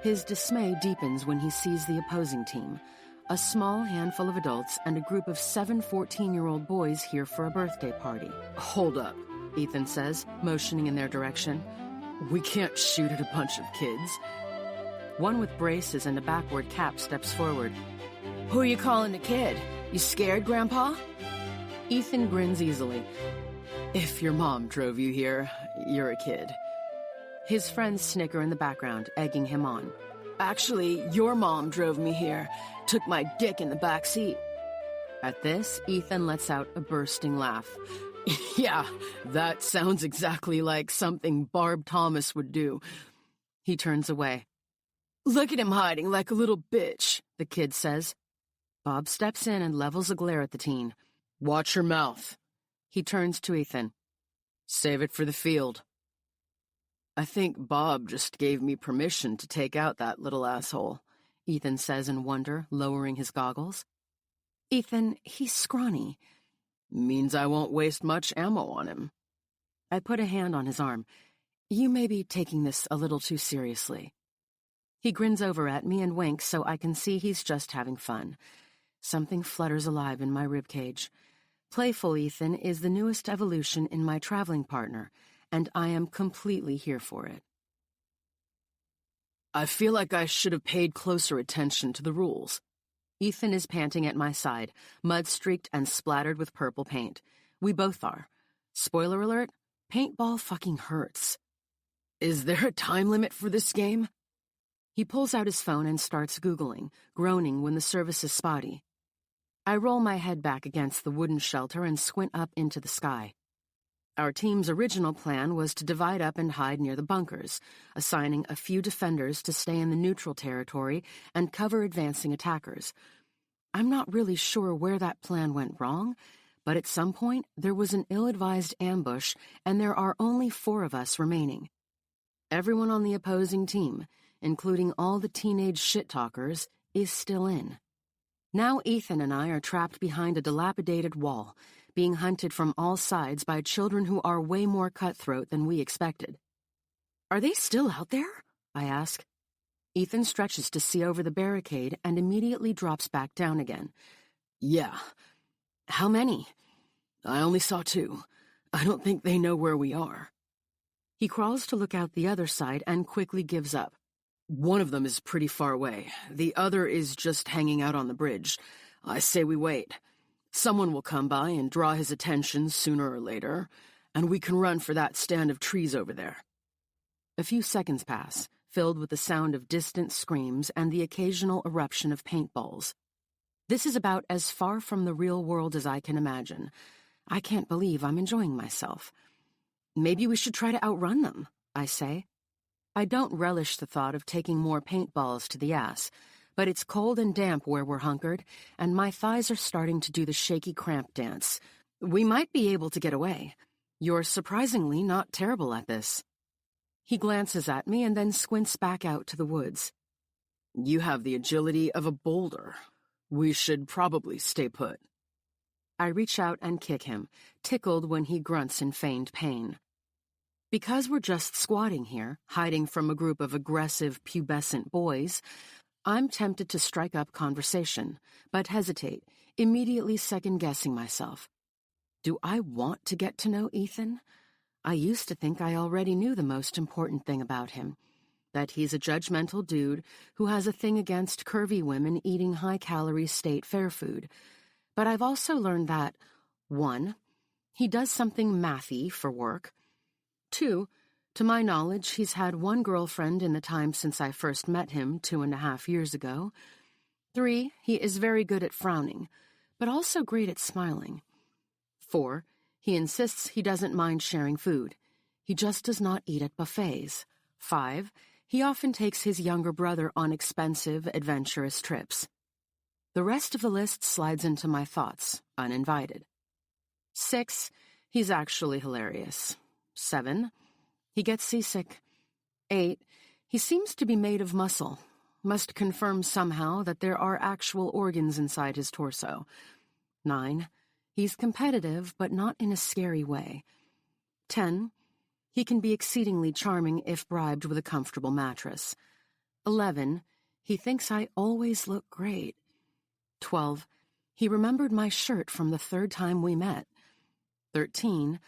His dismay deepens when he sees the opposing team, a small handful of adults and a group of 7 14-year-old boys here for a birthday party. Hold up, Ethan says, motioning in their direction. We can't shoot at a bunch of kids. One with braces and a backward cap steps forward. Who are you calling a kid? You scared, Grandpa? Ethan grins easily. If your mom drove you here, you're a kid. His friends snicker in the background, egging him on. Actually, your mom drove me here. Took my dick in the back seat. At this, Ethan lets out a bursting laugh. Yeah, that sounds exactly like something Barb Thomas would do. He turns away. Look at him hiding like a little bitch, the kid says. Bob steps in and levels a glare at the teen. Watch your mouth. He turns to Ethan. Save it for the field. I think Bob just gave me permission to take out that little asshole, Ethan says in wonder, lowering his goggles. Ethan, he's scrawny. Means I won't waste much ammo on him. I put a hand on his arm. You may be taking this a little too seriously. He grins over at me and winks so I can see he's just having fun. Something flutters alive in my ribcage. Playful Ethan is the newest evolution in my traveling partner, and I am completely here for it. I feel like I should have paid closer attention to the rules. Ethan is panting at my side, mud-streaked and splattered with purple paint. We both are. Spoiler alert, paintball fucking hurts. Is there a time limit for this game? He pulls out his phone and starts Googling, groaning when the service is spotty. I roll my head back against the wooden shelter and squint up into the sky. Our team's original plan was to divide up and hide near the bunkers, assigning a few defenders to stay in the neutral territory and cover advancing attackers. I'm not really sure where that plan went wrong, but at some point there was an ill-advised ambush and there are only 4 of us remaining. Everyone on the opposing team, including all the teenage shit-talkers, is still in. Now Ethan and I are trapped behind a dilapidated wall, being hunted from all sides by children who are way more cutthroat than we expected. Are they still out there? I ask. Ethan stretches to see over the barricade and immediately drops back down again. Yeah. How many? I only saw 2. I don't think they know where we are. He crawls to look out the other side and quickly gives up. One of them is pretty far away. The other is just hanging out on the bridge. I say we wait. Someone will come by and draw his attention sooner or later, and we can run for that stand of trees over there. A few seconds pass, filled with the sound of distant screams and the occasional eruption of paintballs. This is about as far from the real world as I can imagine. I can't believe I'm enjoying myself. Maybe we should try to outrun them, I say. I don't relish the thought of taking more paintballs to the ass, but it's cold and damp where we're hunkered, and my thighs are starting to do the shaky cramp dance. We might be able to get away. You're surprisingly not terrible at this. He glances at me and then squints back out to the woods. You have the agility of a boulder. We should probably stay put. I reach out and kick him, tickled when he grunts in feigned pain. Because we're just squatting here, hiding from a group of aggressive, pubescent boys, I'm tempted to strike up conversation, but hesitate, immediately second-guessing myself. Do I want to get to know Ethan? I used to think I already knew the most important thing about him, that he's a judgmental dude who has a thing against curvy women eating high-calorie state fair food. But I've also learned that, 1, he does something mathy for work. 2, to my knowledge, he's had 1 girlfriend in the time since I first met him 2.5 years ago. 3, he is very good at frowning, but also great at smiling. 4, He insists he doesn't mind sharing food. He just does not eat at buffets. 5. He often takes his younger brother on expensive, adventurous trips. The rest of the list slides into my thoughts, uninvited. 6. He's actually hilarious. 7. He gets seasick. 8. He seems to be made of muscle. Must confirm somehow that there are actual organs inside his torso. 9. He's competitive, but not in a scary way. 10. He can be exceedingly charming if bribed with a comfortable mattress. 11. He thinks I always look great. 12. He remembered my shirt from the 3rd time we met. 13.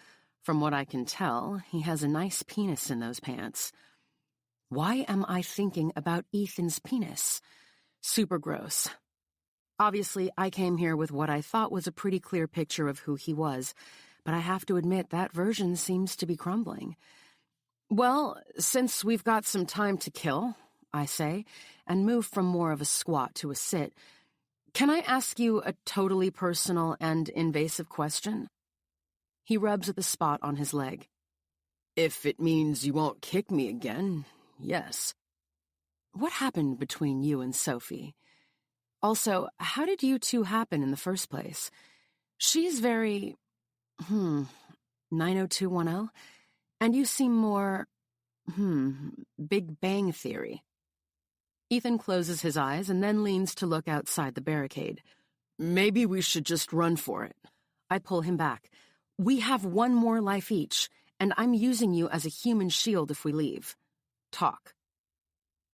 From what I can tell, he has a nice penis in those pants. Why am I thinking about Ethan's penis? Super gross. Obviously, I came here with what I thought was a pretty clear picture of who he was, but I have to admit that version seems to be crumbling. Well, since we've got some time to kill, I say, and move from more of a squat to a sit, can I ask you a totally personal and invasive question? He rubs at the spot on his leg. If it means you won't kick me again, yes. What happened between you and Sophie? Also, how did you two happen in the first place? She's very, 90210, and you seem more, Big Bang Theory. Ethan closes his eyes and then leans to look outside the barricade. Maybe we should just run for it. I pull him back. We have one more life each, and I'm using you as a human shield if we leave. Talk.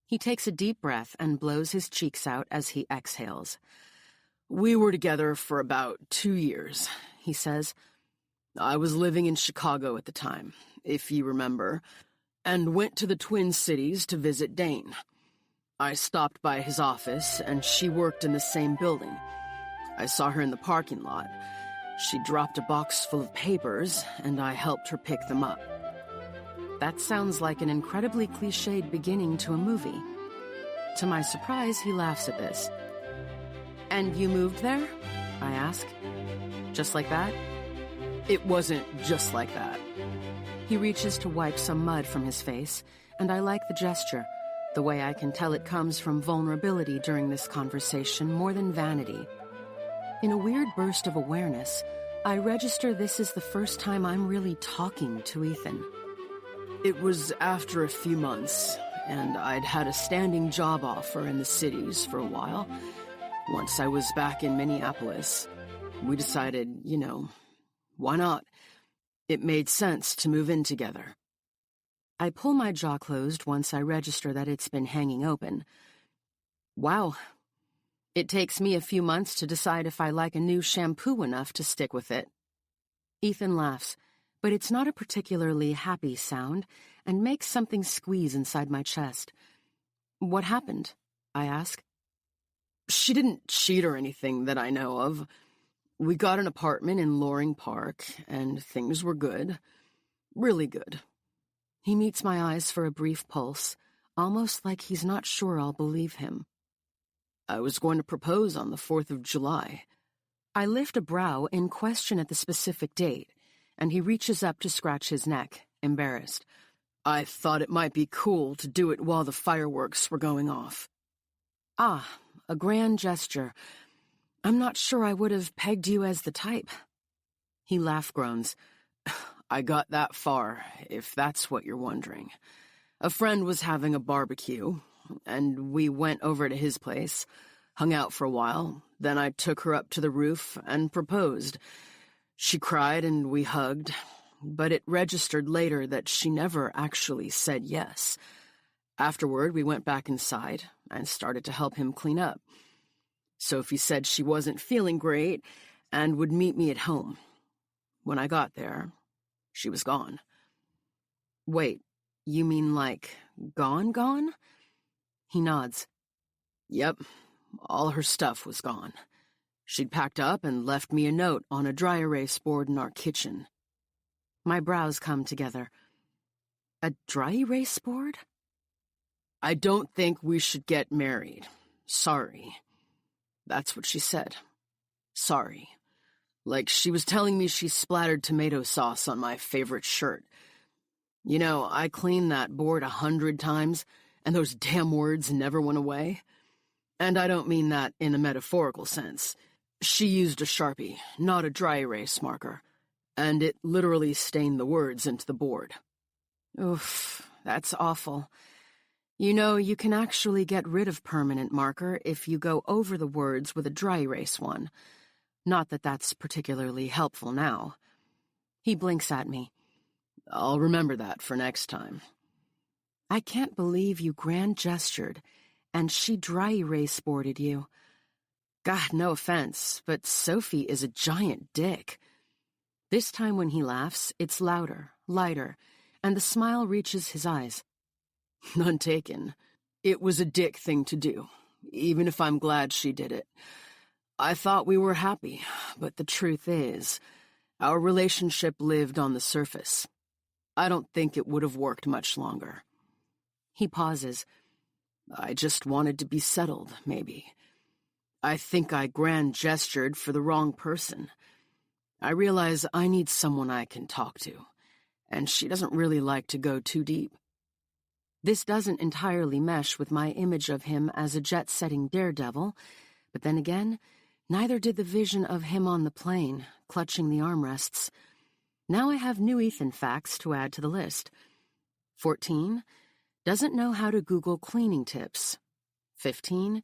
He takes a deep breath and blows his cheeks out as he exhales. We were together for about 2 years, he says. I was living in Chicago at the time, if you remember, and went to the Twin Cities to visit Dane. I stopped by his office, and she worked in the same building. I saw her in the parking lot. She dropped a box full of papers, and I helped her pick them up. That sounds like an incredibly cliched beginning to a movie. To my surprise, he laughs at this. And you moved there? I ask. Just like that? It wasn't just like that. He reaches to wipe some mud from his face, and I like the gesture, the way I can tell it comes from vulnerability during this conversation more than vanity. In a weird burst of awareness, I register this is the first time I'm really talking to Ethan. It was after a few months, and I'd had a standing job offer in the cities for a while. Once I was back in Minneapolis, we decided, why not? It made sense to move in together. I pull my jaw closed once I register that it's been hanging open. Wow. It takes me a few months to decide if I like a new shampoo enough to stick with it. Ethan laughs, but it's not a particularly happy sound, and makes something squeeze inside my chest. What happened? I ask. She didn't cheat or anything that I know of. We got an apartment in Loring Park, and things were good. Really good. He meets my eyes for a brief pulse, almost like he's not sure I'll believe him. I was going to propose on the 4th of July. I lift a brow in question at the specific date, and he reaches up to scratch his neck, embarrassed. I thought it might be cool to do it while the fireworks were going off. Ah, a grand gesture. I'm not sure I would have pegged you as the type. He laugh-groans. I got that far, if that's what you're wondering. A friend was having a barbecue, and we went over to his place, hung out for a while, then I took her up to the roof and proposed. She cried and we hugged, but it registered later that she never actually said yes. Afterward, we went back inside and started to help him clean up. Sophie said she wasn't feeling great and would meet me at home. When I got there, she was gone. Wait, you mean like gone? He nods. Yep, all her stuff was gone. She'd packed up and left me a note on a dry erase board in our kitchen. My brows come together. A dry erase board? I don't think we should get married. Sorry. That's what she said. Sorry. Like she was telling me she splattered tomato sauce on my favorite shirt. You know, I cleaned that board 100 times, and those damn words never went away. And I don't mean that in a metaphorical sense. She used a Sharpie, not a dry erase marker, and it literally stained the words into the board. Oof, that's awful. You know, you can actually get rid of permanent marker if you go over the words with a dry erase one. Not that that's particularly helpful now. He blinks at me. I'll remember that for next time. I can't believe you grand gestured, and she dry erase boarded you. God, no offense, but Sophie is a giant dick. This time when he laughs, it's louder, lighter, and the smile reaches his eyes. None taken. It was a dick thing to do, even if I'm glad she did it. I thought we were happy, but the truth is, our relationship lived on the surface. I don't think it would have worked much longer. He pauses. I just wanted to be settled, maybe. I think I grand gestured for the wrong person. I realize I need someone I can talk to, and she doesn't really like to go too deep. This doesn't entirely mesh with my image of him as a jet-setting daredevil, but then again, neither did the vision of him on the plane, clutching the armrests. Now I have new Ethan facts to add to the list. 14, doesn't know how to Google cleaning tips. 15,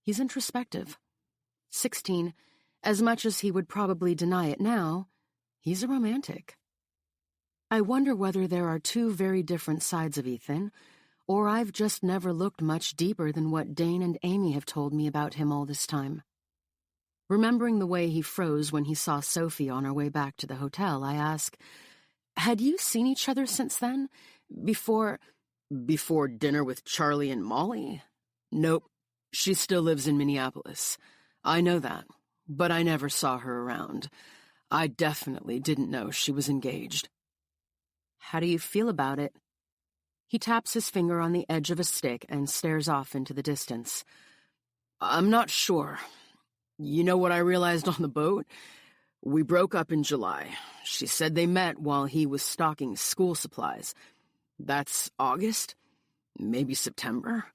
he's introspective. 16, as much as he would probably deny it now, he's a romantic. I wonder whether there are two very different sides of Ethan, or I've just never looked much deeper than what Dane and Amy have told me about him all this time. Remembering the way he froze when he saw Sophie on our way back to the hotel, I ask, had you seen each other since then? Before dinner with Charlie and Molly? Nope. She still lives in Minneapolis. I know that, but I never saw her around. I definitely didn't know she was engaged. How do you feel about it? He taps his finger on the edge of a stick and stares off into the distance. I'm not sure. You know what I realized on the boat? We broke up in July. She said they met while he was stocking school supplies. That's August? Maybe September?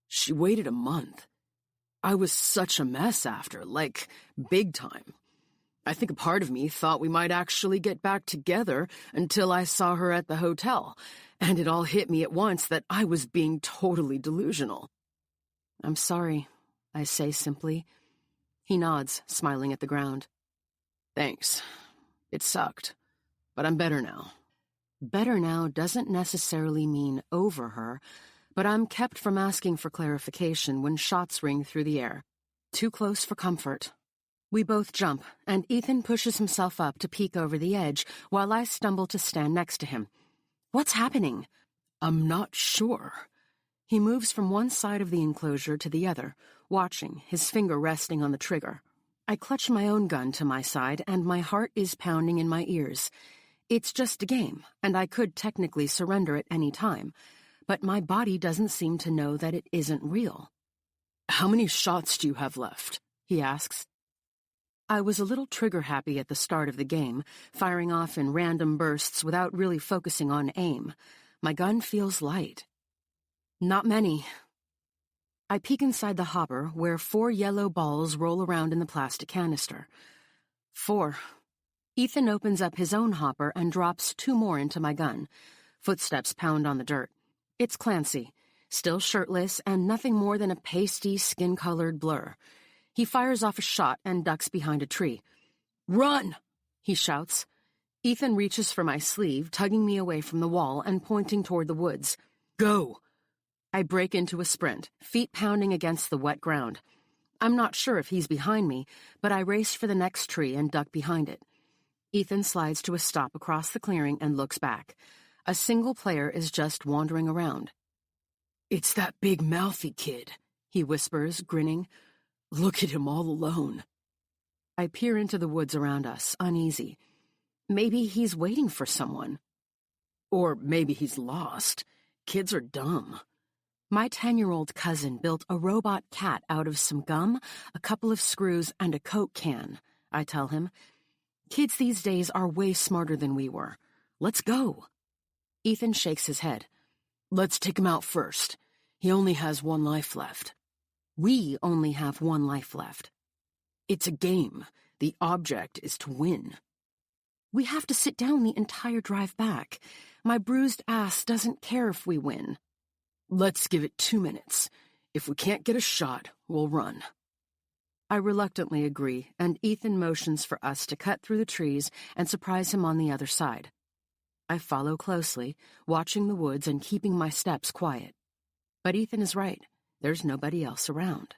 She waited a month. I was such a mess after, like, big time. I think a part of me thought we might actually get back together until I saw her at the hotel, and it all hit me at once that I was being totally delusional. I'm sorry, I say simply. He nods, smiling at the ground. Thanks. It sucked, but I'm better now. Better now doesn't necessarily mean over her, but I'm kept from asking for clarification when shots ring through the air. Too close for comfort. We both jump, and Ethan pushes himself up to peek over the edge while I stumble to stand next to him. What's happening? I'm not sure. He moves from one side of the enclosure to the other, watching, his finger resting on the trigger. I clutch my own gun to my side, and my heart is pounding in my ears. It's just a game, and I could technically surrender at any time, but my body doesn't seem to know that it isn't real. How many shots do you have left? He asks. I was a little trigger-happy at the start of the game, firing off in random bursts without really focusing on aim. My gun feels light. Not many. I peek inside the hopper, where 4 yellow balls roll around in the plastic canister. 4. Ethan opens up his own hopper and drops 2 more into my gun. Footsteps pound on the dirt. It's Clancy, still shirtless and nothing more than a pasty, skin-colored blur. He fires off a shot and ducks behind a tree. Run! He shouts. Ethan reaches for my sleeve, tugging me away from the wall and pointing toward the woods. Go! I break into a sprint, feet pounding against the wet ground. I'm not sure if he's behind me, but I race for the next tree and duck behind it. Ethan slides to a stop across the clearing and looks back. A single player is just wandering around. It's that big mouthy kid, he whispers, grinning. Look at him all alone. I peer into the woods around us, uneasy. Maybe he's waiting for someone. Or maybe he's lost. Kids are dumb. My 10-year-old cousin built a robot cat out of some gum, a couple of screws, and a Coke can. I tell him. Kids these days are way smarter than we were. Let's go. Ethan shakes his head. Let's take him out first. He only has one life left. We only have one life left. It's a game. The object is to win. We have to sit down the entire drive back. My bruised ass doesn't care if we win. Let's give it 2 minutes. If we can't get a shot, we'll run. I reluctantly agree, and Ethan motions for us to cut through the trees and surprise him on the other side. I follow closely, watching the woods and keeping my steps quiet. But Ethan is right. There's nobody else around.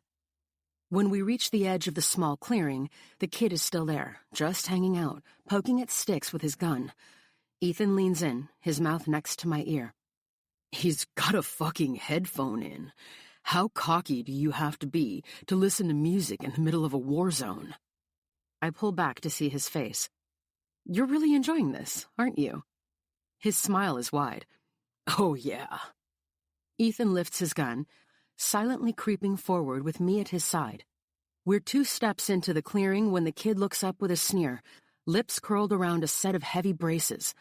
When we reach the edge of the small clearing, the kid is still there, just hanging out, poking at sticks with his gun. Ethan leans in, his mouth next to my ear. He's got a fucking headphone in. How cocky do you have to be to listen to music in the middle of a war zone? I pull back to see his face. You're really enjoying this, aren't you? His smile is wide. Oh, yeah. Ethan lifts his gun, silently creeping forward with me at his side. We're 2 steps into the clearing when the kid looks up with a sneer, lips curled around a set of heavy braces.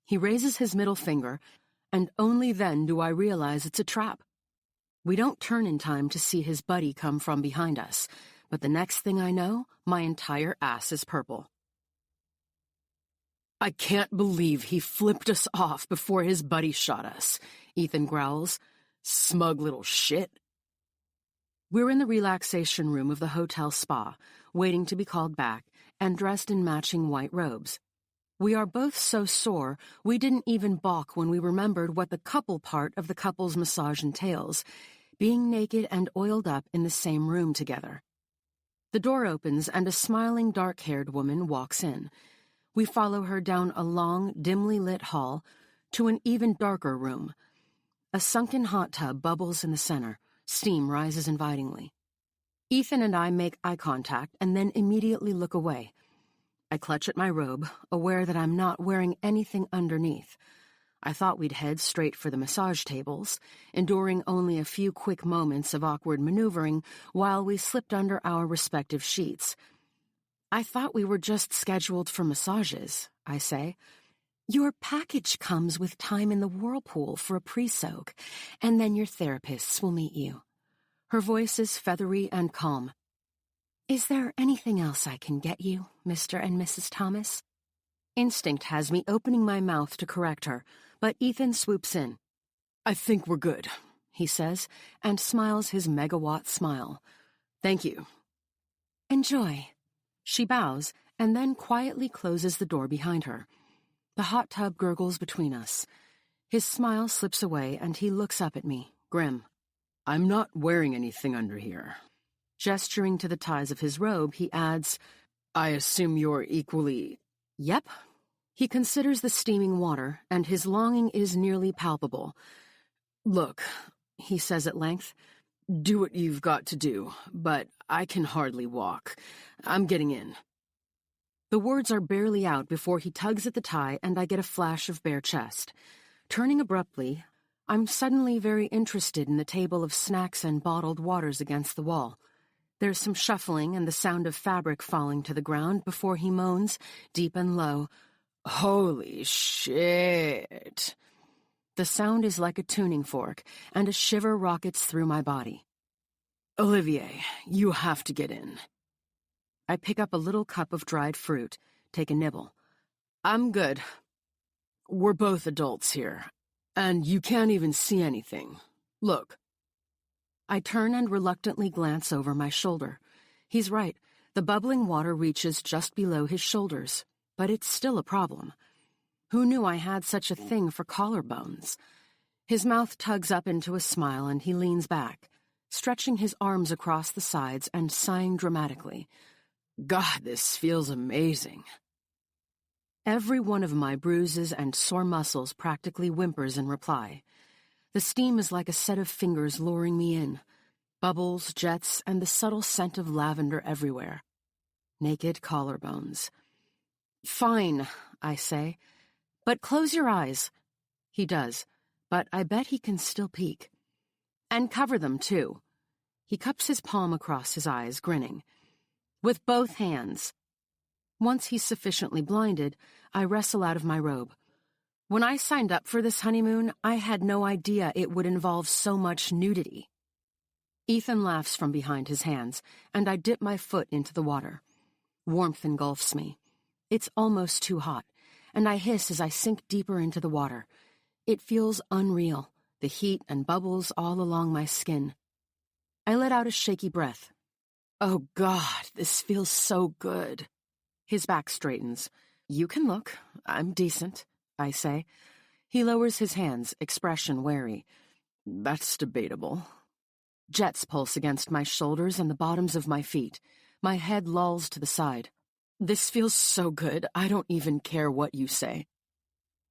He raises his middle finger, and only then do I realize it's a trap. We don't turn in time to see his buddy come from behind us, but the next thing I know, my entire ass is purple. I can't believe he flipped us off before his buddy shot us, Ethan growls. Smug little shit. We're in the relaxation room of the hotel spa, waiting to be called back, and dressed in matching white robes. We are both so sore, we didn't even balk when we remembered what the couple part of the couple's massage entails, being naked and oiled up in the same room together. The door opens and a smiling dark-haired woman walks in. We follow her down a long, dimly lit hall to an even darker room. A sunken hot tub bubbles in the center. Steam rises invitingly. Ethan and I make eye contact and then immediately look away. I clutch at my robe, aware that I'm not wearing anything underneath. I thought we'd head straight for the massage tables, enduring only a few quick moments of awkward maneuvering while we slipped under our respective sheets. I thought we were just scheduled for massages, I say. Your package comes with time in the whirlpool for a pre-soak, and then your therapists will meet you. Her voice is feathery and calm. Is there anything else I can get you, Mr. and Mrs. Thomas? Instinct has me opening my mouth to correct her, but Ethan swoops in. I think we're good, he says, and smiles his megawatt smile. Thank you. Enjoy. She bows, and then quietly closes the door behind her. The hot tub gurgles between us. His smile slips away, and he looks up at me, grim. I'm not wearing anything under here. Gesturing to the ties of his robe, he adds, I assume you're equally... Yep. He considers the steaming water, and his longing is nearly palpable. Look, he says at length, do what you've got to do, but I can hardly walk. I'm getting in. The words are barely out before he tugs at the tie, and I get a flash of bare chest. Turning abruptly, I'm suddenly very interested in the table of snacks and bottled waters against the wall. There's some shuffling and the sound of fabric falling to the ground before he moans, deep and low, Holy shit. The sound is like a tuning fork, and a shiver rockets through my body. Olivier, you have to get in. I pick up a little cup of dried fruit, take a nibble. I'm good. We're both adults here, and you can't even see anything. Look. I turn and reluctantly glance over my shoulder. He's right. The bubbling water reaches just below his shoulders, but it's still a problem. Who knew I had such a thing for collarbones? His mouth tugs up into a smile, and he leans back, stretching his arms across the sides and sighing dramatically. God, this feels amazing. Every one of my bruises and sore muscles practically whimpers in reply. The steam is like a set of fingers luring me in. Bubbles, jets, and the subtle scent of lavender everywhere. Naked collarbones. Fine, I say. But close your eyes. He does, but I bet he can still peek. And cover them, too. He cups his palm across his eyes, grinning. With both hands. Once he's sufficiently blinded, I wrestle out of my robe. When I signed up for this honeymoon, I had no idea it would involve so much nudity. Ethan laughs from behind his hands, and I dip my foot into the water. Warmth engulfs me. It's almost too hot, and I hiss as I sink deeper into the water. It feels unreal, the heat and bubbles all along my skin. I let out a shaky breath. Oh God, this feels so good. His back straightens. You can look. I'm decent, I say. He lowers his hands, expression wary. That's debatable. Jets pulse against my shoulders and the bottoms of my feet. My head lolls to the side. This feels so good, I don't even care what you say.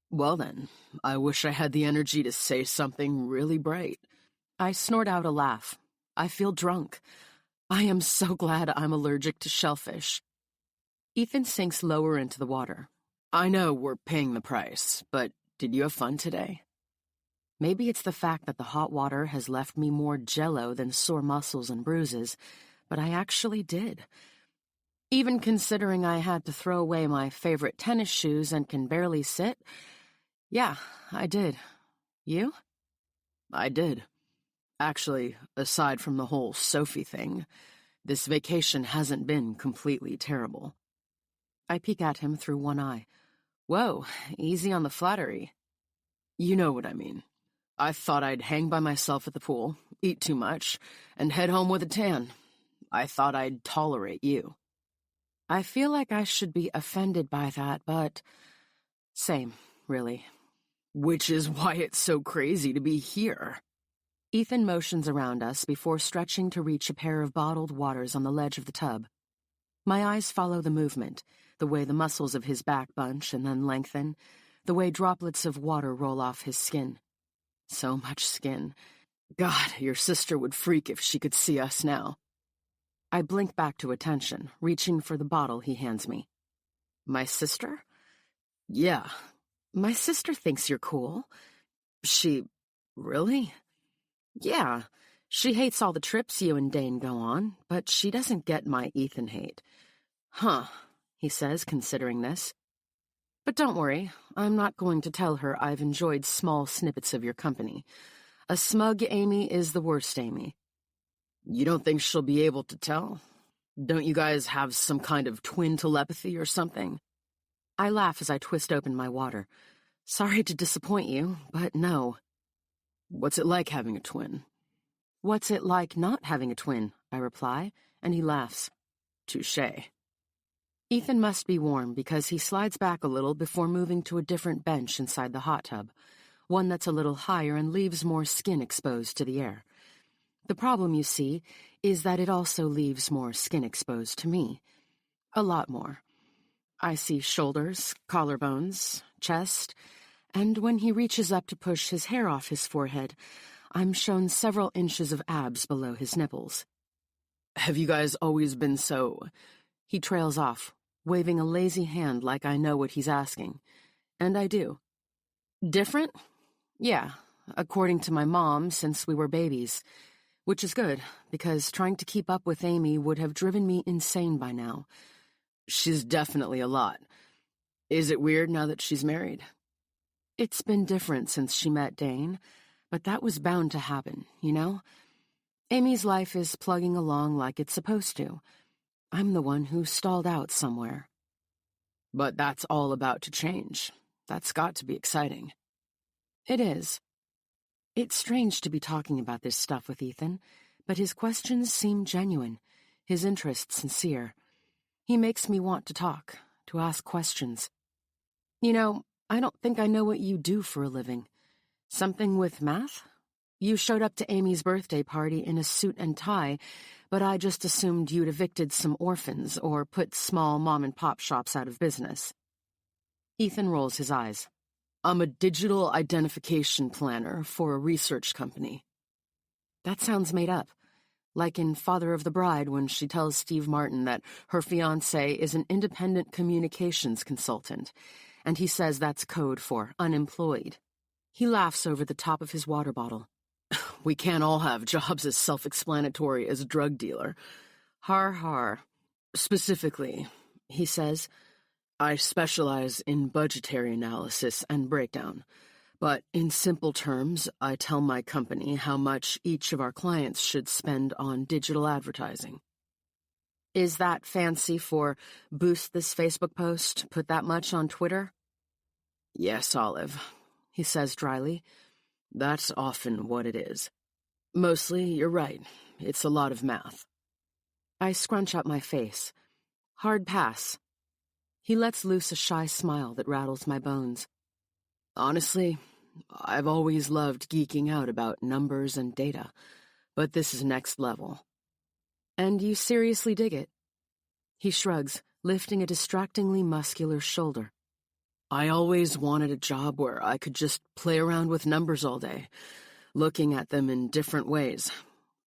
Well then, I wish I had the energy to say something really bright. I snort out a laugh. I feel drunk. I am so glad I'm allergic to shellfish. Ethan sinks lower into the water. I know we're paying the price, but did you have fun today? Maybe it's the fact that the hot water has left me more jello than sore muscles and bruises, but I actually did. Even considering I had to throw away my favorite tennis shoes and can barely sit, yeah, I did. You? I did. Actually, aside from the whole Sophie thing, this vacation hasn't been completely terrible. I peek at him through one eye. Whoa, easy on the flattery. You know what I mean. I thought I'd hang by myself at the pool, eat too much, and head home with a tan. I thought I'd tolerate you. I feel like I should be offended by that, but same, really. Which is why it's so crazy to be here. Ethan motions around us before stretching to reach a pair of bottled waters on the ledge of the tub. My eyes follow the movement, the way the muscles of his back bunch and then lengthen, the way droplets of water roll off his skin. So much skin. God, your sister would freak if she could see us now. I blink back to attention, reaching for the bottle he hands me. My sister? Yeah. My sister thinks you're cool. She... really? Yeah. She hates all the trips you and Dane go on, but she doesn't get my Ethan hate. Huh, he says, considering this. But don't worry, I'm not going to tell her I've enjoyed small snippets of your company. A smug Amy is the worst Amy. You don't think she'll be able to tell? Don't you guys have some kind of twin telepathy or something? I laugh as I twist open my water. Sorry to disappoint you, but no. What's it like having a twin? What's it like not having a twin? I reply, and he laughs. Touché. Ethan must be warm because he slides back a little before moving to a different bench inside the hot tub, one that's a little higher and leaves more skin exposed to the air. The problem, you see, is that it also leaves more skin exposed to me. A lot more. I see shoulders, collarbones, chest, and when he reaches up to push his hair off his forehead, I'm shown several inches of abs below his nipples. Have you guys always been so... He trails off, waving a lazy hand like I know what he's asking. And I do. Different? Yeah, according to my mom, since we were babies. Which is good, because trying to keep up with Amy would have driven me insane by now. She's definitely a lot. Is it weird now that she's married? It's been different since she met Dane, but that was bound to happen, you know? Amy's life is plugging along like it's supposed to. I'm the one who stalled out somewhere. But that's all about to change. That's got to be exciting. It is. It's strange to be talking about this stuff with Ethan, but his questions seem genuine, his interest sincere. He makes me want to talk, to ask questions. You know, I don't think I know what you do for a living. Something with math? You showed up to Amy's birthday party in a suit and tie, but I just assumed you'd evicted some orphans or put small mom-and-pop shops out of business. Ethan rolls his eyes. I'm a digital identification planner for a research company. That sounds made up. Like in Father of the Bride when she tells Steve Martin that her fiancé is an independent communications consultant, and he says that's code for unemployed. He laughs over the top of his water bottle. We can't all have jobs as self-explanatory as a drug dealer. Har har. Specifically, he says. I specialize in budgetary analysis and breakdown. But in simple terms, I tell my company how much each of our clients should spend on digital advertising. Is that fancy for boost this Facebook post, put that much on Twitter? Yes, Olive, he says dryly. That's often what it is. Mostly, you're right. It's a lot of math. I scrunch up my face. Hard pass. He lets loose a shy smile that rattles my bones. Honestly, I've always loved geeking out about numbers and data, but this is next level. And you seriously dig it? He shrugs, lifting a distractingly muscular shoulder. I always wanted a job where I could just play around with numbers all day, looking at them in different ways,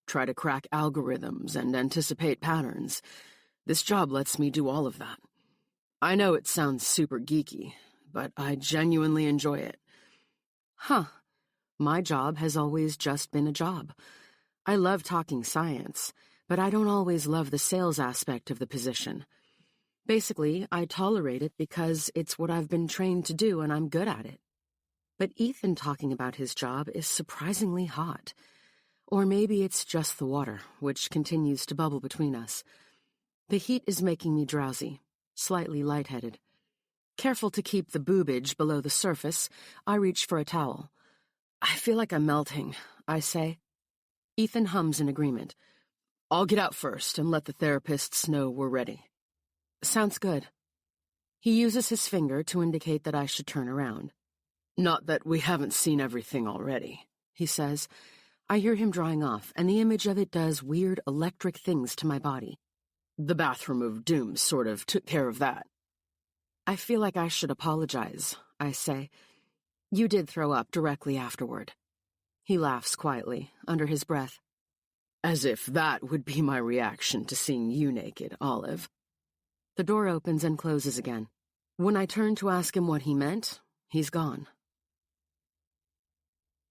try to crack algorithms and anticipate patterns. This job lets me do all of that. I know it sounds super geeky, but I genuinely enjoy it. Huh. My job has always just been a job. I love talking science, but I don't always love the sales aspect of the position. Basically, I tolerate it because it's what I've been trained to do and I'm good at it. But Ethan talking about his job is surprisingly hot. Or maybe it's just the water, which continues to bubble between us. The heat is making me drowsy, slightly lightheaded. Careful to keep the boobage below the surface, I reach for a towel. I feel like I'm melting, I say. Ethan hums in agreement. I'll get out first and let the therapists know we're ready. Sounds good. He uses his finger to indicate that I should turn around. Not that we haven't seen everything already, he says. I hear him drawing off, and the image of it does weird electric things to my body. The bathroom of doom sort of took care of that. I feel like I should apologize, I say. You did throw up directly afterward. He laughs quietly, under his breath. As if that would be my reaction to seeing you naked, Olive. The door opens and closes again. When I turn to ask him what he meant, he's gone.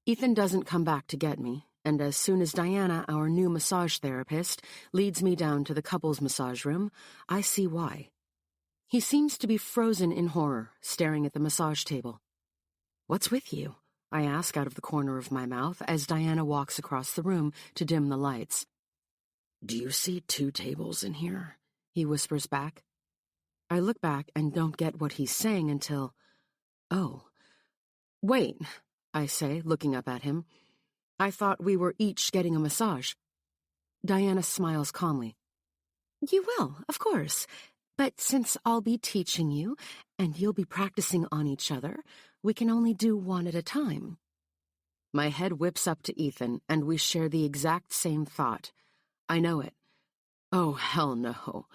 Ethan doesn't come back to get me, and as soon as Diana, our new massage therapist, leads me down to the couple's massage room, I see why. He seems to be frozen in horror, staring at the massage table. What's with you? I ask out of the corner of my mouth as Diana walks across the room to dim the lights. Do you see 2 tables in here? He whispers back. I look back and don't get what he's saying until... Oh. Wait, I say, looking up at him. I thought we were each getting a massage. Diana smiles calmly. You will, of course. But since I'll be teaching you, and you'll be practicing on each other, we can only do one at a time. My head whips up to Ethan, and we share the exact same thought. I know it. Oh, hell no.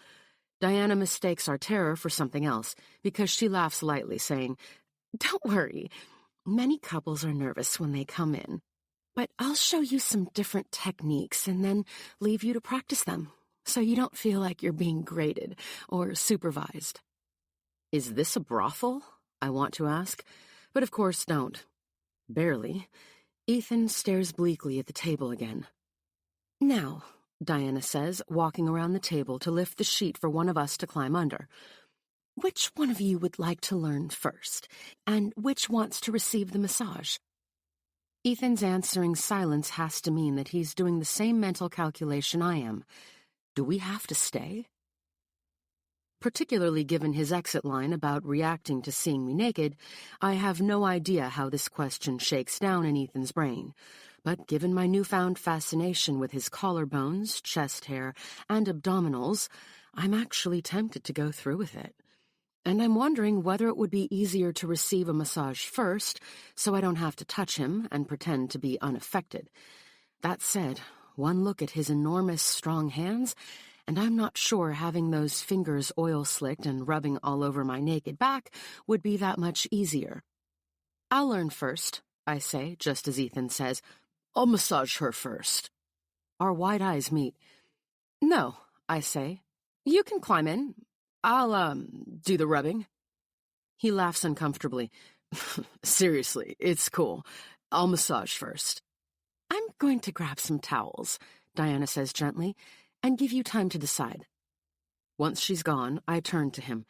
Diana mistakes our terror for something else, because she laughs lightly, saying, Don't worry. Many couples are nervous when they come in. But I'll show you some different techniques and then leave you to practice them, so you don't feel like you're being graded or supervised. Is this a brothel? I want to ask, but of course don't. Barely. Ethan stares bleakly at the table again. Now, Diana says, walking around the table to lift the sheet for one of us to climb under. Which one of you would like to learn first, and which wants to receive the massage? Ethan's answering silence has to mean that he's doing the same mental calculation I am. Do we have to stay? Particularly given his exit line about reacting to seeing me naked, I have no idea how this question shakes down in Ethan's brain. But given my newfound fascination with his collarbones, chest hair, and abdominals, I'm actually tempted to go through with it. And I'm wondering whether it would be easier to receive a massage first, so I don't have to touch him and pretend to be unaffected. That said, one look at his enormous, strong hands, and I'm not sure having those fingers oil-slicked and rubbing all over my naked back would be that much easier. I'll learn first, I say, just as Ethan says, I'll massage her first. Our wide eyes meet. No, I say. You can climb in. I'll, do the rubbing. He laughs uncomfortably. Seriously, it's cool. I'll massage first. I'm going to grab some towels, Diana says gently, and give you time to decide. Once she's gone, I turn to him.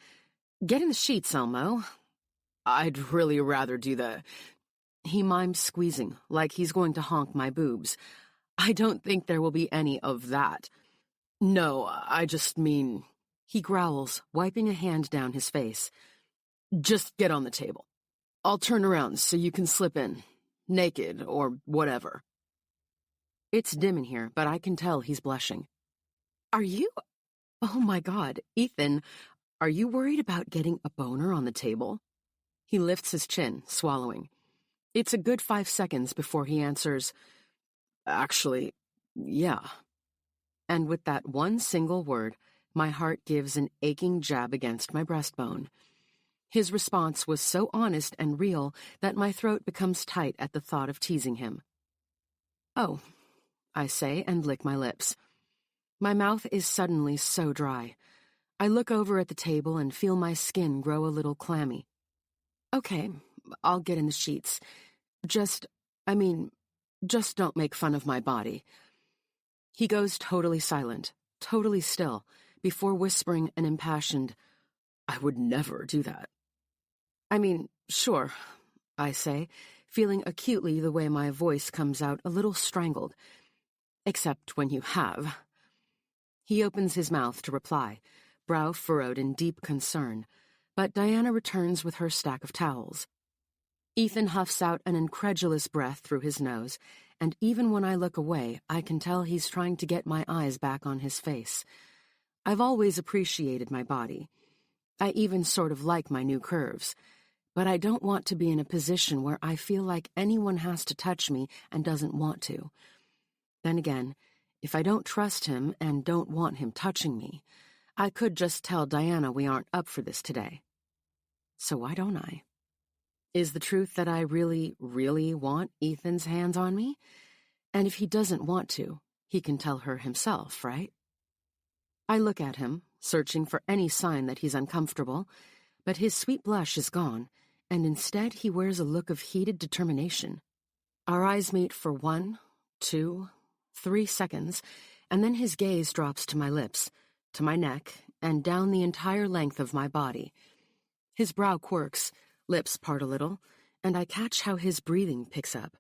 "Get in the sheets, Elmo." "I'd really rather do the—" He mimes squeezing, like he's going to honk my boobs. "I don't think there will be any of that." "No, I just mean—" He growls, wiping a hand down his face. "Just get on the table. I'll turn around so you can slip in. Naked, or whatever." It's dim in here, but I can tell he's blushing. "Are you— Oh my God, Ethan, are you worried about getting a boner on the table?" He lifts his chin, swallowing. It's a good 5 seconds before he answers, "Actually, yeah." And with that one single word, my heart gives an aching jab against my breastbone. His response was so honest and real that my throat becomes tight at the thought of teasing him. "Oh," I say and lick my lips. My mouth is suddenly so dry. I look over at the table and feel my skin grow a little clammy. "Okay, I'll get in the sheets. Just don't make fun of my body." He goes totally silent, totally still, before whispering an impassioned, "I would never do that." Sure," I say, feeling acutely the way my voice comes out a little strangled. "Except when you have." He opens his mouth to reply, brow furrowed in deep concern, but Diana returns with her stack of towels. Ethan huffs out an incredulous breath through his nose, and even when I look away, I can tell he's trying to get my eyes back on his face. I've always appreciated my body. I even sort of like my new curves. But I don't want to be in a position where I feel like anyone has to touch me and doesn't want to. Then again, if I don't trust him and don't want him touching me, I could just tell Diana we aren't up for this today. So why don't I? Is the truth that I really, really want Ethan's hands on me? And if he doesn't want to, he can tell her himself, right? I look at him, searching for any sign that he's uncomfortable, but his sweet blush is gone, and instead he wears a look of heated determination. Our eyes meet for 1, 2, 3 seconds, and then his gaze drops to my lips, to my neck, and down the entire length of my body. His brow quirks, lips part a little, and I catch how his breathing picks up.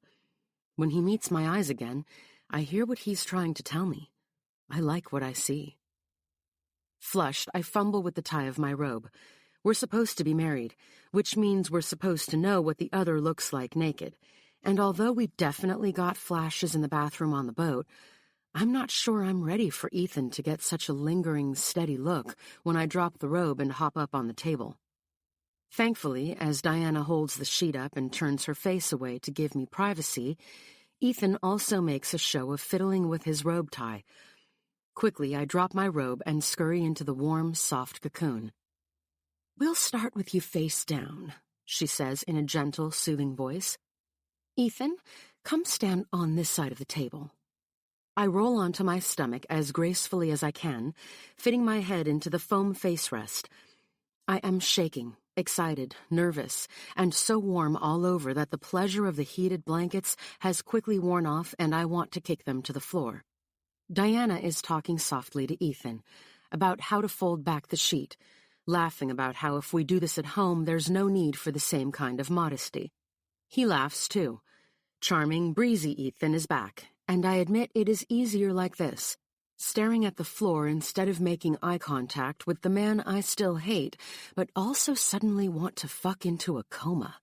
When he meets my eyes again, I hear what he's trying to tell me. I like what I see. Flushed, I fumble with the tie of my robe. We're supposed to be married, which means we're supposed to know what the other looks like naked. And although we definitely got flashes in the bathroom on the boat, I'm not sure I'm ready for Ethan to get such a lingering, steady look when I drop the robe and hop up on the table. Thankfully, as Diana holds the sheet up and turns her face away to give me privacy, Ethan also makes a show of fiddling with his robe tie. Quickly, I drop my robe and scurry into the warm, soft cocoon. "We'll start with you face down," she says in a gentle, soothing voice. "Ethan, come stand on this side of the table." I roll onto my stomach as gracefully as I can, fitting my head into the foam face rest. I am shaking, excited, nervous, and so warm all over that the pleasure of the heated blankets has quickly worn off and I want to kick them to the floor. Diana is talking softly to Ethan about how to fold back the sheet, laughing about how if we do this at home, there's no need for the same kind of modesty. He laughs too. Charming, breezy Ethan is back, and I admit it is easier like this, staring at the floor instead of making eye contact with the man I still hate, but also suddenly want to fuck into a coma.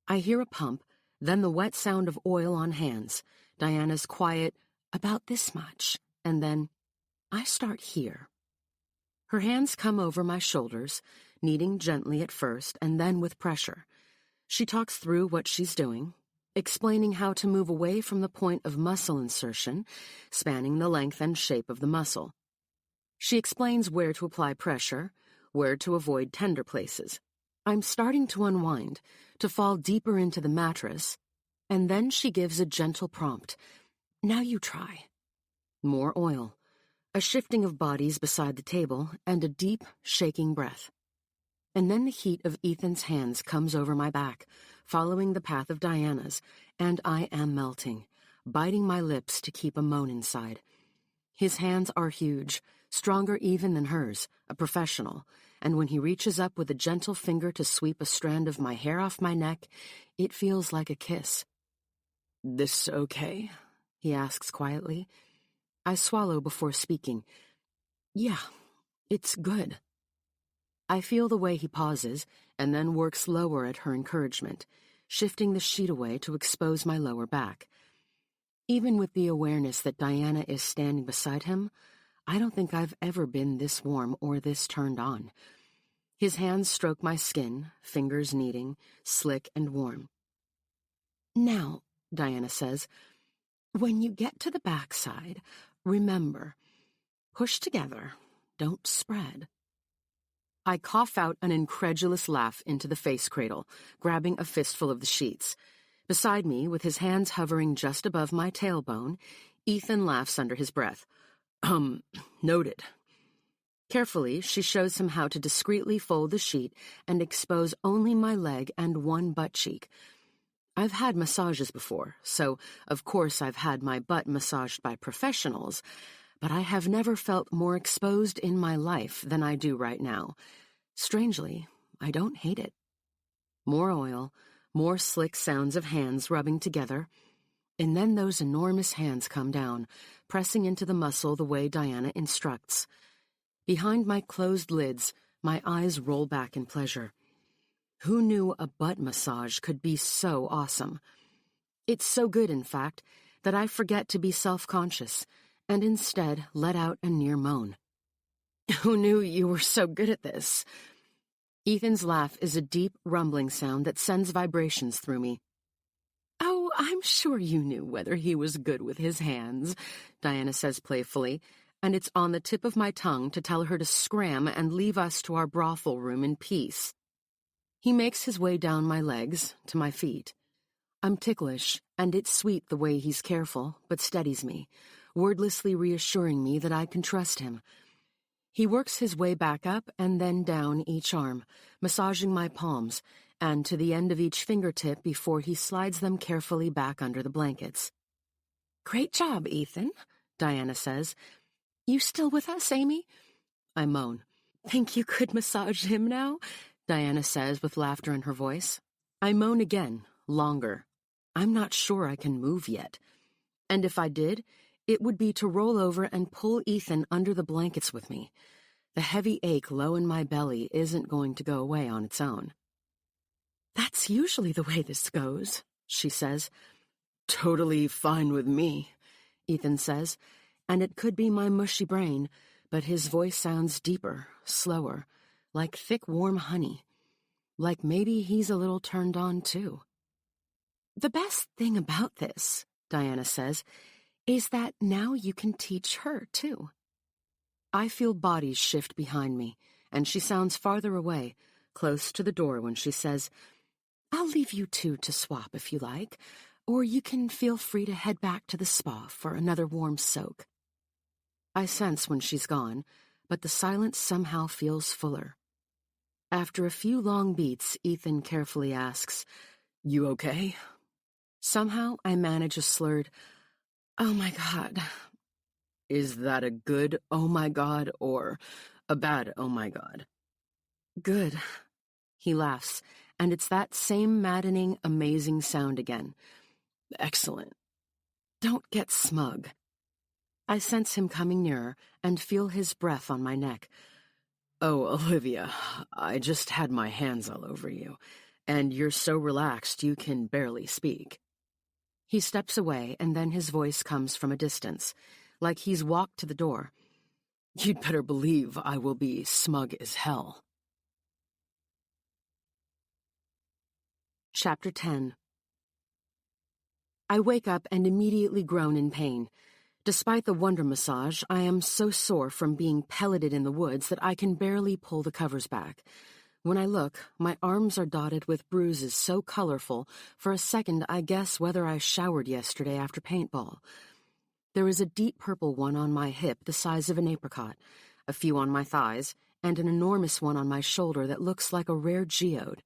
I hear a pump, then the wet sound of oil on hands, Diana's quiet, "about this much," and then, I start here. Her hands come over my shoulders, kneading gently at first and then with pressure. She talks through what she's doing, explaining how to move away from the point of muscle insertion, spanning the length and shape of the muscle. She explains where to apply pressure, where to avoid tender places. I'm starting to unwind, to fall deeper into the mattress, and then she gives a gentle prompt. "Now you try." More oil, a shifting of bodies beside the table, and a deep, shaking breath. And then the heat of Ethan's hands comes over my back, following the path of Diana's, and I am melting, biting my lips to keep a moan inside. His hands are huge, stronger even than hers, a professional, and when he reaches up with a gentle finger to sweep a strand of my hair off my neck, it feels like a kiss. "This okay?" he asks quietly. I swallow before speaking. "Yeah, it's good." I feel the way he pauses and then works lower at her encouragement, shifting the sheet away to expose my lower back. Even with the awareness that Diana is standing beside him, I don't think I've ever been this warm or this turned on. His hands stroke my skin, fingers kneading, slick and warm. "Now," Diana says, "when you get to the backside, remember, push together, don't spread." I cough out an incredulous laugh into the face cradle, grabbing a fistful of the sheets. Beside me, with his hands hovering just above my tailbone, Ethan laughs under his breath. Noted." Carefully, she shows him how to discreetly fold the sheet and expose only my leg and one butt cheek. I've had massages before, so of course I've had my butt massaged by professionals, but I have never felt more exposed in my life than I do right now. Strangely, I don't hate it. More oil, more slick sounds of hands rubbing together, and then those enormous hands come down, pressing into the muscle the way Diana instructs. Behind my closed lids, my eyes roll back in pleasure. Who knew a butt massage could be so awesome? It's so good, in fact, that I forget to be self-conscious, and instead let out a near moan. "Who knew you were so good at this?" Ethan's laugh is a deep, rumbling sound that sends vibrations through me. "Oh, I'm sure you knew whether he was good with his hands," Diana says playfully, and it's on the tip of my tongue to tell her to scram and leave us to our brothel room in peace. He makes his way down my legs, to my feet. I'm ticklish, and it's sweet the way he's careful, but steadies me, wordlessly reassuring me that I can trust him. He works his way back up and then down each arm, massaging my palms, and to the end of each fingertip before he slides them carefully back under the blankets. "Great job, Ethan," Diana says. "You still with us, Amy?" I moan. "Think you could massage him now?" Diana says with laughter in her voice. I moan again, longer. I'm not sure I can move yet. And if I did, it would be to roll over and pull Ethan under the blankets with me. The heavy ache low in my belly isn't going to go away on its own. "That's usually the way this goes," she says. "Totally fine with me," Ethan says, and it could be my mushy brain, but his voice sounds deeper, slower, like thick, warm honey. Like maybe he's a little turned on, too. "The best thing about this," Diana says, "is that now you can teach her, too." I feel bodies shift behind me, and she sounds farther away, close to the door when she says, "I'll leave you two to swap if you like, or you can feel free to head back to the spa for another warm soak." I sense when she's gone, but the silence somehow feels fuller. After a few long beats, Ethan carefully asks, "You okay?" Somehow I manage a slurred, "Oh my God." Is that a good "oh my God" or a bad "oh my God"? "Good." He laughs, and it's that same maddening, amazing sound again. "Excellent." Don't get smug. I sense him coming nearer and feel his breath on my neck. "Oh, Olivia, I just had my hands all over you, and you're so relaxed you can barely speak." He steps away, and then his voice comes from a distance, like he's walked to the door. "You'd better believe I will be smug as hell." Chapter 10. I wake up and immediately groan in pain. Despite the wonder massage, I am so sore from being pelleted in the woods that I can barely pull the covers back. When I look, my arms are dotted with bruises so colorful, for a second I guess whether I showered yesterday after paintball. There is a deep purple one on my hip the size of an apricot, a few on my thighs, and an enormous one on my shoulder that looks like a rare geode.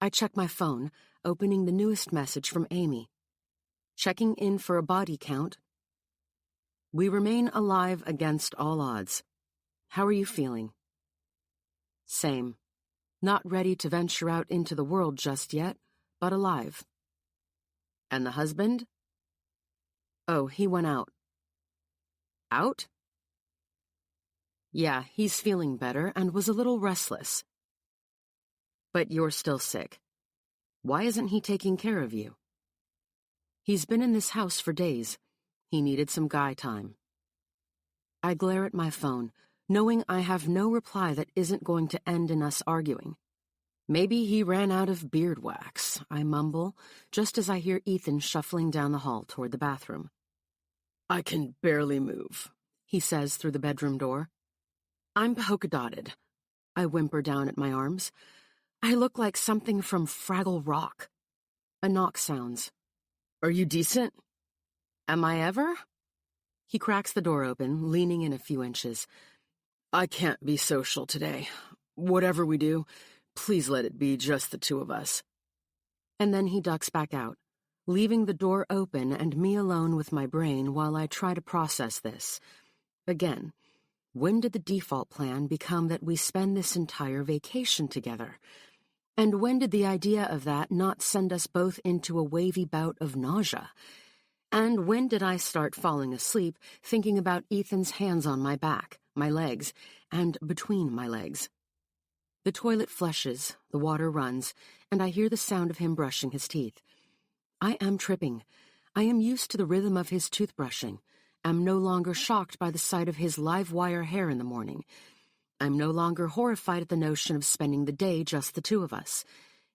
I check my phone, opening the newest message from Amy. Checking in for a body count. "We remain alive against all odds. How are you feeling? Same. Not ready to venture out into the world just yet, but alive. And the husband? Oh, he went out. Out? Yeah, he's feeling better and was a little restless. But you're still sick. Why isn't he taking care of you? He's been in this house for days. He needed some guy time. I glare at my phone, knowing I have no reply that isn't going to end in us arguing. Maybe he ran out of beard wax, I mumble, just as I hear Ethan shuffling down the hall toward the bathroom. I can barely move, he says through the bedroom door. I'm polka-dotted. I whimper down at my arms. I look like something from Fraggle Rock. A knock sounds. Are you decent? Am I ever? He cracks the door open, leaning in a few inches. I can't be social today. Whatever we do, please let it be just the two of us. And then he ducks back out, leaving the door open and me alone with my brain while I try to process this. Again, when did the default plan become that we spend this entire vacation together? And when did the idea of that not send us both into a wavy bout of nausea? And when did I start falling asleep thinking about Ethan's hands on my back, my legs, and between my legs? The toilet flushes, the water runs, and I hear the sound of him brushing his teeth. I am tripping. I am used to the rhythm of his toothbrushing. I'm no longer shocked by the sight of his live wire hair in the morning. I'm no longer horrified at the notion of spending the day just the two of us.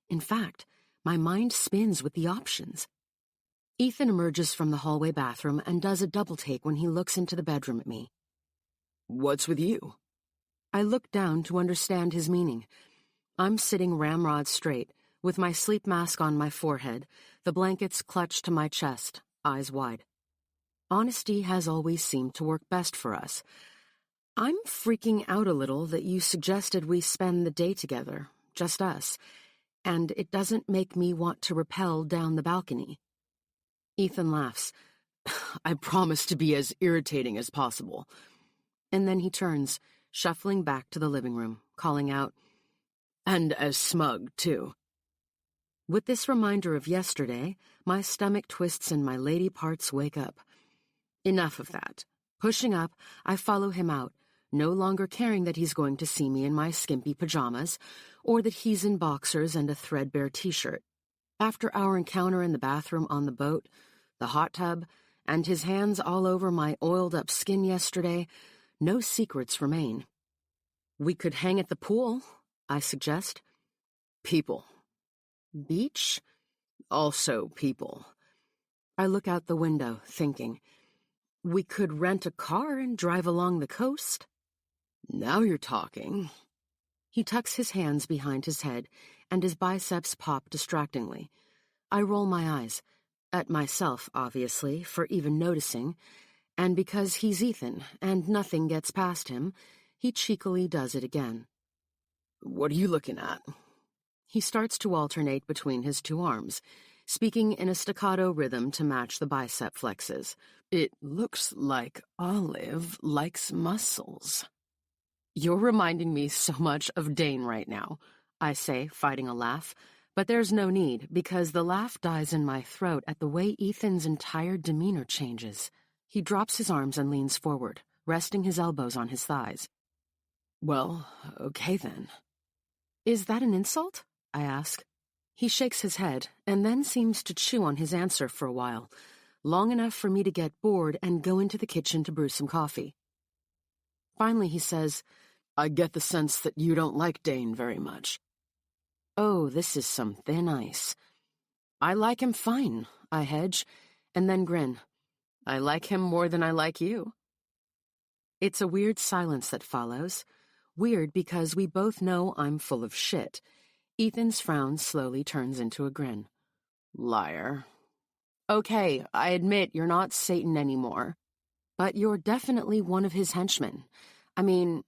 In fact, my mind spins with the options. Ethan emerges from the hallway bathroom and does a double take when he looks into the bedroom at me. What's with you? I look down to understand his meaning. I'm sitting ramrod straight, with my sleep mask on my forehead, the blankets clutched to my chest, eyes wide. Honesty has always seemed to work best for us. I'm freaking out a little that you suggested we spend the day together, just us, and it doesn't make me want to rappel down the balcony. Ethan laughs. I promise to be as irritating as possible. And then he turns, shuffling back to the living room, calling out, and as smug, too. With this reminder of yesterday, my stomach twists and my lady parts wake up. Enough of that. Pushing up, I follow him out, no longer caring that he's going to see me in my skimpy pajamas, or that he's in boxers and a threadbare t-shirt. After our encounter in the bathroom on the boat, the hot tub, and his hands all over my oiled-up skin yesterday, no secrets remain. We could hang at the pool, I suggest. People. Beach? Also people. I look out the window, thinking. We could rent a car and drive along the coast. Now you're talking. He tucks his hands behind his head, and his biceps pop distractingly. I roll my eyes, at myself, obviously, for even noticing, and because he's Ethan, and nothing gets past him, he cheekily does it again. What are you looking at? He starts to alternate between his two arms, speaking in a staccato rhythm to match the bicep flexes. It looks like Olive likes muscles. You're reminding me so much of Dane right now, I say, fighting a laugh, but there's no need, because the laugh dies in my throat at the way Ethan's entire demeanor changes. He drops his arms and leans forward, resting his elbows on his thighs. Well, okay then. Is that an insult? I ask. He shakes his head, and then seems to chew on his answer for a while, long enough for me to get bored and go into the kitchen to brew some coffee. Finally he says, I get the sense that you don't like Dane very much. Oh, this is some thin ice. I like him fine, I hedge, and then grin. I like him more than I like you. It's a weird silence that follows. Weird because we both know I'm full of shit. Ethan's frown slowly turns into a grin. Liar. Okay, I admit you're not Satan anymore, but you're definitely one of his henchmen. I mean,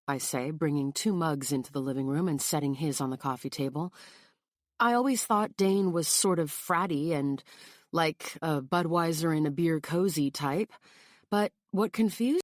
I say, bringing 2 mugs into the living room and setting his on the coffee table. I always thought Dane was sort of fratty and like a Budweiser in a beer cozy type, but what confused